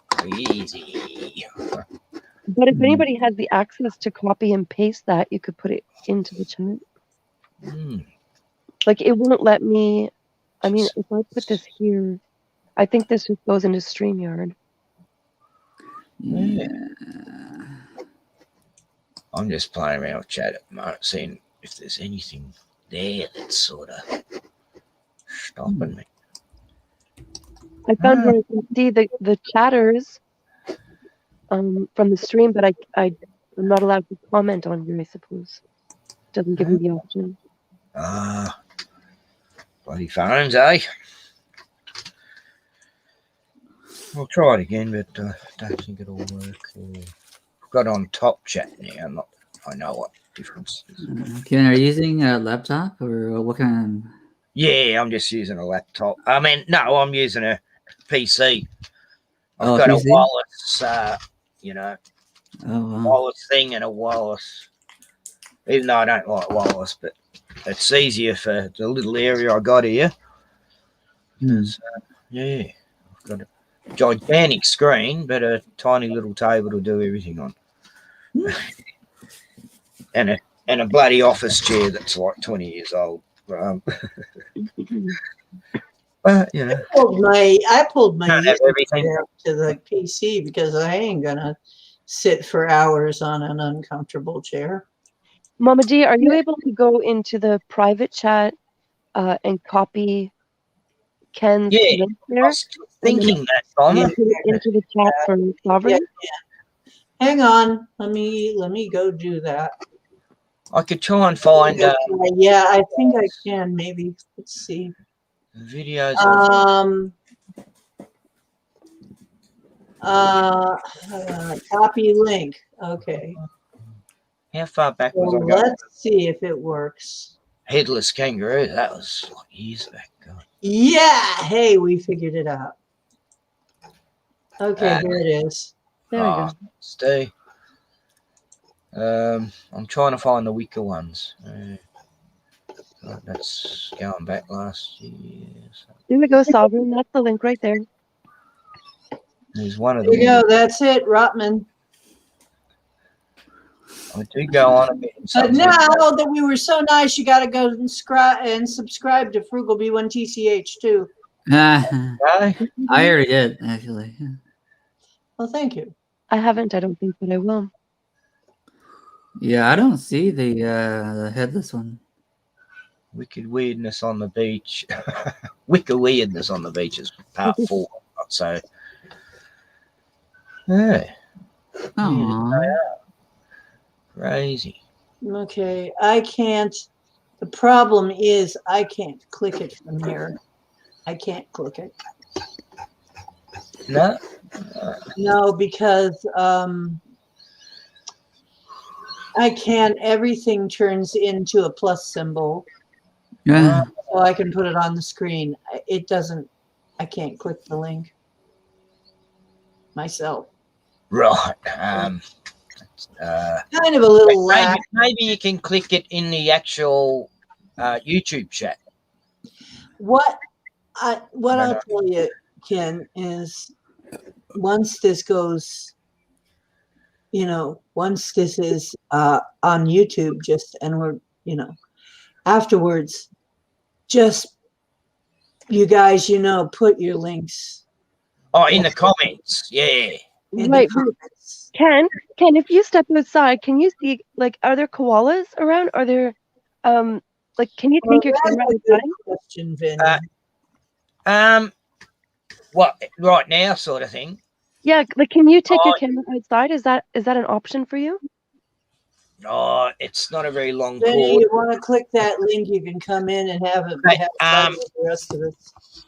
crazy. But if anybody has the access to copy and paste that, you could put it into the chat. Like, it won't let me. I mean, if I put this here, I think this just goes into StreamYard. Yeah. I'm just playing around with chat at the moment, seeing if there's anything there that's sort of stopping me. I found where I can see the chatters from the stream, but I'm not allowed to comment on here, I suppose. Doesn't give me the option. Bloody phones, eh? I'll try it again, but don't think it'll work. I've got on top chat now. I know what difference is. Ken, are you using a laptop or what kind of... Yeah, I'm just using a laptop. I mean, no, I'm using a PC. I've got PC? a wireless, wireless thing and a wireless. Even though I don't like wireless, but it's easier for the little area I got here. Yeah, I've got a gigantic screen, but a tiny little table to do everything on. and a bloody office chair that's like 20 years old. But I pulled my everything to the PC because I ain't gonna sit for hours on an uncomfortable chair. Mama D, are you able to go into the private chat and copy Ken's link there? I was thinking that, Donna. Into the chat for Sovereign? Yeah. Hang on. Let me go do that. I could try and find. Yeah, I think I can. Maybe. Let's see. Videos. Copy link. Okay. How far back was I going? Let's see if it works. Headless kangaroo. That was like years back. God. Yeah. Hey, we figured it out. Okay, there it is. There we go. Stay. I'm trying to find the wicker ones. That's going back last year. So There we go, Sovereign. That's the link right there. there's one of There you them. go. That's it, Rotman. I do go on a bit. But now that we were so nice, you got to go and subscribe to Frugal B1 TCH too. I Okay. already did, actually. Well, thank you. I haven't, I don't think, but I will. Yeah, I don't see the headless one. Wicked weirdness on the beach. Wicked weirdness on the beach is part 4. So, yeah, Oh, crazy. Okay, I can't. The problem is I can't click it from here. I can't click it. No, No, because I can't. Everything turns into a plus symbol, yeah. so I can put it on the screen. It doesn't. I can't click the link myself. right. Kind of a little lack. Maybe you can click it in the actual YouTube chat. What I'll No. tell you, Ken, is once this goes, once this is on YouTube, and we're, afterwards, just you guys, put your links Oh, in the comments. Yeah. in Right, the but comments. Ken, if you step outside, can you see, like, are there koalas around? Are there, like, can you take your Well, camera that's a outside? good question, Vinny. What right now, sort of thing. Yeah, like, can you take your Oh. camera outside? Is that an option for you? Oh, it's not a very long Vinny, cord. you want to click that link, you can come in and have it. Right, Have with the rest of us.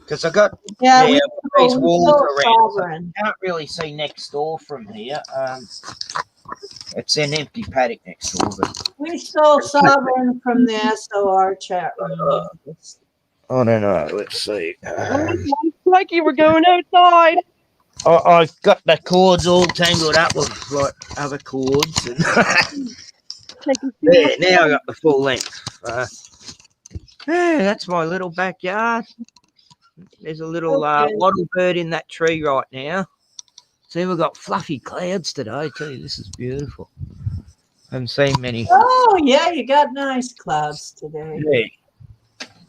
Because I got Yeah, these we walls still around. So sovereign. I can't really see next door from here. It's an empty paddock next door. But We stole sovereign from the SOR chat room. I don't know. Let's see. Like you were going outside. I've got the cords all tangled up with like other cords. And there, now I got the full length. Yeah, that's my little backyard. There's a little wattle bird in that tree right now. See, we've got fluffy clouds today too. This is beautiful. Haven't seen many. Oh yeah, you got nice clouds today. Yeah.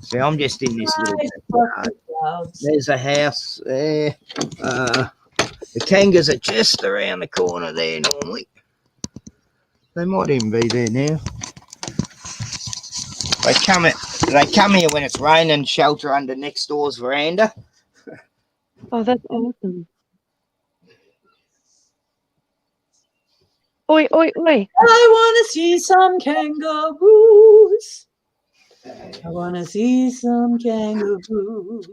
See, I'm just in this little Nice backyard. fluffy clouds. There's a house there. The kangas are just around the corner there normally. They might even be there now. They come here when it's raining, shelter under next door's veranda. Oh, that's awesome. Oi, oi, oi. I want to see some kangaroos. I want to see some kangaroos.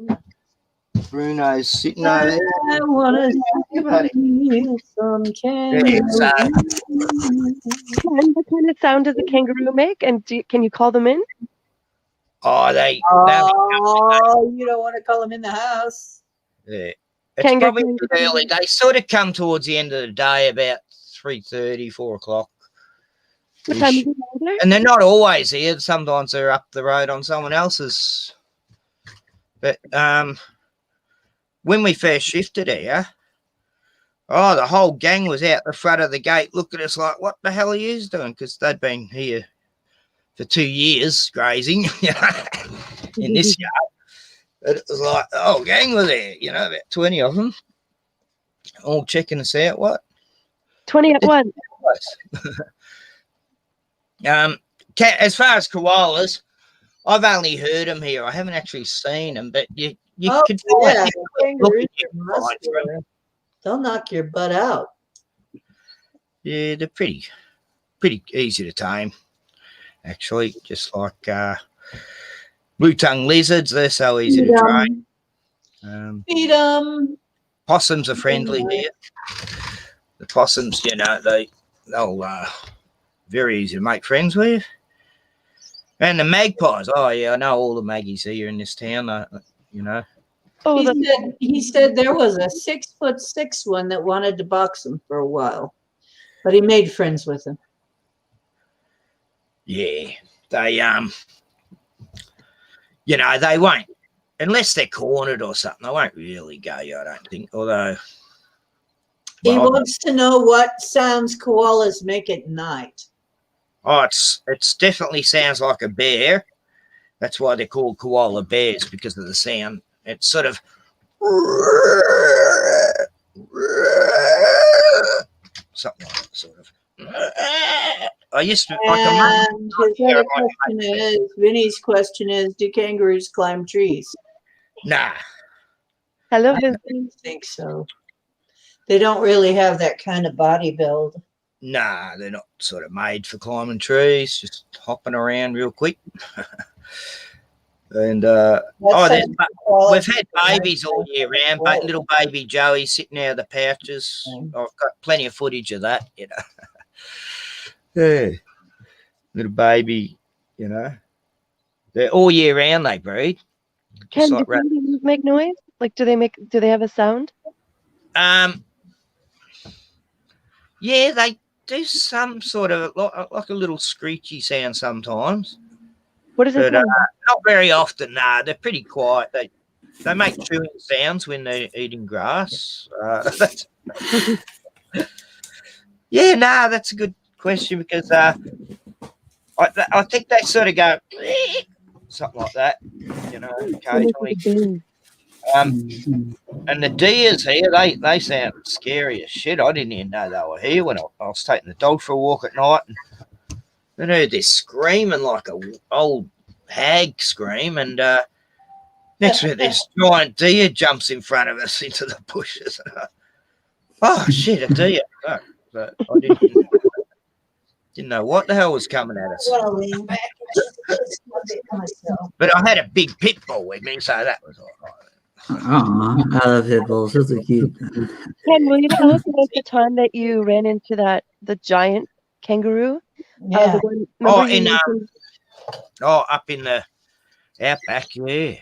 Bruno's sitting over there. I want to see some kangaroos. What kind of sound does a kangaroo make? And can you call them in? Oh, Oh, you don't want to call them in the house. yeah. It's Kangaroo, probably kangaroo. early. They sort of come towards the end of the day, about 3:30, 4 o'clock. What time is it there? And they're not always here. Sometimes they're up the road on someone else's. But when we first shifted here, the whole gang was out the front of the gate looking at us like, what the hell are you doing? Because they'd been here for 2 years grazing in this yard. But it was like, the whole gang was there, about 20 of them, all checking us out. What? 20 at once. As far as koalas, I've only heard them here. I haven't actually seen them, but you could Yeah, look at kangaroos, they'll knock your butt out. yeah, they're pretty easy to tame. Actually, just like blue-tongued lizards, they're so easy to train. Feed them. Possums are friendly here. The possums, they'll very easy to make friends with. And the magpies, oh yeah, I know all the maggies here in this town. Oh, that's He said there was a 6'6" one that wanted to box him for a while, but he made friends with him. Yeah, they you know, they won't unless they're cornered or something. They won't really go. I don't think. Although, He well, wants to know what sounds koalas make at night. oh, it's definitely sounds like a bear. That's why they're called koala bears, because of the sound. It's sort of something like that, sort of. I used to. I can remember. And his other question is, Vinny's question is, do kangaroos climb trees? Nah, hello, I Vincent. don't think so. They don't really have that kind of body build. nah, they're not sort of made for climbing trees. Just hopping around real quick. And That's there's, something koalas we've had do. babies all year round. But little baby Joey sitting out of the pouches. I've got plenty of footage of that. You know, yeah, little baby. You know, they're all year round. They breed. Ken, do like kangaroos make noise? Like, do they have a sound? Yeah, they do some sort of like a little screechy sound sometimes, What is it but called? not very often. Nah, they're pretty quiet. They make chewing sounds when they're eating grass. Yeah, nah, that's a good question because I think they sort of go something like that, you know, They make like occasionally. a bang. And the deers here, they sound scary as shit. I didn't even know they were here when I was taking the dog for a walk at night. And I heard this screaming like a old hag scream, and next minute this giant deer jumps in front of us into the bushes. Oh shit, a deer! Oh, but I didn't know what the hell was coming at us. I want to lean back and just a bit myself. But I had a big pit bull with me, so that was all right. Aw, I love pit bulls. Those are cute. Ken, will you tell us about the time that you ran into the giant kangaroo? Yeah. The one, remember you in mentioned- up in the outback, yeah.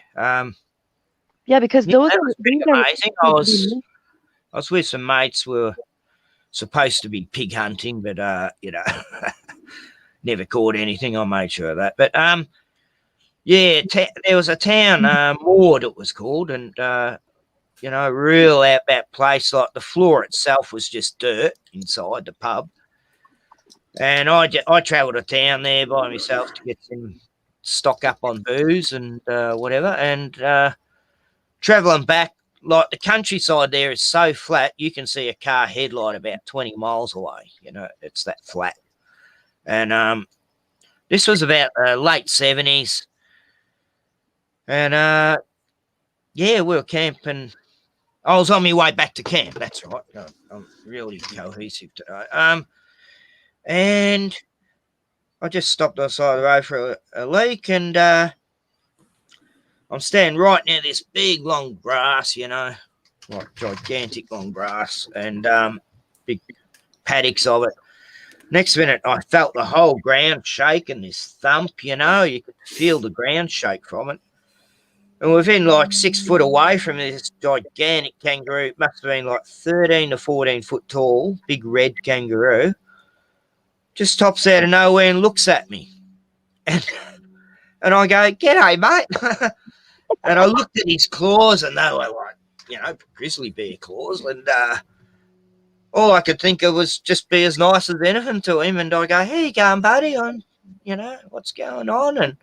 yeah, because Yeah, those that are was pretty these are amazing. I was with some mates. We were supposed to be pig hunting, but you know, never caught anything. I made sure of that. But yeah, there was a town, Maud it was called, and you know, real outback place. Like the floor itself was just dirt inside the pub. And I travelled to town there by myself to get some stock up on booze and whatever. And travelling back, like the countryside there is so flat, you can see a car headlight about 20 miles away. You know, it's that flat. And this was about late 70s. And yeah, we were camping. I was on my way back to camp. That's right. I'm really cohesive today. And I just stopped on the side of the road for a leak, and I'm standing right near this big long grass, you know, like gigantic long grass, and big paddocks of it. Next minute, I felt the whole ground shake and this thump, you know, you could feel the ground shake from it. And within like 6 foot away from this gigantic kangaroo, it must have been like 13 to 14 foot tall, big red kangaroo, just stops out of nowhere and looks at me. And I go, "G'day, mate." And I looked at his claws, and they were like, you know, grizzly bear claws. And all I could think of was just be as nice as anything to him. And I go, "How you going, buddy? You know, what's going on?" And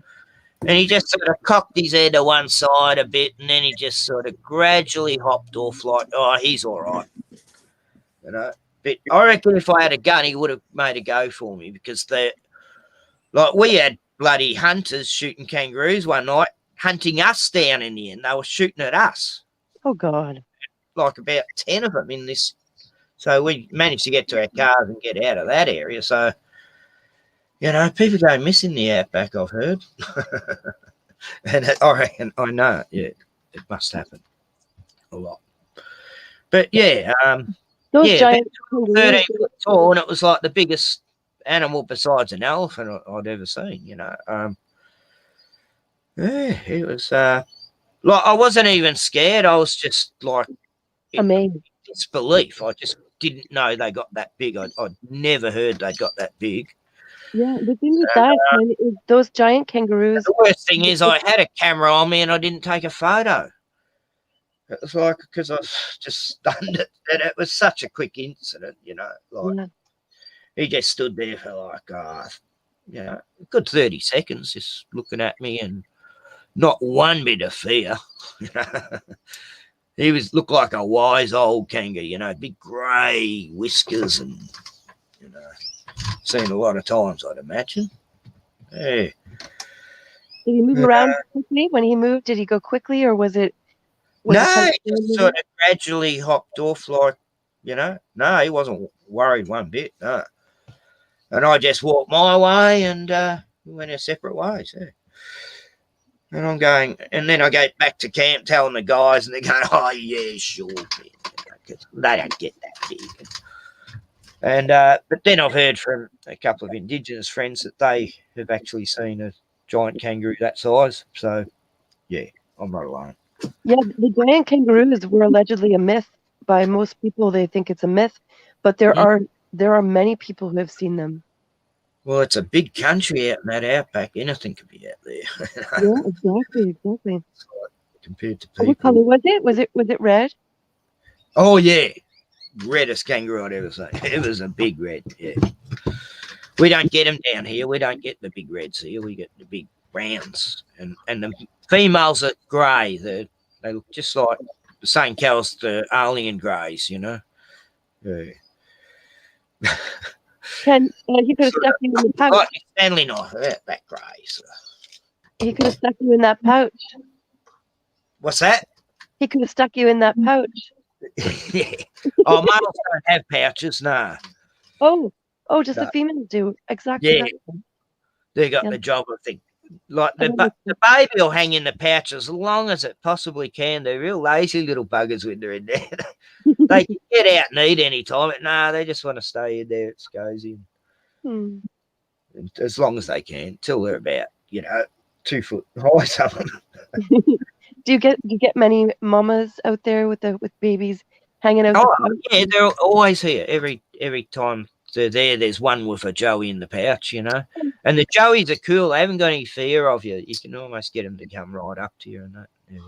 he just sort of cocked his head to one side a bit, and then he just sort of gradually hopped off like, "Oh, he's all right." You know, but I reckon if I had a gun, he would have made a go for me, because we had bloody hunters shooting kangaroos one night, hunting us down in the end. They were shooting at us, Oh God. like about 10 of them in this. So we managed to get to our cars and get out of that area. So, you know, people go missing the outback, I've heard. And I reckon, I know, yeah, it must happen a lot. But yeah, Those yeah, giant 13 kangaroos. foot tall, and it was like the biggest animal besides an elephant I'd ever seen, you know. Yeah, it was Like, I wasn't even scared. I was just like in Amazing. disbelief. I just didn't know they got that big. I'd never heard they got that big. Yeah, the thing with that, Ken, is those giant kangaroos. The worst thing is I had a camera on me and I didn't take a photo. It was like, because I was just stunned that it was such a quick incident, you know. Like, Yeah. he just stood there for like, you know, a good 30 seconds just looking at me and not one bit of fear. You know? He looked like a wise old kangaroo, you know, big grey whiskers and, you know, seen a lot of times, I'd imagine. Yeah. Did he move around quickly? When he moved, did he go quickly, or was it? No, kind he just sort of gradually hopped off, like, you know. No, he wasn't worried one bit, no. And I just walked my way and we went our separate ways, yeah. And I'm going, and then I go back to camp telling the guys, and they're going, oh, yeah, sure, man, you know, 'cause they don't get that big. And but then I've heard from a couple of Indigenous friends that they have actually seen a giant kangaroo that size. So, yeah, I'm not alone. Yeah, the giant kangaroos were allegedly a myth by most people. They think it's a myth, but there are many people who have seen them. Well, it's a big country out in that outback. Anything could be out there. Yeah, exactly. Compared to What people. color was it? Was it red? Oh, yeah. Reddest kangaroo I'd ever seen. It was a big red, yeah. We don't get them down here. We don't get the big reds here. We get the big browns. And the females are grey. They look just like the same colour as the alien greys, you know. Yeah. Ken, he could have stuck you in the pouch. Like Stanley knife, that grey. So. He could have stuck you in that pouch. What's that? He could have stuck you in that pouch. Yeah. Oh, males don't have pouches, no. Oh, just No. the females do. Exactly. Yeah. They got the job of thing. Like the baby will hang in the pouch as long as it possibly can. They're real lazy little buggers when they're in there. They can get out and eat any time, but no, they just want to stay in there. It's cozy. And as long as they can, till they're about, 2 foot high, some of them. Do you get many mamas out there with babies hanging out? Oh, yeah, they're always here. Every time they're there, there's one with a joey in the pouch, you know. And the joeys are cool. They haven't got any fear of you. You can almost get them to come right up to you and that. Yeah.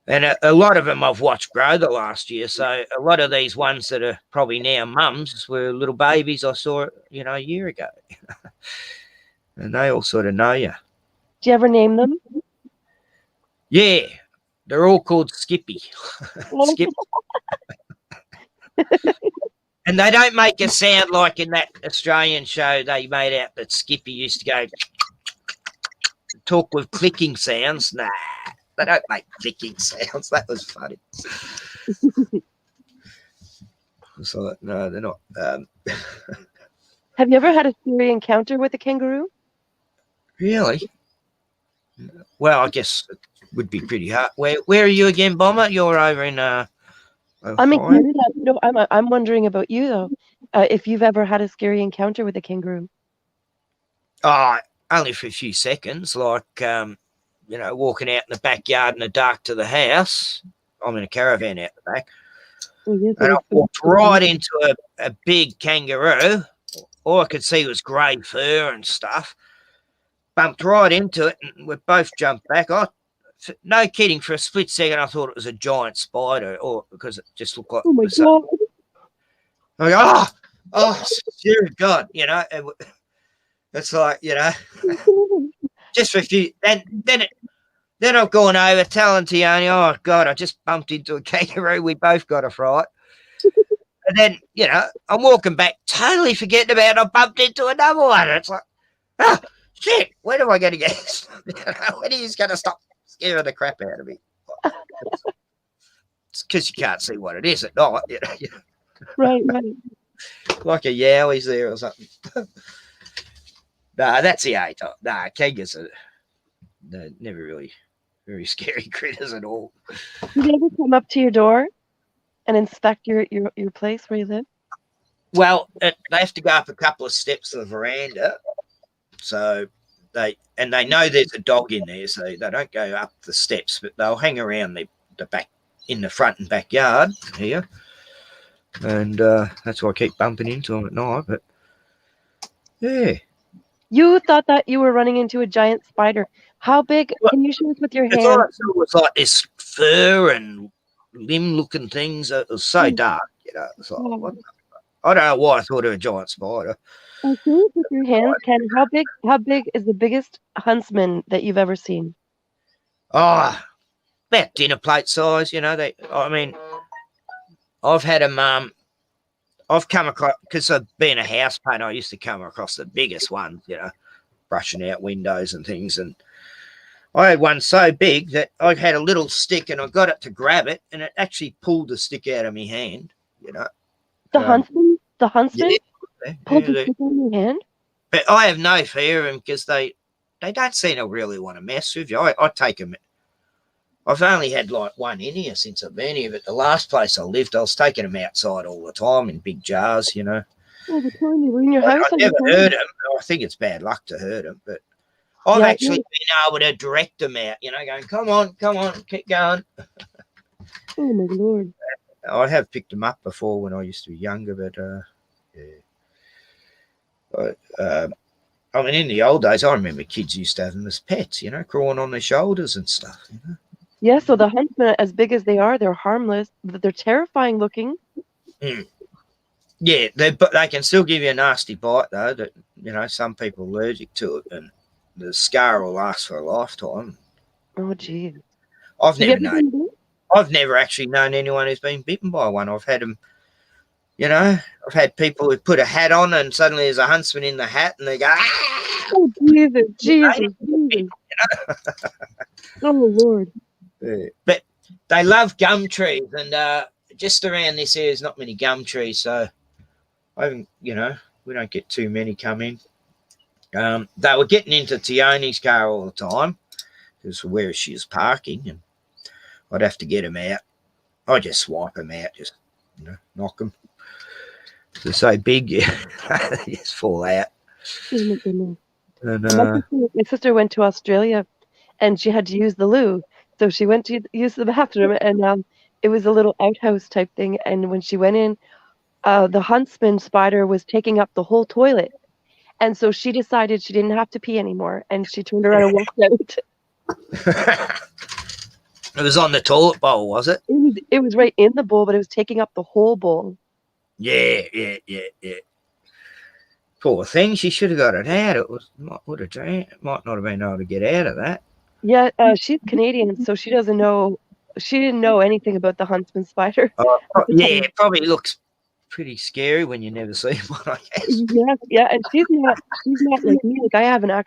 And a lot of them I've watched grow the last year. So a lot of these ones that are probably now mums were little babies I saw, a year ago. And they all sort of know you. Do you ever name them? Yeah. They're all called Skippy. Skip. And they don't make a sound like in that Australian show they made out that Skippy used to go talk with clicking sounds. Nah, they don't make clicking sounds. That was funny. So, no, they're not. Have you ever had a scary encounter with a kangaroo? Really? Well, I guess it would be pretty hard. Where are you again, Bomber? You're over in I'm in Canada. No, I'm wondering about you though. If you've ever had a scary encounter with a kangaroo. Oh, only for a few seconds, like walking out in the backyard in the dark to the house. I'm in a caravan out the back. And I walked right into a big kangaroo. All I could see was grey fur and stuff. Bumped right into it, and we both jumped back. No kidding, for a split second, I thought it was a giant spider, or because it just looked like. Oh my God! I go, oh, dear God, it's like, just for a few. Then I've gone over telling Tiani, oh God, I just bumped into a kangaroo. We both got a fright. And then, I'm walking back, totally forgetting about it. I bumped into another one. It's like, oh, shit, when am I going to get? When are you going to stop scaring the crap out of me? It's because you can't see what it is at night. Right. Like a yowie's there or something. Nah, that's the A-type. Nah, kangaroos they're never really very scary critters at all. Do they ever come up to your door and inspect your place where you live? Well, they have to go up a couple of steps to the veranda. So they know there's a dog in there, so they don't go up the steps, but they'll hang around the back in the front and backyard here, and that's why I keep bumping into them at night. But yeah, You thought that you were running into a giant spider. How big? Can you show us with your it's all I hand? saw was like this fur and limb-looking things. It was so dark, you know. It's like, Oh. what the, I don't know why I thought of a giant spider. Show us with your hands, Ken. How big is the biggest huntsman that you've ever seen? Oh, about dinner plate size, you know. I mean, I've had them. I've come across, because of being a house painter, I used to come across the biggest ones, you know, brushing out windows and things. And I had one so big that I had a little stick and I got it to grab it, and it actually pulled the stick out of my hand, you know. The huntsman? The huntsman pulled the Yeah, stick out of your hand? but I have no fear of them because they don't seem to really want to mess with you. I take them. I've only had like one in here since I've been here, but the last place I lived, I was taking them outside all the time in big jars, you know. Oh, the time you were in your I house? never hurt them. I think it's bad luck to hurt them, but I've Yeah, actually been able to direct them out, you know, going, come on, keep going. Oh, my Lord. I have picked them up before when I used to be younger, but yeah. I mean, in the old days, I remember kids used to have them as pets, you know, crawling on their shoulders and stuff, you know. Yeah, so the huntsmen, as big as they are, they're harmless, but they're terrifying looking. Mm. Yeah, but they can still give you a nasty bite, though, that, you know, some people are allergic to it, and the scar will last for a lifetime. Oh, geez. I've Have you never ever been bit? I've never actually known anyone who's been bitten by one. I've had them, you know, I've had people who put a hat on and suddenly there's a huntsman in the hat and they go, ah! Oh, Jesus. Oh, Lord. Yeah. But they love gum trees, and just around this area there's not many gum trees, so I haven't, you know, we don't get too many come in. They were getting into Tioni's car all the time because where she was parking, and I'd have to get them out. I just swipe them out, just, you know, knock them. They're so big, yeah, they just fall out. Oh, my goodness. And My sister went to Australia and she had to use the loo. So she went to use the bathroom and it was a little outhouse type thing. And when she went in, the huntsman spider was taking up the whole toilet. And so she decided she didn't have to pee anymore. And she turned around and walked out. it was on the toilet bowl, was it? It was right in the bowl, but it was taking up the whole bowl. Yeah. Poor thing, she should have got it out. It might not have been able to get out of that. Yeah, she's Canadian, so she doesn't know. She didn't know anything about the huntsman spider. Yeah, it probably looks pretty scary when you never see one, I guess. Yeah, and she's not like me. Like I have a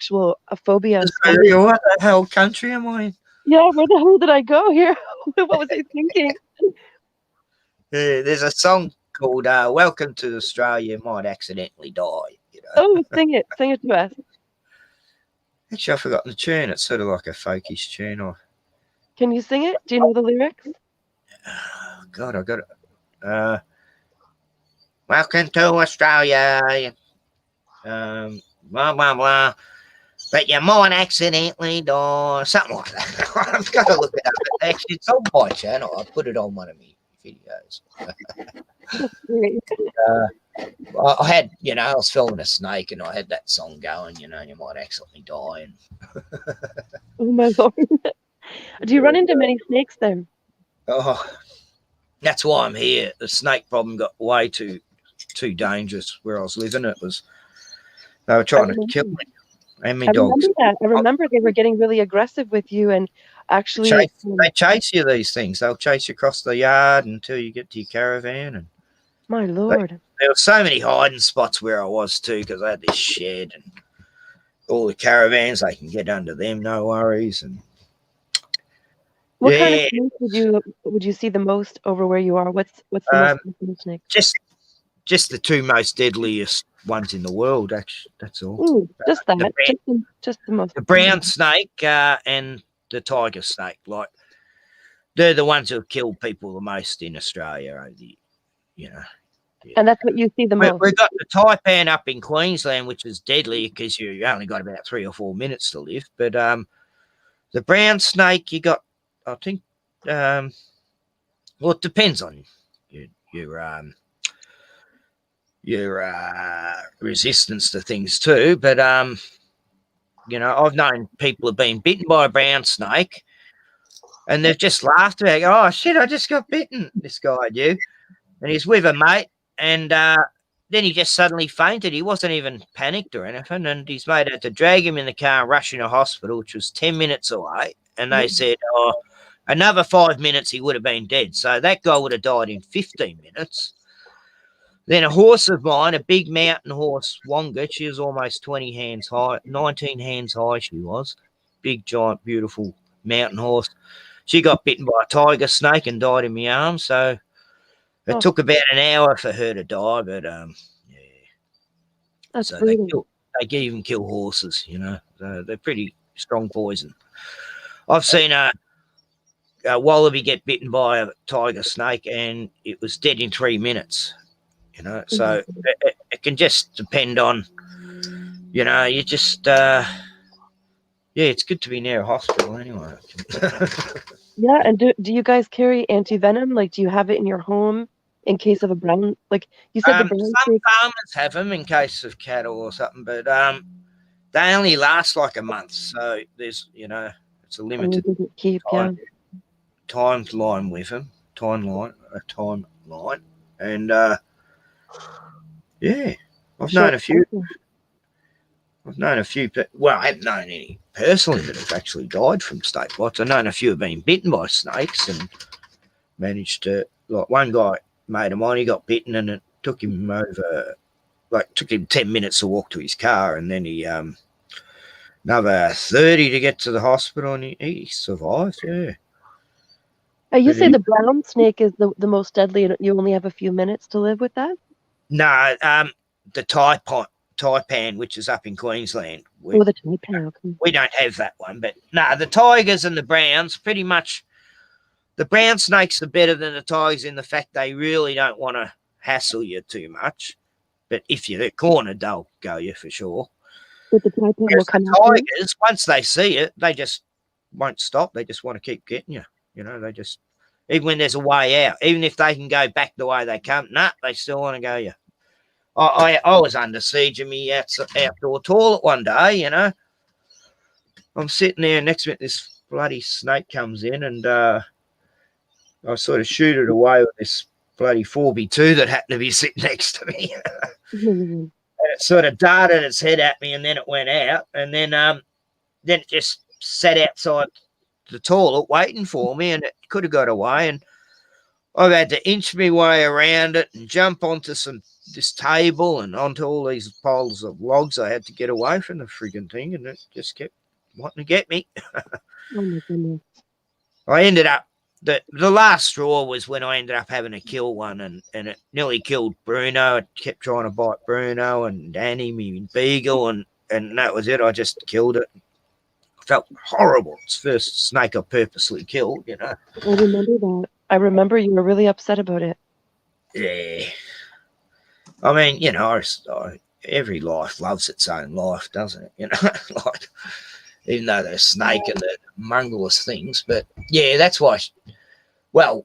phobia. What the hell country am I in? Yeah, where the hell did I go here? What was I thinking? Yeah, there's a song called Welcome to Australia, You Might Accidentally Die. You know? Oh, sing it to us. Actually, I've forgotten the tune. It's sort of like a folkish tune. Can you sing it? Do you know the lyrics? Oh, God, I got it. Welcome to Australia. Blah, blah, blah. But you might accidentally die. Something like that. I've got to look it up. Actually, it's on my channel. I put it on one of my videos. I had, you know, I was filming a snake and I had that song going, you know, you might accidentally die. And Oh my Lord. Do you run into many snakes then? oh, that's why I'm here. The snake problem got way too dangerous where I was living. They were trying to kill me and my dogs. I remember they were getting really aggressive with you and actually they chase you, these things. They'll chase you across the yard until you get to your caravan. And my Lord. there were so many hiding spots where I was too, because I had this shed and all the caravans, they can get under them, no worries. And what kind of snakes would you see the most over where you are? What's the most common snake? Just the two most deadliest ones in the world, actually. That's all. Ooh, just that. Just the most. The brown snake and the tiger snake. Like, they're the ones who have killed people the most in Australia. You know, And that's what you see the most. We've got the taipan up in Queensland, which is deadly because you only got about 3 or 4 minutes to live. But the brown snake, you got, I think, well, it depends on your resistance to things too. But you know, I've known people have been bitten by a brown snake, and they've just laughed about it. Oh shit! I just got bitten. This guy knew, and he's with a mate, and then he just suddenly fainted. He wasn't even panicked or anything, and his mate had to drag him in the car and rush him to hospital, which was 10 minutes away. And they said, oh, another 5 minutes, he would have been dead. So that guy would have died in 15 minutes. Then a horse of mine, a big mountain horse, Wonga, she was almost 20 hands high, 19 hands high she was. Big, giant, beautiful mountain horse. She got bitten by a tiger snake and died in my arms. So it took about an hour for her to die, but yeah. That's So brutal. they can even kill horses, you know. They're pretty strong poison. I've seen a wallaby get bitten by a tiger snake and it was dead in 3 minutes, you know. So it can just depend on, you know, you just, yeah, it's good to be near a hospital anyway. Yeah, and do you guys carry anti-venom? Like, do you have it in your home in case of a brown, like you said, the brown Some snake? farmers have them in case of cattle or something, but they only last like a month. So there's, you know, it's a limited Doesn't keep, yeah. timeline with them, timeline, and yeah, I've known a few. I've known a few. Well, I haven't known any personally that have actually died from snake bites. I've known a few have been bitten by snakes and managed to. Like one guy, mate of mine, he got bitten and it took him over. Like took him 10 minutes to walk to his car, and then he another 30 to get to the hospital, and he survived. Yeah. You But say the brown snake is the most deadly, and you only have a few minutes to live with that? No, the taipan, which is up in Queensland. Oh, the taipan. Okay. We don't have that one, but no, the tigers and the browns, pretty much. The brown snakes are better than the tigers in the fact they really don't want to hassle you too much. But if you're cornered, they'll go you for sure. But the taipan will Whereas come the after you? tigers, once they see it, they just won't stop. They just want to keep getting you. You know, they just, even when there's a way out, even if they can go back the way they come, they still want to go you. I was under siege in my outdoor toilet one day, you know. I'm sitting there next to it, this bloody snake comes in, and I sort of shoot it away with this bloody 4B2 that happened to be sitting next to me. And it sort of darted its head at me, and then it went out, and then it just sat outside the toilet waiting for me, and it could have got away, and I've had to inch my way around it and jump onto this table and onto all these piles of logs. I had to get away from the frigging thing, and it just kept wanting to get me. Oh my goodness. I ended up, the last straw was when I ended up having to kill one, and it nearly killed Bruno. It kept trying to bite Bruno and Danny, me beagle, and that was it. I just killed it. I felt horrible. It's the first snake I purposely killed, you know. I remember that. I remember you were really upset about it. Yeah. I mean, you know, every life loves its own life, doesn't it? You know, like, even though they're a snake and the mongrelous things. But yeah, that's why. Well,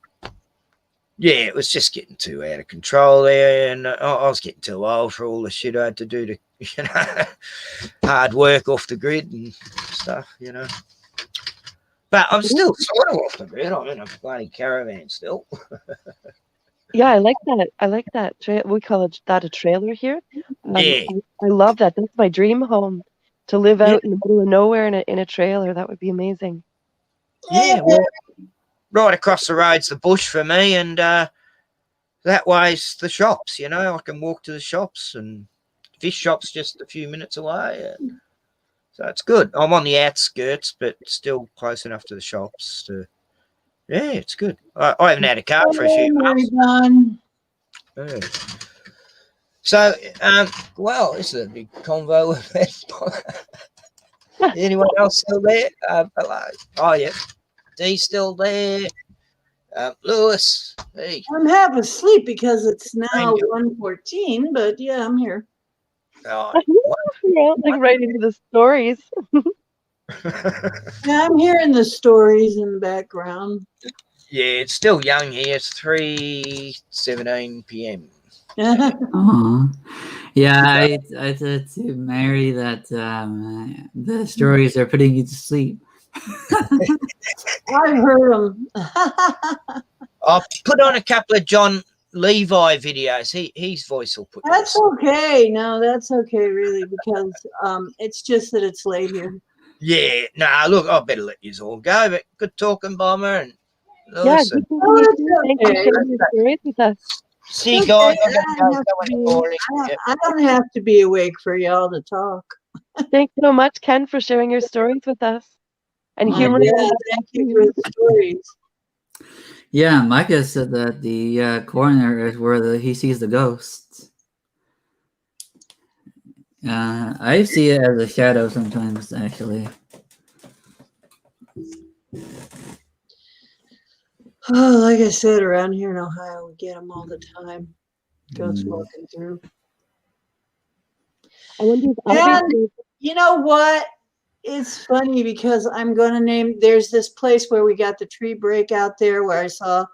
yeah, it was just getting too out of control there, and I was getting too old for all the shit I had to do to, you know, hard work off the grid and stuff, you know. But I'm still sort of off the grid. I'm in a bloody caravan still. Yeah, I like that. I like that. We call that a trailer here. Yeah. I love that. That's my dream home, to live out in the middle of nowhere in a trailer. That would be amazing. Yeah, well, right across the road's the bush for me, and that way's the shops, you know. I can walk to the shops, and fish shop's just a few minutes away. So it's good. I'm on the outskirts, but still close enough to the shops to, yeah, it's good. I haven't had a car for a few months. Yeah. So, well, this is a big convo. Anyone else still there? Hello. Oh, yeah. Dee's still there. Lewis, hey. I'm half asleep because it's now Thank you. 1:14, but yeah, I'm here. Right. Yeah, like right into the stories. Yeah, I'm hearing the stories in the background. Yeah, it's still young here. It's 3:17 p.m. Oh, yeah. I said to Mary that the stories are putting you to sleep. I've heard them. I'll put on a couple of John Levi videos. His voice will put you to That's sleep. okay. No, that's okay, really, because it's just that it's late here. Yeah, nah, look, I better let you all go, but good talking, Bomber and Yeah, Lewis. good And talking to you Oh, too. Thanks for okay. sharing your stories with us. see you Okay, guys. I'm I going to don't go have to somewhere be. boring. Yep. I don't have to be awake for y'all to talk. Thanks so much, Ken, for sharing your stories with us and Oh, humoring Yeah, us. thank you for the stories. yeah, Micah said that the corner is where he sees the ghosts. I see it as a shadow sometimes, actually. Oh, like I said, around here in Ohio, we get them all the time. Ghosts Mm. walking through. I wonder if And you know what? It's funny because I'm going to name, there's this place where we got the tree break out there where I saw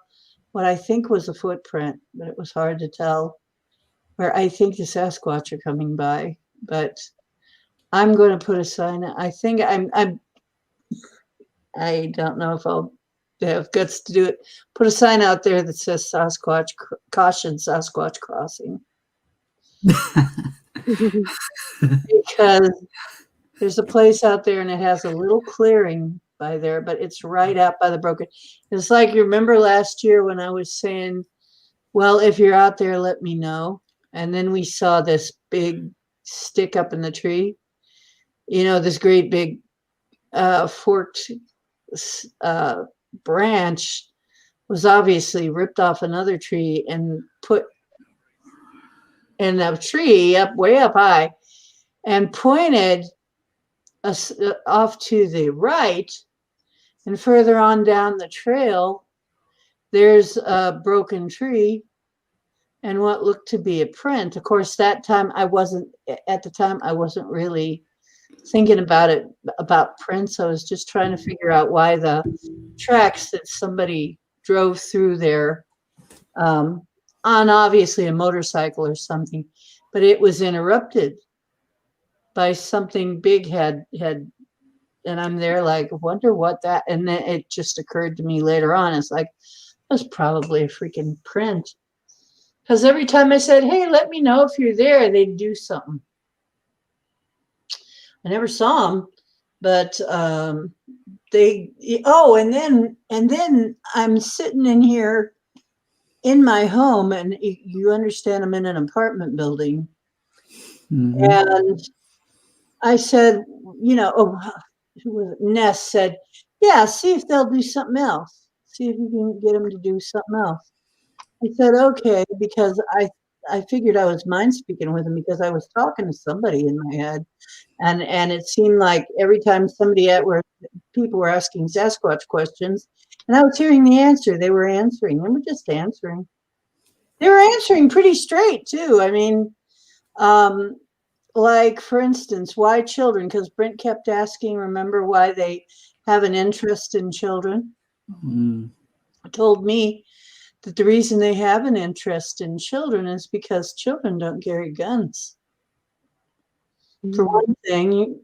what I think was a footprint, but it was hard to tell, where I think the Sasquatch are coming by. But I'm going to put a sign. I think I don't know if I'll have guts to do it. Put a sign out there that says Sasquatch, caution Sasquatch crossing, because there's a place out there and it has a little clearing by there, but it's right out by the broken. It's like, you remember last year when I was saying, well, if you're out there, let me know. And then we saw this big stick up in the tree, this great big forked branch was obviously ripped off another tree and put in a tree up way up high and pointed us off to the right. And further on down the trail, there's a broken tree and what looked to be a print. Of course, at the time, I wasn't really thinking about prints. I was just trying to figure out why the tracks that somebody drove through there on obviously a motorcycle or something, but it was interrupted by something big had, and I'm there like, wonder what that, and then it just occurred to me later on, it's like, that's probably a freaking print. Because every time I said, hey, let me know if you're there, they'd do something. I never saw them, but and then I'm sitting in here in my home, and you understand I'm in an apartment building. Mhm. And I said, Ness said, yeah, see if they'll do something else. See if you can get them to do something else. I said, okay, because I figured I was mind speaking with him because I was talking to somebody in my head. And it seemed like every time people were asking Sasquatch questions, and I was hearing the answer, they were answering. They were just answering. They were answering pretty straight, too. I mean, like, for instance, why children? Because Brent kept asking, remember, why they have an interest in children? Mm. Told me that the reason they have an interest in children is because children don't carry guns. For one thing,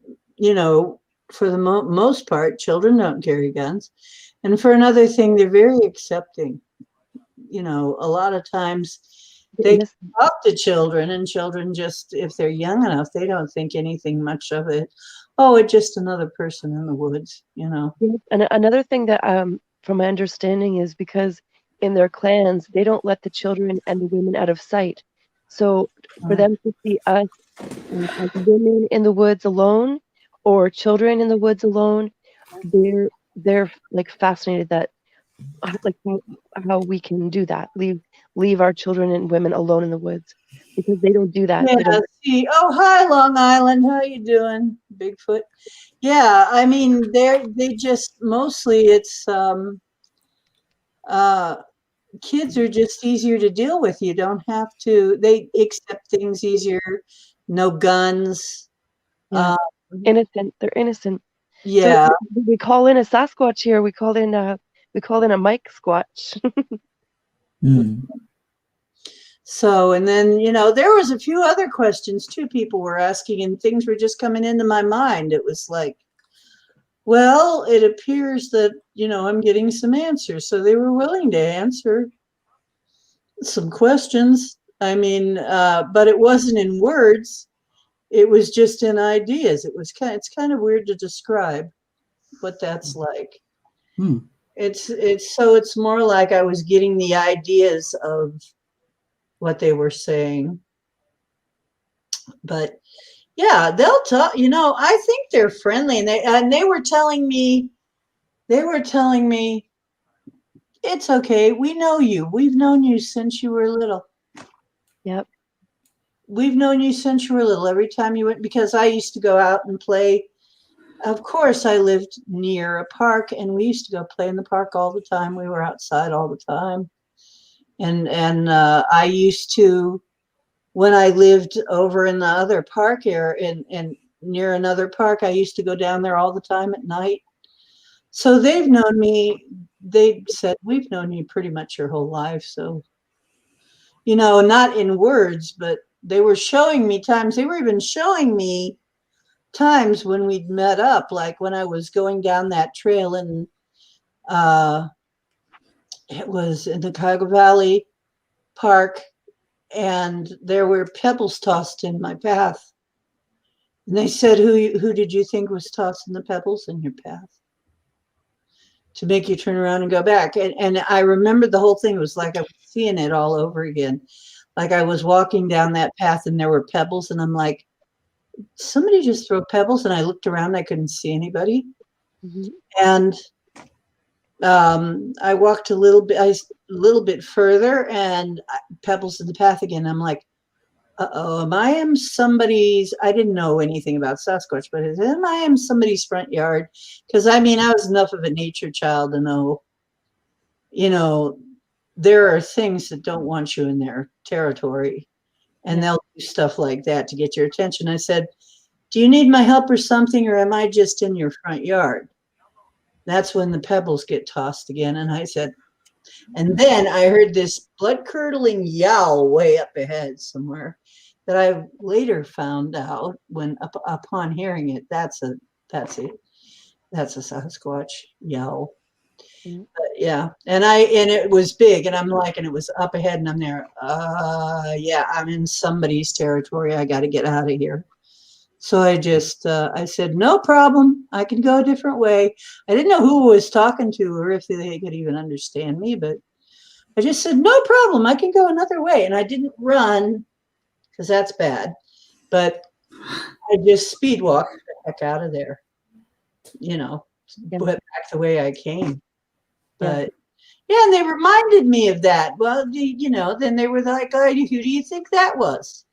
for the most part, children don't carry guns. And for another thing, they're very accepting. A lot of times they talk to children, and children just, if they're young enough, they don't think anything much of it. Oh, it's just another person in the woods. And another thing that, from my understanding, is because in their clans, they don't let the children and the women out of sight. So for them to see us as women in the woods alone or children in the woods alone, they're like fascinated that like how we can do that, leave our children and women alone in the woods, because they don't do that. They Yeah. don't. See. Oh, hi, Long Island. How you doing, Bigfoot? Yeah. I mean, they just mostly it's kids are just easier to deal with. You don't have to, they accept things easier. No guns. Yeah. Innocent. They're innocent. Yeah. So we call in a Sasquatch here. We call in a Mike Squatch. Hmm. So, and then, there was a few other questions too people were asking, and things were just coming into my mind. It was like, well, it appears that, I'm getting some answers. So they were willing to answer some questions. I mean, but it wasn't in words. It was just in ideas. It's kind of weird to describe what that's like. Hmm. It's more like I was getting the ideas of what they were saying. But yeah, they'll talk, I think they're friendly, and they were telling me it's okay. We know you. We've known you since you were little. Yep. We've known you since you were little. Every time you went, because I used to go out and play. Of course, I lived near a park, and we used to go play in the park all the time. We were outside all the time. And I used to, when I lived over in the other park area, and near another park, I used to go down there all the time at night. So they've known me. They said, we've known you pretty much your whole life. So, not in words, but they were showing me times. They were even showing me times when we'd met up, like when I was going down that trail, and it was in the Cuyahoga Valley Park, and there were pebbles tossed in my path. And they said, who did you think was tossing the pebbles in your path to make you turn around and go back? And I remembered the whole thing. It was like I was seeing it all over again. Like I was walking down that path and there were pebbles, and I'm like, somebody just throw pebbles. And I looked around, I couldn't see anybody. Mm-hmm. And I walked a little bit further, and pebbles in the path again. I'm like, uh-oh, I didn't know anything about Sasquatch, but I am somebody's front yard? Because I was enough of a nature child to know, there are things that don't want you in their territory, and they'll do stuff like that to get your attention. I said, do you need my help or something, or am I just in your front yard? That's when the pebbles get tossed again. And I said, and then I heard this blood-curdling yowl way up ahead somewhere that I later found out upon hearing it, that's a Sasquatch yowl. Mm-hmm. Yeah, and it was big, and I'm like, and it was up ahead, and I'm there. Yeah, I'm in somebody's territory. I got to get out of here. So I just I said, no problem. I can go a different way. I didn't know who I was talking to or if they could even understand me, but I just said, no problem. I can go another way. And I didn't run, because that's bad. But I just speed walked the heck out of there, went back the way I came. But yeah, and they reminded me of that. Well, then they were like, oh, who do you think that was?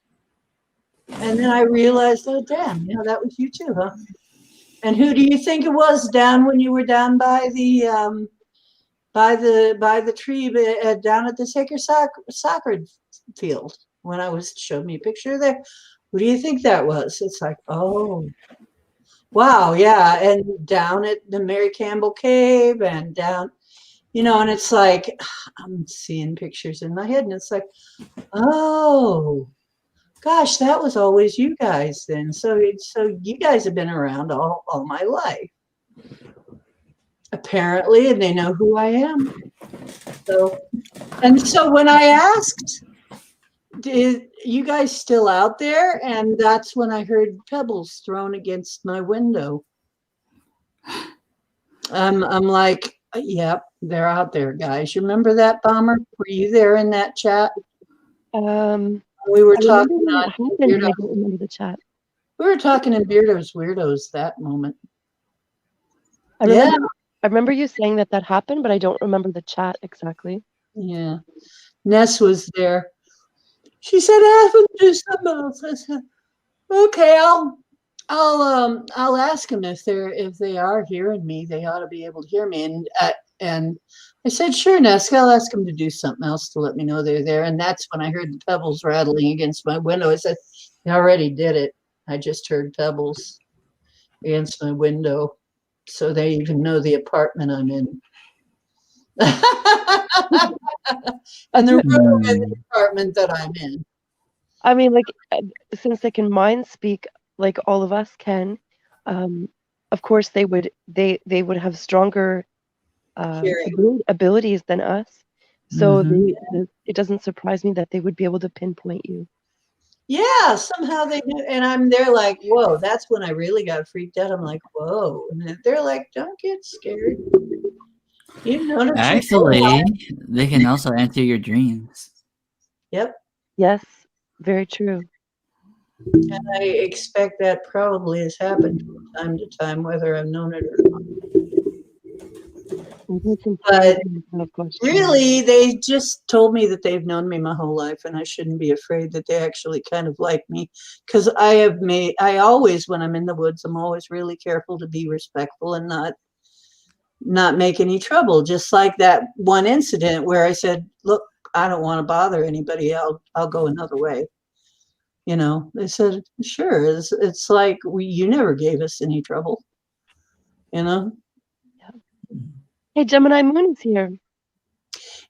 And then I realized, oh, damn, that was you too, huh? And who do you think it was down when you were down by the tree down at the sacred soccer field, when I showed me a picture there? Who do you think that was? It's like, oh, wow, yeah. And down at the Mary Campbell Cave, and down, and it's like, I'm seeing pictures in my head, and it's like, oh, gosh, that was always you guys then. So you guys have been around all my life, apparently, and they know who I am. So when I asked, did you guys still out there? And that's when I heard pebbles thrown against my window. I'm like, yep, they're out there, guys. You remember that, Bomber? Were you there in that chat? We were talking on Weirdos. I don't remember the chat. We were talking in Weirdos that moment. I remember you saying that happened, but I don't remember the chat exactly. Yeah. Ness was there. She said, "Ask them to do something else." I said, "Okay, I'll ask them if they are hearing me. They ought to be able to hear me." And I said, sure, Neska, I'll ask them to do something else to let me know they're there. And that's when I heard the pebbles rattling against my window. I said, they already did it. I just heard pebbles against my window. So they even know the apartment I'm in. And the room in the apartment that I'm in. I mean, like, since they can mind speak like all of us can, of course they would have stronger Hearing. abilities than us. So it doesn't surprise me that they would be able to pinpoint you. Yeah, somehow they do. And I'm there like, whoa, that's when I really got freaked out. I'm like, whoa. And they're like, don't get scared. You know, Actually, they can also enter your dreams. Yep. Yes, very true. And I expect that probably has happened from time to time, whether I've known it or not. But really, they just told me that they've known me my whole life, and I shouldn't be afraid that they actually kind of like me. Because I always, when I'm in the woods, I'm always really careful to be respectful and not make any trouble. Just like that one incident where I said, look, I don't want to bother anybody. I'll go another way. You know, they said, sure. It's like you never gave us any trouble. You know. Hey, Gemini Moon is here.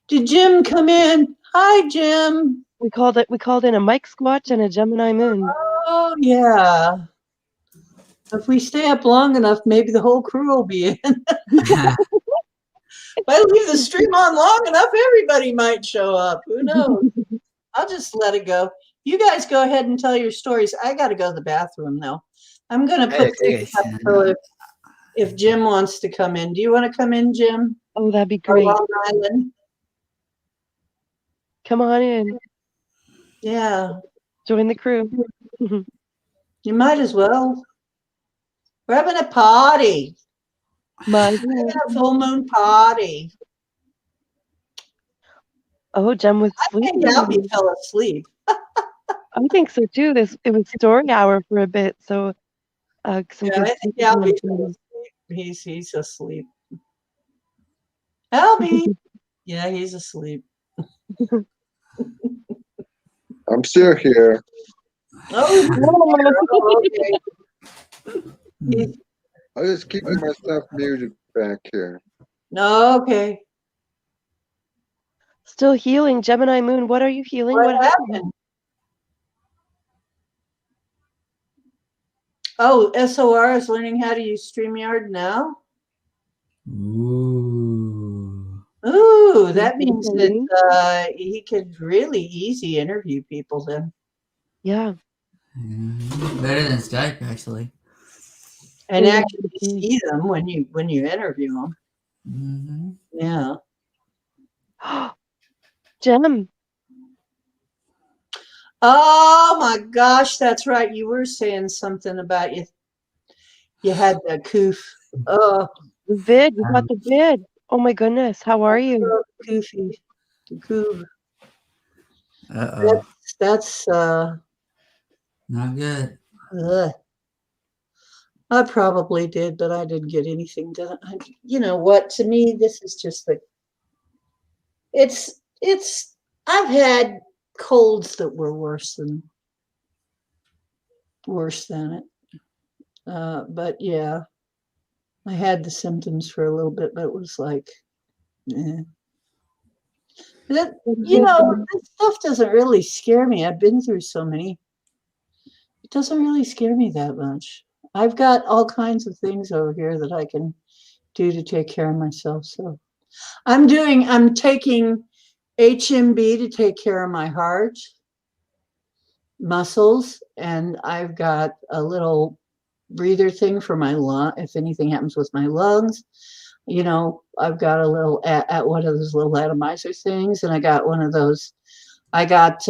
Did Jim come in? Hi, Jim. We called in a Mike Squatch and a Gemini Moon. Oh yeah. If we stay up long enough, maybe the whole crew will be in. If I leave the stream on long enough, everybody might show up. Who knows? I'll just let it go. You guys go ahead and tell your stories. I got to go to the bathroom now. I'm going to put things up so if Jim wants to come in. Do you want to come in, Jim? Oh, that'd be great. Long Island. Come on in. Yeah. Join the crew. You might as well. We're having a party. We're having a full moon party. Oh, Jem was sleeping. I think Albie fell asleep. I think so too. It was story hour for a bit, so I think Albie fell asleep. He's asleep. Albie. Yeah, he's asleep. I'm still here. Oh, okay. I just keep myself muted back here. No, okay. Still healing, Gemini Moon. What are you healing? What happened? Oh, SOR is learning how to use StreamYard now. Ooh, that means that he could really easy interview people then. Yeah. Better than Skype, actually. And actually see them when you interview them. Mm-hmm. Yeah. Jem. Oh my gosh, that's right. You were saying something about you had the coof. Oh, the vid. You got the vid. Oh my goodness. How are you? Koofy. The coof. Uh-oh. That's not good. I probably did, but I didn't get anything done. You know what? To me, this is just it's. I've had colds that were worse than it. But yeah, I had the symptoms for a little bit, but it was like, that, this stuff doesn't really scare me. I've been through so many. It doesn't really scare me that much. I've got all kinds of things over here that I can do to take care of myself. So I'm taking HMB to take care of my heart muscles, and I've got a little breather thing for my lung. If anything happens with my lungs, I've got a little at one of those little atomizer things, and I got one of those. I got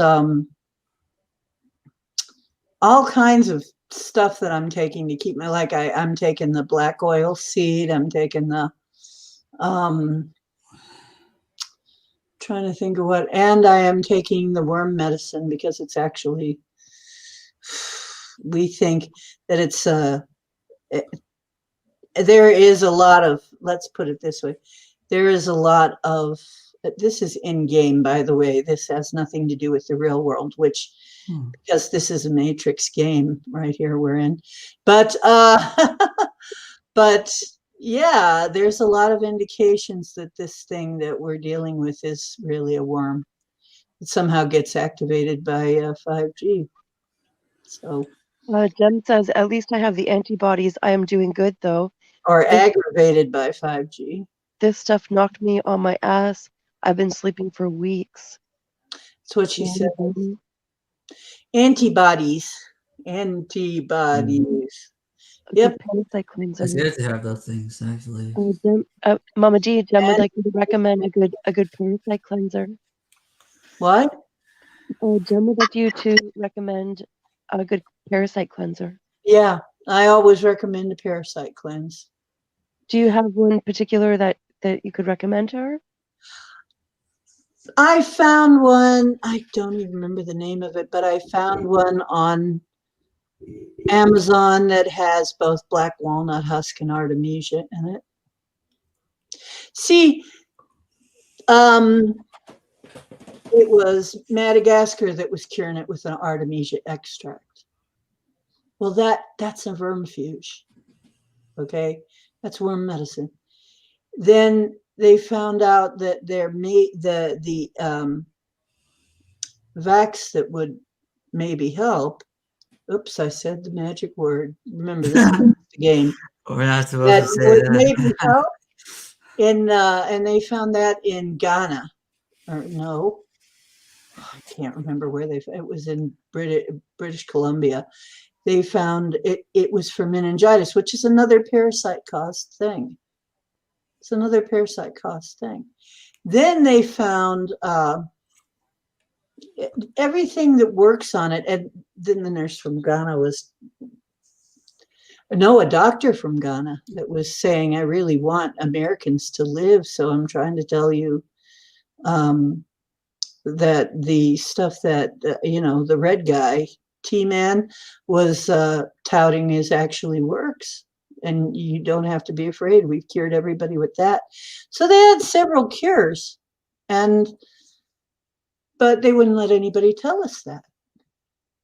all kinds of stuff that I'm taking to keep I'm taking the black oil seed. I'm taking the trying to think of what, and I am taking the worm medicine because it's actually, we think that it's there is a lot of, let's put it this way, there is a lot of, this is in game, by the way. This has nothing to do with the real world, which, because this is a Matrix game right here we're in. But, but yeah, there's a lot of indications that this thing that we're dealing with is really a worm. It somehow gets activated by 5G. So, Jem says, at least I have the antibodies. I am doing good, though. or aggravated by 5G. This stuff knocked me on my ass. I've been sleeping for weeks. That's what she said. Mhm. Antibodies. Antibodies. Yep. Good parasite cleanser. It's good to have those things, actually. Mama D, Jem would like you to recommend a good parasite cleanser. What? Jem would like you to recommend a good parasite cleanser. Yeah, I always recommend a parasite cleanse. Do you have one particular that you could recommend to her? I found one, I don't even remember the name of it, but I found one on Amazon that has both black walnut husk and artemisia in it. See, it was Madagascar that was curing it with an artemisia extract. Well, that's a vermifuge. Okay, that's worm medicine. Then they found out that the vax that would maybe help. Oops, I said the magic word. Remember, this is the game. We're not supposed That to say would that. maybe help. And they found that in Ghana, or no, I can't remember where it was in British Columbia. They found it was for meningitis, which is another parasite caused thing. It's another parasite caused thing. Then they found everything that works on it. And then the nurse from Ghana a doctor from Ghana that was saying, I really want Americans to live. So I'm trying to tell you that the stuff that, the red guy, T-Man, was touting is actually works. And you don't have to be afraid. We've cured everybody with that. So they had several cures, but they wouldn't let anybody tell us that.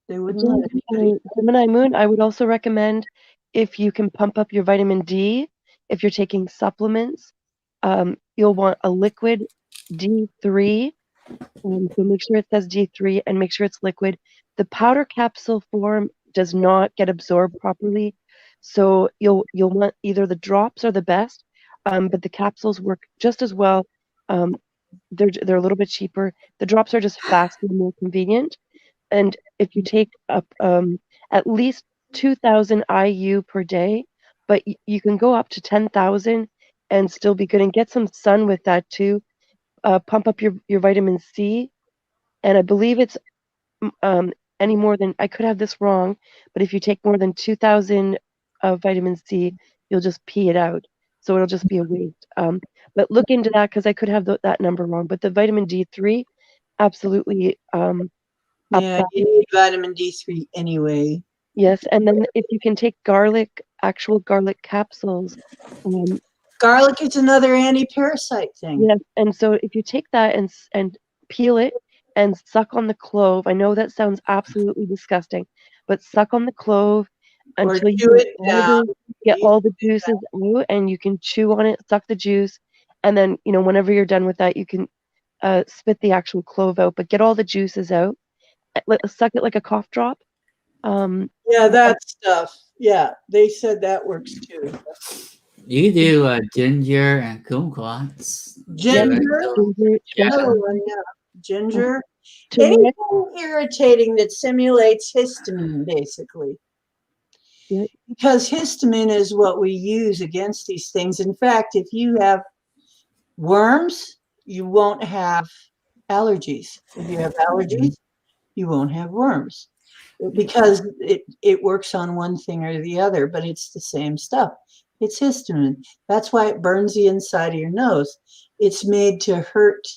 They wouldn't let anybody. Gemini Moon, I would also recommend, if you can pump up your vitamin D, if you're taking supplements, you'll want a liquid D3. So make sure it says D3 and make sure it's liquid. The powder capsule form does not get absorbed properly. So you'll want either the drops are the best, but the capsules work just as well. They're a little bit cheaper. The drops are just faster and more convenient. And if you take up at least 2,000 IU per day, but you can go up to 10,000 and still be good, and get some sun with that too. Pump up your vitamin C, and I believe it's any more than, I could have this wrong, but if you take more than 2,000 of vitamin C, you'll just pee it out. So it'll just be a waste. But look into that, because I could have that number wrong. But the vitamin D3, absolutely. Yeah, you need vitamin D3 anyway. Yes, and then if you can take actual garlic capsules. Garlic is another anti-parasite thing. Yes, and so if you take that and peel it and suck on the clove, I know that sounds absolutely disgusting, but suck on the clove until you get all the juices out, and you can chew on it, suck the juice, and then whenever you're done with that, you can spit the actual clove out, but get all the juices out. Suck it like a cough drop. Yeah, that stuff. Yeah, they said that works too. You do ginger and kumquats. Ginger, another one, yeah. Ginger. Anything irritating that simulates histamine, basically. Yeah. Because histamine is what we use against these things. In fact, if you have worms, you won't have allergies. If you have allergies, you won't have worms, because it works on one thing or the other, but it's the same stuff. It's histamine. That's why it burns the inside of your nose. It's made to hurt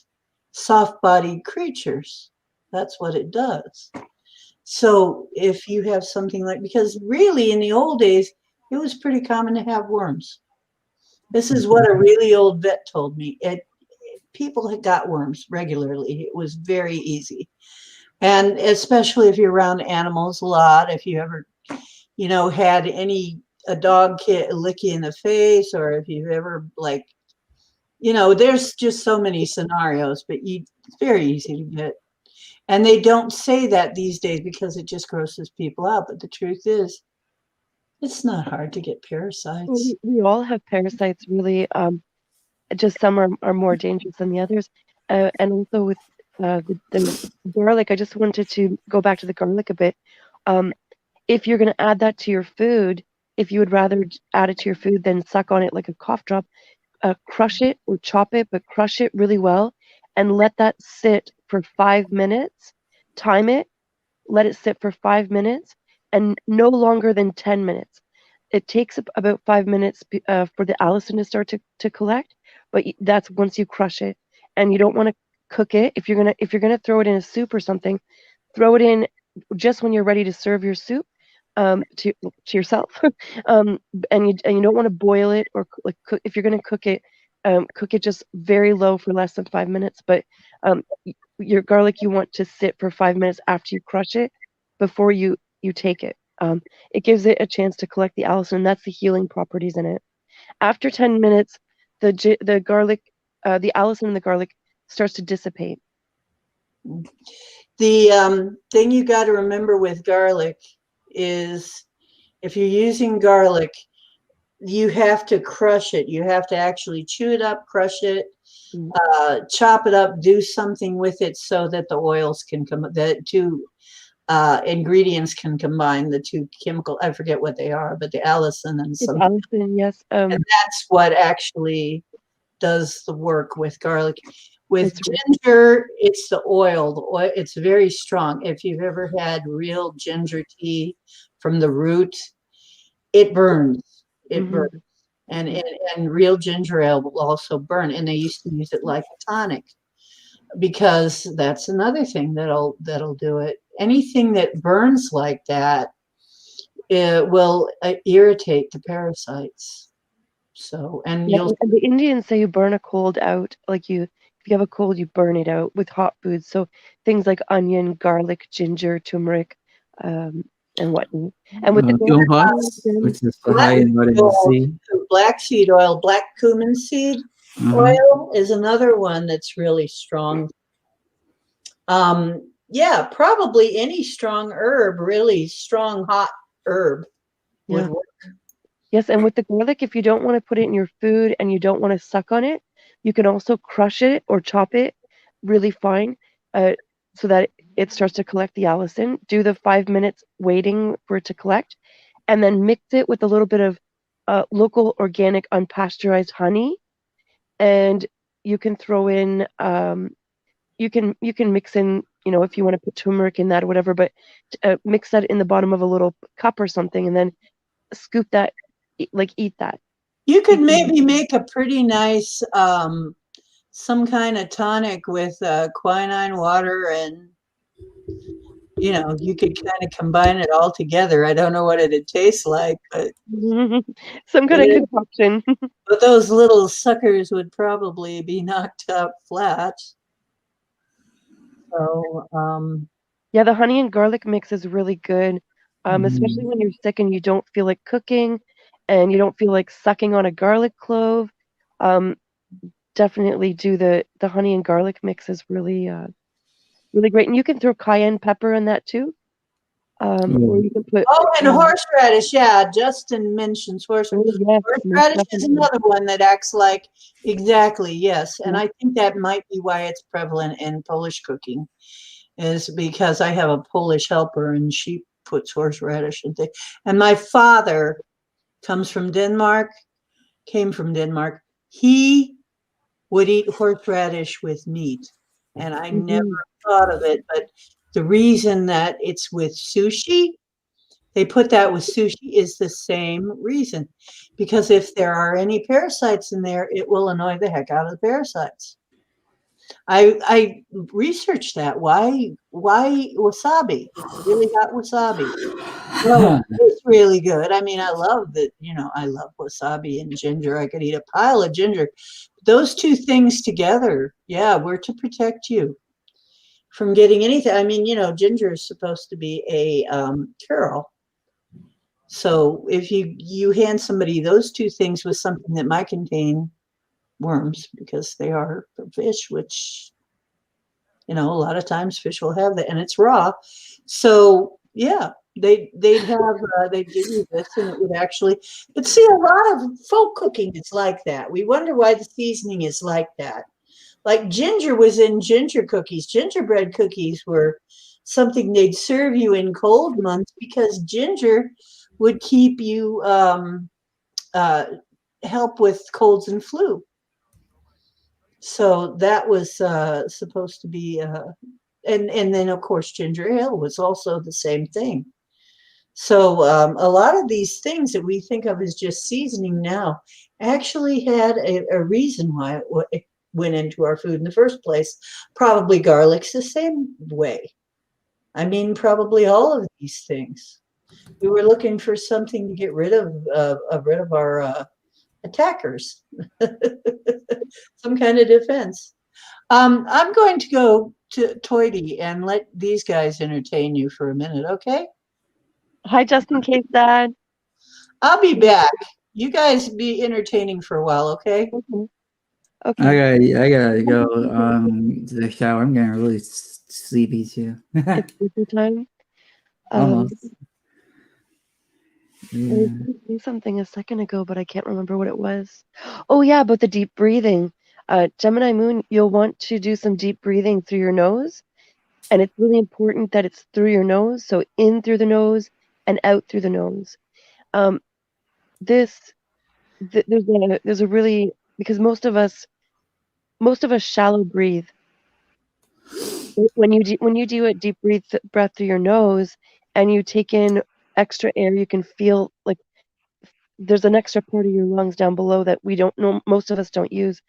soft-bodied creatures. That's what it does. So if you have something because really in the old days, it was pretty common to have worms. This is what a really old vet told me. People had got worms regularly. It was very easy. And especially if you're around animals a lot, if you ever, had a dog lick you in the face, or if you've ever there's just so many scenarios, but it's very easy to get. And they don't say that these days because it just grosses people out. But the truth is, it's not hard to get Well, parasites. we all have parasites, really. Just some are more dangerous than the others. And also with the garlic, I just wanted to go back to the garlic a bit. Um, if you're going to add that to your food, if you would rather add it to your food than suck on it like a cough drop, crush it or chop it, but crush it really well and let that sit for 5 minutes. Time it, let it sit for 5 minutes, and no longer than 10 minutes. It takes about 5 minutes for the allicin to start to collect, but that's once you crush it. And you don't want to cook it. If you're gonna throw it in a soup or something, throw it in just when you're ready to serve your soup, to yourself. um, and you don't want to boil it or cook. If you're gonna cook it just very low for less than 5 minutes. But your garlic, you want to sit for 5 minutes after you crush it before you take it. It gives it a chance to collect the allicin, and that's the healing properties in it. After 10 minutes, the garlic, the allicin in the garlic starts to dissipate. The thing you got to remember with garlic is if you're using garlic, you have to crush it. You have to actually chew it up, crush it, chop it up, do something with it so that the oils can come, the two ingredients can combine, the two chemical, I forget what they are, but the allicin and It's something. allicin, yes. And that's what actually does the work with garlic. With ginger, it's the oil. The oil, it's very strong. If you've ever had real ginger tea from the root, it burns. It burns. And real ginger ale will also burn. And they used to use it like a tonic because that's another thing that'll do it. Anything that burns like that, it will irritate the parasites. So, and Yeah, and the Indians say you burn a cold out. If you have a cold, you burn it out with hot foods. So things like onion, garlic, ginger, turmeric, and whatnot. And with the Kumquat, which is for high in vitamin C. black seed oil, black cumin seed oil is another one that's really strong. Yeah, probably any strong herb, really strong hot herb would work. Yes, and with the garlic, if you don't want to put it in your food and you don't want to suck on it, you can also crush it or chop it really fine, so that it starts to collect the allicin. Do the 5 minutes waiting for it to collect, and then mix it with a little bit of local organic unpasteurized honey, and you can throw in you can mix in, if you want to put turmeric in that or whatever, but mix that in the bottom of a little cup or something, and then scoop that, eat that. You could maybe make a pretty nice some kind of tonic with quinine water, and you could kind of combine it all together. I don't know what it'd taste like, but some kind of concoction. But those little suckers would probably be knocked out flat. So yeah, the honey and garlic mix is really good, especially when you're sick and you don't feel like cooking and you don't feel like sucking on a garlic clove. Definitely do the honey and garlic mix is really really great. And you can throw cayenne pepper in that too. Or you can put and horseradish. Yeah, Justin mentions horseradish. Horseradish is another one that acts like exactly, yes. And I think that might be why it's prevalent in Polish cooking, is because I have a Polish helper and she puts horseradish in things. And my father came from Denmark. He would eat horseradish with meat. And I never thought of it, but the reason that it's with sushi, they put that with sushi, is the same reason. Because if there are any parasites in there, it will annoy the heck out of the parasites. I researched that. Why wasabi? Really hot wasabi. Oh, it's really good. I mean, I love that, I love wasabi and ginger. I could eat a pile of ginger. Those two things together, yeah, we're to protect you from getting anything. I mean, ginger is supposed to be a cure. So if you hand somebody those two things with something that might contain worms, because they are fish, which a lot of times fish will have that, and it's raw. So yeah, they'd give you this, and it would actually. But see, a lot of folk cooking is like that. We wonder why the seasoning is like that. Like ginger was in ginger cookies. Gingerbread cookies were something they'd serve you in cold months because ginger would keep you uh, help with colds and flu. So that was supposed to be, and then of course ginger ale was also the same thing. So a lot of these things that we think of as just seasoning now actually had a reason why it went into our food in the first place. Probably garlic's the same way. I mean, probably all of these things. We were looking for something to get rid of our attackers, some kind of defense. I'm going to go to Toity and let these guys entertain you for a minute, okay? Hi, just in case, Dad. I'll be back. You guys be entertaining for a while, okay? Okay. Okay. I gotta go to the shower. I'm getting really sleepy too. It's sleepy time. Almost. I was Yeah. gonna say something a second ago, but I can't remember what it was. Oh yeah, about the deep breathing. Gemini Moon, you'll want to do some deep breathing through your nose, and it's really important that it's through your nose, so in through the nose and out through the nose. Um, this there's a really because most of us shallow breathe. When you do a deep breath through your nose and you take in extra air, you can feel like there's an extra part of your lungs down below that we don't know, most of us don't use.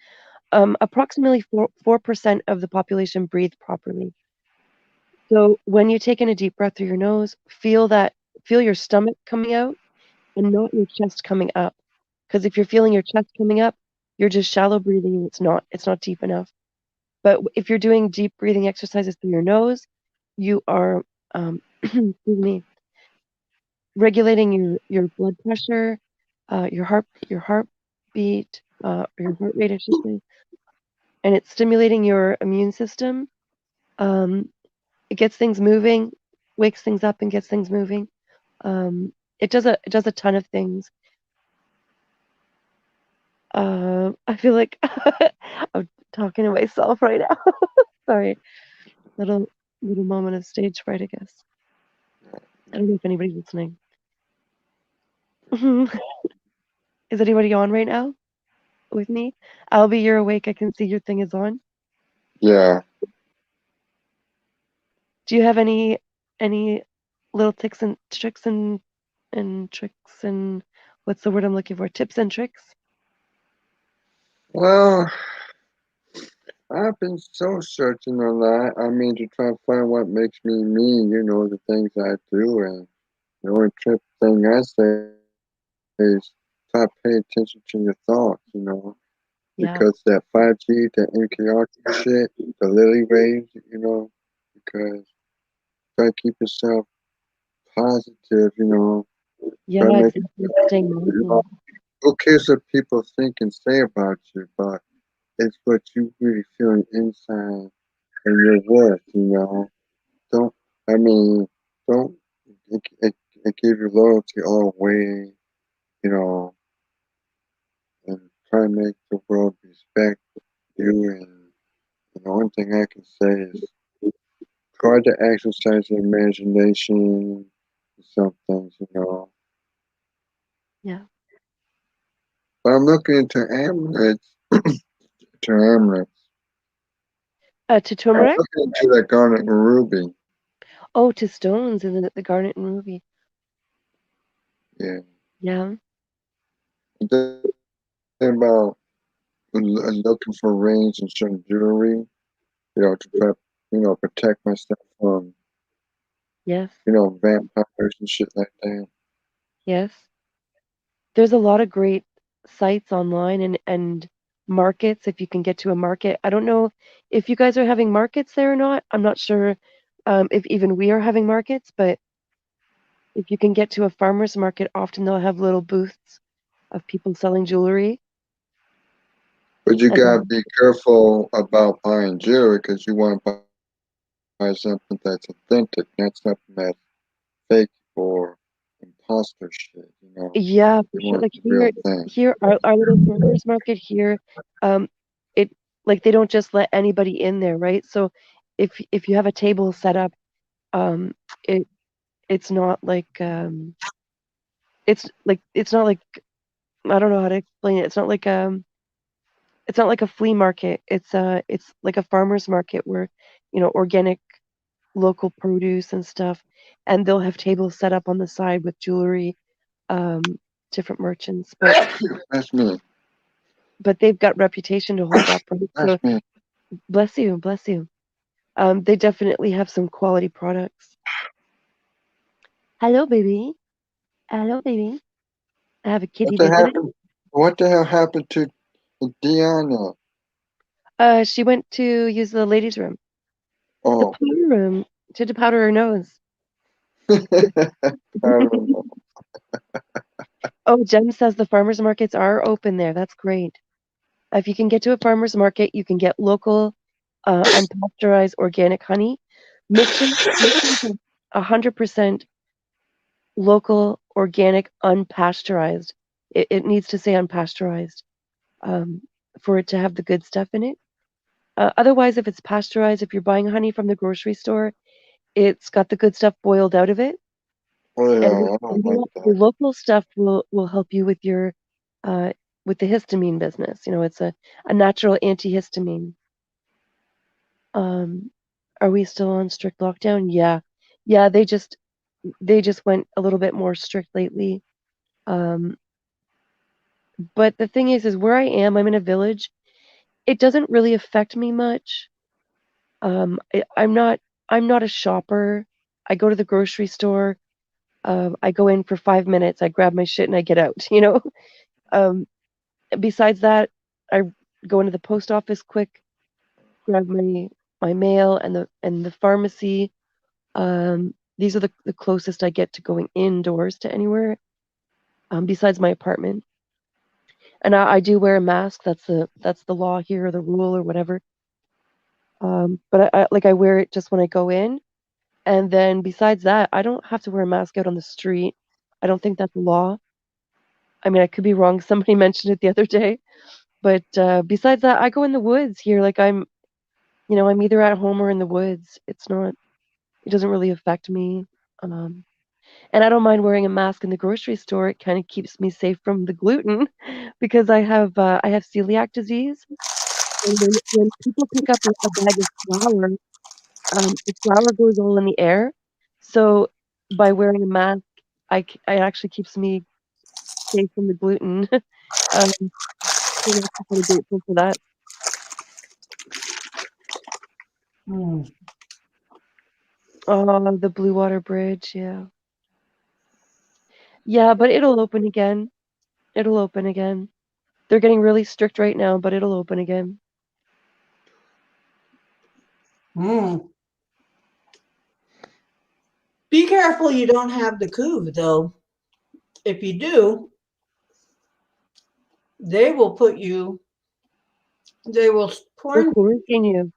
Approximately 4% of the population breathe properly. So when you take in a deep breath through your nose, feel your stomach coming out and not your chest coming up. Because if you're feeling your chest coming up, you're just shallow breathing and it's not deep enough. But if you're doing deep breathing exercises through your nose, you are excuse me, regulating your blood pressure, your heartbeat, or your heart rate, I should say, and it's stimulating your immune system. Um, it gets things moving, wakes things up, and gets things moving. It does a ton of things. I feel like I'm talking to myself right now. Sorry, little little moment of stage fright, I guess. I don't know if anybody's listening. Is anybody on right now with me? Albie, you're awake. I can see your thing is on. Yeah. Do you have any little tricks and what's the word I'm looking for? Tips and tricks? Well, I've been soul searching a lot. I mean, to try to find what makes me me, the things I do. And the only trip thing I say is try to pay attention to your thoughts. Yeah, Because that 5G, that NKR shit, the lily waves, because try to keep yourself positive. yeah, Try to make exactly. Staying mindful. who cares what people think and say about you, but it's what you really feel inside and your worth. Don't, I mean, don't it give your loyalty all away, you know, and try to make the world respect you. And the only thing I can say is try to exercise your imagination, some things. Yeah. But I'm looking into amulets, to amulets. To I'm turmeric? looking into that garnet and ruby. Oh, to stones and the garnet and ruby. Yeah. Yeah. Then about looking for rings and certain jewelry. to protect myself from, Yes, vampires and shit like that. yes. There's a lot of great sites online and markets if you can get to a market. I don't know if you guys are having markets there or not. I'm not sure if even we are having markets, but if you can get to a farmer's market, often they'll have little booths of people selling jewelry. But you And gotta be careful about buying jewelry because you want to buy something that's authentic, not something that's fake or imposter shit. yeah, for You sure. want Like the real thing. here, our little farmers market here, um, it like they don't just let anybody in there, right? So if you have a table set up, um, it it's not like it's not like I don't know how to explain it. It's not like a flea market. It's like a farmers market where, organic local produce and stuff, and they'll have tables set up on the side with jewelry, um, different merchants, That's me. but they've got reputation to hold that price. That's So me. bless you, bless you. They definitely have some quality products. Hello, baby. Hello, baby. I have a What kitty the visiting. happened? What the hell happened to Deanna? She went to use the ladies' room, the Oh, powder room, to powder her nose. I don't know. Oh, Jem says the farmers markets are open there. That's great. If you can get to a farmers market, you can get local, unpasteurized organic honey. Make sure it's 100% local, organic, unpasteurized. It needs to say unpasteurized um, for it to have the good stuff in it. Otherwise, if it's pasteurized, if you're buying honey from the grocery store, it's got the good stuff boiled out of it. Oh And yeah, I don't like the that. local stuff will help you with your uh, with the histamine business. It's a natural antihistamine. Um, are we still on strict lockdown? Yeah, yeah. They just went a little bit more strict lately. Um, but the thing is where I am, I'm in a village. It doesn't really affect me much. I'm not a shopper. I go to the grocery store. I go in for 5 minutes. I grab my shit and I get out. Um, besides that, I go into the post office quick, grab my mail and the pharmacy. These are the closest I get to going indoors to anywhere, besides my apartment. And I do wear a mask. That's the law here, or the rule, or whatever. But I wear it just when I go in, and then besides that, I don't have to wear a mask out on the street. I don't think that's a law. I mean, I could be wrong. Somebody mentioned it the other day. But besides that, I go in the woods here. Like I'm either at home or in the woods. It doesn't really affect me. Um, and I don't mind wearing a mask in the grocery store. It kind of keeps me safe from the gluten because I have celiac disease. And when people pick up a bag of flour, the flour goes all in the air. So by wearing a mask, it actually keeps me safe from the gluten. um, so I'm actually kind of grateful for that. Hmm. Oh, the Blue Water Bridge, yeah. Yeah, but it'll open again. It'll open again. They're getting really strict right now, but it'll open again. Hmm. Be careful you don't have the couve, though. If you do, they will put you, they will They'll quarantine. quarantine you.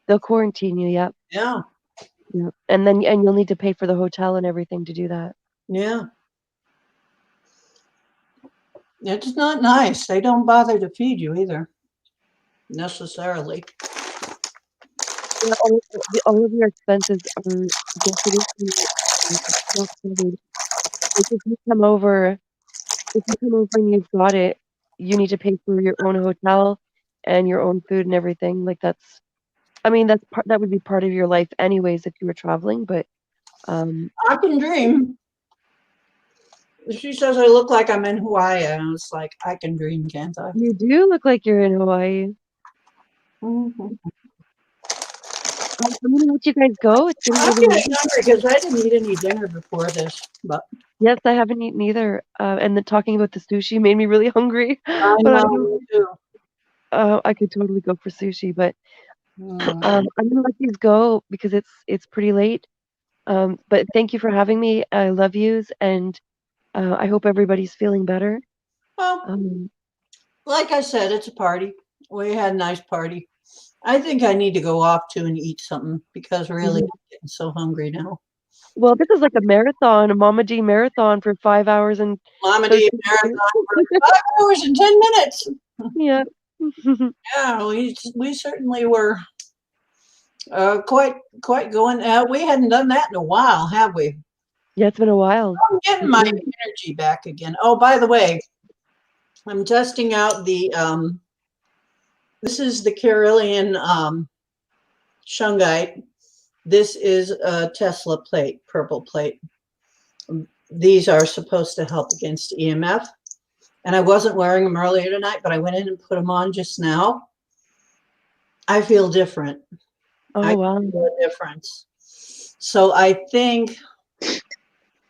They'll quarantine you, yep. Yeah, Yep. And you'll need to pay for the hotel and everything to do that. yeah. It's not nice. They don't bother to feed you either, necessarily. Yeah, all of your expenses are definitively not covered. Like if you come over and you've got it, you need to pay for your own hotel and your own food and everything. Like I mean, that would be part of your life anyways if you were traveling, but um, I can dream. She says I look like I'm in Hawaii, and it's like I can dream, can't I? you do look like you're in Hawaii. Mhm. I'm gonna let you guys go. It's getting I'm really getting late. hungry because I didn't eat any dinner before this, but Yes, I haven't eaten either. And then talking about the sushi made me really hungry. I But I know don't. me too. I could totally go for sushi, but Mm. I'm gonna let these go because it's pretty late. But thank you for having me. I love yous, and I hope everybody's feeling better. Well, Um, like I said, it's a party. We had a nice party. I think I need to go off too and eat something because really mhm. I'm getting so hungry now. Well, this is like a marathon, a Mama D marathon for 5 hours and Mama D 13 minutes. marathon for 5 hours and 10 minutes. Yeah. Yeah, we certainly were quite going. We hadn't done that in a while, have we? Yeah, it's been a while. I'm getting my Mhm. energy back again. Oh, by the way, I'm testing out the this is the Carillion shungite. This is a Tesla plate, purple plate. These are supposed to help against EMF. And I wasn't wearing them earlier tonight, but I went in and put them on just now. I feel different. I Oh, wow. feel a difference. So I think,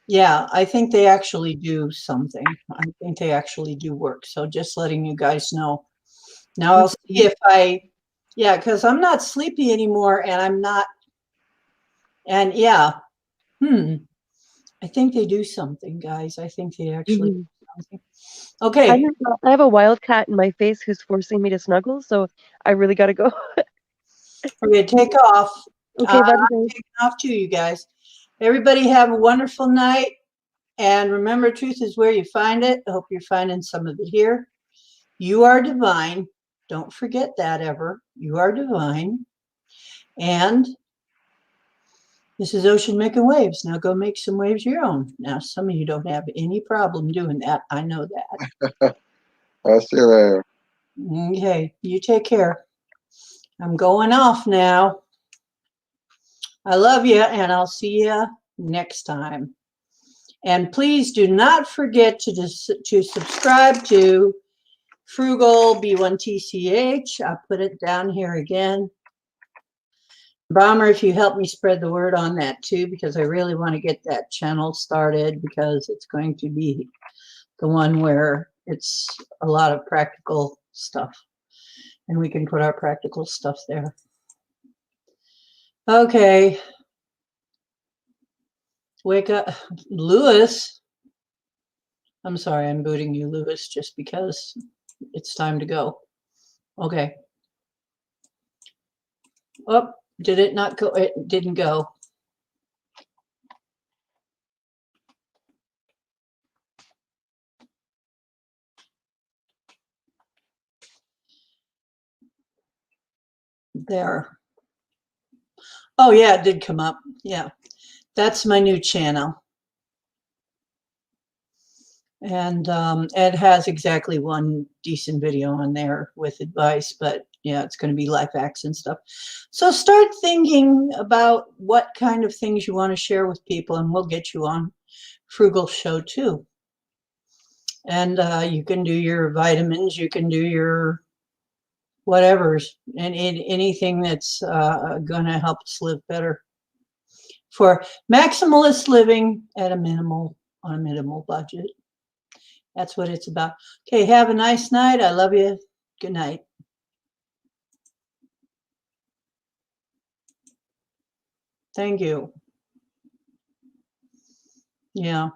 yeah, I think they actually do something. I think they actually do work. So just letting you guys know. Now I'll see if yeah, because I'm not sleepy anymore and I'm not, and yeah, I think they do something, guys. I think they actually Mhm. do something. Okay, I have a wildcat in my face who's forcing me to snuggle, so I really gotta go. we're going to take off. Okay, love you I'm guys. taking off too, you guys. Everybody have a wonderful night. And remember, truth is where you find it. I hope you're finding some of it here. You are divine. Don't forget that ever. You are divine. And this is Ocean making waves. Now go make some waves your own. Now, some of you don't have any problem doing that. I know that. I'll see you later. Okay, you take care. I'm going off now. I love you, and I'll see you next time. And please do not forget to subscribe to Frugal B1TCH. I'll put it down here again. Bomber, if you help me spread the word on that too, because I really want to get that channel started because it's going to be the one where it's a lot of practical stuff and we can put our practical stuff there. Okay. Wake up. Lewis. I'm sorry, I'm booting you, Lewis, just because it's time to go. Okay. Oh, did it not go? It didn't go. There. Oh, yeah, it did come up. Yeah. That's my new channel. And Ed has exactly one decent video on there with advice, but yeah, it's going to be life hacks and stuff. So start thinking about what kind of things you want to share with people, and we'll get you on Frugal Show too. And you can do your vitamins, you can do your whatever's, and anything that's going to help us live better for maximalist living at a on a minimal budget. That's what it's about. Okay, have a nice night. I love you. Good night. Thank you. Yeah.